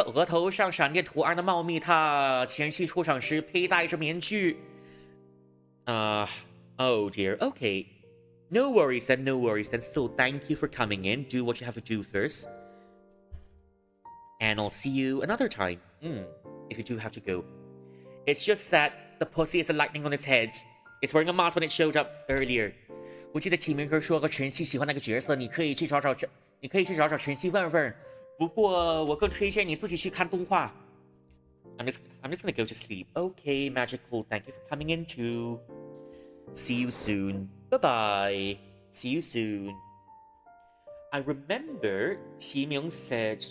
额头上闪电图案的猫咪，它前期出场时佩戴着面具。Oh dear. Okay. No worries then. No worries then. So thank you for coming in. Do what you have to do first. And I'll see you another time. If you do have to go. It's just that the pussy has a lightning on its head. It's wearing a mask when it showed up earlier. 我记得启明哥说过晨曦喜欢那个角色，你可以去找找晨曦问问。不过我更推荐你自己去看动画。I'm just gonna go to sleep. Okay, magical. Thank you for coming in too. See you soon. Bye-bye. See you soon. I remember Qi Myung said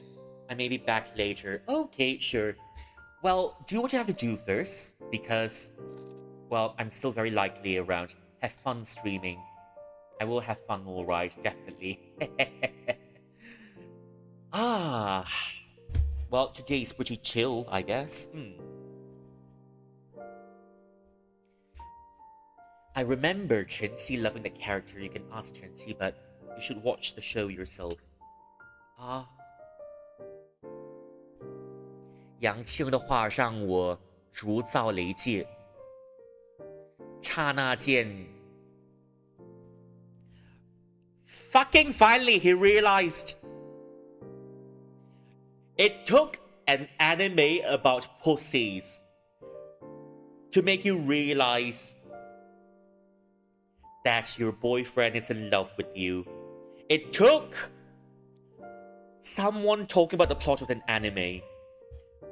I may be back later. Okay, sure. Well, do what you have to do first, because, well, I'm still very likely around. Have fun streaming. I will have fun, alright, definitely. Ah. Well, today is pretty chill, I guess. I remember Chen Xi loving the character. You can ask Chen Xi, but you should watch the show yourself. Ah. 杨庆的话让我如遭雷击，刹那间 Fucking finally he realized it took an anime about pussies to make you realize that your boyfriend is in love with you. It took someone talking about the plot of an anime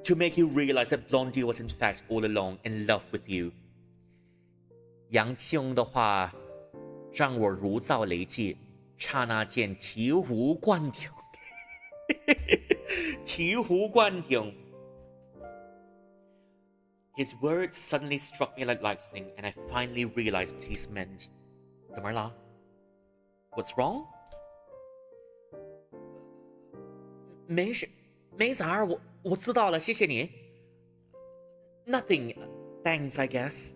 to make you realize that Blondie was in fact all along in love with you. 杨庆的话让我如遭雷击，刹那间醍醐灌顶。醍醐灌顶。His words suddenly struck me like lightning, and I finally realized what he's meant. 怎么了？ What's wrong? 没事，没啥儿，我知道了，谢谢你。Nothing, thanks, I guess.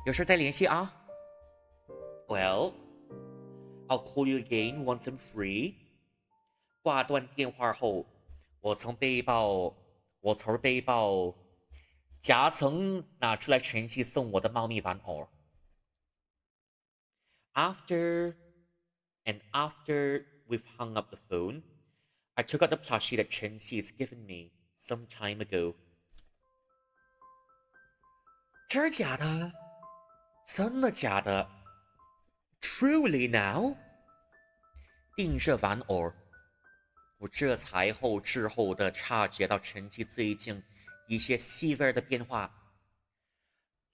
有事再联系啊。Well, I'll call you again once I'm free. 挂断电话后，我从背包夹层拿出来陈曦送我的猫咪玩偶。After we've hung up the phone, I took out the plushie that Chen Xi has given me some time ago. 真的假的？真的假的 ？Truly now？ 定这玩偶，我这才后知后的察觉到陈曦最近一些细微的变化。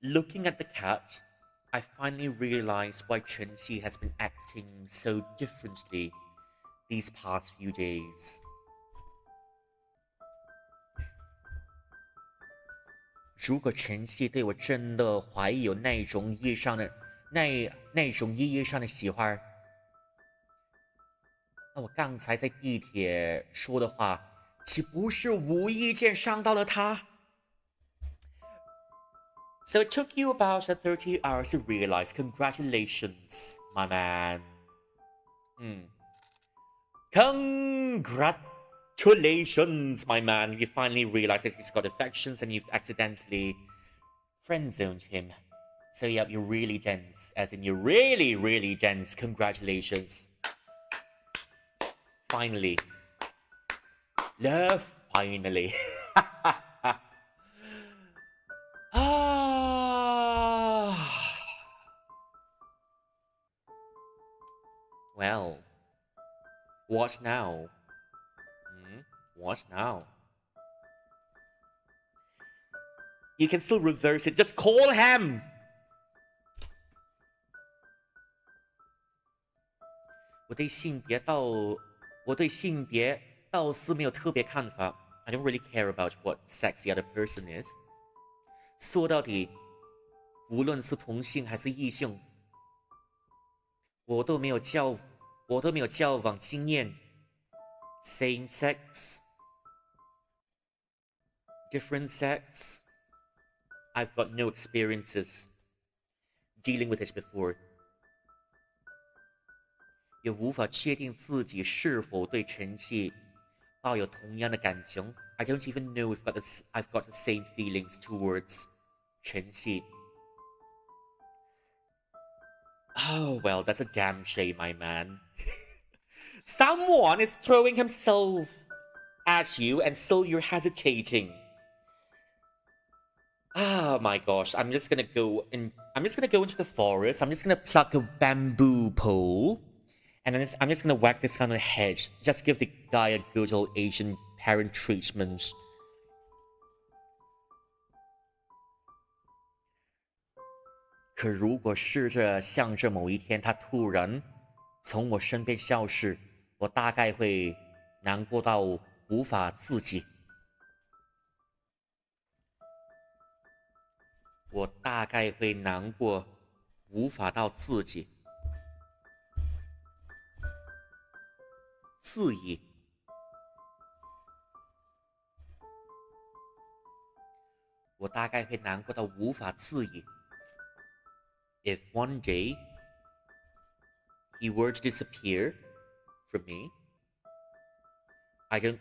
Looking at the cat, I finally realized why Chen Xi has been acting so differently these past few days. 如果陈曦对我真的怀疑有那种意义上的喜欢，那我刚才在地铁说的话，岂不是无意间伤到了他？ So it took you about 30 hours to realize. Congratulations, my man. Congratulations, my man. You finally realized that he's got affections and you've accidentally friend-zoned him. So yeah, you're really dense. As in, you're really, really dense. Congratulations. Finally. Love, finally. Well, what now? What now? You can still reverse it. Just call him! 我对性别倒是没有特别看法。I don't really care about what sex the other person is. 说到底，无论是同性还是异性，我都没有交往经验。Same sex, different sex. I've got no experiences dealing with it before. 也无法确定自己是否对陈曦抱有同样的感情。I don't even know if I've got the same feelings towards 陈曦。Oh, well, that's a damn shame, my man. Someone is throwing himself at you and so you're hesitating. Oh my gosh, I'm just gonna go into the forest. I'm just gonna pluck a bamboo pole. And then I'm just gonna whack this guy on the head. Just give the guy a good old Asian parent treatment. 可如果试着向着某一天他突然从我身边消失，我大概会难过到无法自己。我大概会难过，无法到自己。自己。我大概会难过到无法自已。If one day he were to disappear from me, I'd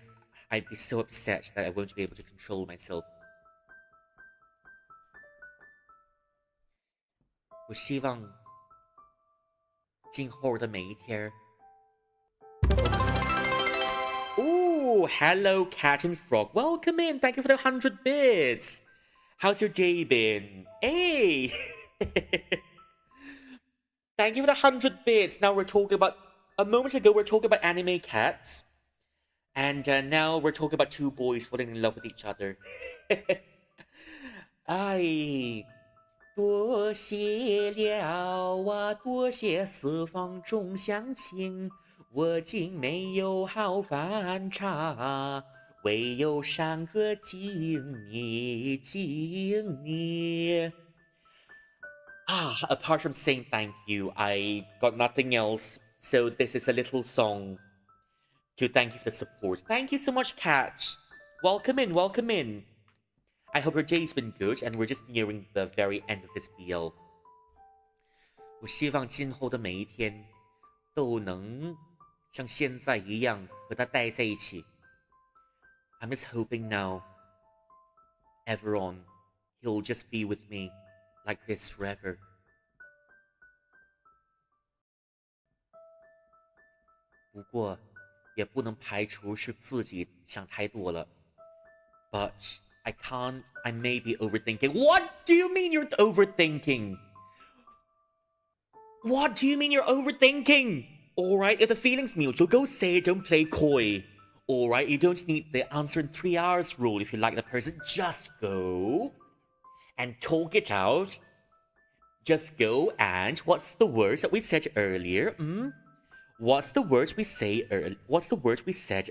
be so upset that I won't be able to control myself. 我希望今后的每一天。Oh, hello, Cat and Frog. Welcome in. Thank you for the 100 bits. How's your day been? Hey! Thank you for the 100 bits. Now we're talking about... A moment ago, we're talking about anime cats. And now we're talking about two boys falling in love with each other. 哎，多谢了啊，多谢四方众乡亲，我竟没有好饭茶，唯有山歌敬你，敬你。Apart from saying thank you, I got nothing else. So this is a little song to thank you for the support. Thank you so much, Kat. Welcome in, welcome in. I hope your day's been good, and we're just nearing the very end of this BL. 我希望今后的每一天都能像现在一样和他待在一起。I'm just hoping now, ever on, he'll just be with me like this forever. 不过，也不能排除是自己想太多了。But I may be overthinking. What do you mean you're overthinking? What do you mean you're overthinking? Alright, if the feeling's mutual, go say it, don't play coy. Alright, you don't need the answer in 3 hours rule if you like the person. Just go and talk it out. Just go and what's the words that we said earlier? What's the words we said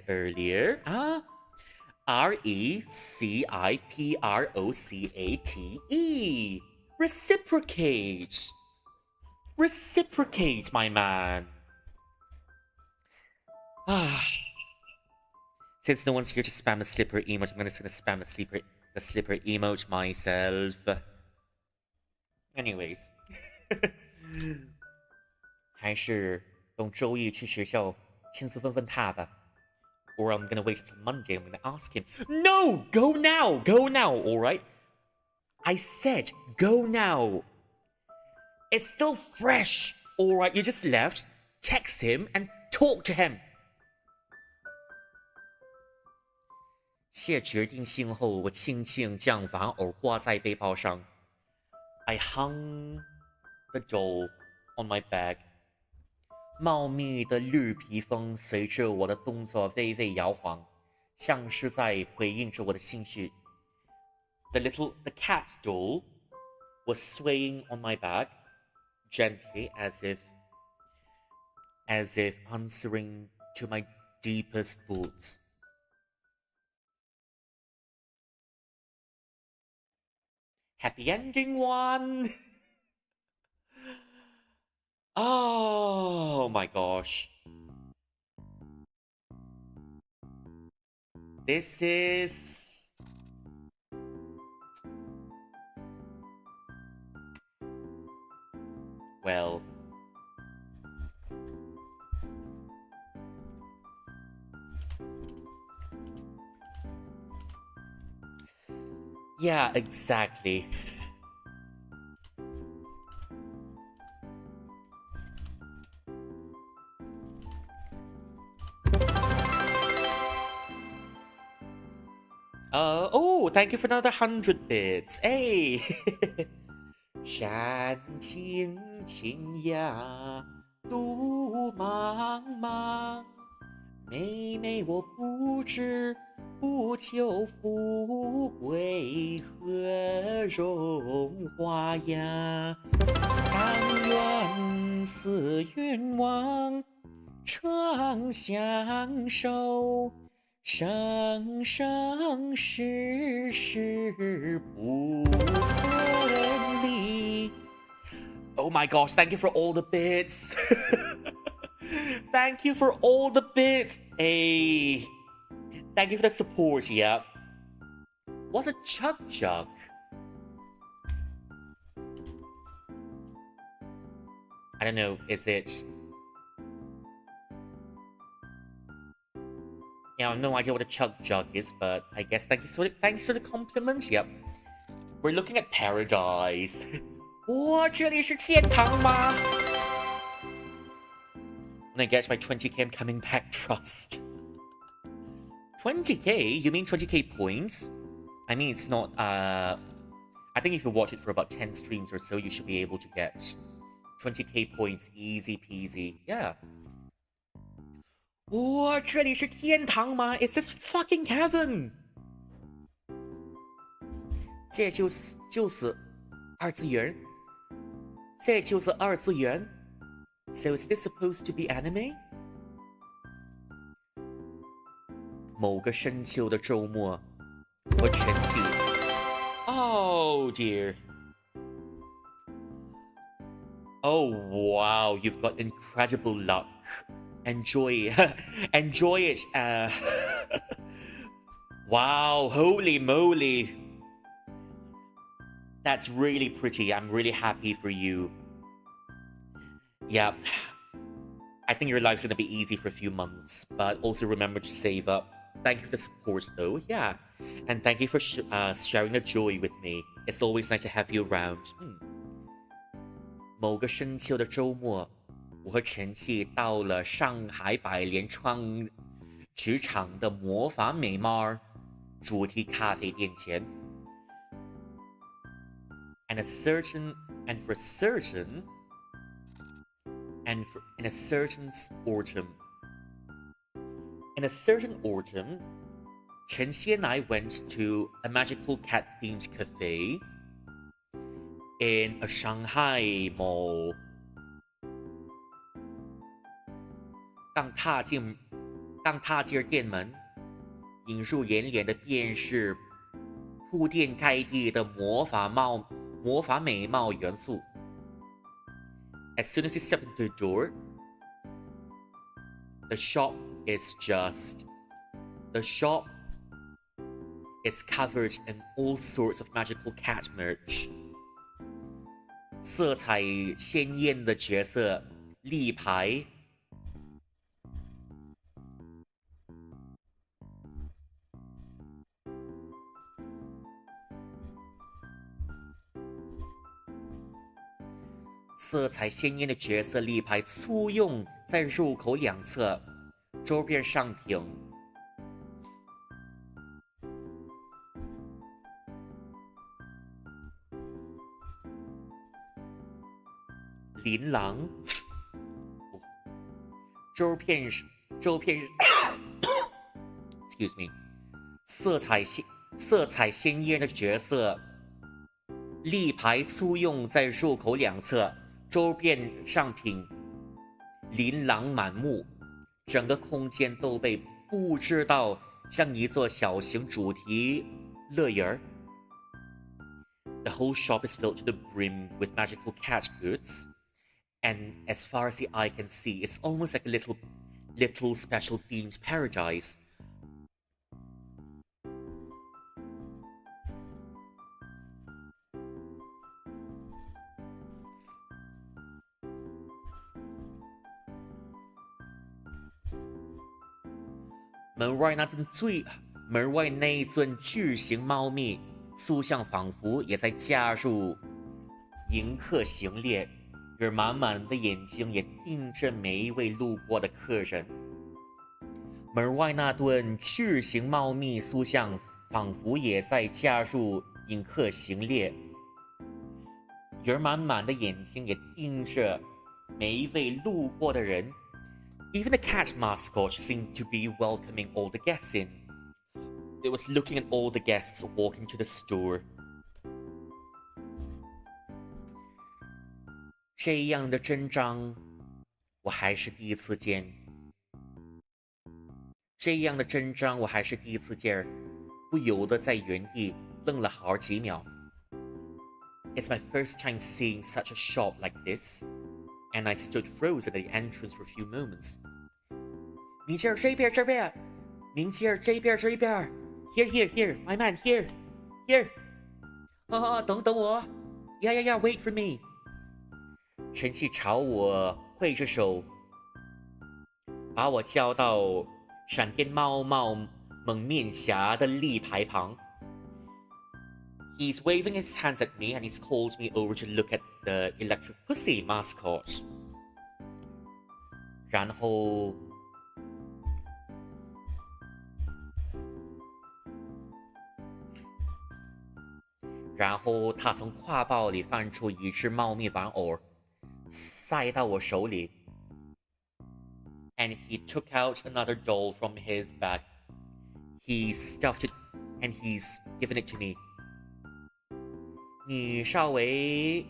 earlier? Reciprocate. Reciprocate. Reciprocate, my man. Since no one's here to spam the slipper emote, I'm just gonna spam the slipper emote myself. Anyways. 还是等周一去学校亲自问问他吧。Or I'm gonna wait until Monday, I'm gonna ask him. No! Go now! Go now, alright? I said go now. It's still fresh. Alright, you just left. Text him and talk to him. 下决定信后，我轻轻将玩偶挂在背包上。I hung the doll on my bag. 茂密的绿皮风随着我的动作微微摇晃，像是在回应着我的心绪。The cat doll was swaying on my back, gently as if answering to my deepest thoughts. Happy ending one! Oh my gosh. This is... Well... Yeah, exactly. Oh, thank you for another 100 bits. Hey! 山青青呀，路茫茫，妹妹我不知不求富贵和荣华呀，但愿似愿望常相守，生生世世不分离。Oh my gosh, thank you for all the bits. Thank you for all the bits. Hey, thank you for the support, yeah. What's a chug jug? I don't know, is it... Yeah, I have no idea what a chug jug is, but I guess thank you for the compliments, yep. We're looking at paradise. 哇，这里是天堂吗？ And I guess my 20k I'm coming back trust. 20k? You mean 20k points? I mean, it's not, I think if you watch it for about 10 streams or so, you should be able to get 20k points easy peasy. Yeah. 哇，这里是天堂吗？ Is this fucking heaven? 这就是二次元。这就是二次元。So is this supposed to be anime? 某个深秋的周末，我晨曦。Oh dear. Oh wow, you've got incredible luck. Enjoy it. Wow, holy moly. That's really pretty. I'm really happy for you. Yeah. I think your life's gonna be easy for a few months, but also remember to save up. Thank you for the support, though. Yeah. And thank you for sharing the joy with me. It's always nice to have you around. 某个深秋的周末，我和晨曦到了上海百联创职场的魔法美貌主题咖啡店前。In a certain autumn, Chen Xi and I went to a magical cat-themed cafe in a Shanghai mall. 刚踏进店门，映入眼帘的便是铺天盖地的魔法美貌元素。As soon as you step into the door, the shop is covered in all sorts of magical cat merch. 色彩鲜艳的角色立牌。色彩鲜艳的角色立牌簇拥在入口两侧，周边商品琳琅，周片，excuse me， 色彩鲜艳的角色立牌簇拥在入口两侧。周边商品琳琅满目，整个空间都被布置到像一座小型主题乐园。The whole shop is filled to the brim with magical cat goods, and as far as the eye can see, it's almost like a little special themed paradise.门外那一尊巨型猫咪塑像仿佛也在加入迎客行列，而满满的眼睛也盯着每一位路过的客人。门外那尊巨型猫咪塑像仿佛也在加入迎客行列，而满满的眼睛也盯着每一位路过的人。Even the cat mascot seemed to be welcoming all the guests in. It was looking at all the guests walking to the store. 这样的阵仗，我还是第一次见。这样的阵仗，我还是第一次见，不由得在原地愣了好几秒。It's my first time seeing such a shop like this, and I stood frozen at the entrance for a few moments. 明姐儿这边，明姐儿这边，here, my man, here. 等我，yeah, wait for me. 陈曦朝我挥着手，把我叫到闪电猫蒙面侠的立牌旁。He's waving his hands at me and he's called me over to look at the electric pussy mascot. 然后他从挎包里翻出一只猫咪玩偶，塞到我手里。And he took out another doll from his bag. He stuffed it and he's given it to me. 你稍微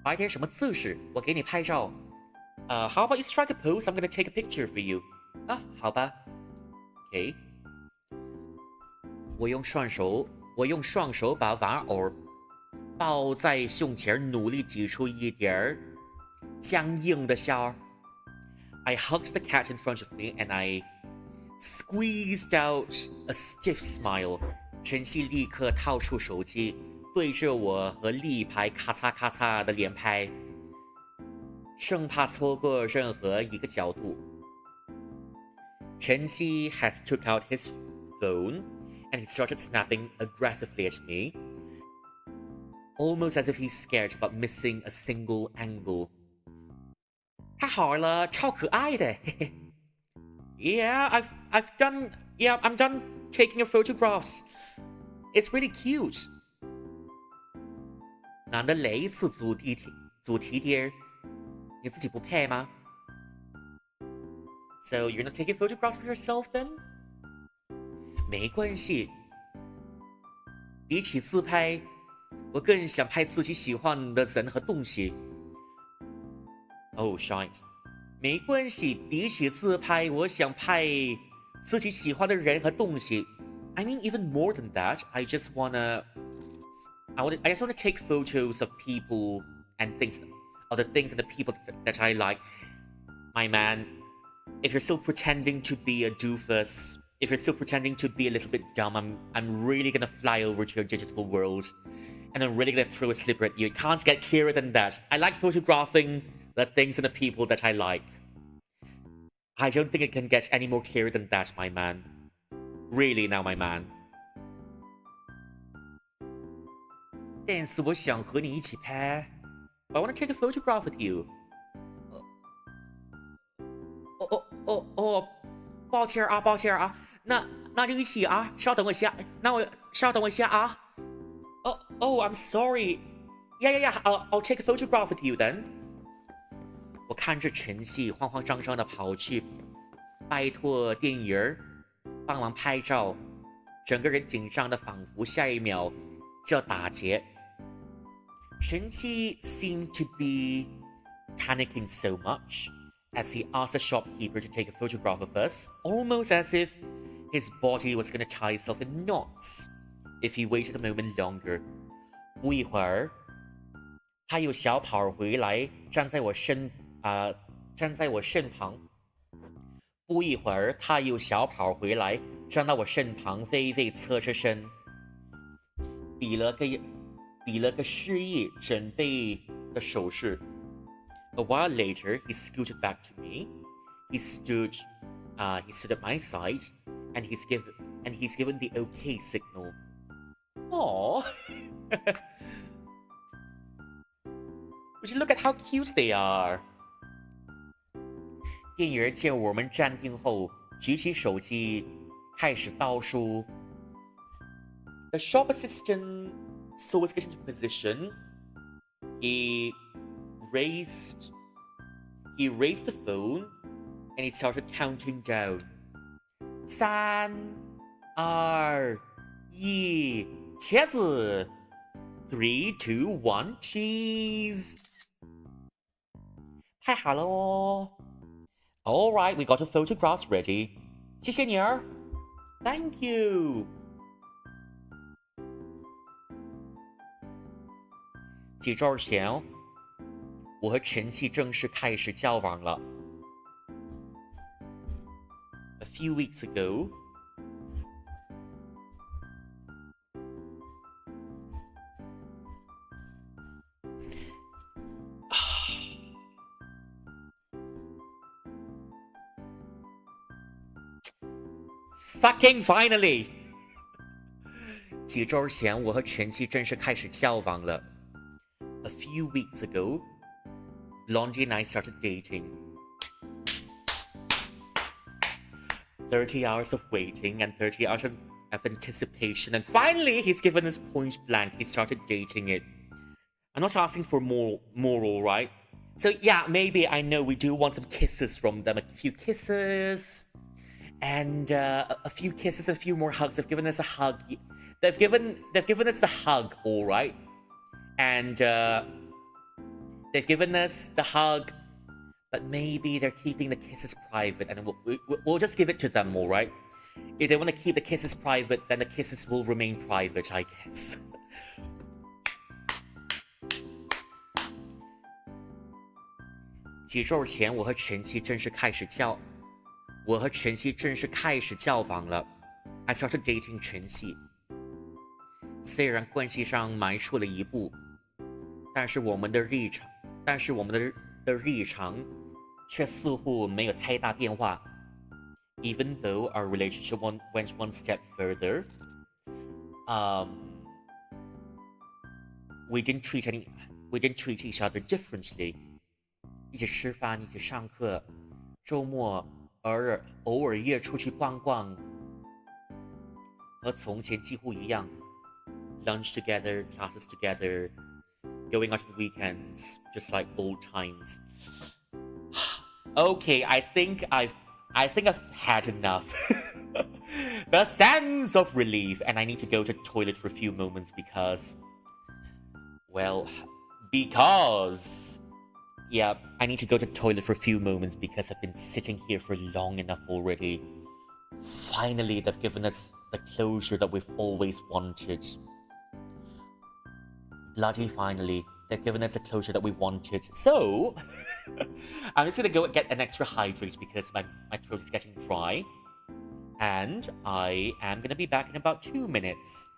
摆点什么姿势，我给你拍照。How about you strike a pose? I'm gonna take a picture for you. 好吧。Okay. 我用双手把玩偶抱在胸前，努力挤出一点僵硬的笑。I hugged the cat in front of me and I squeezed out a stiff smile. 陈曦立刻掏出手机，对着我和立牌咔嚓咔嚓的连拍，生怕错过任何一个角度。陈曦 has took out his phone and he started snapping aggressively at me, almost as if he's scared about missing a single angle. 太好了，超可爱的。Yeah, I'm done taking your photographs. It's really cute. 难得来一次主题点，你自己不配吗？ So you're not taking photographs for yourself then? 没关系，比起自拍，我更想拍自己喜欢的人和东西。Oh, shine. 没关系，比起自拍，我想拍自己喜欢的人和东西。I mean, even more than that, I just wanna take photos of people and things, of the things and the people that I like. My man, if you're still pretending to be a doofus, if you're still pretending to be a little bit dumb, I'm really gonna fly over to your digital world, and I'm really gonna throw a slipper at you. It can't get clearer than that. I like photographing the things and the people that I like. I don't think it can get any more clearer than that, my man. Really now, my man. 但是我想和你一起拍。I want to take a photograph with you. 抱歉啊，那就一起啊，稍等我一下啊。I'm sorry. Yeah, I'll take a photograph with you then. 我看着陈曦慌慌张张的跑去拜托电影儿帮忙拍照，整个人紧张的仿佛下一秒就要打结。陈曦 seemed to be panicking so much as he asked the shopkeeper to take a photograph of us, almost as if his body was going to tie itself in knots if he waited a moment longer. 不一会儿，他又小跑回来，站在我身旁。不一会儿，他又小跑回来，站到我身旁，微微侧着身，比了个示意准备的手势。A while later, he scooted back to me. He stood at my side, and he's given the OK signal. Aww. Would you look at how cute they are? 电影见我们站定后，举起手机，开始倒数。The shop assistant saw us get into position. He raised the phone and he started counting down. 3、2、1，茄子。3, 2, 1, cheese. 太好了哦。All right, we got the photographs ready. 谢谢你儿。Thank you. 几周前，我和晨曦正式开始交往了。A few weeks ago, fucking finally. 几周前，我和晨曦正式开始交往了。A few weeks ago, Blondie and I started dating. 30 hours of waiting and 30 hours of anticipation, and finally he's given us point blank. He started dating it. I'm not asking for more, all right? So yeah, maybe I know we do want some kisses from them. A few kisses, and a few kisses and a few more hugs. They've given us a hug. They've given us the hug, all right, and they've given us the hug, but maybe they're keeping the kisses private, and we'll just give it to them, all right. If they want to keep the kisses private, then the kisses will remain private, I guess. 几周前，我和晨曦正式开始交往了。I started dating 晨曦。虽然关系上迈出了一步，但是我们的立场却似乎没有太大变化。Even though our relationship went one step further, we didn't treat each other differently. 一起吃饭，一起上课，周末偶尔约出去逛逛，和从前几乎一样。Lunch together, classes together, going out on weekends, just like old times. Okay, I think I've had enough. The sense of relief, and I need to go to the toilet for a few moments because yeah, I need to go to the toilet for a few moments because I've been sitting here for long enough already. Finally, they've given us the closure that we've always wanted. Bloody finally, they've given us the closure that we wanted. So, I'm just gonna go get an extra hydrate because my throat is getting dry. And I am gonna be back in about 2 minutes.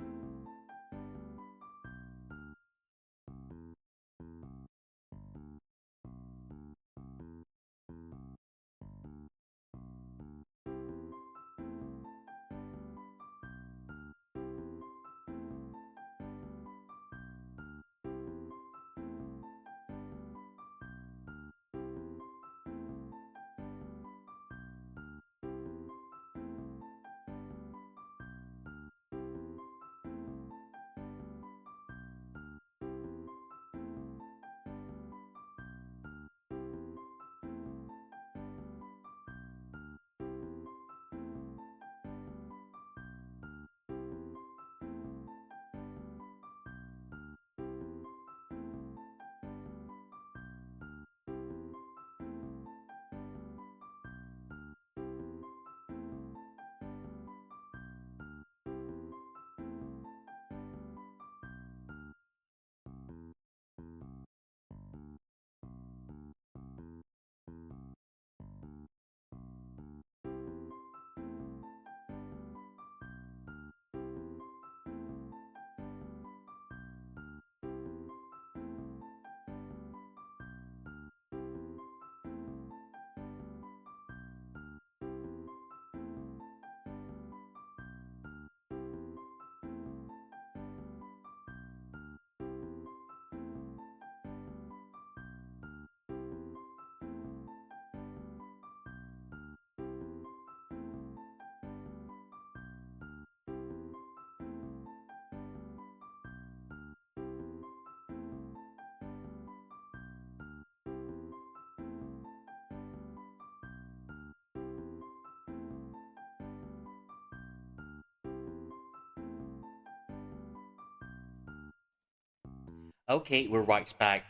Okay, we're right back.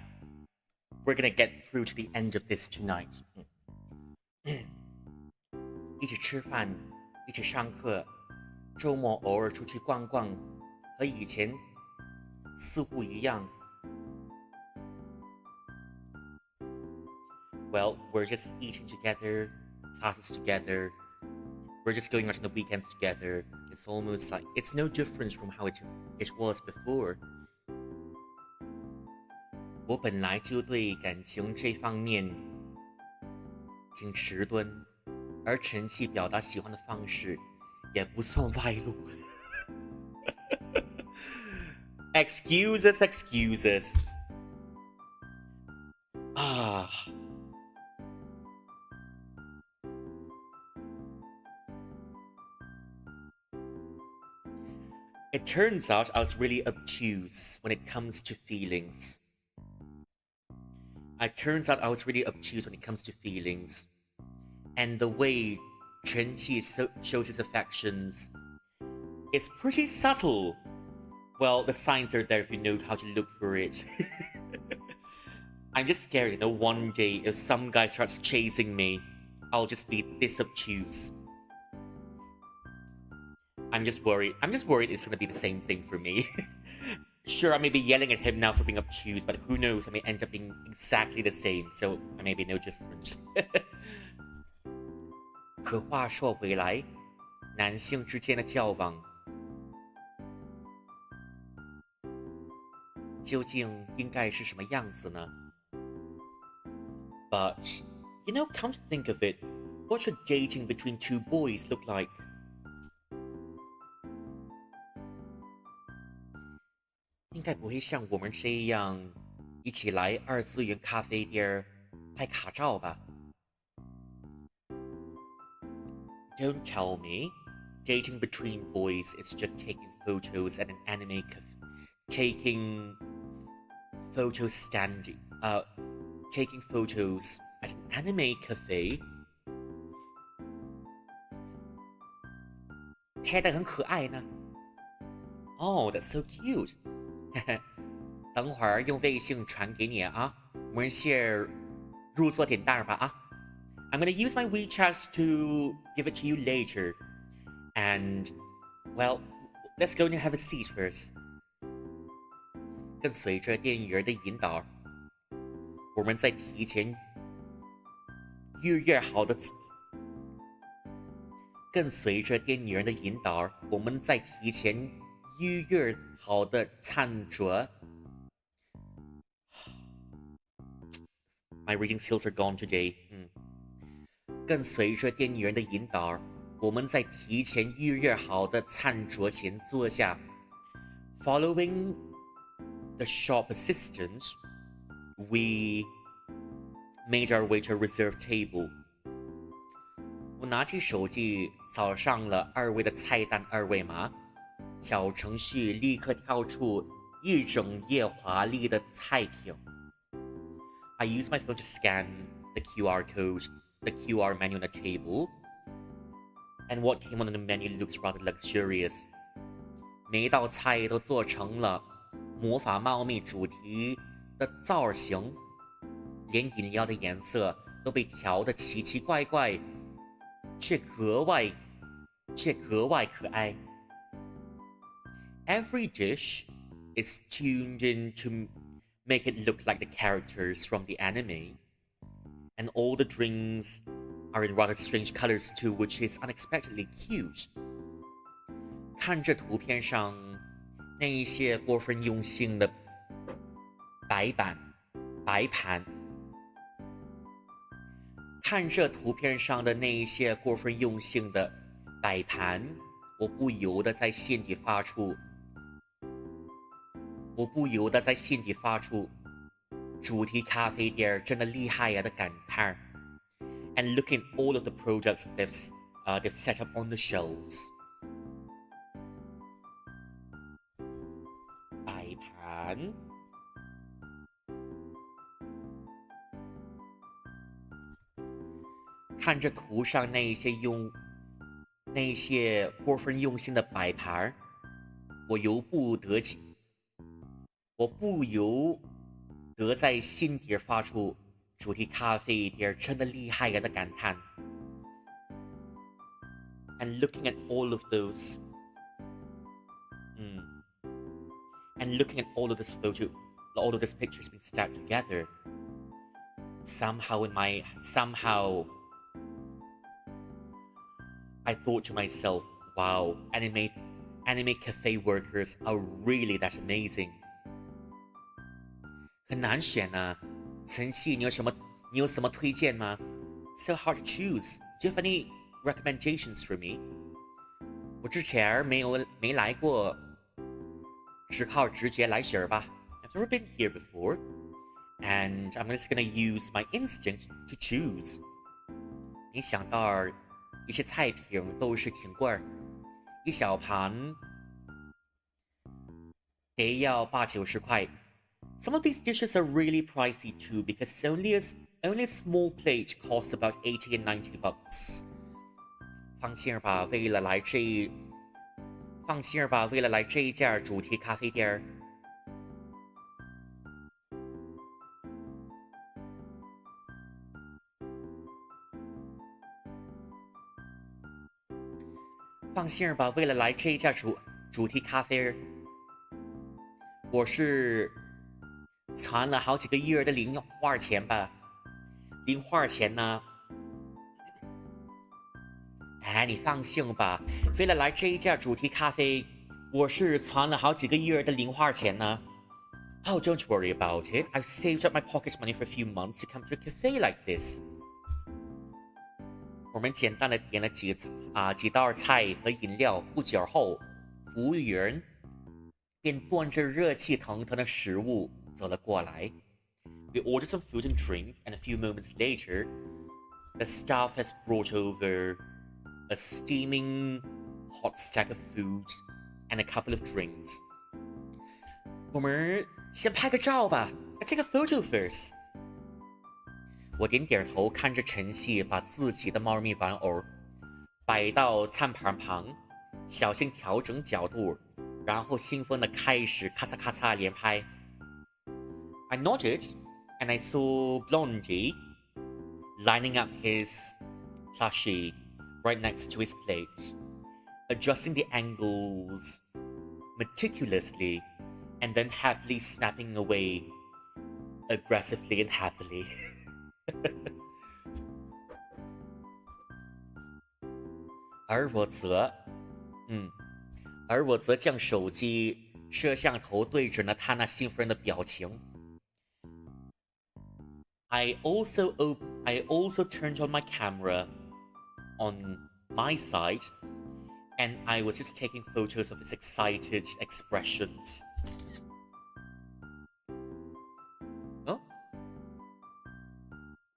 We're gonna get through to the end of this tonight. 一起吃饭，一起上课，周末偶尔出去逛逛，和以前似乎一样。Well, we're just eating together, classes together. We're just going out on the weekends together. It's almost like it's no different from how it was before. 我本来就对感情这方面挺迟钝，而陈气表达喜欢的方式也不算外露。Excuses, excuses. Ah. It turns out I was really obtuse when it comes to feelings. And the way Chen Qi shows his affections is pretty subtle. Well, the signs are there if you know how to look for it. I'm just scared, one day if some guy starts chasing me, I'll just be this obtuse. I'm just worried it's gonna be the same thing for me. Sure, I may be yelling at him now for being obtuse, but who knows, I may end up being exactly the same, so I may be no different. 可话说回来，男性之间的交往究竟应该是什么样子呢？ But, come to think of it, what should dating between two boys look like? 应该不会像我们这样一起来二次元咖啡店拍卡照吧？ Don't tell me. Dating between boys is just taking photos at an anime taking photos at an anime cafe. 拍得很可爱呢。Oh, that's so cute. 等会儿用微信传给你啊，我们先入座点单吧啊。I'm gonna use my WeChat to give it to you later. And, well, let's go and have a seat first. 跟随着电影的引导，我们在提前预约好的。跟随着电影的引导，我们在提前预约好的餐桌。My reading skills are gone today. 跟随着电影的引导，我们在提前预约好的餐桌前坐下。Following the shop assistant, we made our way to a reserved table. 我拿起手机扫上了二位的菜单二维码，小程序立刻跳出一整页华丽的菜品。I used my phone to scan the QR code, the QR menu on the table, and what came on the menu looks rather luxurious. 每一道菜都做成了魔法茂密主题的造型，连饮料的颜色都被调得奇奇怪怪，却格外可爱。Every dish is tuned in to make it look like the characters from the anime, and all the drinks are in rather strange colors too, which is unexpectedly cute. 看着图片上那一些过分用心的白盘，看着图片上的那一些过分用心的摆盘，我不由得在心底发出主题咖啡店真的厉害呀的感叹。And looking at all of the products they've set up on the shelves. 摆盘。看着图上那些过分用心的摆盘，我由不得我不由得在心底发出主题咖啡店真的厉害呀的感叹。And looking at all of those, and looking at all of this all of these pictures being stacked together, somehow I thought to myself, wow, anime cafe workers are really that amazing. 很难选啊，晨曦，你有什么推荐吗？ So hard to choose. Do you have any recommendations for me? 我之前没来过，只靠直觉来选吧。I've never been here before, and I'm just gonna use my instinct to choose. 没想到一些菜品都是挺贵，一小盘得要80-90块。Some of these dishes are really pricey too because it's only a small plate costs about 80 and 90 bucks. 放心吧，为了来这一家主题咖啡店。放心吧，为了来这一家主题咖啡，我是存了好几个月的零花钱吧。零花钱呢？哎，你放心吧，为了来这一家主题咖啡，我是存了好几个月的零花钱呢。Oh, don't worry about it. I've saved up my pocket money for a few months to come to a cafe like this. 我们简单的点了几道菜和饮料，不久后，服务员便端着热气腾腾的食物走了过来。We ordered some food and drink, and a few moments later, the staff has brought over a steaming hot stack of food and a couple of drinks. 我们先拍个照吧。Let's take a photo first. 我点点头，看着晨曦把自己的猫咪玩偶摆到餐盘旁，小心调整角度，然后兴奋地开始咔嚓咔嚓连拍。I nodded, and I saw Blondie lining up his plushie right next to his plate, adjusting the angles meticulously, and then happily snapping away aggressively and happily. 而我则将手机摄像头对准了他那兴奋的表情。I also turned on my camera on my side, and I was just taking photos of his excited expressions.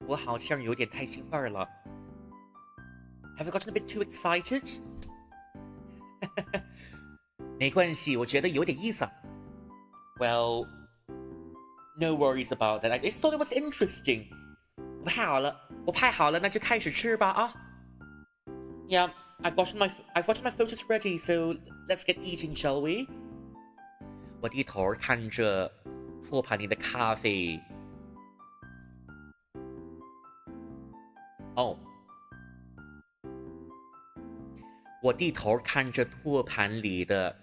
我好像有点太兴奋了。Have I gotten a bit too excited? 没关系，我觉得有点意思。Well, no worries about that. I just thought it was interesting. 我拍好了，那就开始吃吧啊。Yeah, I've gotten my photos ready, so let's get eating, shall we? 我低头看着托盘里的咖啡。我低头看着托盘里的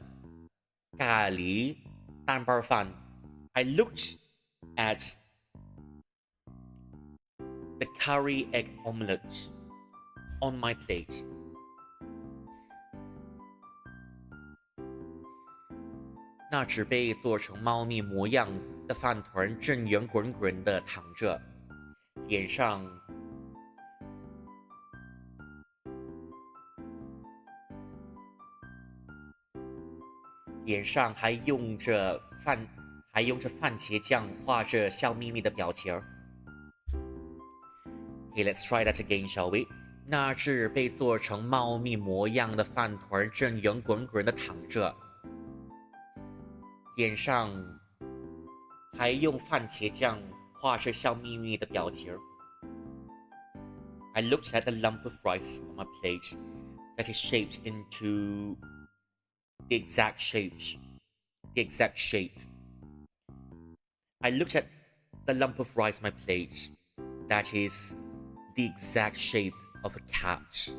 咖喱蛋包饭。I looked at the curry egg omelette on my plate. 那只被做成猫咪模样的饭团正圆滚滚地躺着，脸上还用着番茄酱画着笑眯眯的表情。Okay, let's try that again, shall we? 那只被做成猫咪模样的饭团正圆滚滚地躺着，脸上还用番茄酱画着笑眯眯的表情。I looked at the lump of rice on my plate that is shaped into the exact shape I looked at the lump of rice on my plate. That is the exact shape of a cat.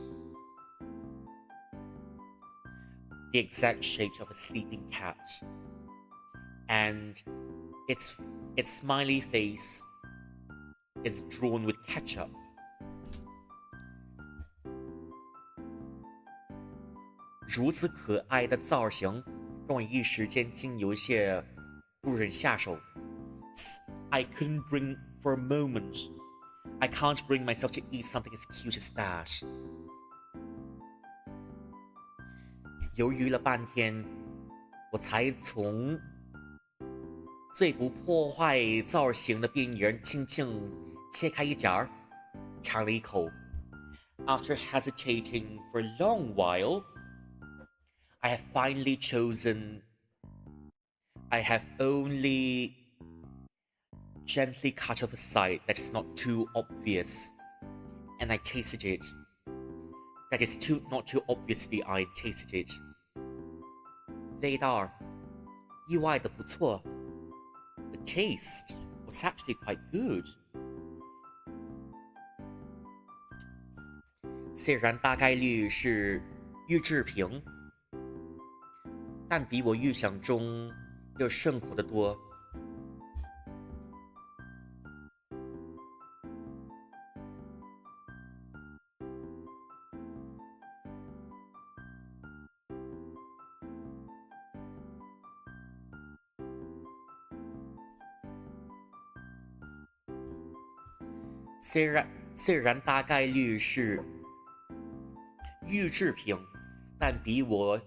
The exact shape of a sleeping cat. And its smiley face is drawn with ketchup. 如此可爱的造型，让我一时间竟有些不忍下手。I couldn't bring for a moment. I can't bring myself to eat something as cute as that. 犹豫了半天，我才从最不破坏造型的边缘轻轻切开一夹，尝了一口。After hesitating for a long while, I have finally chosen. I have only gently cut off a side that is not too obvious, and I tasted it. That is not too obviously I tasted it. 味道意外的不错。The taste was actually quite good. 虽然大概率是预制品，但比我预想中要顺口得多。虽然大概率是预制品，但比我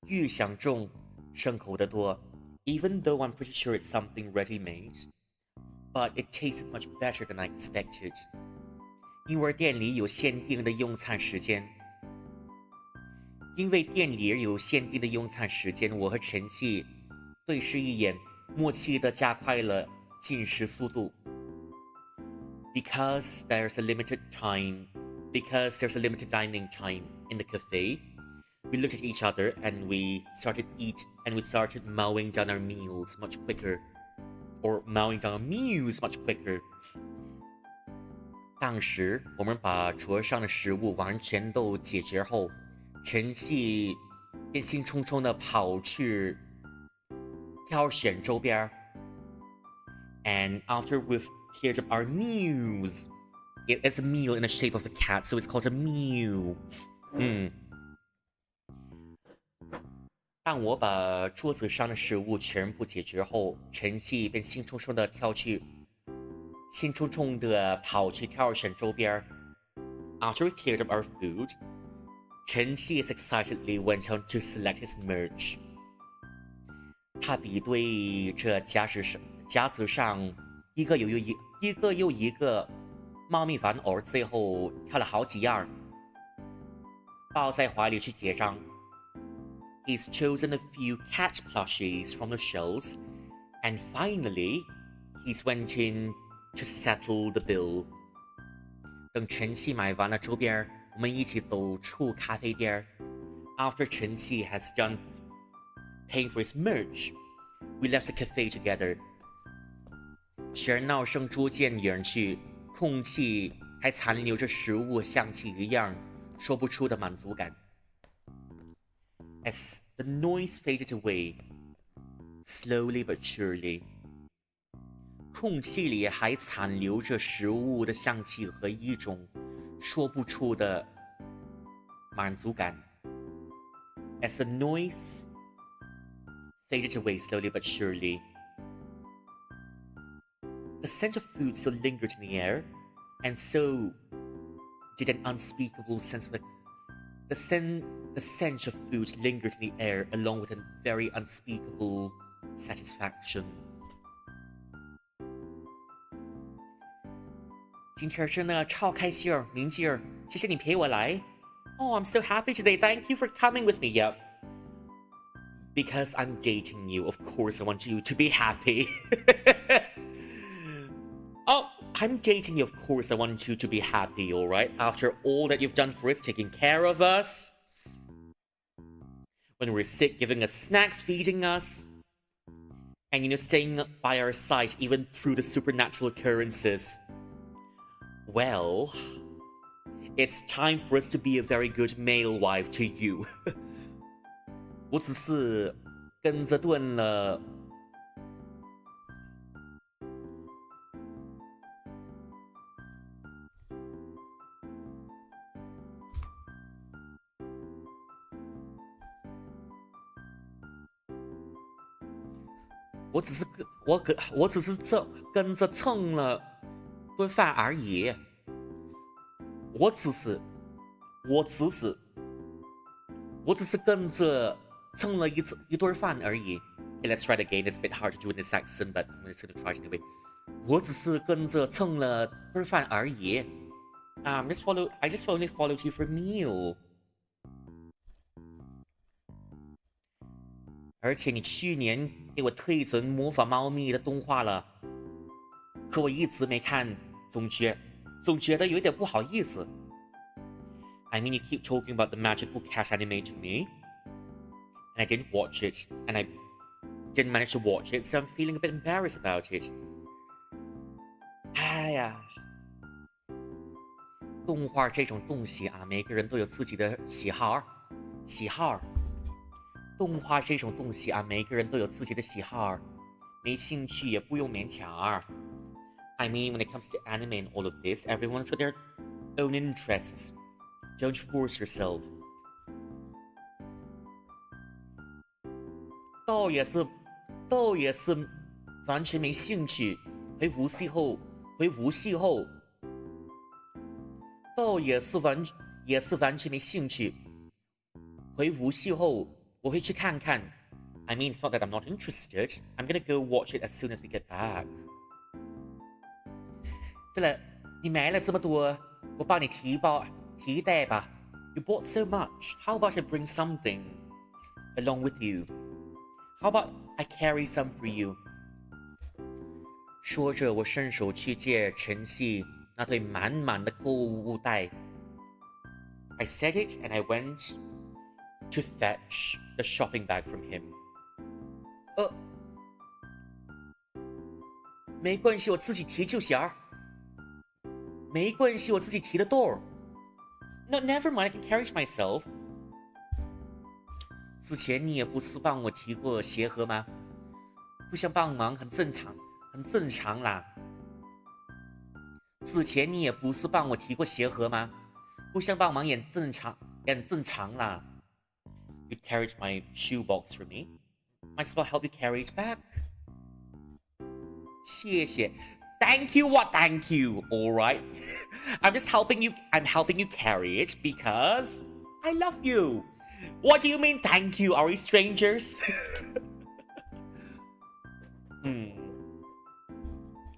预想中顺口得多。Even though I'm pretty sure it's something ready-made, but it tasted much better than I expected. 因为店里有限定的用餐时间，我和晨曦对视一眼，默契地加快了进食速度。Because there's a limited dining time in the cafe, we looked at each other and we started mowing down our meals much quicker. 当时我们把桌上的食物完全都解决后，晨曦便兴冲冲地跑去挑选周边。And after we've cleared up our meals, it is a meal in the shape of a cat, so it's called a meal. 当我把桌子上的食物全部解决后，晨曦便兴冲冲地跑去挑选周边。After we cleared up our food, 晨曦 excitedly went on to select his merch. 他比对着夹子上一个又一个猫咪玩偶，最后挑了好几样，抱在怀里去结账。He's chosen a few cat plushies from the shelves, and finally, he's went in to settle the bill. 等晨曦买完了周边，我们一起走出咖啡店。After 晨曦 has done paying for his merch, we left the cafe together. 喧闹声逐渐远去，空气还残留着食物香气一样说不出的满足感。As the noise faded away, slowly but surely, 空气里还残留着食物的香气和一种说不出的满足感。As the noise faded away slowly but surely, the scent of food still lingered in the air, and so did an unspeakable sense of the scent of food lingered in the air along with a very unspeakable satisfaction. 今天真的超开心儿，明静儿，谢谢你陪我来。Oh, I'm so happy today. Thank you for coming with me. Yep. Because I'm dating you, of course I want you to be happy. Oh, I'm dating you, of course I want you to be happy, alright? After all that you've done for us, taking care of us. When we're sick, giving us snacks, feeding us. and staying by our side even through the supernatural occurrences. Well, it's time for us to be a very good male wife to you. 我只是跟着炖了。我只是跟着蹭了顿饭而已。我只是跟着蹭了一顿饭而已。Okay, let's try it again. It's a bit hard to do in this accent, but I'm just gonna try it anyway. 我只是跟着蹭了顿饭而已。I just only followed you for a meal. 而且你去年给我推成魔法猫咪的动画了，可我一直没看，总觉得有点不好意思。I mean, you keep talking about the magical cat anime to me, and I didn't watch it, and I didn't manage to watch it, so I'm feeling a bit embarrassed about it. 哎呀，动画这种东西啊，每个人都有自己的喜好。动画这种东西啊，每个人都有自己的喜好，没兴趣也不用勉强。I mean, when it comes to anime and all of this, everyone's got their own interests. Don't force yourself. 倒也是完全没兴趣。回无锡后，倒也是完全没兴趣。回无锡后。我会去看看。I mean, it's not that I'm not interested. I'm gonna go watch it as soon as we get back. 对了，你买了这么多，我帮你提袋吧。You bought so much. How about I bring something along with you? How about I carry some for you? 说着，我伸手去借陈曦那对满满的购物袋。I said it and I went to fetch the shopping bag from him. 没关系，我自己提就行。没关系，我自己提得动。No, never mind, I can carry it myself. 之前你也不是帮我提过鞋盒吗？互相帮忙很正常啦。之前你也不是帮我提过鞋盒吗？互相帮忙也正常啦。You carried my shoebox for me. Might as well help you carry it back. 谢谢。Thank you, what thank you? Alright. I'm helping you carry it because I love you. What do you mean thank you? Are we strangers?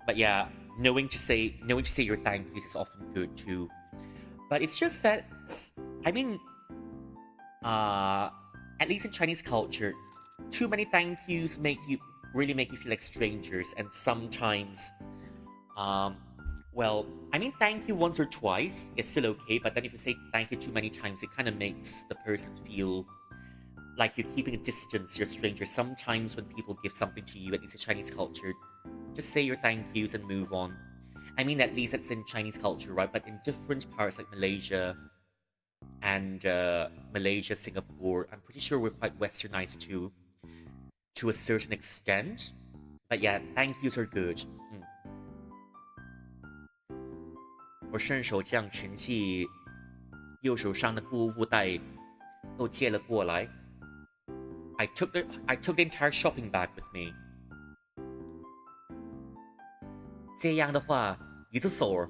But yeah, knowing to say your thank yous is often good too. But it's just that, I mean, at least in Chinese culture, too many thank yous really make you feel like strangers, and sometimes, well, I mean, thank you once or twice is still okay, but then if you say thank you too many times, it kind of makes the person feel like you're keeping a distance, you're a stranger. Sometimes when people give something to you, at least in Chinese culture, just say your thank yous and move on. I mean, at least it's in Chinese culture, right? But in different parts like Malaysia and Singapore, I'm pretty sure we're quite westernized too, to a certain extent. But yeah, thank yous are good. 我顺手将陈曦右手上的购物袋都借了过来。I took the entire shopping bag with me. 这样的话，一只手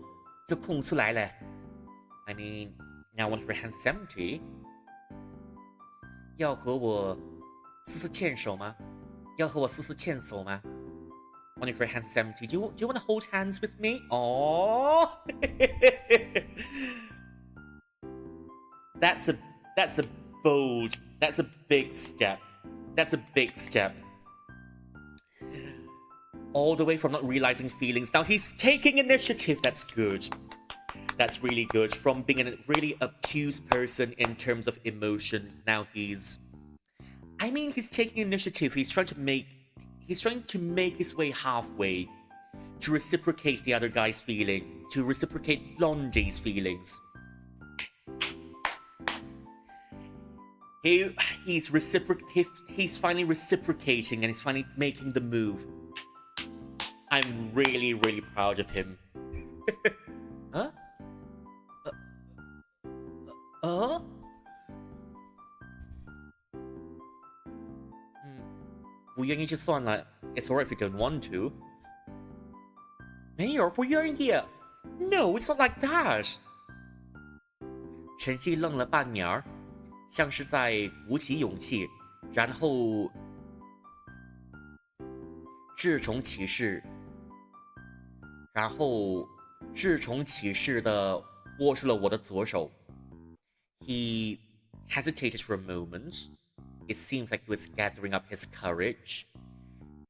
就空出来了。I mean, now one of your hands is empty. 要和我试试牵手吗？ One of your hands is empty. Do you want to hold hands with me? Oh, that's a big step. That's a big step. All the way from not realizing feelings. Now he's taking initiative. That's good. That's really good. From being a really obtuse person in terms of emotion, now he's taking initiative. He's He's trying to make his way halfway to reciprocate the other guy's feeling, to reciprocate Blondie's feelings. He's finally reciprocating and he's finally making the move. I'm really, really proud of him. Huh?不愿意就算了. It's alright if you don't want to. 没有，不愿意. No, it's not like that. 陈曦愣了半年儿，像是在鼓起勇气，然后自从其事的握住了我的左手。He hesitated for a moment. It seems like he was gathering up his courage.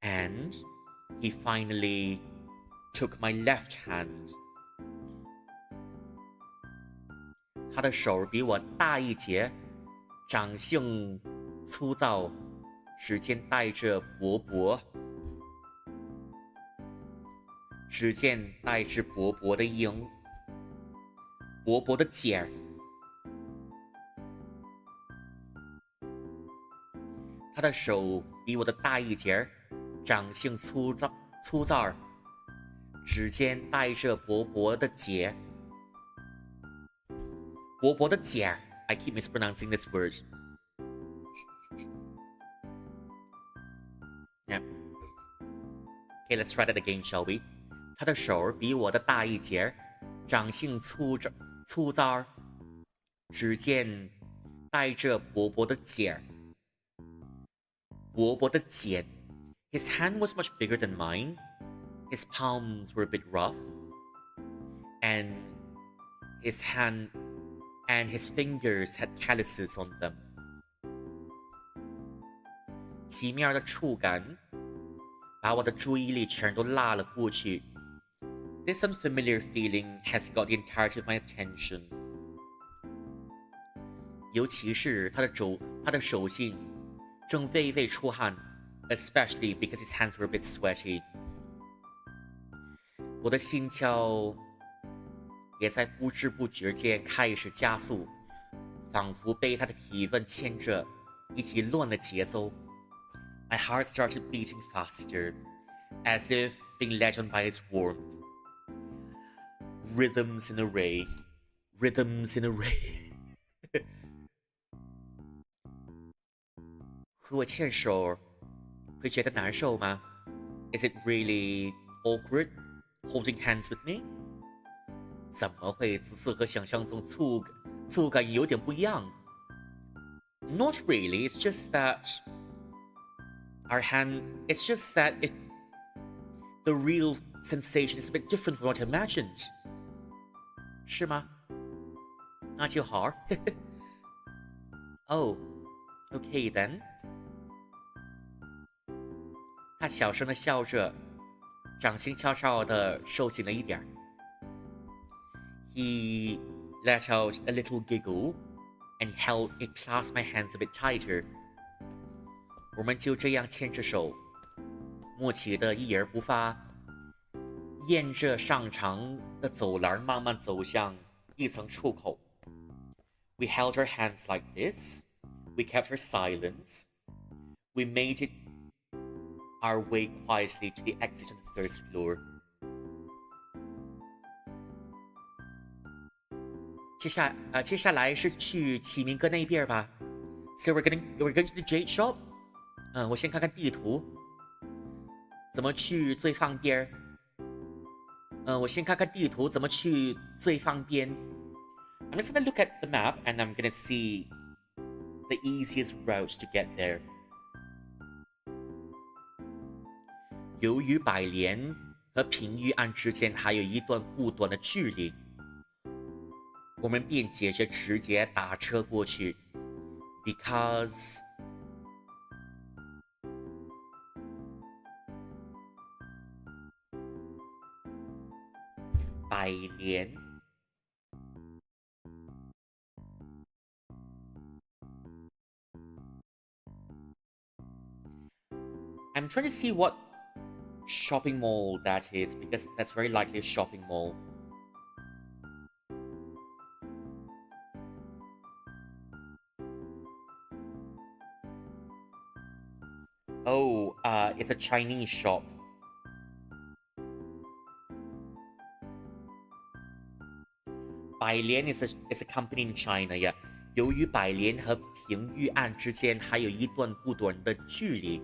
And he finally took my left hand. 他的手比我大一截，长相粗糙，指尖带着薄薄的影，薄薄的茧。他的手比我的大一截，长相粗糙，指尖带着薄薄的茧。薄薄的茧 I keep mispronouncing this word. Yeah. Okay, let's try that again, shall we? 他的手比我的大一截，长相粗糙，指尖带着薄薄的茧。His hand was much bigger than mine. His palms were a bit rough. And his fingers had calluses on them. 奇妙的触感把我的注意力全都拉了过去。This unfamiliar feeling has got the entirety of my attention. 尤其是他的手心正微微出汗 especially because his hands were a bit sweaty. 我的心跳也在不知不觉间开始加速，仿佛被他的体温牵着，一起乱了节奏。My heart started beating faster, as if being led on by its warmth. Rhythms in array. 和我牵手会觉得难受吗？ Is it really awkward holding hands with me? 怎么会此次和想象中触感有点不一样？ Not really, it's just that the real sensation is a bit different from what I imagined. 是吗？那就好。Oh, okay then. 他小声的笑着，掌心悄悄地收紧了一点。He let out a little giggle and he clasped my hands a bit tighter. 我们就这样牵着手，默契的一言不发，沿着上长的走廊慢慢走向一层出口。We held our hands like this. We kept our silence. We made it our way quietly to the exit on the first floor. 接下来是去启明哥那边吧。So we're going to the Jade Shop. 我先看看地图，怎么去最方便。我先看看地图怎么去最方便。I'm just gonna look at the map and I'm gonna see the easiest route to get there. 由于百联和平玉岸之间还有一段不短的距离，我们便直接打车过去 ，because 百联。I'm I'm trying to see what shopping mall that is, because that's very likely a shopping mall. Oh, it's a Chinese shop. Bailian is a company in China, yeah. 由于百联和平玉案之间还有一段不短的距离，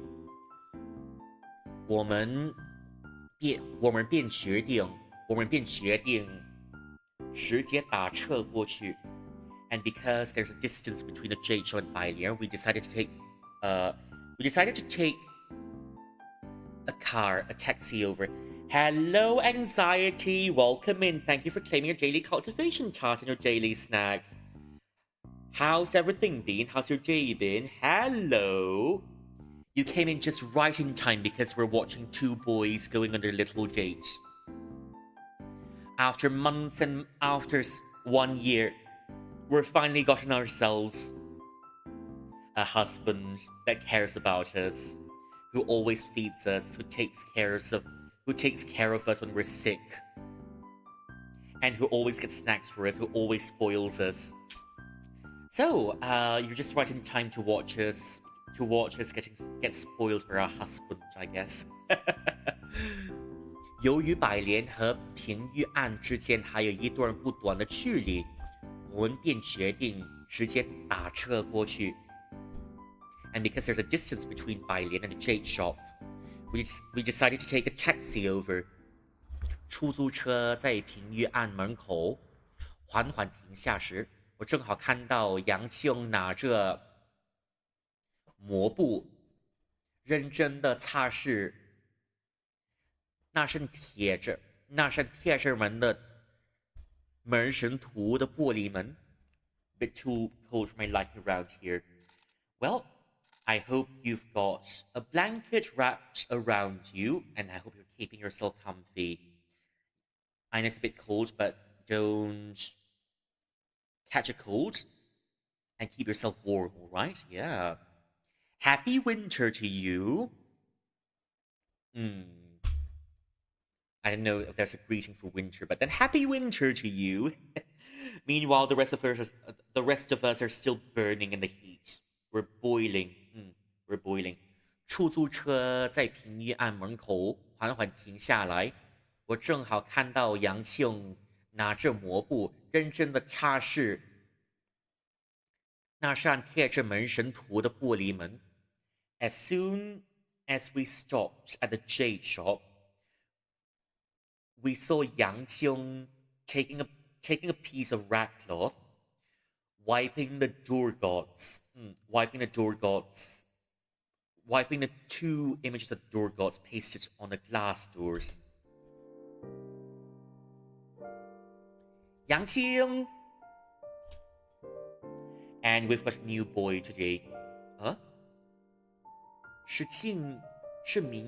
我们便决定直接打车过去。And because there's a distance between the Jade Show and Bailian, we decided to take a taxi over. Hello, anxiety. Welcome in. Thank you for claiming your daily cultivation task and your daily snacks. How's everything been? How's your day been? Hello. You came in just right in time because we're watching two boys going on their little date. After months and after 1 year, we've finally gotten ourselves a husband that cares about us, who always feeds us, who takes care of us when we're sick, and who always gets snacks for us, who always spoils us. So, you're just right in time to watch us get spoiled by our husband, I guess. 由于百联和平玉案之间还有一段不短的距离，我们便决定直接打车过去。And because there's a distance between Bailian and the Jade Shop, we decided to take a taxi over. 出租车在平玉案门口缓缓停下时，我正好看到杨庆拿着抹布，认真的擦拭那扇贴着门的门神图的玻璃门。Bit too cold for my liking around here. Well, I hope you've got a blanket wrapped around you, and I hope you're keeping yourself comfy. I know it's a bit cold, but don't catch a cold and keep yourself warm, alright? Yeah. Happy winter to you. I don't know if there's a greeting for winter, but then happy winter to you. Meanwhile, the rest of us are still burning in the heat. We're boiling. We're boiling. 出租车在平玉案门口缓缓停下来，我正好看到杨庆拿着抹布，认真的擦拭那扇贴着门神图的玻璃门。As soon as we stopped at the Jade Shop, we saw Yang Qing taking a piece of rag cloth, wiping the two images of the door gods pasted on the glass doors. Yang Qing! And we've got a new boy today. Huh? 是明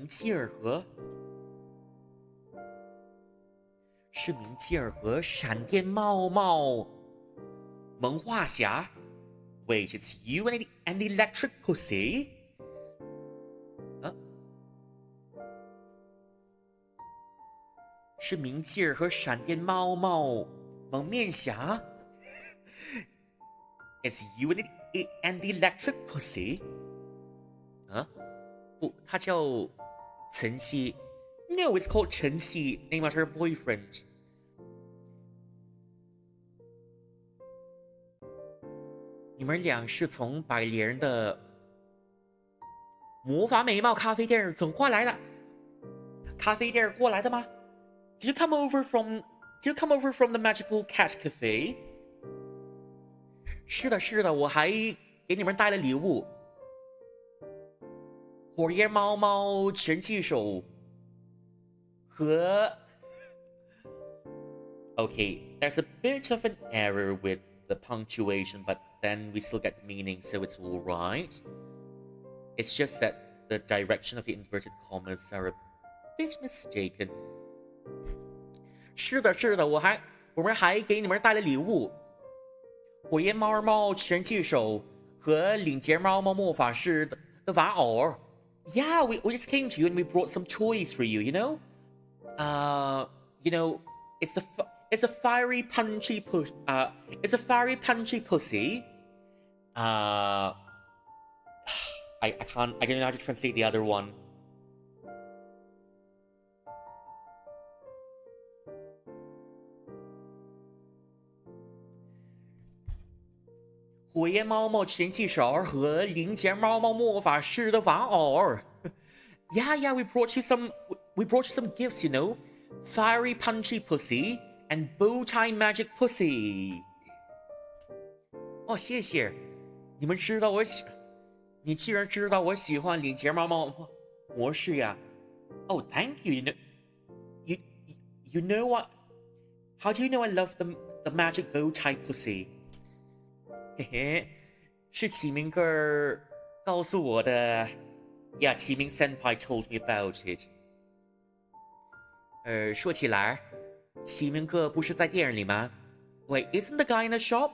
镜儿和闪电茂茂萌画侠。Wait, it's you and the electric pussy? Huh? 是明镜儿和闪电茂茂蒙面侠。It's you and the electric pussy? 啊？不，他叫晨曦。No, it's called 晨曦, named after her boyfriend. 你们俩是从百联的魔法美貌咖啡店走过来的？咖啡店过来的吗？ Did you come over from the magical cat cafe? 是的，我还给你们带了礼物。火焰猫猫拳击手和 Okay, there's a bit of an error with the punctuation, but then we still get meaning, so it's alright. It's just that the direction of the inverted commas are a bit mistaken. 是的，我们还给你们带了礼物。火焰猫拳击手和领结猫魔法师的玩偶。Yeah, we just came to you and we brought some toys for you, you know? You know, it's a fiery punchy it's a fiery punchy pussy. Uh I don't know how to translate the other one. 火焰猫猫神器手和零钱猫猫魔法师的玩偶。Yeah, yeah, we brought you some gifts, you know. Fiery punchy pussy and bow tie magic pussy. 哦，谢谢。你们知道你居然知道我喜欢领钱猫猫模式呀？Oh, thank you. You you know what? How do you know I love the magic bow tie pussy? 嘿嘿，是启明哥儿告诉我的。Yeah, 启明 senpai told me about it. 说起来，启明哥不是在店里吗？Wait, isn't the guy in the shop?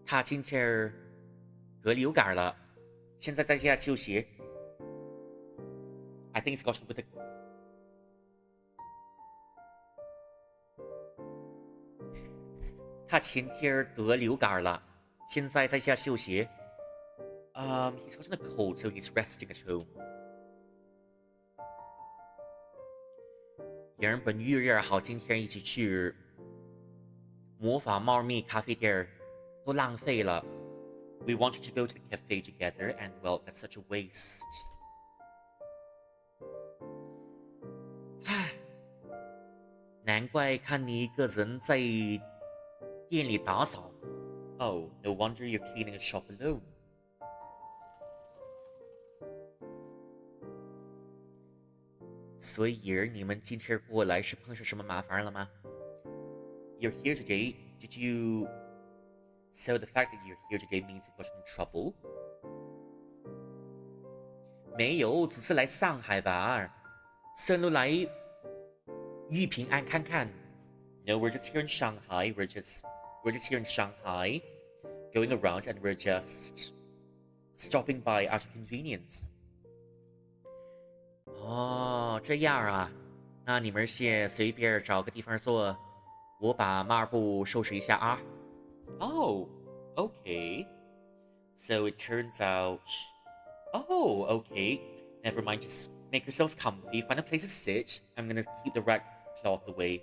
他今天得流感了，现在在家休息。I think it's got with the. 他前天得流感了，现在在家休息。He's got a cold, so he's resting at home. 原本约好今天一起去魔法猫咪咖啡店，都浪费了。We wanted to go to the cafe together, and well, that's such a waste. 唉，难怪看你一个人在店里打扫。Oh, no wonder you're cleaning a shop alone. 所以你们今天过来是碰上什么麻烦了吗？ You're here today. Did you? So the fact that you're here today means you got in trouble? 没有，只是来上海玩，顺路来玉平安看看。No, we're just here in Shanghai. We're just here in Shanghai, going around, and we're just stopping by out of convenience. 哦，这样啊，那你们先随便找个地方坐，我把抹布收拾一下啊。Oh, okay. So it turns out. Oh, okay. Never mind. Just make yourselves comfy. Find a place to sit. I'm gonna keep the rag cloth away.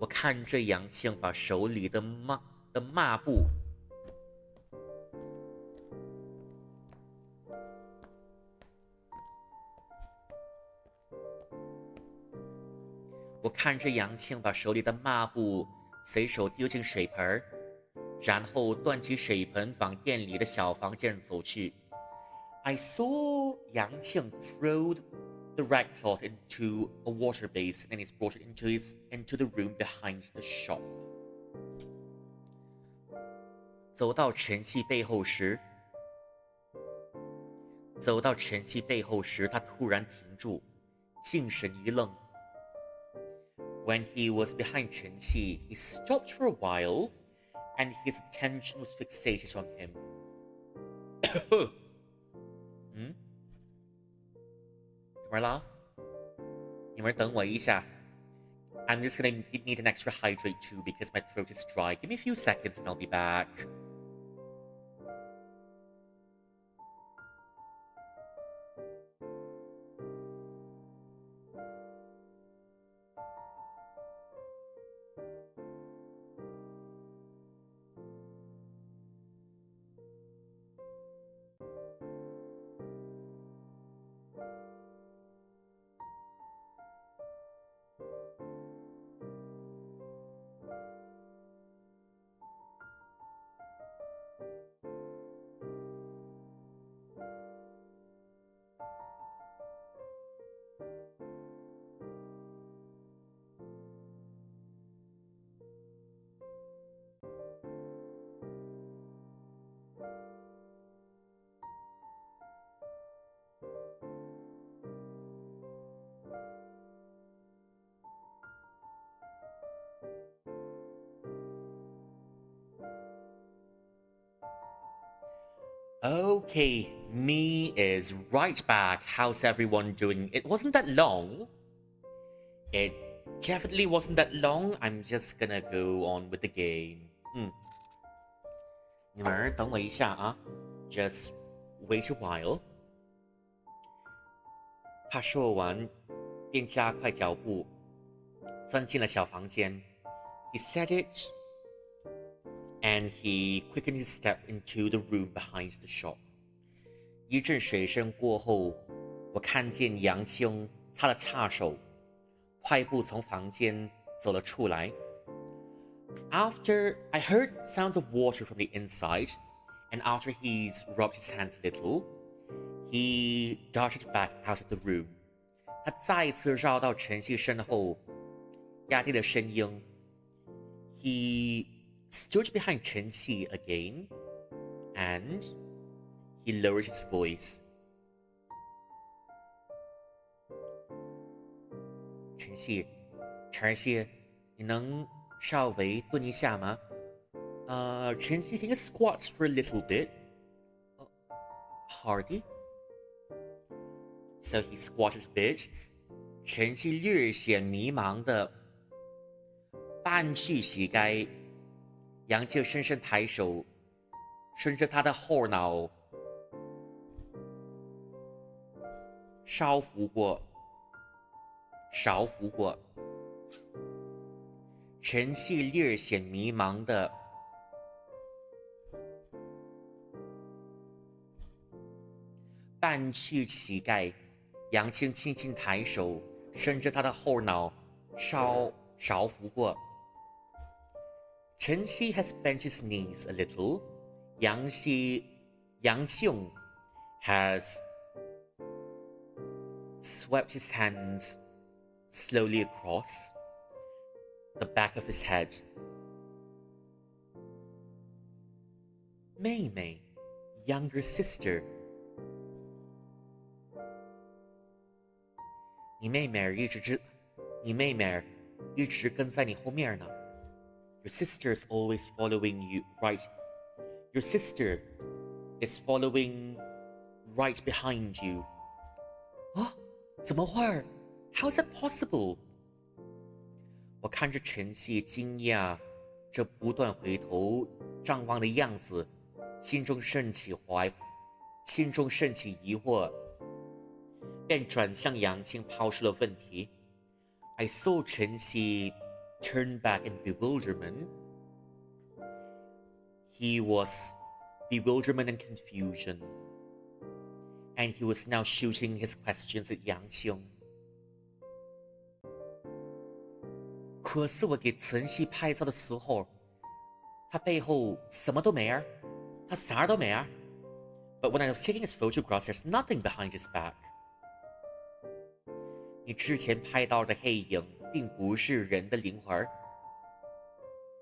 我看着杨庆把手里的抹布。我看着杨庆把手里的抹布随手丢进水盆，然后端起水盆往店里的小房间走去。I saw Yang Qing throw the rag cloth into a water basin and he's brought it into the room behind the shop. 走到陈曦背后时，他突然停住，精神一愣。When he was behind Chen Qi, he stopped for a while, and his attention was fixated on him. 嗯，怎么了？你们等我一下。I'm just gonna need an extra hydrate too because my throat is dry. Give me a few seconds and I'll be back. Okay, me is right back. How's everyone doing? It wasn't that long. It definitely wasn't that long. I'm just gonna go on with the game. 你们等我一下啊 Just wait a while. 他说完，便加快脚步，钻进了小房间。He said it, and he quickened his steps into the room behind the shop. 一阵水声过后，我看见杨青擦了擦手，快步从房间走了出来。After I heard sounds of water from the inside, and after he's rubbed his hands a little, he darted back out of the room. 他再一次绕到陈曦身后，压低了声音。He stood behind 陈曦 again, and he lowered his voice. 陈曦，你能稍微蹲一下吗？陈曦 can you squat for a little bit? Hardy? So he squatted a bit. 陈曦略显迷茫的半觑膝盖，杨静深深抬手，顺着他的后脑稍拂过。陈曦略显迷茫的半觑膝盖，杨青轻轻抬手，顺着他的后脑稍拂过。陈曦 has bent his knees a little. 杨庆 has swept his hands slowly across the back of his head. 妹妹 younger sister. 你妹妹一直跟在你后面呢。Your sister is always following you right. Your sister is following right behind you. 啊，怎么会 ？How's that possible? 我看着陈曦惊讶这不断回头张望的样子，心中升起疑惑，便转向杨青抛出了问题。I saw 陈曦 turn back in bewilderment. He was bewilderment and confusion, and he was now shooting his questions at Yang Qing. 可是我给陈曦拍照的时候，他背后什么都没啊，他啥都没啊。But when I was taking his photographs, there's nothing behind his back. 你之前拍到的黑影并不是人的灵魂，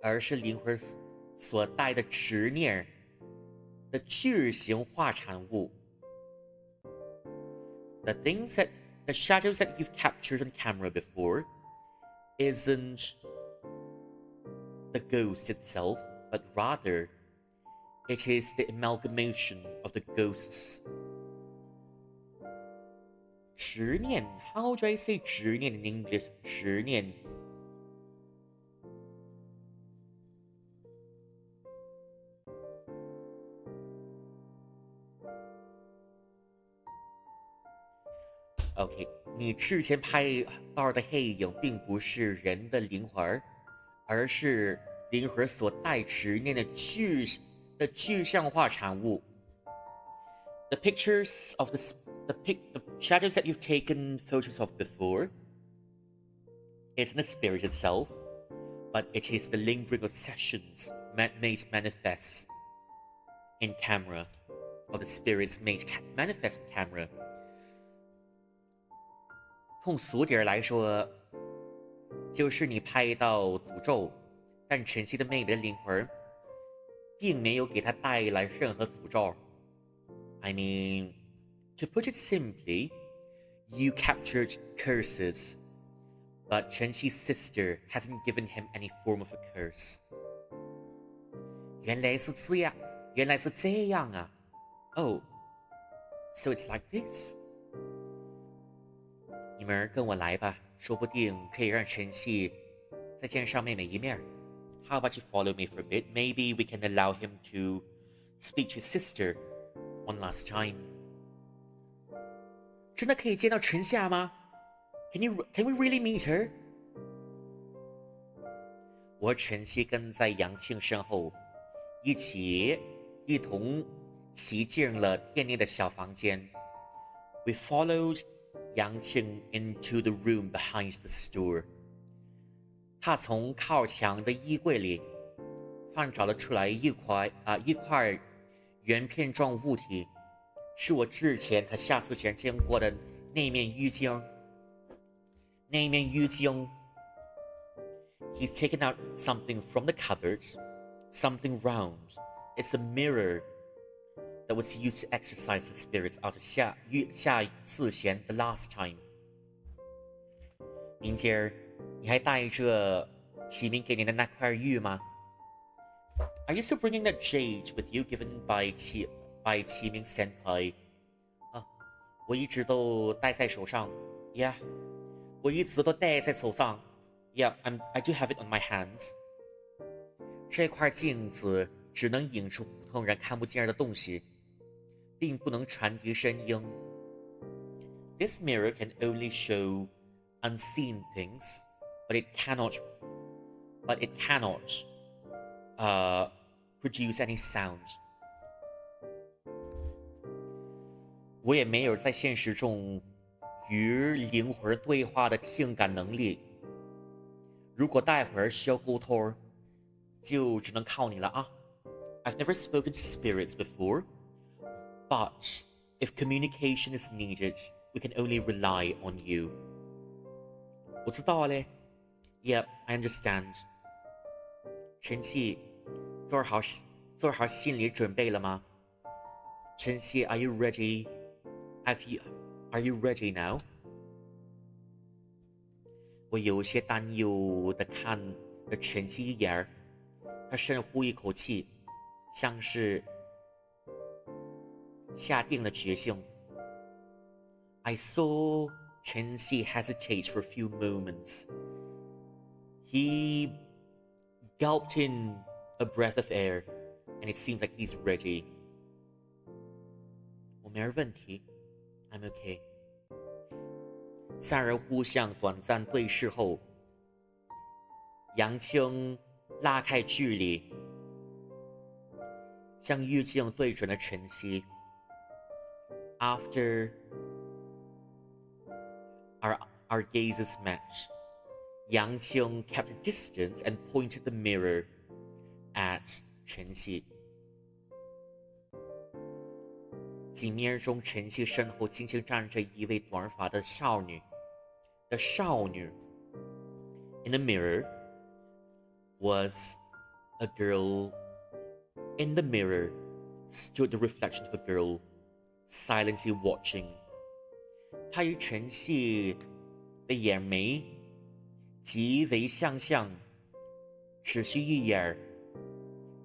而是灵魂所带的执念的巨型化产物。The shadows that you've captured on camera before isn't the ghost itself, but rather it is the amalgamation of the ghosts. 执念 How do I say 执念 in English? 执念 OK 你之前拍到的黑影并不是人的灵魂，而是灵魂所带执念的具象化产物。The pictures of the shadows that you've taken photos of before isn't the spirit itself, but it is the lingering obsessions made manifest in camera, or the spirits made manifest in camera. 从俗点来说，就是你拍到诅咒，但陈曦的妹妹的灵魂并没有给她带来任何诅咒。I mean, to put it simply, you captured curses, but Chen Xi's sister hasn't given him any form of a curse. 原来是这样啊！ Oh, so it's like this. 你们跟我来吧，说不定可以让晨曦再见上妹妹一面。How about you follow me for a bit? Maybe we can allow him to speak to his sister one last time. 真的可以见到晨曦吗？ Can we really meet her? 我和晨曦跟在杨庆身后，一同骑进了店内的小房间。We followed Yang Qing into the room behind the store. 他从靠墙的衣柜里找了出来一块圆片状物体，是我之前和下次前见过的那面浴巾。He's taken out something from the cupboard, something round. It's a mirror that was used to exorcise the spirits out of 下次前 the last time. 明姐儿，你还带着启明给你的那块玉吗？ Are you still bringing that jade with you given by 启明 senpai? 我一直都戴在手上。Yeah, 我一直都戴在手上。Yeah, I do have it on my hands. 这块镜子只能映出普通人看不见的东西，并不能传递声音。This mirror can only show unseen things, but it cannot produce any sound. 我也没有在现实中与灵魂对话的听感能力。如果待会儿需要沟通，就只能靠你了啊。I've never spoken to spirits before, but if communication is needed, we can only rely on you. 我知道嘞。Yep, I understand. 晨曦，做好心理准备了吗？晨曦 ，Are you ready? Are you ready now? 我有些担忧地看了晨曦一眼，他深呼一口气，像是下定了决心。I saw Chen Xi hesitate for a few moments. He gulped in a breath of air, and it seems like he's ready. 我没问题 ，I'm okay. 三人互相短暂对视后，杨青拉开距离，向玉镜对准了晨曦。After our gazes matched, Yang Qing kept a distance and pointed the mirror at 晨曦。镜面中，晨曦身后轻轻站着一位短发的少女。In the mirror was a girl. In the mirror stood the reflection of a girl, silently watching. 她与晨曦的眼眉极为相像，只需一眼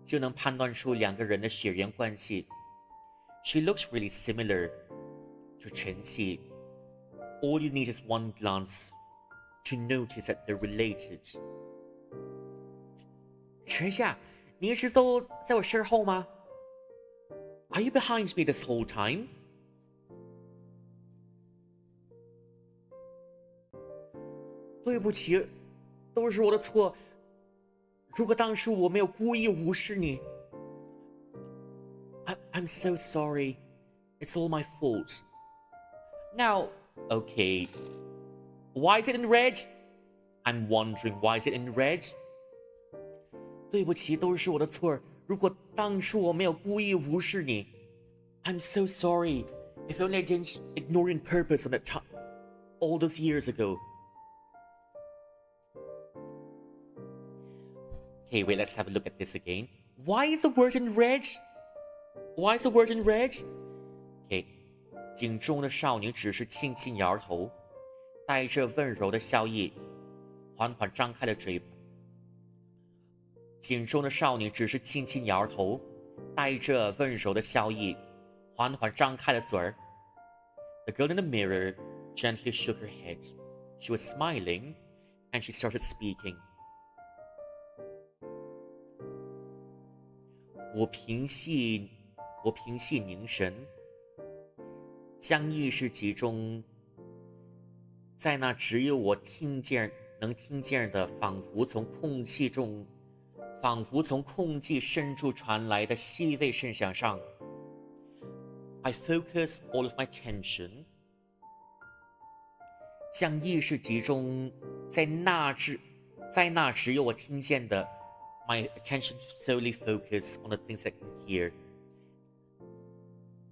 就能判断出两个人的血缘关系。She looks really similar to 晨曦. All you need is one glance to notice that they're related. 晨曦，你一直都在我身后吗？ Are you behind me this whole time? 对不起，都是我的错。如果当时我没有故意无视你。I'm so sorry. It's all my fault. Now, okay. Why is it in red? I'm wondering why is it in red? 对不起，都是我的错。如果当初我没有故意无视你。I'm so sorry. If only I didn't ignore you on purpose on that time, all those years ago. Okay, wait, let's have a look at this again. Why is the word in red? Why is the word in red? Okay, 镜中的少女只是轻轻摇头，带着温柔的笑意，缓缓张开了嘴巴。镜中的少女只是轻轻摇头，带着温柔的笑意，缓缓张开了嘴儿。The girl in the mirror gently shook her head. She was smiling, and she started speaking. 我平息凝神，将意识集中在那只有我能听见的，仿佛从空气深处传来的细微声响上。I focus all of my attention. 将意识集中在那只有我听见的。My attention solely focus on the things I can hear.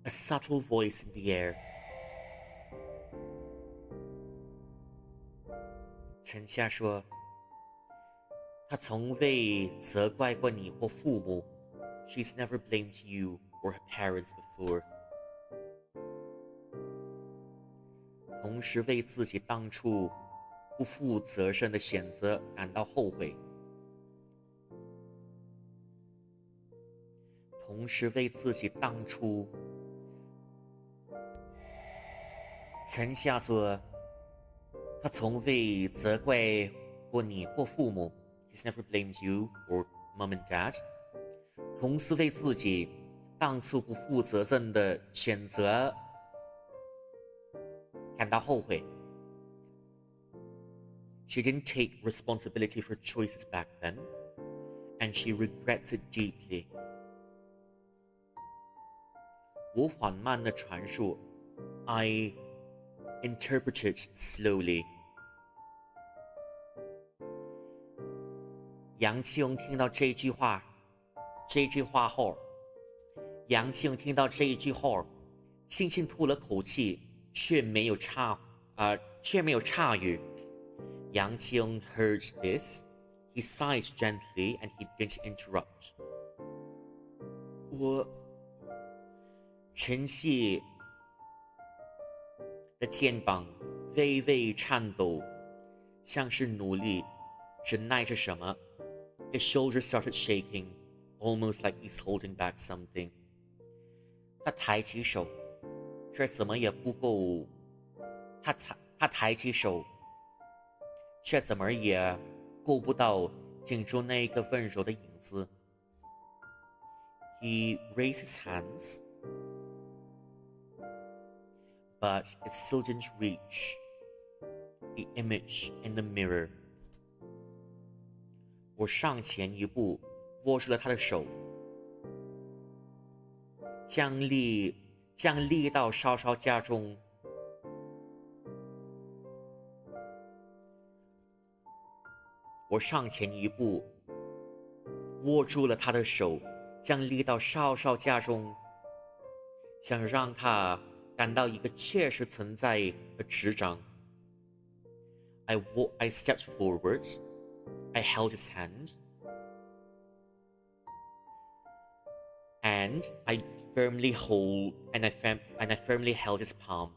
A subtle voice in the air. 陈夏说，她从未责怪过你或父母。She's never blamed you or her parents before. 同时为自己当初不负责任的选择感到后悔。同时为自己当初，陈夏说，他从未责怪过你或父母。He's never blamed you or mom and dad. 同时为自己当初不负责任的选择感到后悔。She didn't take responsibility for choices back then, and she regrets it deeply. 我缓慢地传述 I interpreted slowly. 杨庆听到这句话后，轻轻吐了口气，却没有插语。杨庆 heard this. He sighed gently and he didn't interrupt. 陈曦的肩膀微微颤抖，像是努力忍耐着什么。His shoulders started shaking, almost like he's holding back something. 他抬起手，却怎么也不够。他抬起手，却怎么也够不到镜中那个温柔的影子。He raised his hands, but it still didn't reach the image in the mirror. 我上前一步，握住了他的手，将力道稍稍加重。我上前一步，握住了他的手，将力道稍稍加重，想让他感到一个确实存在的执掌。I stepped forward. I held his hand, and I firmly held his palm,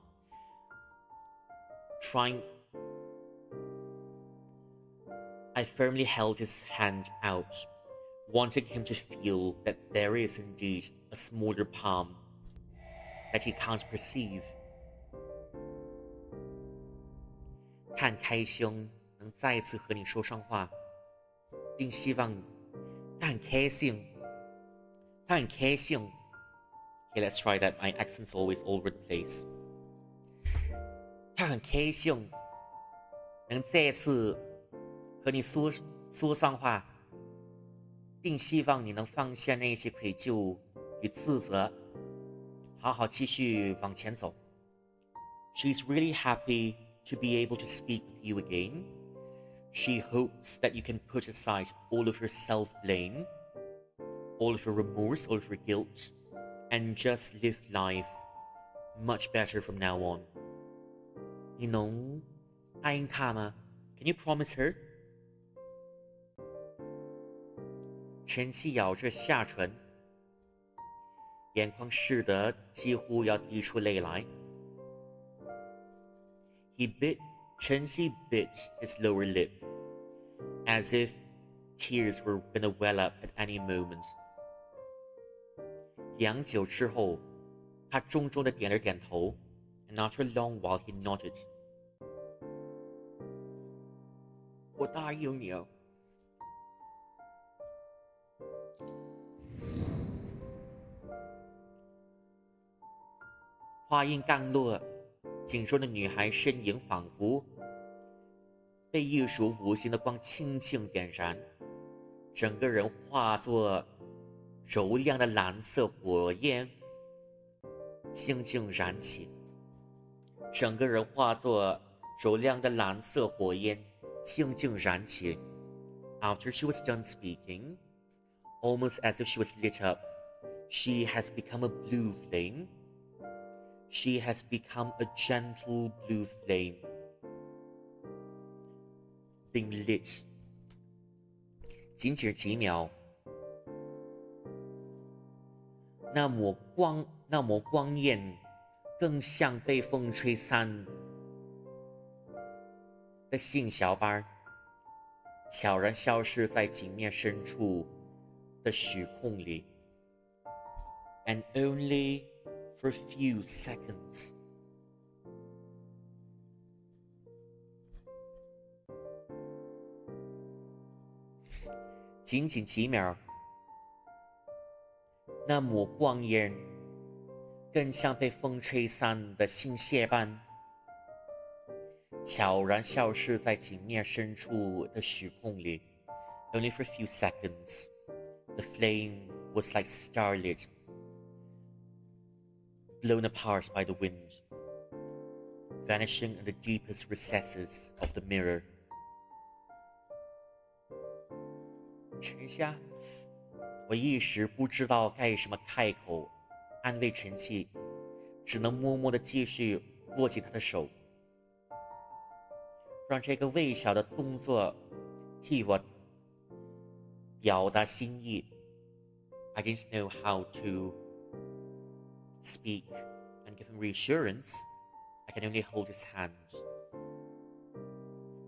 I firmly held his hand out, wanting him to feel that there is indeed a smaller palm that he can't perceive. 他很开心能再次和你说上话，并希望他很开心。Okay, let's try that. My accent's always all over the place. 他很开心能再次和你说上话，并希望你能放下那些愧疚与自责，好好继续往前走。She's really happy to be able to speak with you again. She hopes that you can put aside all of your self-blame, all of your remorse, all of your guilt, and just live life much better from now on. 你能答应她吗？ Can you promise her? 陈曦咬着下唇，眼眶湿得几乎要滴出泪来。陈曦 bit his lower lip, as if tears were gonna well up at any moment. 良久之后，他重重的点了点头 ，and after a long while he nodded。我答应你哦。话音刚落，紧缩的女孩身影仿佛被艺术无形的光轻轻点燃，整个人化作柔亮的蓝色火焰，静静燃起。整个人化作柔亮的蓝色火焰，静静燃起。After she was done speaking, almost as if she was lit up, she has become a blue flame. She has become a gentle blue flame, being lit. 仅仅几秒，那抹光焰，更像被风吹散的杏小瓣，悄然消失在景面深处的虚空里。And only for a few seconds. 仅仅几秒，那抹光焰更像被风吹散的杏屑般，悄然消失在景面深处的虚空里。Only for a few seconds, the flame was like starlit, blown apart by the wind, vanishing in the deepest recesses of the mirror. 陈夏，我一时不知道该什么开口安慰陈曦，只能默默地继续握紧她的手，让这个微小的动作替我表达心意。I didn't know how to speak and give him reassurance. I can only hold his hand.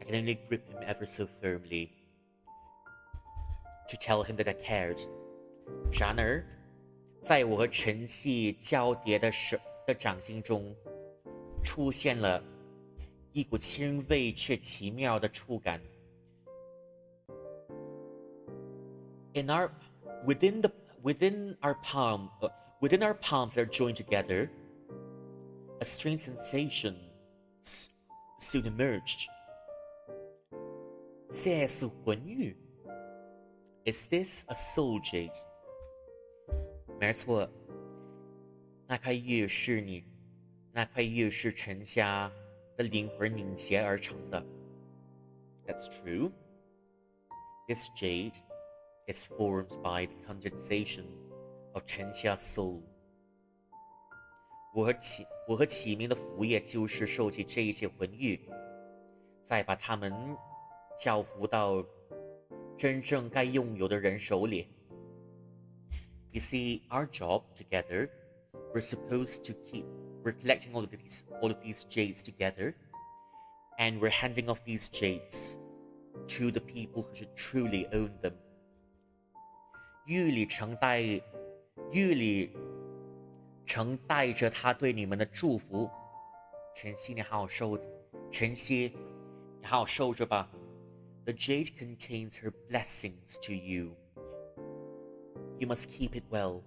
I can only grip him ever so firmly to tell him that I cared. 然而，在我和陈曦交叠的掌心中，出现了一股轻微却奇妙的触感。Within our palms that are joined together, a strange sensation soon emerged. 这是魂玉。Is this a soul jade? 没错，那块玉是陈夏的灵魂凝结而成的。That's true. This jade is formed by the condensation of 陈夏 soul. 我和启明的副业就是收集这一些魂玉，再把它们交付到真正该拥有的人手里。You see, our job together, we're collecting all of these jades together, and we're handing off these jades to the people who should truly own them. 玉里承带着他对你们的祝福。晨曦，你好好收着吧。The jade contains her blessings to you. You must keep it well.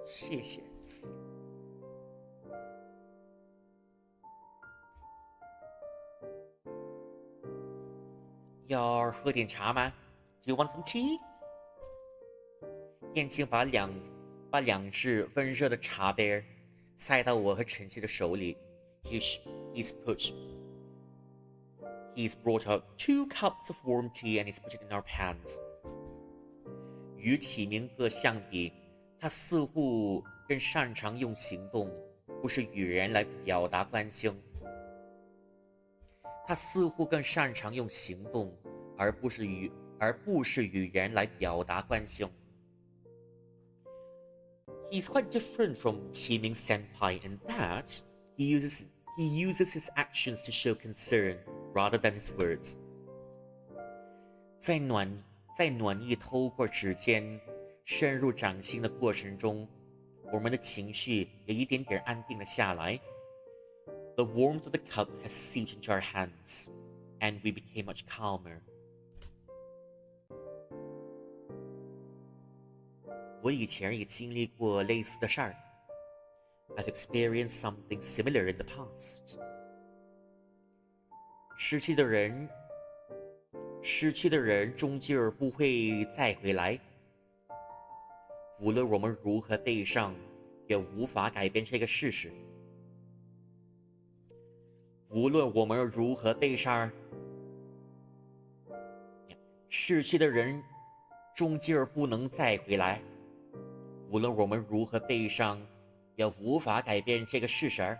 谢谢。要喝点茶吗？ Do you want some tea? 燕青把两只温热的茶杯塞到我和晨曦的手里。He's brought out 2 cups of warm tea and he's put it in our hands. 与启明哥相比，他似乎更擅长用行动，不是语言来表达关心。他似乎更擅长用行动，而不是语言来表达关心。He's quite different from 启明 senpai in that he uses his actions to show concern rather than his words. 在暖意透过指尖深入掌心的过程中，我们的情绪也一点点安定了下来。The warmth of the cup has seeped into our hands, and we became much calmer. 我以前也经历过类似的事儿。I've experienced something similar in the past. 失去的人终究不会再回来。无论我们如何悲伤，也无法改变这个事实。无论我们如何悲伤，逝去的人终究不能再回来。无论我们如何悲伤，也无法改变这个事实。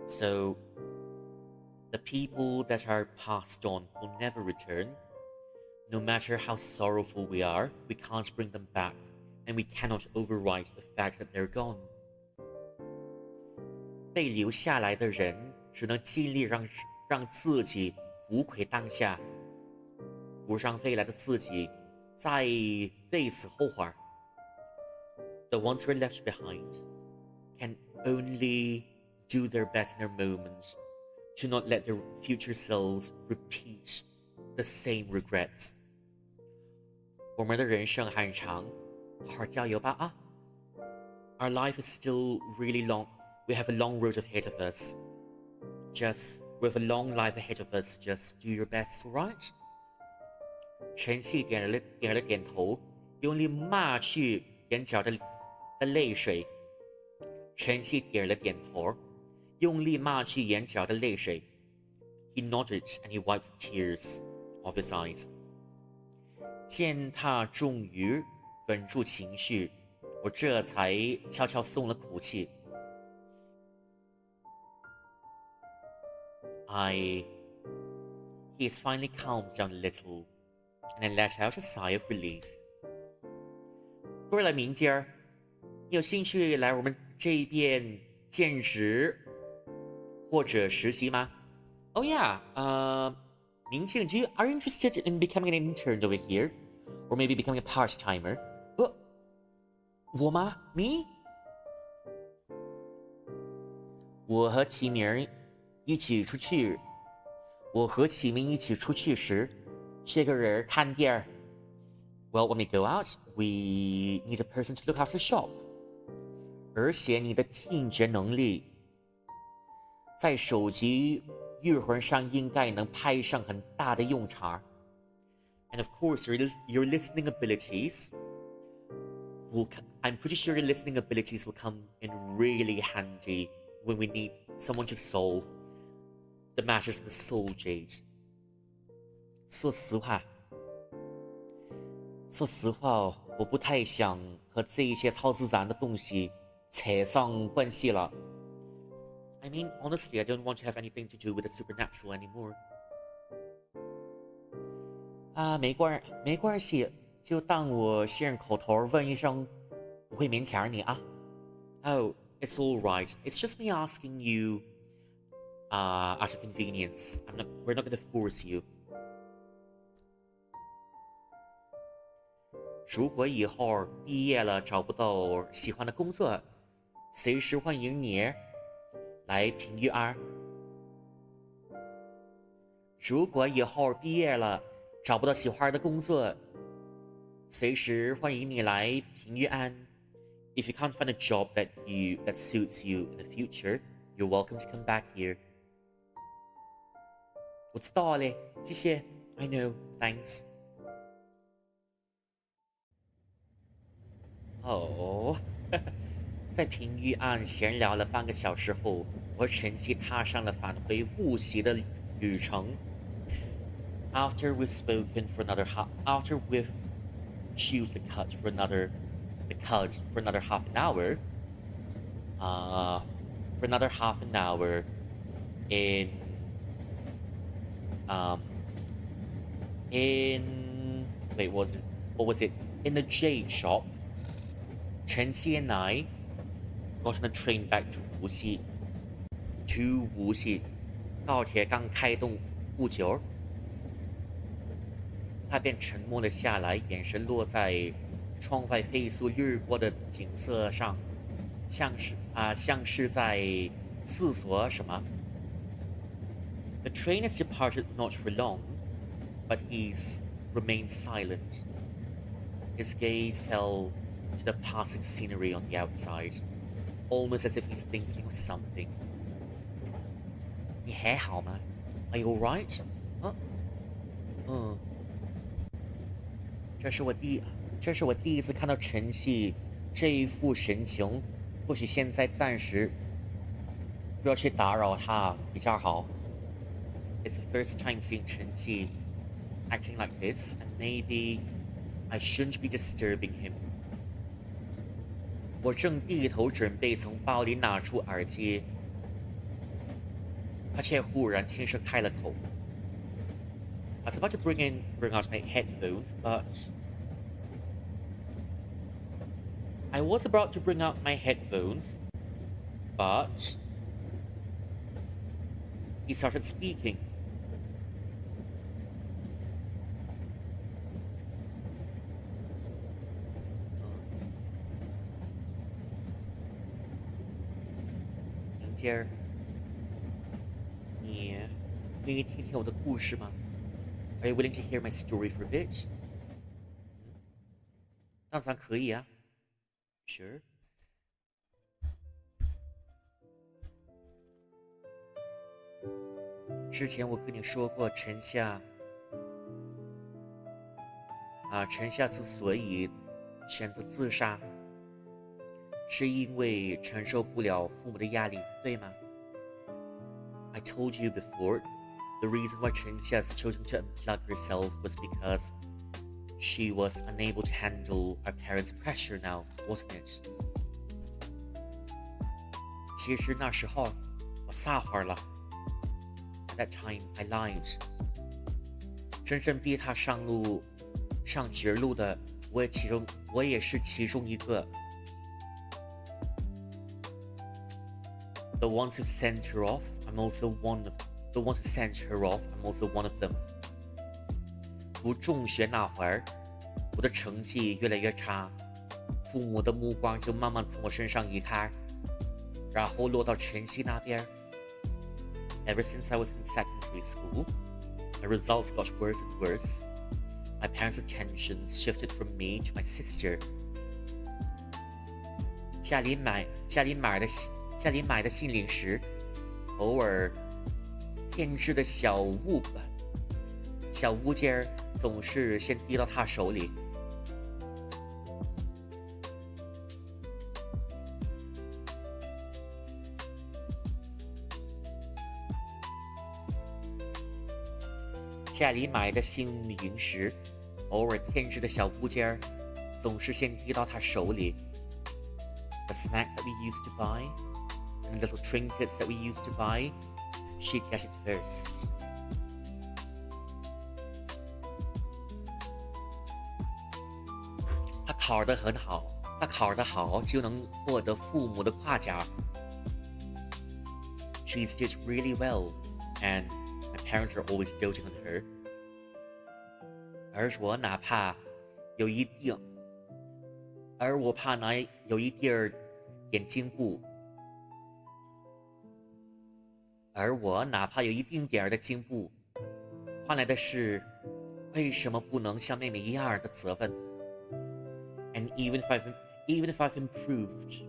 So, the people that are passed on will never return. No matter how sorrowful we are, we can't bring them back, and we cannot override the fact that they're gone. 被留下来的人只能尽力让自己无愧当下，不让未来的自己再为此后悔。The ones who are left behind can only do their best in their moments to not let their future selves repeat the same regrets. 我们的人生很长，好好加油吧啊！ Our life is still really long. We have a long road ahead of us. With a long life ahead of us, just do your best, alright? 晨曦点了点头，用力抹去眼角的泪水。晨曦点了点头，用力抹去眼角的泪水。He nodded and he wiped the tears off his eyes. 见他终于稳住情绪，我这才悄悄松了口气。He has finally calmed down a little, and I let out a sigh of relief. 对了，明姐儿，你有兴趣来我们这边兼职或者实习吗 ？Oh yeah, 明静 are you interested in becoming an intern over here, or maybe becoming a part-timer? 我吗 ？Me? 我和齐明一起出去时，这个人看店儿。Well, when we go out, we need a person to look after shop. 而且你的听觉能力在手机育魂上应该能派上很大的用场。And of course, your listening abilities I'm pretty sure your listening abilities will come in really handy when we need someone to solve the matters of the soul jade. 说实话，我不太想和这一些超自然的东西扯上关系了。I mean, honestly, I don't want to have anything to do with the supernatural anymore. 没关系，就当我先口头问一声，不会勉强你啊。Oh, it's all right. It's just me asking you, out of convenience. We're not going to force you. 如果以后毕业了找不到喜欢的工作，随时欢迎你来评语安。如果以后毕业了找不到喜欢的工作，随时欢迎你来评语安。If you can't find a job that suits you in the future, you're welcome to come back here. 我知道了，谢谢。I know, thanks. 在评语案闲聊了半个小时后，我和晨曦踏上了返回雾习的旅程。After we've chewed the cud for another half an hour, in wait, what was it? In the jade shop, Chen Xi and I got on a train back to Wuxi. To Wuxi, 高铁刚开动不久，他便沉默了下来，眼神落在窗外飞速掠过的景色上，像是在思索什么。The train has departed not for long, but he's remained silent. His gaze fell to the passing scenery on the outside, almost as if he's thinking of something. 你还好吗 ？Are you alright? 这是我第一次看到陈曦这一副神情，或许现在暂时不要去打扰他比较好。It's the first time seeing 陈曦 acting like this, and maybe I shouldn't be disturbing him. 我正低头准备从包里拿出耳机，他却忽然轻声开了口。I was about to bring out my headphones, but he started speaking. 明姐儿，你愿意听听我的故事吗？Are you willing to hear my story for a bit? 当然可以啊。Sure. 之前我跟你说过，陈夏之所以选择自杀，是因为承受不了父母的压力，对吗？ I told you before, the reason why Chen-xia has chosen to unplug herself was because she was unable to handle her parents' pressure now, wasn't it? 其实那时候我撒谎了。At that time, I lied. 真正逼她上绝路的，我也是其中一个。The ones who sent her off, I'm also one of them. 读中学那会儿，我的成绩越来越差，父母的目光就慢慢从我身上移开，然后落到晨曦那边。Ever since I was in secondary school, my results got worse and worse. My parents' attentions shifted from me to my sister. 家里买的新零食，偶尔添置的小物件总是先滴到他手里。家里买的新零食，偶尔添置的小物件总是先滴到他手里。The snack that we used to buy, and the little trinkets that we used to buy, she'd get it first. 他考得好就能获得父母的夸奖。She's did really well, and my parents are always doting on her. 而我怕有一点儿点进步，而我哪怕有一丁点儿的进步，换来的是为什么不能像妹妹一样的责问。And even if I've improved,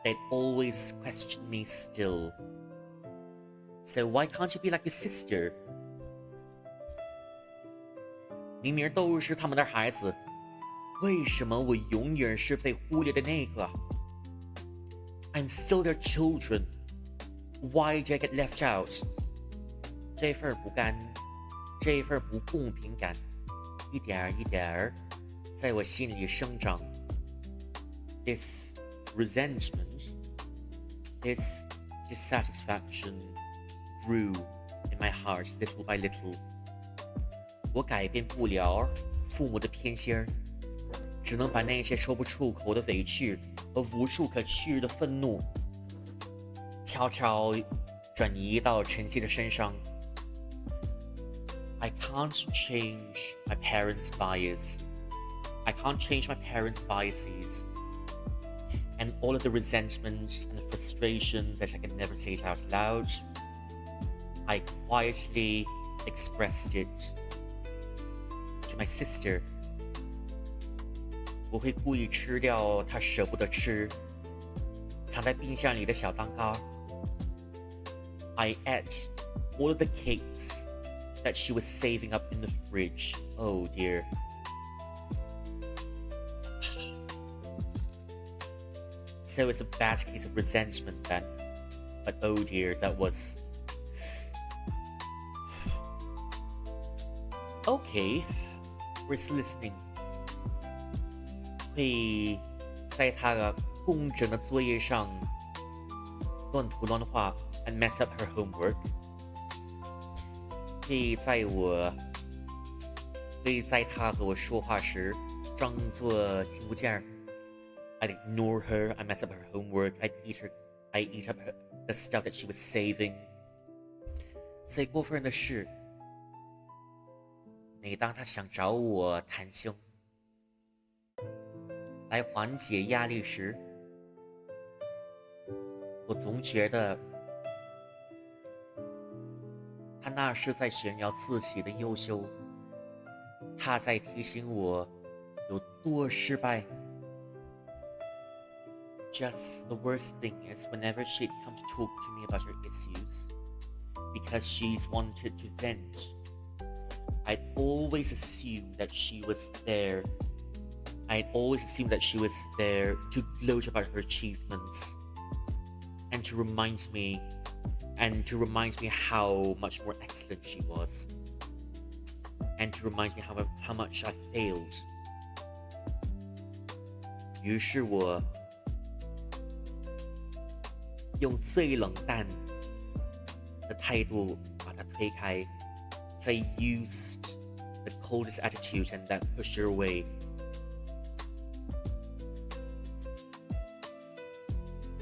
they'd always question me still. So why can't you be like your sister? 明明都是他们的孩子，为什么我永远是被忽略的那个？ I'm still their children. Why do I get left out? 这份不公平感，一点一点在我心里生长。This resentment, this dissatisfaction grew in my heart little by little. 我改变不了父母的偏心，只能把那些说不出口的委屈和无处可去的愤怒，悄悄转移到晨曦的身上。I can't change my parents' bias. I can't change my parents' biases. And all of the resentment and the frustration that I can never say it out loud, I quietly expressed it to my sister. 我会故意吃掉她舍不得吃，藏在冰箱里的小蛋糕。I ate all of the cakes that she was saving up in the fridge. Oh dear. So it's a bad case of resentment then. But oh dear, that was... Okay, we're listening. 会在她的工整的作业上乱涂乱画 and mess up her homework. 会在她和我说话时装作听不见。I'd ignore her, I'd mess up her homework, I'd eat up the stuff that she was saving. 最过分的是，每当她想找我谈心，来缓解压力时，我总觉得她那是在炫耀自己的优秀，她在提醒我有多失败。Just the worst thing is whenever she'd come to talk to me about her issues, because she's wanted to vent, I'd always assume that she was there. I'd always assume that she was there to gloat about her achievements and to remind me how much more excellent she was, and to remind me how much I failed. 于是我用最冷淡的态度把她推开。So I used the coldest attitude and then pushed her away.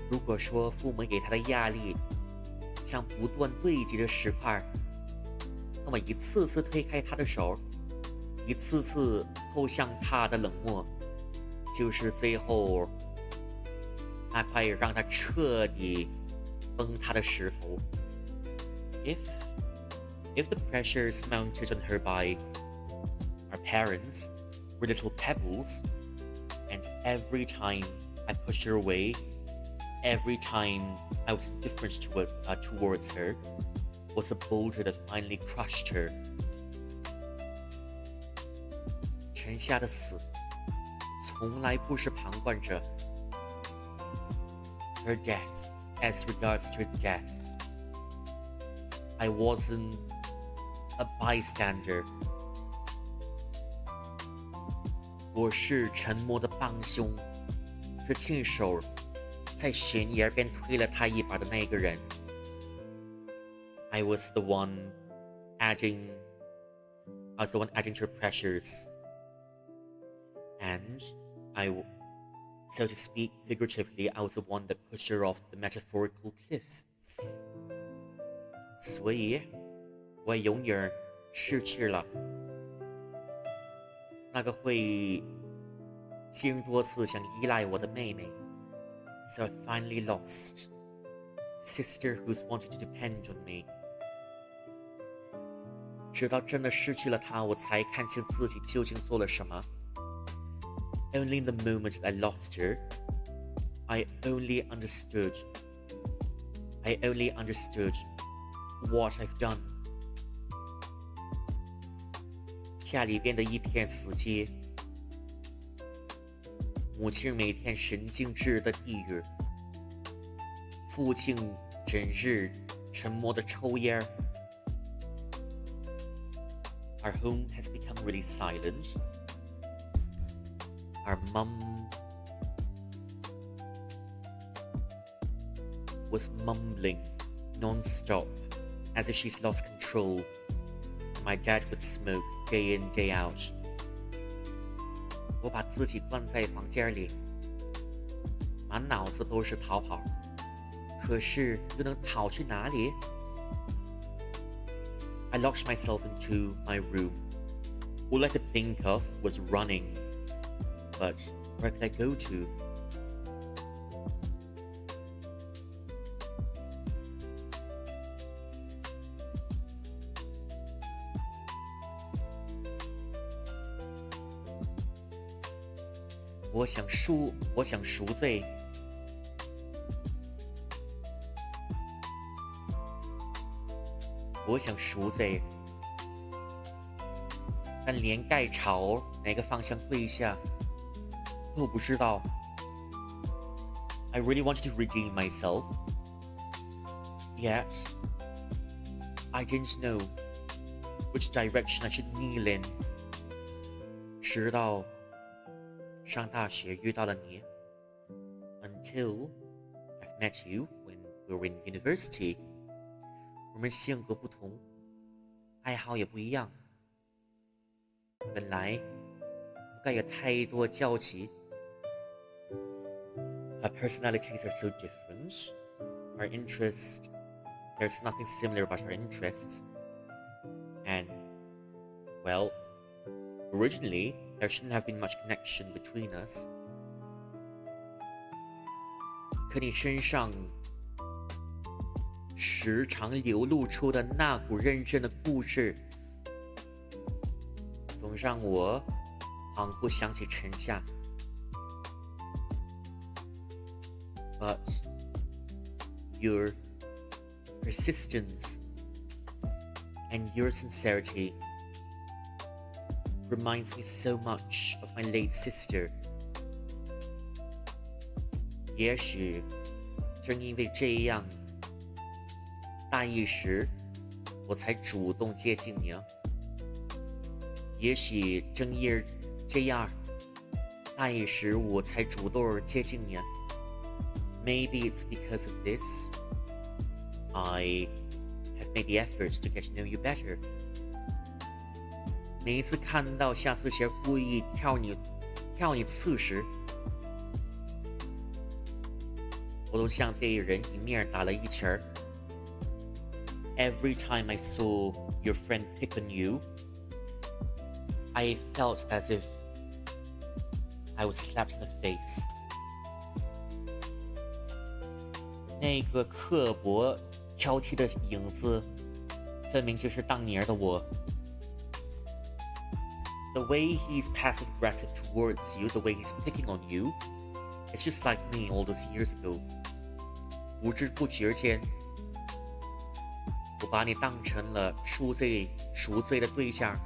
如果说父母给她的压力像不断堆积的石块，那么一次次推开她的手，一次次投向她的冷漠，就是最后那块让她彻底崩塌的石头。If the pressures mounted on her by our parents were little pebbles, and every time I pushed her away, every time I was indifferent towards her, was a boulder that finally crushed her. 陈夏的死从来不是旁观者。Her death, as regards to her death, I wasn't a bystander. 我是沉默的帮凶，是亲手在悬崖边推了他一把的那个人。I was the one adding to her pressures, and so to speak, figuratively, I was the one that pushed her off the metaphorical cliff. 所以，我永远失去了那个会经多次想依赖我的妹妹。So I finally lost the sister who's wanted to depend on me. 直到真的失去了她，我才看清自己究竟做了什么。Only in the moment that I lost her, I only understood what I've done. 家里变得一片死寂，母亲每天神经质的地狱，父亲整日沉默的抽烟。Our home has become really silent. Our mum was mumbling non-stop as if she's lost control. My dad would smoke day in, day out. 我把自己关在房间里，满脑子都是逃跑，可是又能逃去哪里？ I locked myself into my room. All I could think of was running. But where could I go to?我想赎罪。我想赎罪，但连该朝哪个方向跪下都不知道。I really wanted to redeem myself, yet I didn't know which direction I should kneel in. 直到上大学遇到了你 ，until I've met you when we were in university. 我们性格不同，爱好也不一样，本来不该有太多交集。Our personalities are so different. Our interests, there's nothing similar about our interests. And, well, originally, there shouldn't have been much connection between us. 可你身上时常流露出的那股认真的故事，总让我仿佛想起沉夏。But your persistence and your sincerity reminds me so much of my late sister. 也许正因为这样，大一时我才主动接近你。也许正因为这样，大一时我才主动接近你。Maybe it's because of this I have made the efforts to get to know you better. 每一次看到夏思贤故意跳你刺时，我都像被人迎面打了一拳儿。Every time I saw your friend pick on you, I felt as if I was slapped in the face. 那个刻薄挑剔的影子，分明就是当年的我。The way he's passive-aggressive towards you, the way he's picking on you, it's just like me all those years ago. 不知不觉间，我把你当成了赎罪的对象。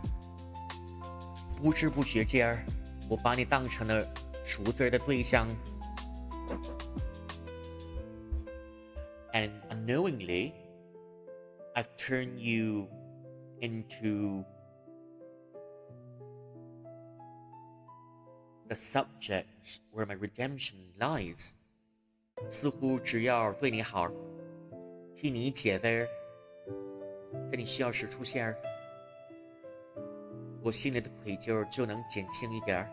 不知不觉间，我把你当成了赎罪的对象。And unknowingly, I've turned you into the subject where my redemption lies. 似乎只要对你好，替你解围，在你需要时出现，我心里的愧疚就能减轻一点。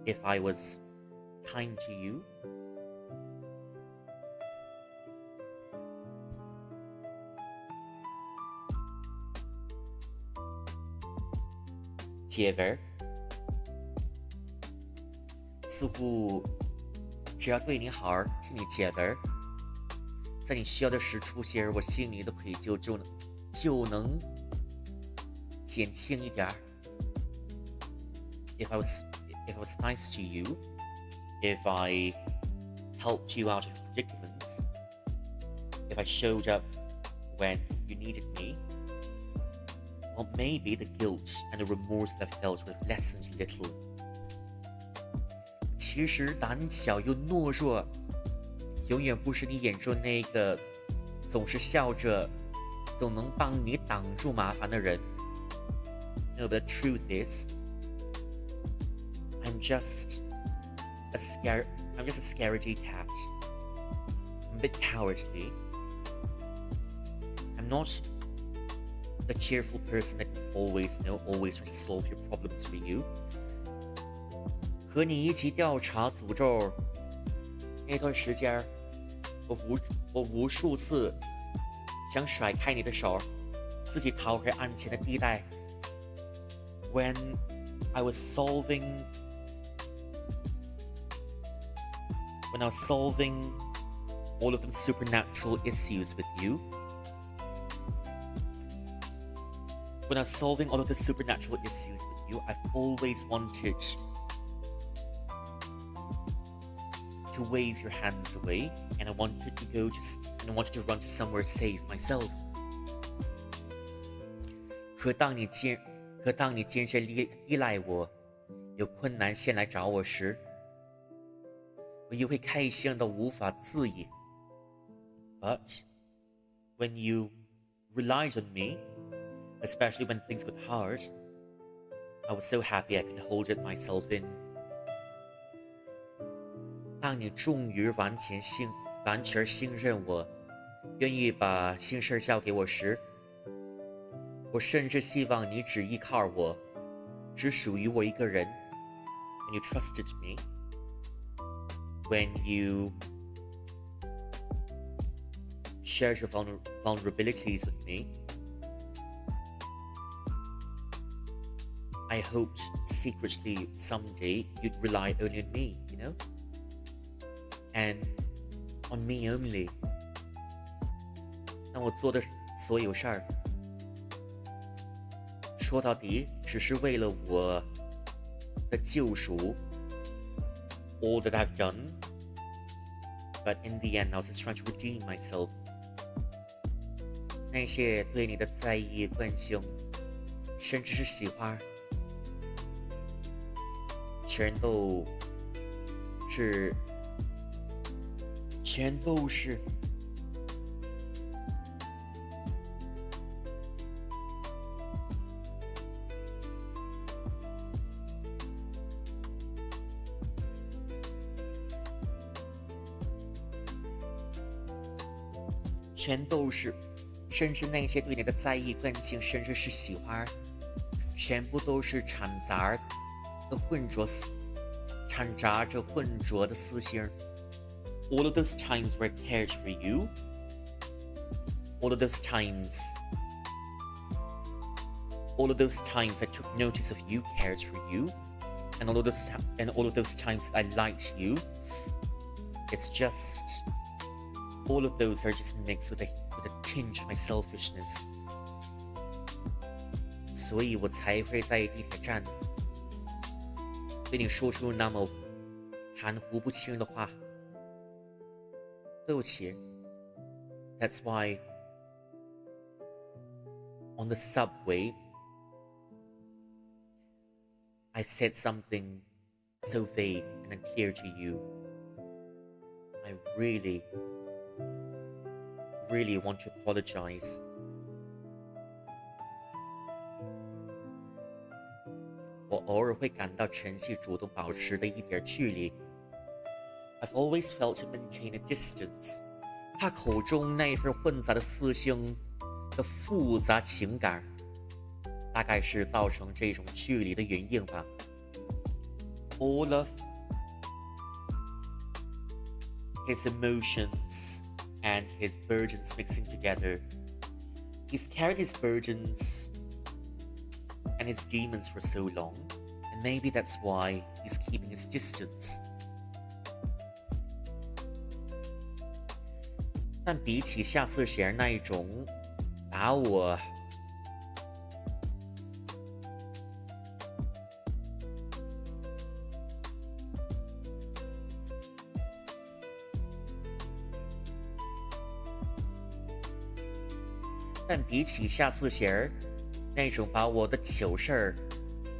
If I was kind to you,解围，似乎只要对你好，替你解围，在你需要的时出现，我心里的愧疚就能减轻一点。If I was nice to you, if I helped you out of predicaments, if I showed up when you needed me, well, maybe the guilt and the remorse that I felt would have lessened a little. 其实胆小又懦弱，永远不是你眼中那个总是笑着，总能帮你挡住麻烦的人。No, but the truth is, I'm just a scaredy cat. I'm a bit cowardly. I'm not the cheerful person that you always know, always try to solve your problems for you. 和你一起调查诅咒那段时间，我无数次想甩开你的手，自己逃回安全的地带。When I was solving when I was solving all of the supernatural issues with you, when I was solving all of the supernatural issues with you, I've always wanted to wave your hands away, and I wanted to run to somewhere safe myself. 可当你坚持依赖我，有困难先来找我时，我又会开心到无法自已。But when you relied on me, especially when things got hard, I was so happy I could hold it myself in. 当你终于完全信任我，愿意把心事交给我时，我甚至希望你只依靠我，只属于我一个人。When you trusted me, when you shared your vulnerabilities with me, I hoped secretly someday you'd rely only on me, you know? And on me only. 但我做的所有事儿，说到底只是为了我的救赎。All that I've done, but in the end, I was just trying to redeem myself. 那些对你的在意、关心，甚至是喜欢，全都是。甚至那些对你的在意、关心，甚至是喜欢，全部都是掺杂着混浊的私心。All of those times where I cared for you, all of those times I took notice of you, cared for you, and all of those times I liked you, it's just all of those are just mixed with a tinge of my selfishness. 所以我才会在地铁站对你说出那么含糊不清的话。对不起。That's why on the subway I said something so vague and unclear to you. I really want to apologize. 我偶尔会感到晨曦主动保持的一点距离。I've always felt to maintain a distance. 他口中那份混杂的私心的复杂情感，大概是造成这种距离的原因吧。All of his emotions and his burdens mixing together. He's carried his burdens and his demons for so long, and maybe that's why he's keeping his distance. 但比起夏四贤那一种把我的糗事儿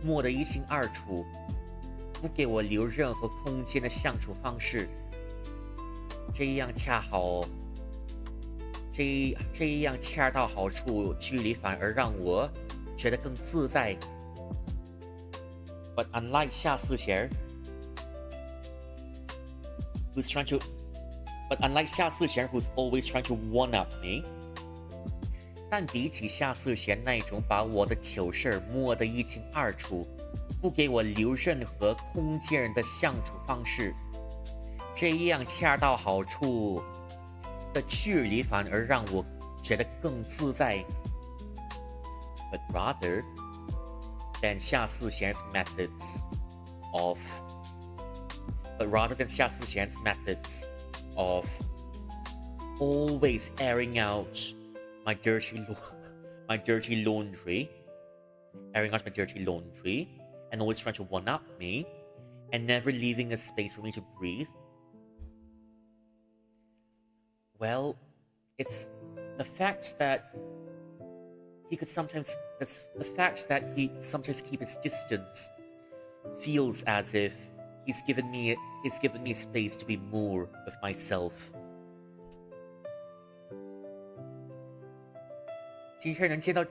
摸得一清二楚，不给我留任何空间的相处方式，这样恰到好处，距离反而让我觉得更自在。But unlike 夏四贤 who's always trying to one up me. 但比起夏四贤那种把我的糗事摸得一清二楚，不给我留任何空间的相处方式，这样恰到好处的距离反而让我觉得更自在。But rather than 夏四贤's methods of but rather than 夏思贤's methods of always airing out my dirty laundry, and always trying to one-up me, and never leaving a space for me to breathe. Well, it's the fact that he sometimes keep his distance feels as if he's given me space to be more of myself. 今天能见到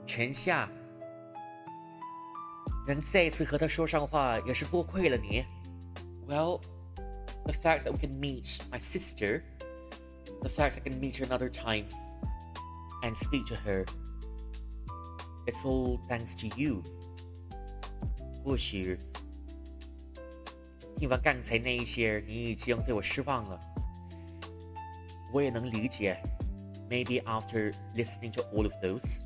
全夏，能再一次和他说上话，也是多亏了你。Well, the fact that we can meet my sister, the fact I can meet her another time and speak to her, it's all thanks to you. 或许听完刚才那一些，你已经对我失望了。我也能理解。Maybe after listening to all of those,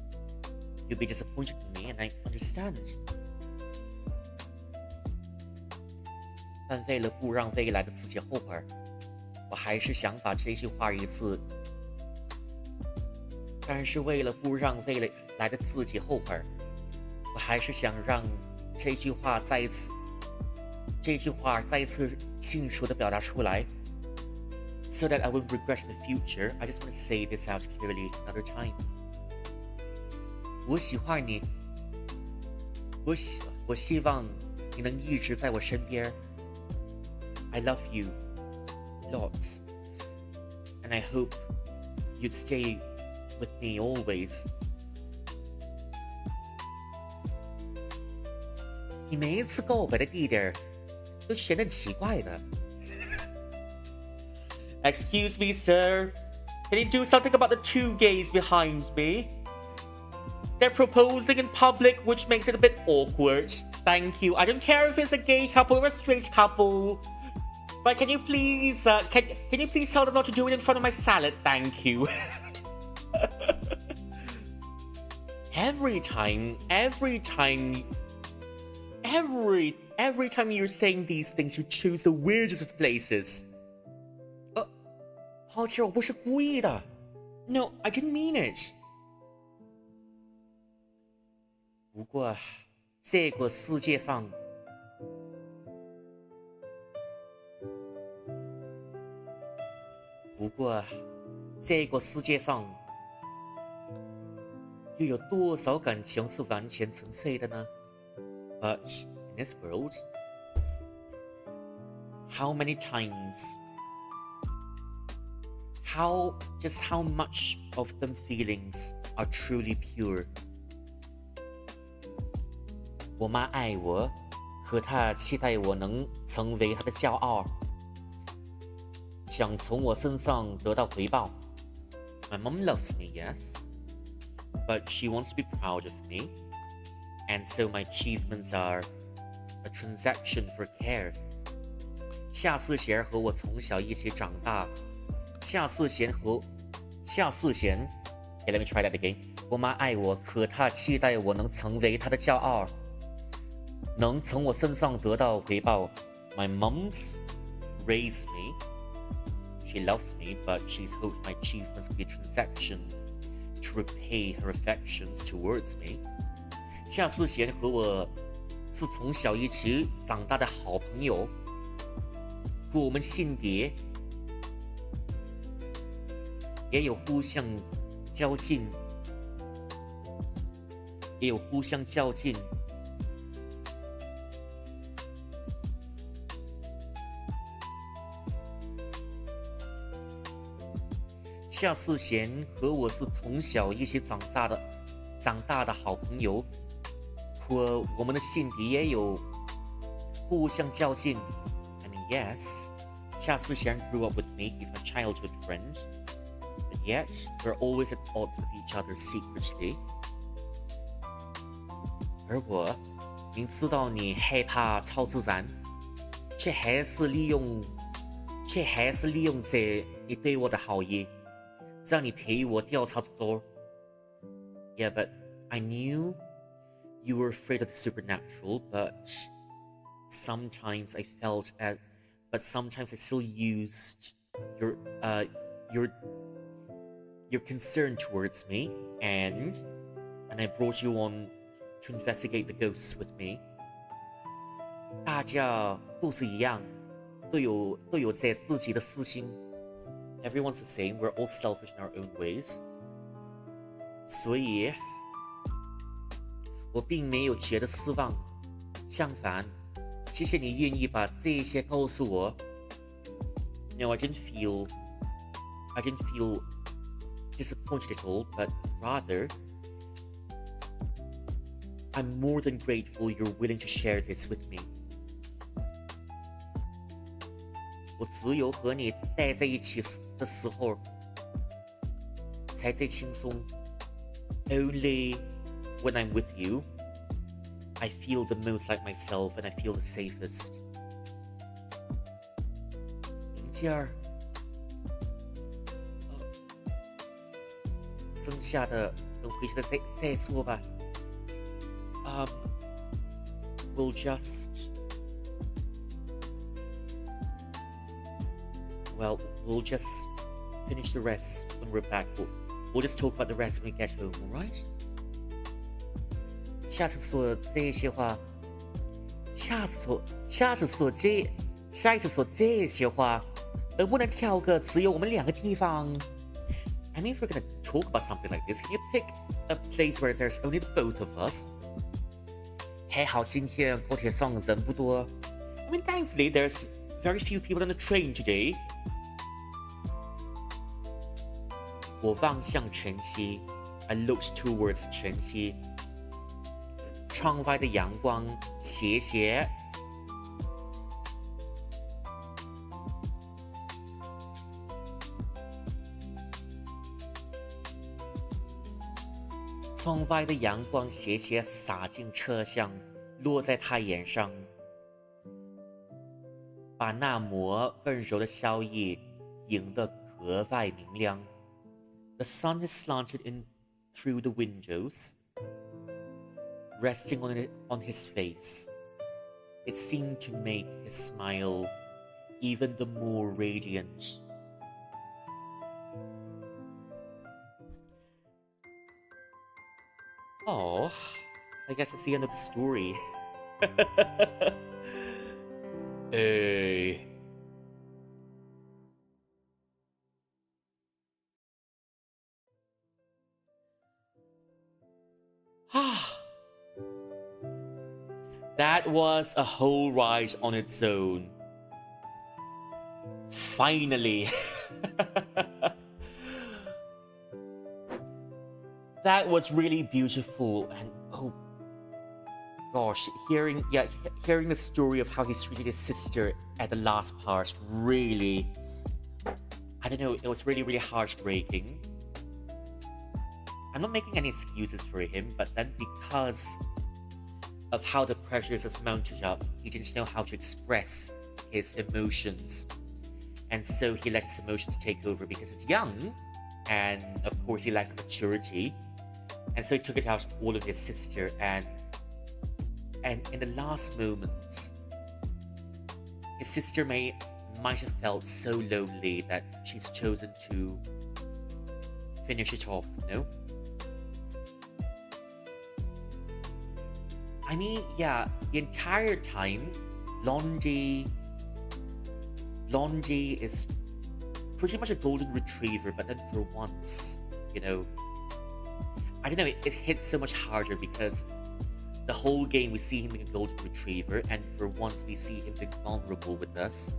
you'll be disappointed in me, and I understand. 但为了不让未来的自己后悔，我还是想把这句话一次。但是为了不让未来的自己后悔，我还是想让这句话再一次清楚地表达出来。So that I won't regret in the future, I just want to say this out clearly another time. 我喜欢你，我希望你能一直在我身边。I love you, lots, and I hope you'd stay with me always. 你每一次告白的地点都显得很奇怪的。Excuse me, sir. Can you do something about the two gays behind me? They're proposing in public, which makes it a bit awkward. Thank you. I don't care if it's a gay couple or a straight couple. But can you please, can you please tell them not to do it in front of my salad? Thank you. Every time you're saying these things, you choose the weirdest of places. 抛弃我不是故意的。No, I didn't mean it. 不过，这个世界上，又有多少感情是完全纯粹的呢？ But in this world, how many times? How much of them feelings are truly pure? 我妈爱我，可她期待我能成为她的骄傲，想从我身上得到回报。My mom loves me, yes, but she wants to be proud of me, and so my achievements are a transaction for care. 夏思贤和我从小一起长大。夏思贤 Okay, let me try that again. 我妈爱我，可她期待我能成为她的骄傲，能从我身上得到回报。My mom's raised me. She loves me, but she's hoped my achievements will be a transaction to repay her affections towards me. 夏思贤和我是从小一起长大的好朋友，可我们性别也有互相较劲，夏思贤和我是从小一起长大的好朋友，可我们的性别也有互相较劲。I mean, yes, 夏思贤 grew up with me. He's my childhood friend. But yet, we're always at odds with each other secretly. 而我明知道你害怕超自然，却还是利用着你对我的好意，让你陪我调查组。Yeah, but I knew you were afraid of the supernatural, but sometimes I felt but sometimes I still used your your your concern towards me, and I brought you on to investigate the ghosts with me. 大家都是一样，都有着自己的私心。Everyone's the same. We're all selfish in our own ways. 所以，我并没有觉得失望，相反，谢谢你愿意把这些告诉我。No, I didn't feel disappointed at all, but rather, I'm more than grateful you're willing to share this with me. 我只有和你待在一起的时候，才最轻松。Only when I'm with you, I feel the most like myself and I feel the safest. 明静儿，剩下的等回去的再说吧。We'll just finish the rest when we're back. We'll just talk about the rest when we get home, alright? 下次说这些话能不能挑个只有我们两个地方 I mean, if we're gonna talk about something like this, can you pick a place where there's only the both of us? 还好今天高铁上人不多 I mean, thankfully, there's very few people on the train today. 我望向晨曦 I looked towards 晨曦窗外的阳光斜斜窗外的阳光斜斜洒进车厢落在他眼上把那抹温柔的笑意映得格外明亮 The sun has slanted in through the windows, resting on his face. It seemed to make his smile even the more radiant. Oh, I guess that's the end of the story. Hey. That was a whole ride on its own. Finally. That was really beautiful and oh gosh, hearing the story of how he treated his sister at the last part really I don't know, it was really, really heartbreaking. I'm not making any excuses for him, but then because of how the pressures has mounted up, he didn't know how to express his emotions. And so he let his emotions take over because he was young, and of course he lacks maturity. And so he took it out all of his sister, and in the last moments, his sister might have felt so lonely that she's chosen to finish it off, you know? I mean, yeah, the entire time, Blondie is pretty much a golden retriever, but then for once, you know, I don't know, it hits so much harder because the whole game we see him being a golden retriever, and for once we see him being vulnerable with us,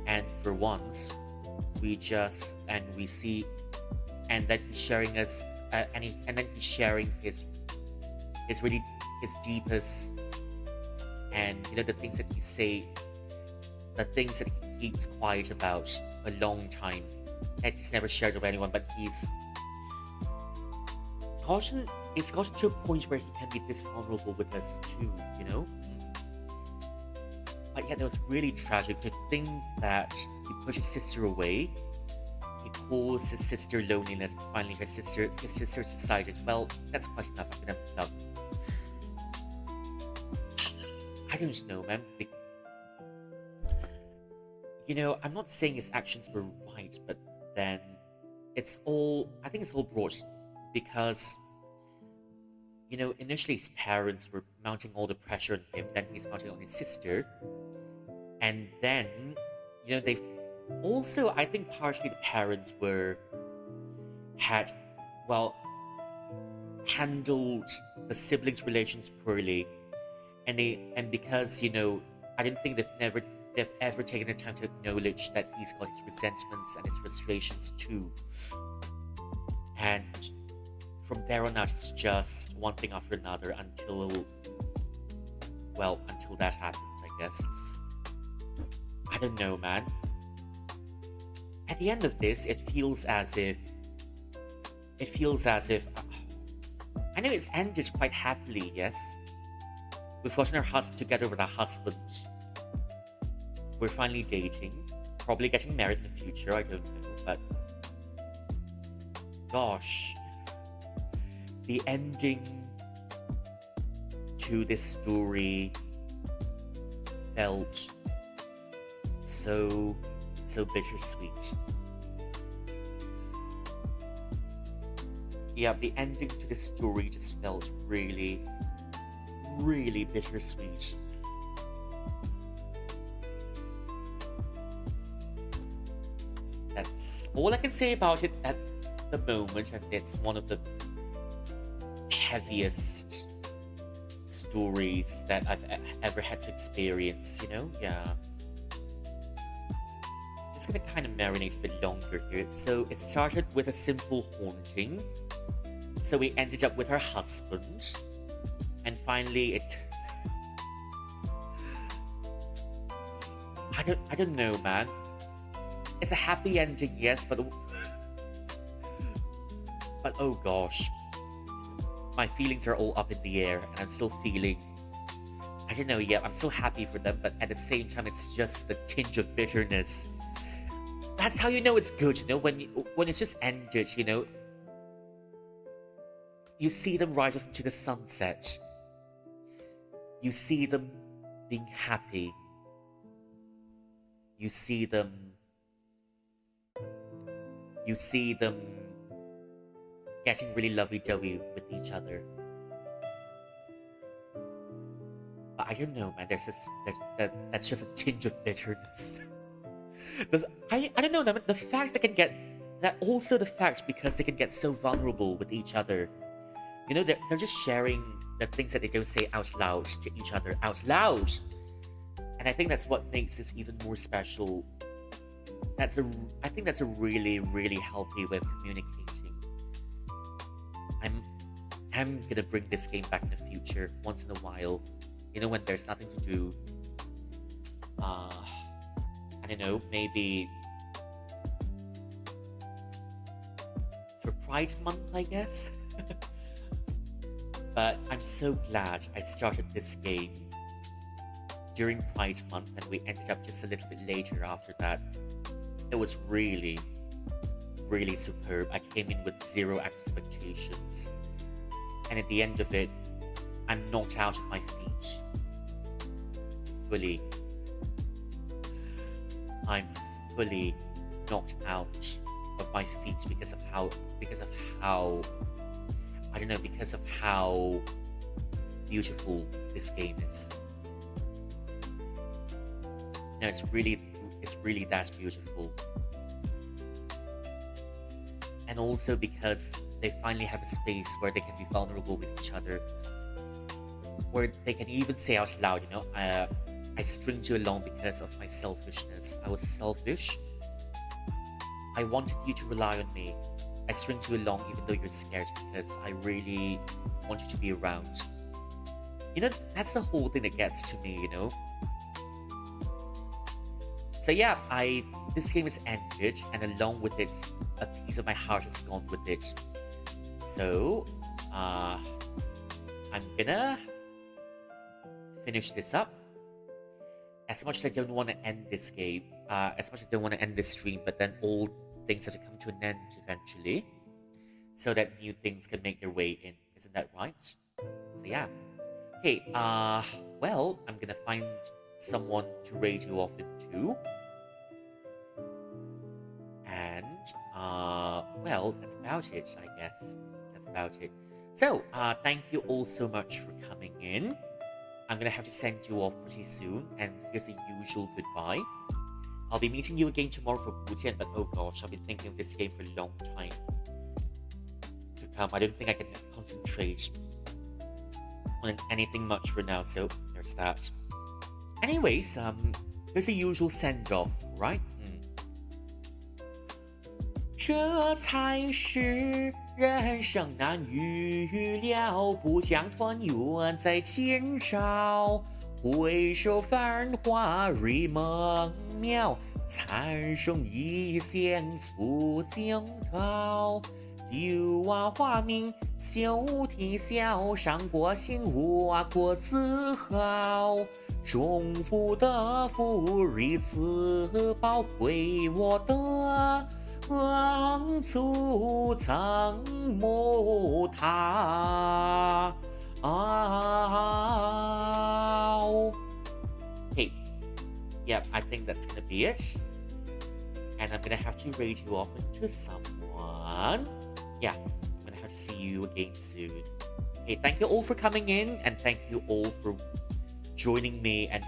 and for once we see, and then he's sharing us, and then he's sharing his deepest, and you know the things that the things that he keeps quiet about a long time, that he's never shared with anyone, but it's gotten to a point where he can be this vulnerable with us too, you know? But yeah, that was really tragic to think that he pushed his sister away. He caused his sister loneliness, and finally his sister decided, well, that's quite enough, I'm gonna plug. I don't know, man. I'm not saying his actions were right, but then I think it's all brought because, initially his parents were mounting all the pressure on him, then he's mounting on his sister, and then, they also, I think partially the parents had, well, handled the siblings' relations poorly, and because I don't think they've ever taken the time to acknowledge that he's got his resentments and his frustrations too, and from there on out it's just one thing after another until that happens, I guess. I don't know, man. At the end of this, it feels as if I know it's ended quite happily, yes. We've gotten our together with our husbands. We're finally dating. Probably getting married in the future, I don't know. But gosh, the ending to this story felt so bittersweet. Yeah, the ending to this story just felt really, really bittersweet. That's all I can say about it at the moment, and it's one of the heaviest stories that I've ever had to experience, Yeah. Just gonna kind of marinate a bit longer here. So it started with a simple haunting. So we ended up with her husband, and finally I don't know, man. It's a happy ending, yes, but oh gosh, my feelings are all up in the air, and I'm still feeling. I don't know. Yeah, I'm so happy for them, but at the same time, it's just the tinge of bitterness. That's how you know it's good, when it's just ended, You see them right off into the sunset. You see them being happy. You see them getting really lovey-dovey with each other. But I don't know, man. That's just a tinge of bitterness. I don't know, the facts they can get. That also the facts because they can get so vulnerable with each other. They're just sharing the things that they don't say out loud to each other out loud. And I think that's what makes this even more special. I think that's a really, really healthy way of communicating. I'm gonna bring this game back in the future once in a while. When there's nothing to do. I don't know, maybe for Pride Month, I guess. But I'm so glad I started this game during Pride Month, and we ended up just a little bit later after that. It was really, really superb. I came in with zero expectations, and at the end of it, I'm knocked out of my feet. I'm fully knocked out of my feet because of how I don't know, because of how beautiful this game is. It's really that beautiful. And also because they finally have a space where they can be vulnerable with each other, where they can even say out loud, I stringed you along because of my selfishness. I was selfish. I wanted you to rely on me. I stringed you along even though you're scared because I really want you to be around. That's the whole thing that gets to me, So yeah, this game is ended, and along with it, a piece of my heart has gone with it. So, I'm gonna finish this up. As much as I don't want to end this game, as much as I don't want to end this stream, but then all things have to come to an end eventually, so that new things can make their way in. Isn't that right? So yeah. Okay, well, I'm gonna find someone to raid you off into. And well, that's about it, I guess. That's about it. So, thank you all so much for coming in. I'm gonna have to send you off pretty soon, and here's the usual goodbye. I'll be meeting you again tomorrow for buuutttt, but oh gosh, I've been thinking of this game for a long time to come. I don't think I can concentrate on anything much for now, so there's that. Anyways, here's the usual send-off, right? 这才是人生难预料，不想团圆在今朝。回首繁华如梦渺，残生一线付惊涛。柳瓦花明休啼笑，上过心无过自豪。中福的福日此宝贵我的。足曾木塔。Hey, yep, I think that's gonna be it. And I'm gonna have to raid you off into someone. Yeah, I'm gonna have to see you again soon. Hey, thank you all for coming in, and thank you all for joining me and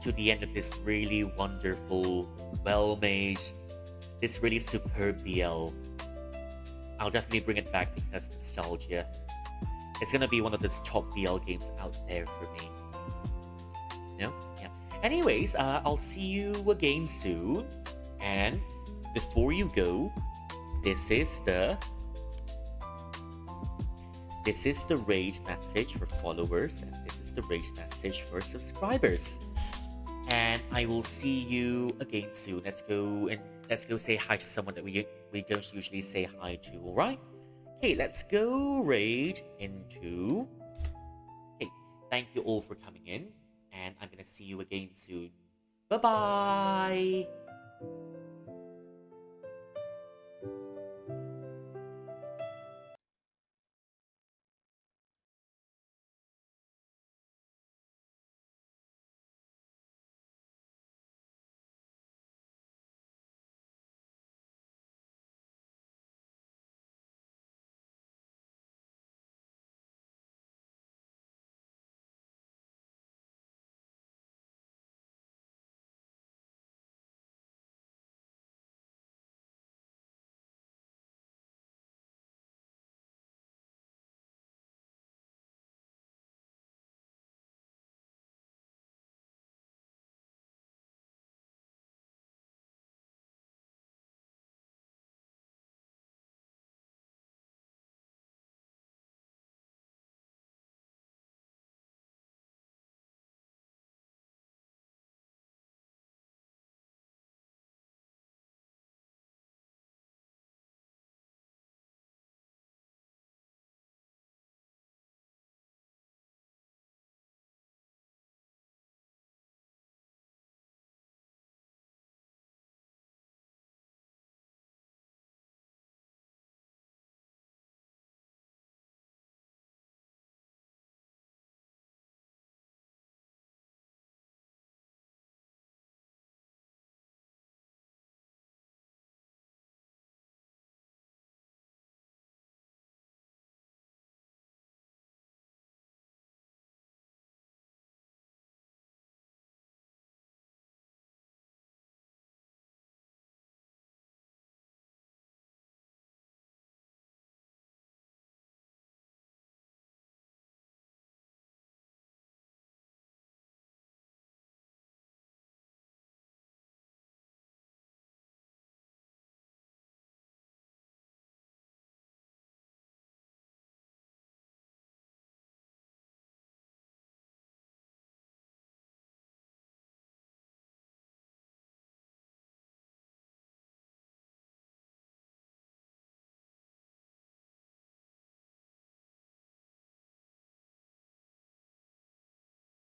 to the end of this really wonderful, well-made, this really superb BL. I'll definitely bring it back because nostalgia. It's gonna be one of the top BL games out there for me. You know? Yeah. Anyways, I'll see you again soon. And before you go, this is the raid message for followers, and this is the raid message for subscribers. And I will see you again soon. Let's go say hi to someone that we don't usually say hi to, alright? Okay, let's go raid into... Okay, thank you all for coming in, and I'm gonna see you again soon. Bye-bye!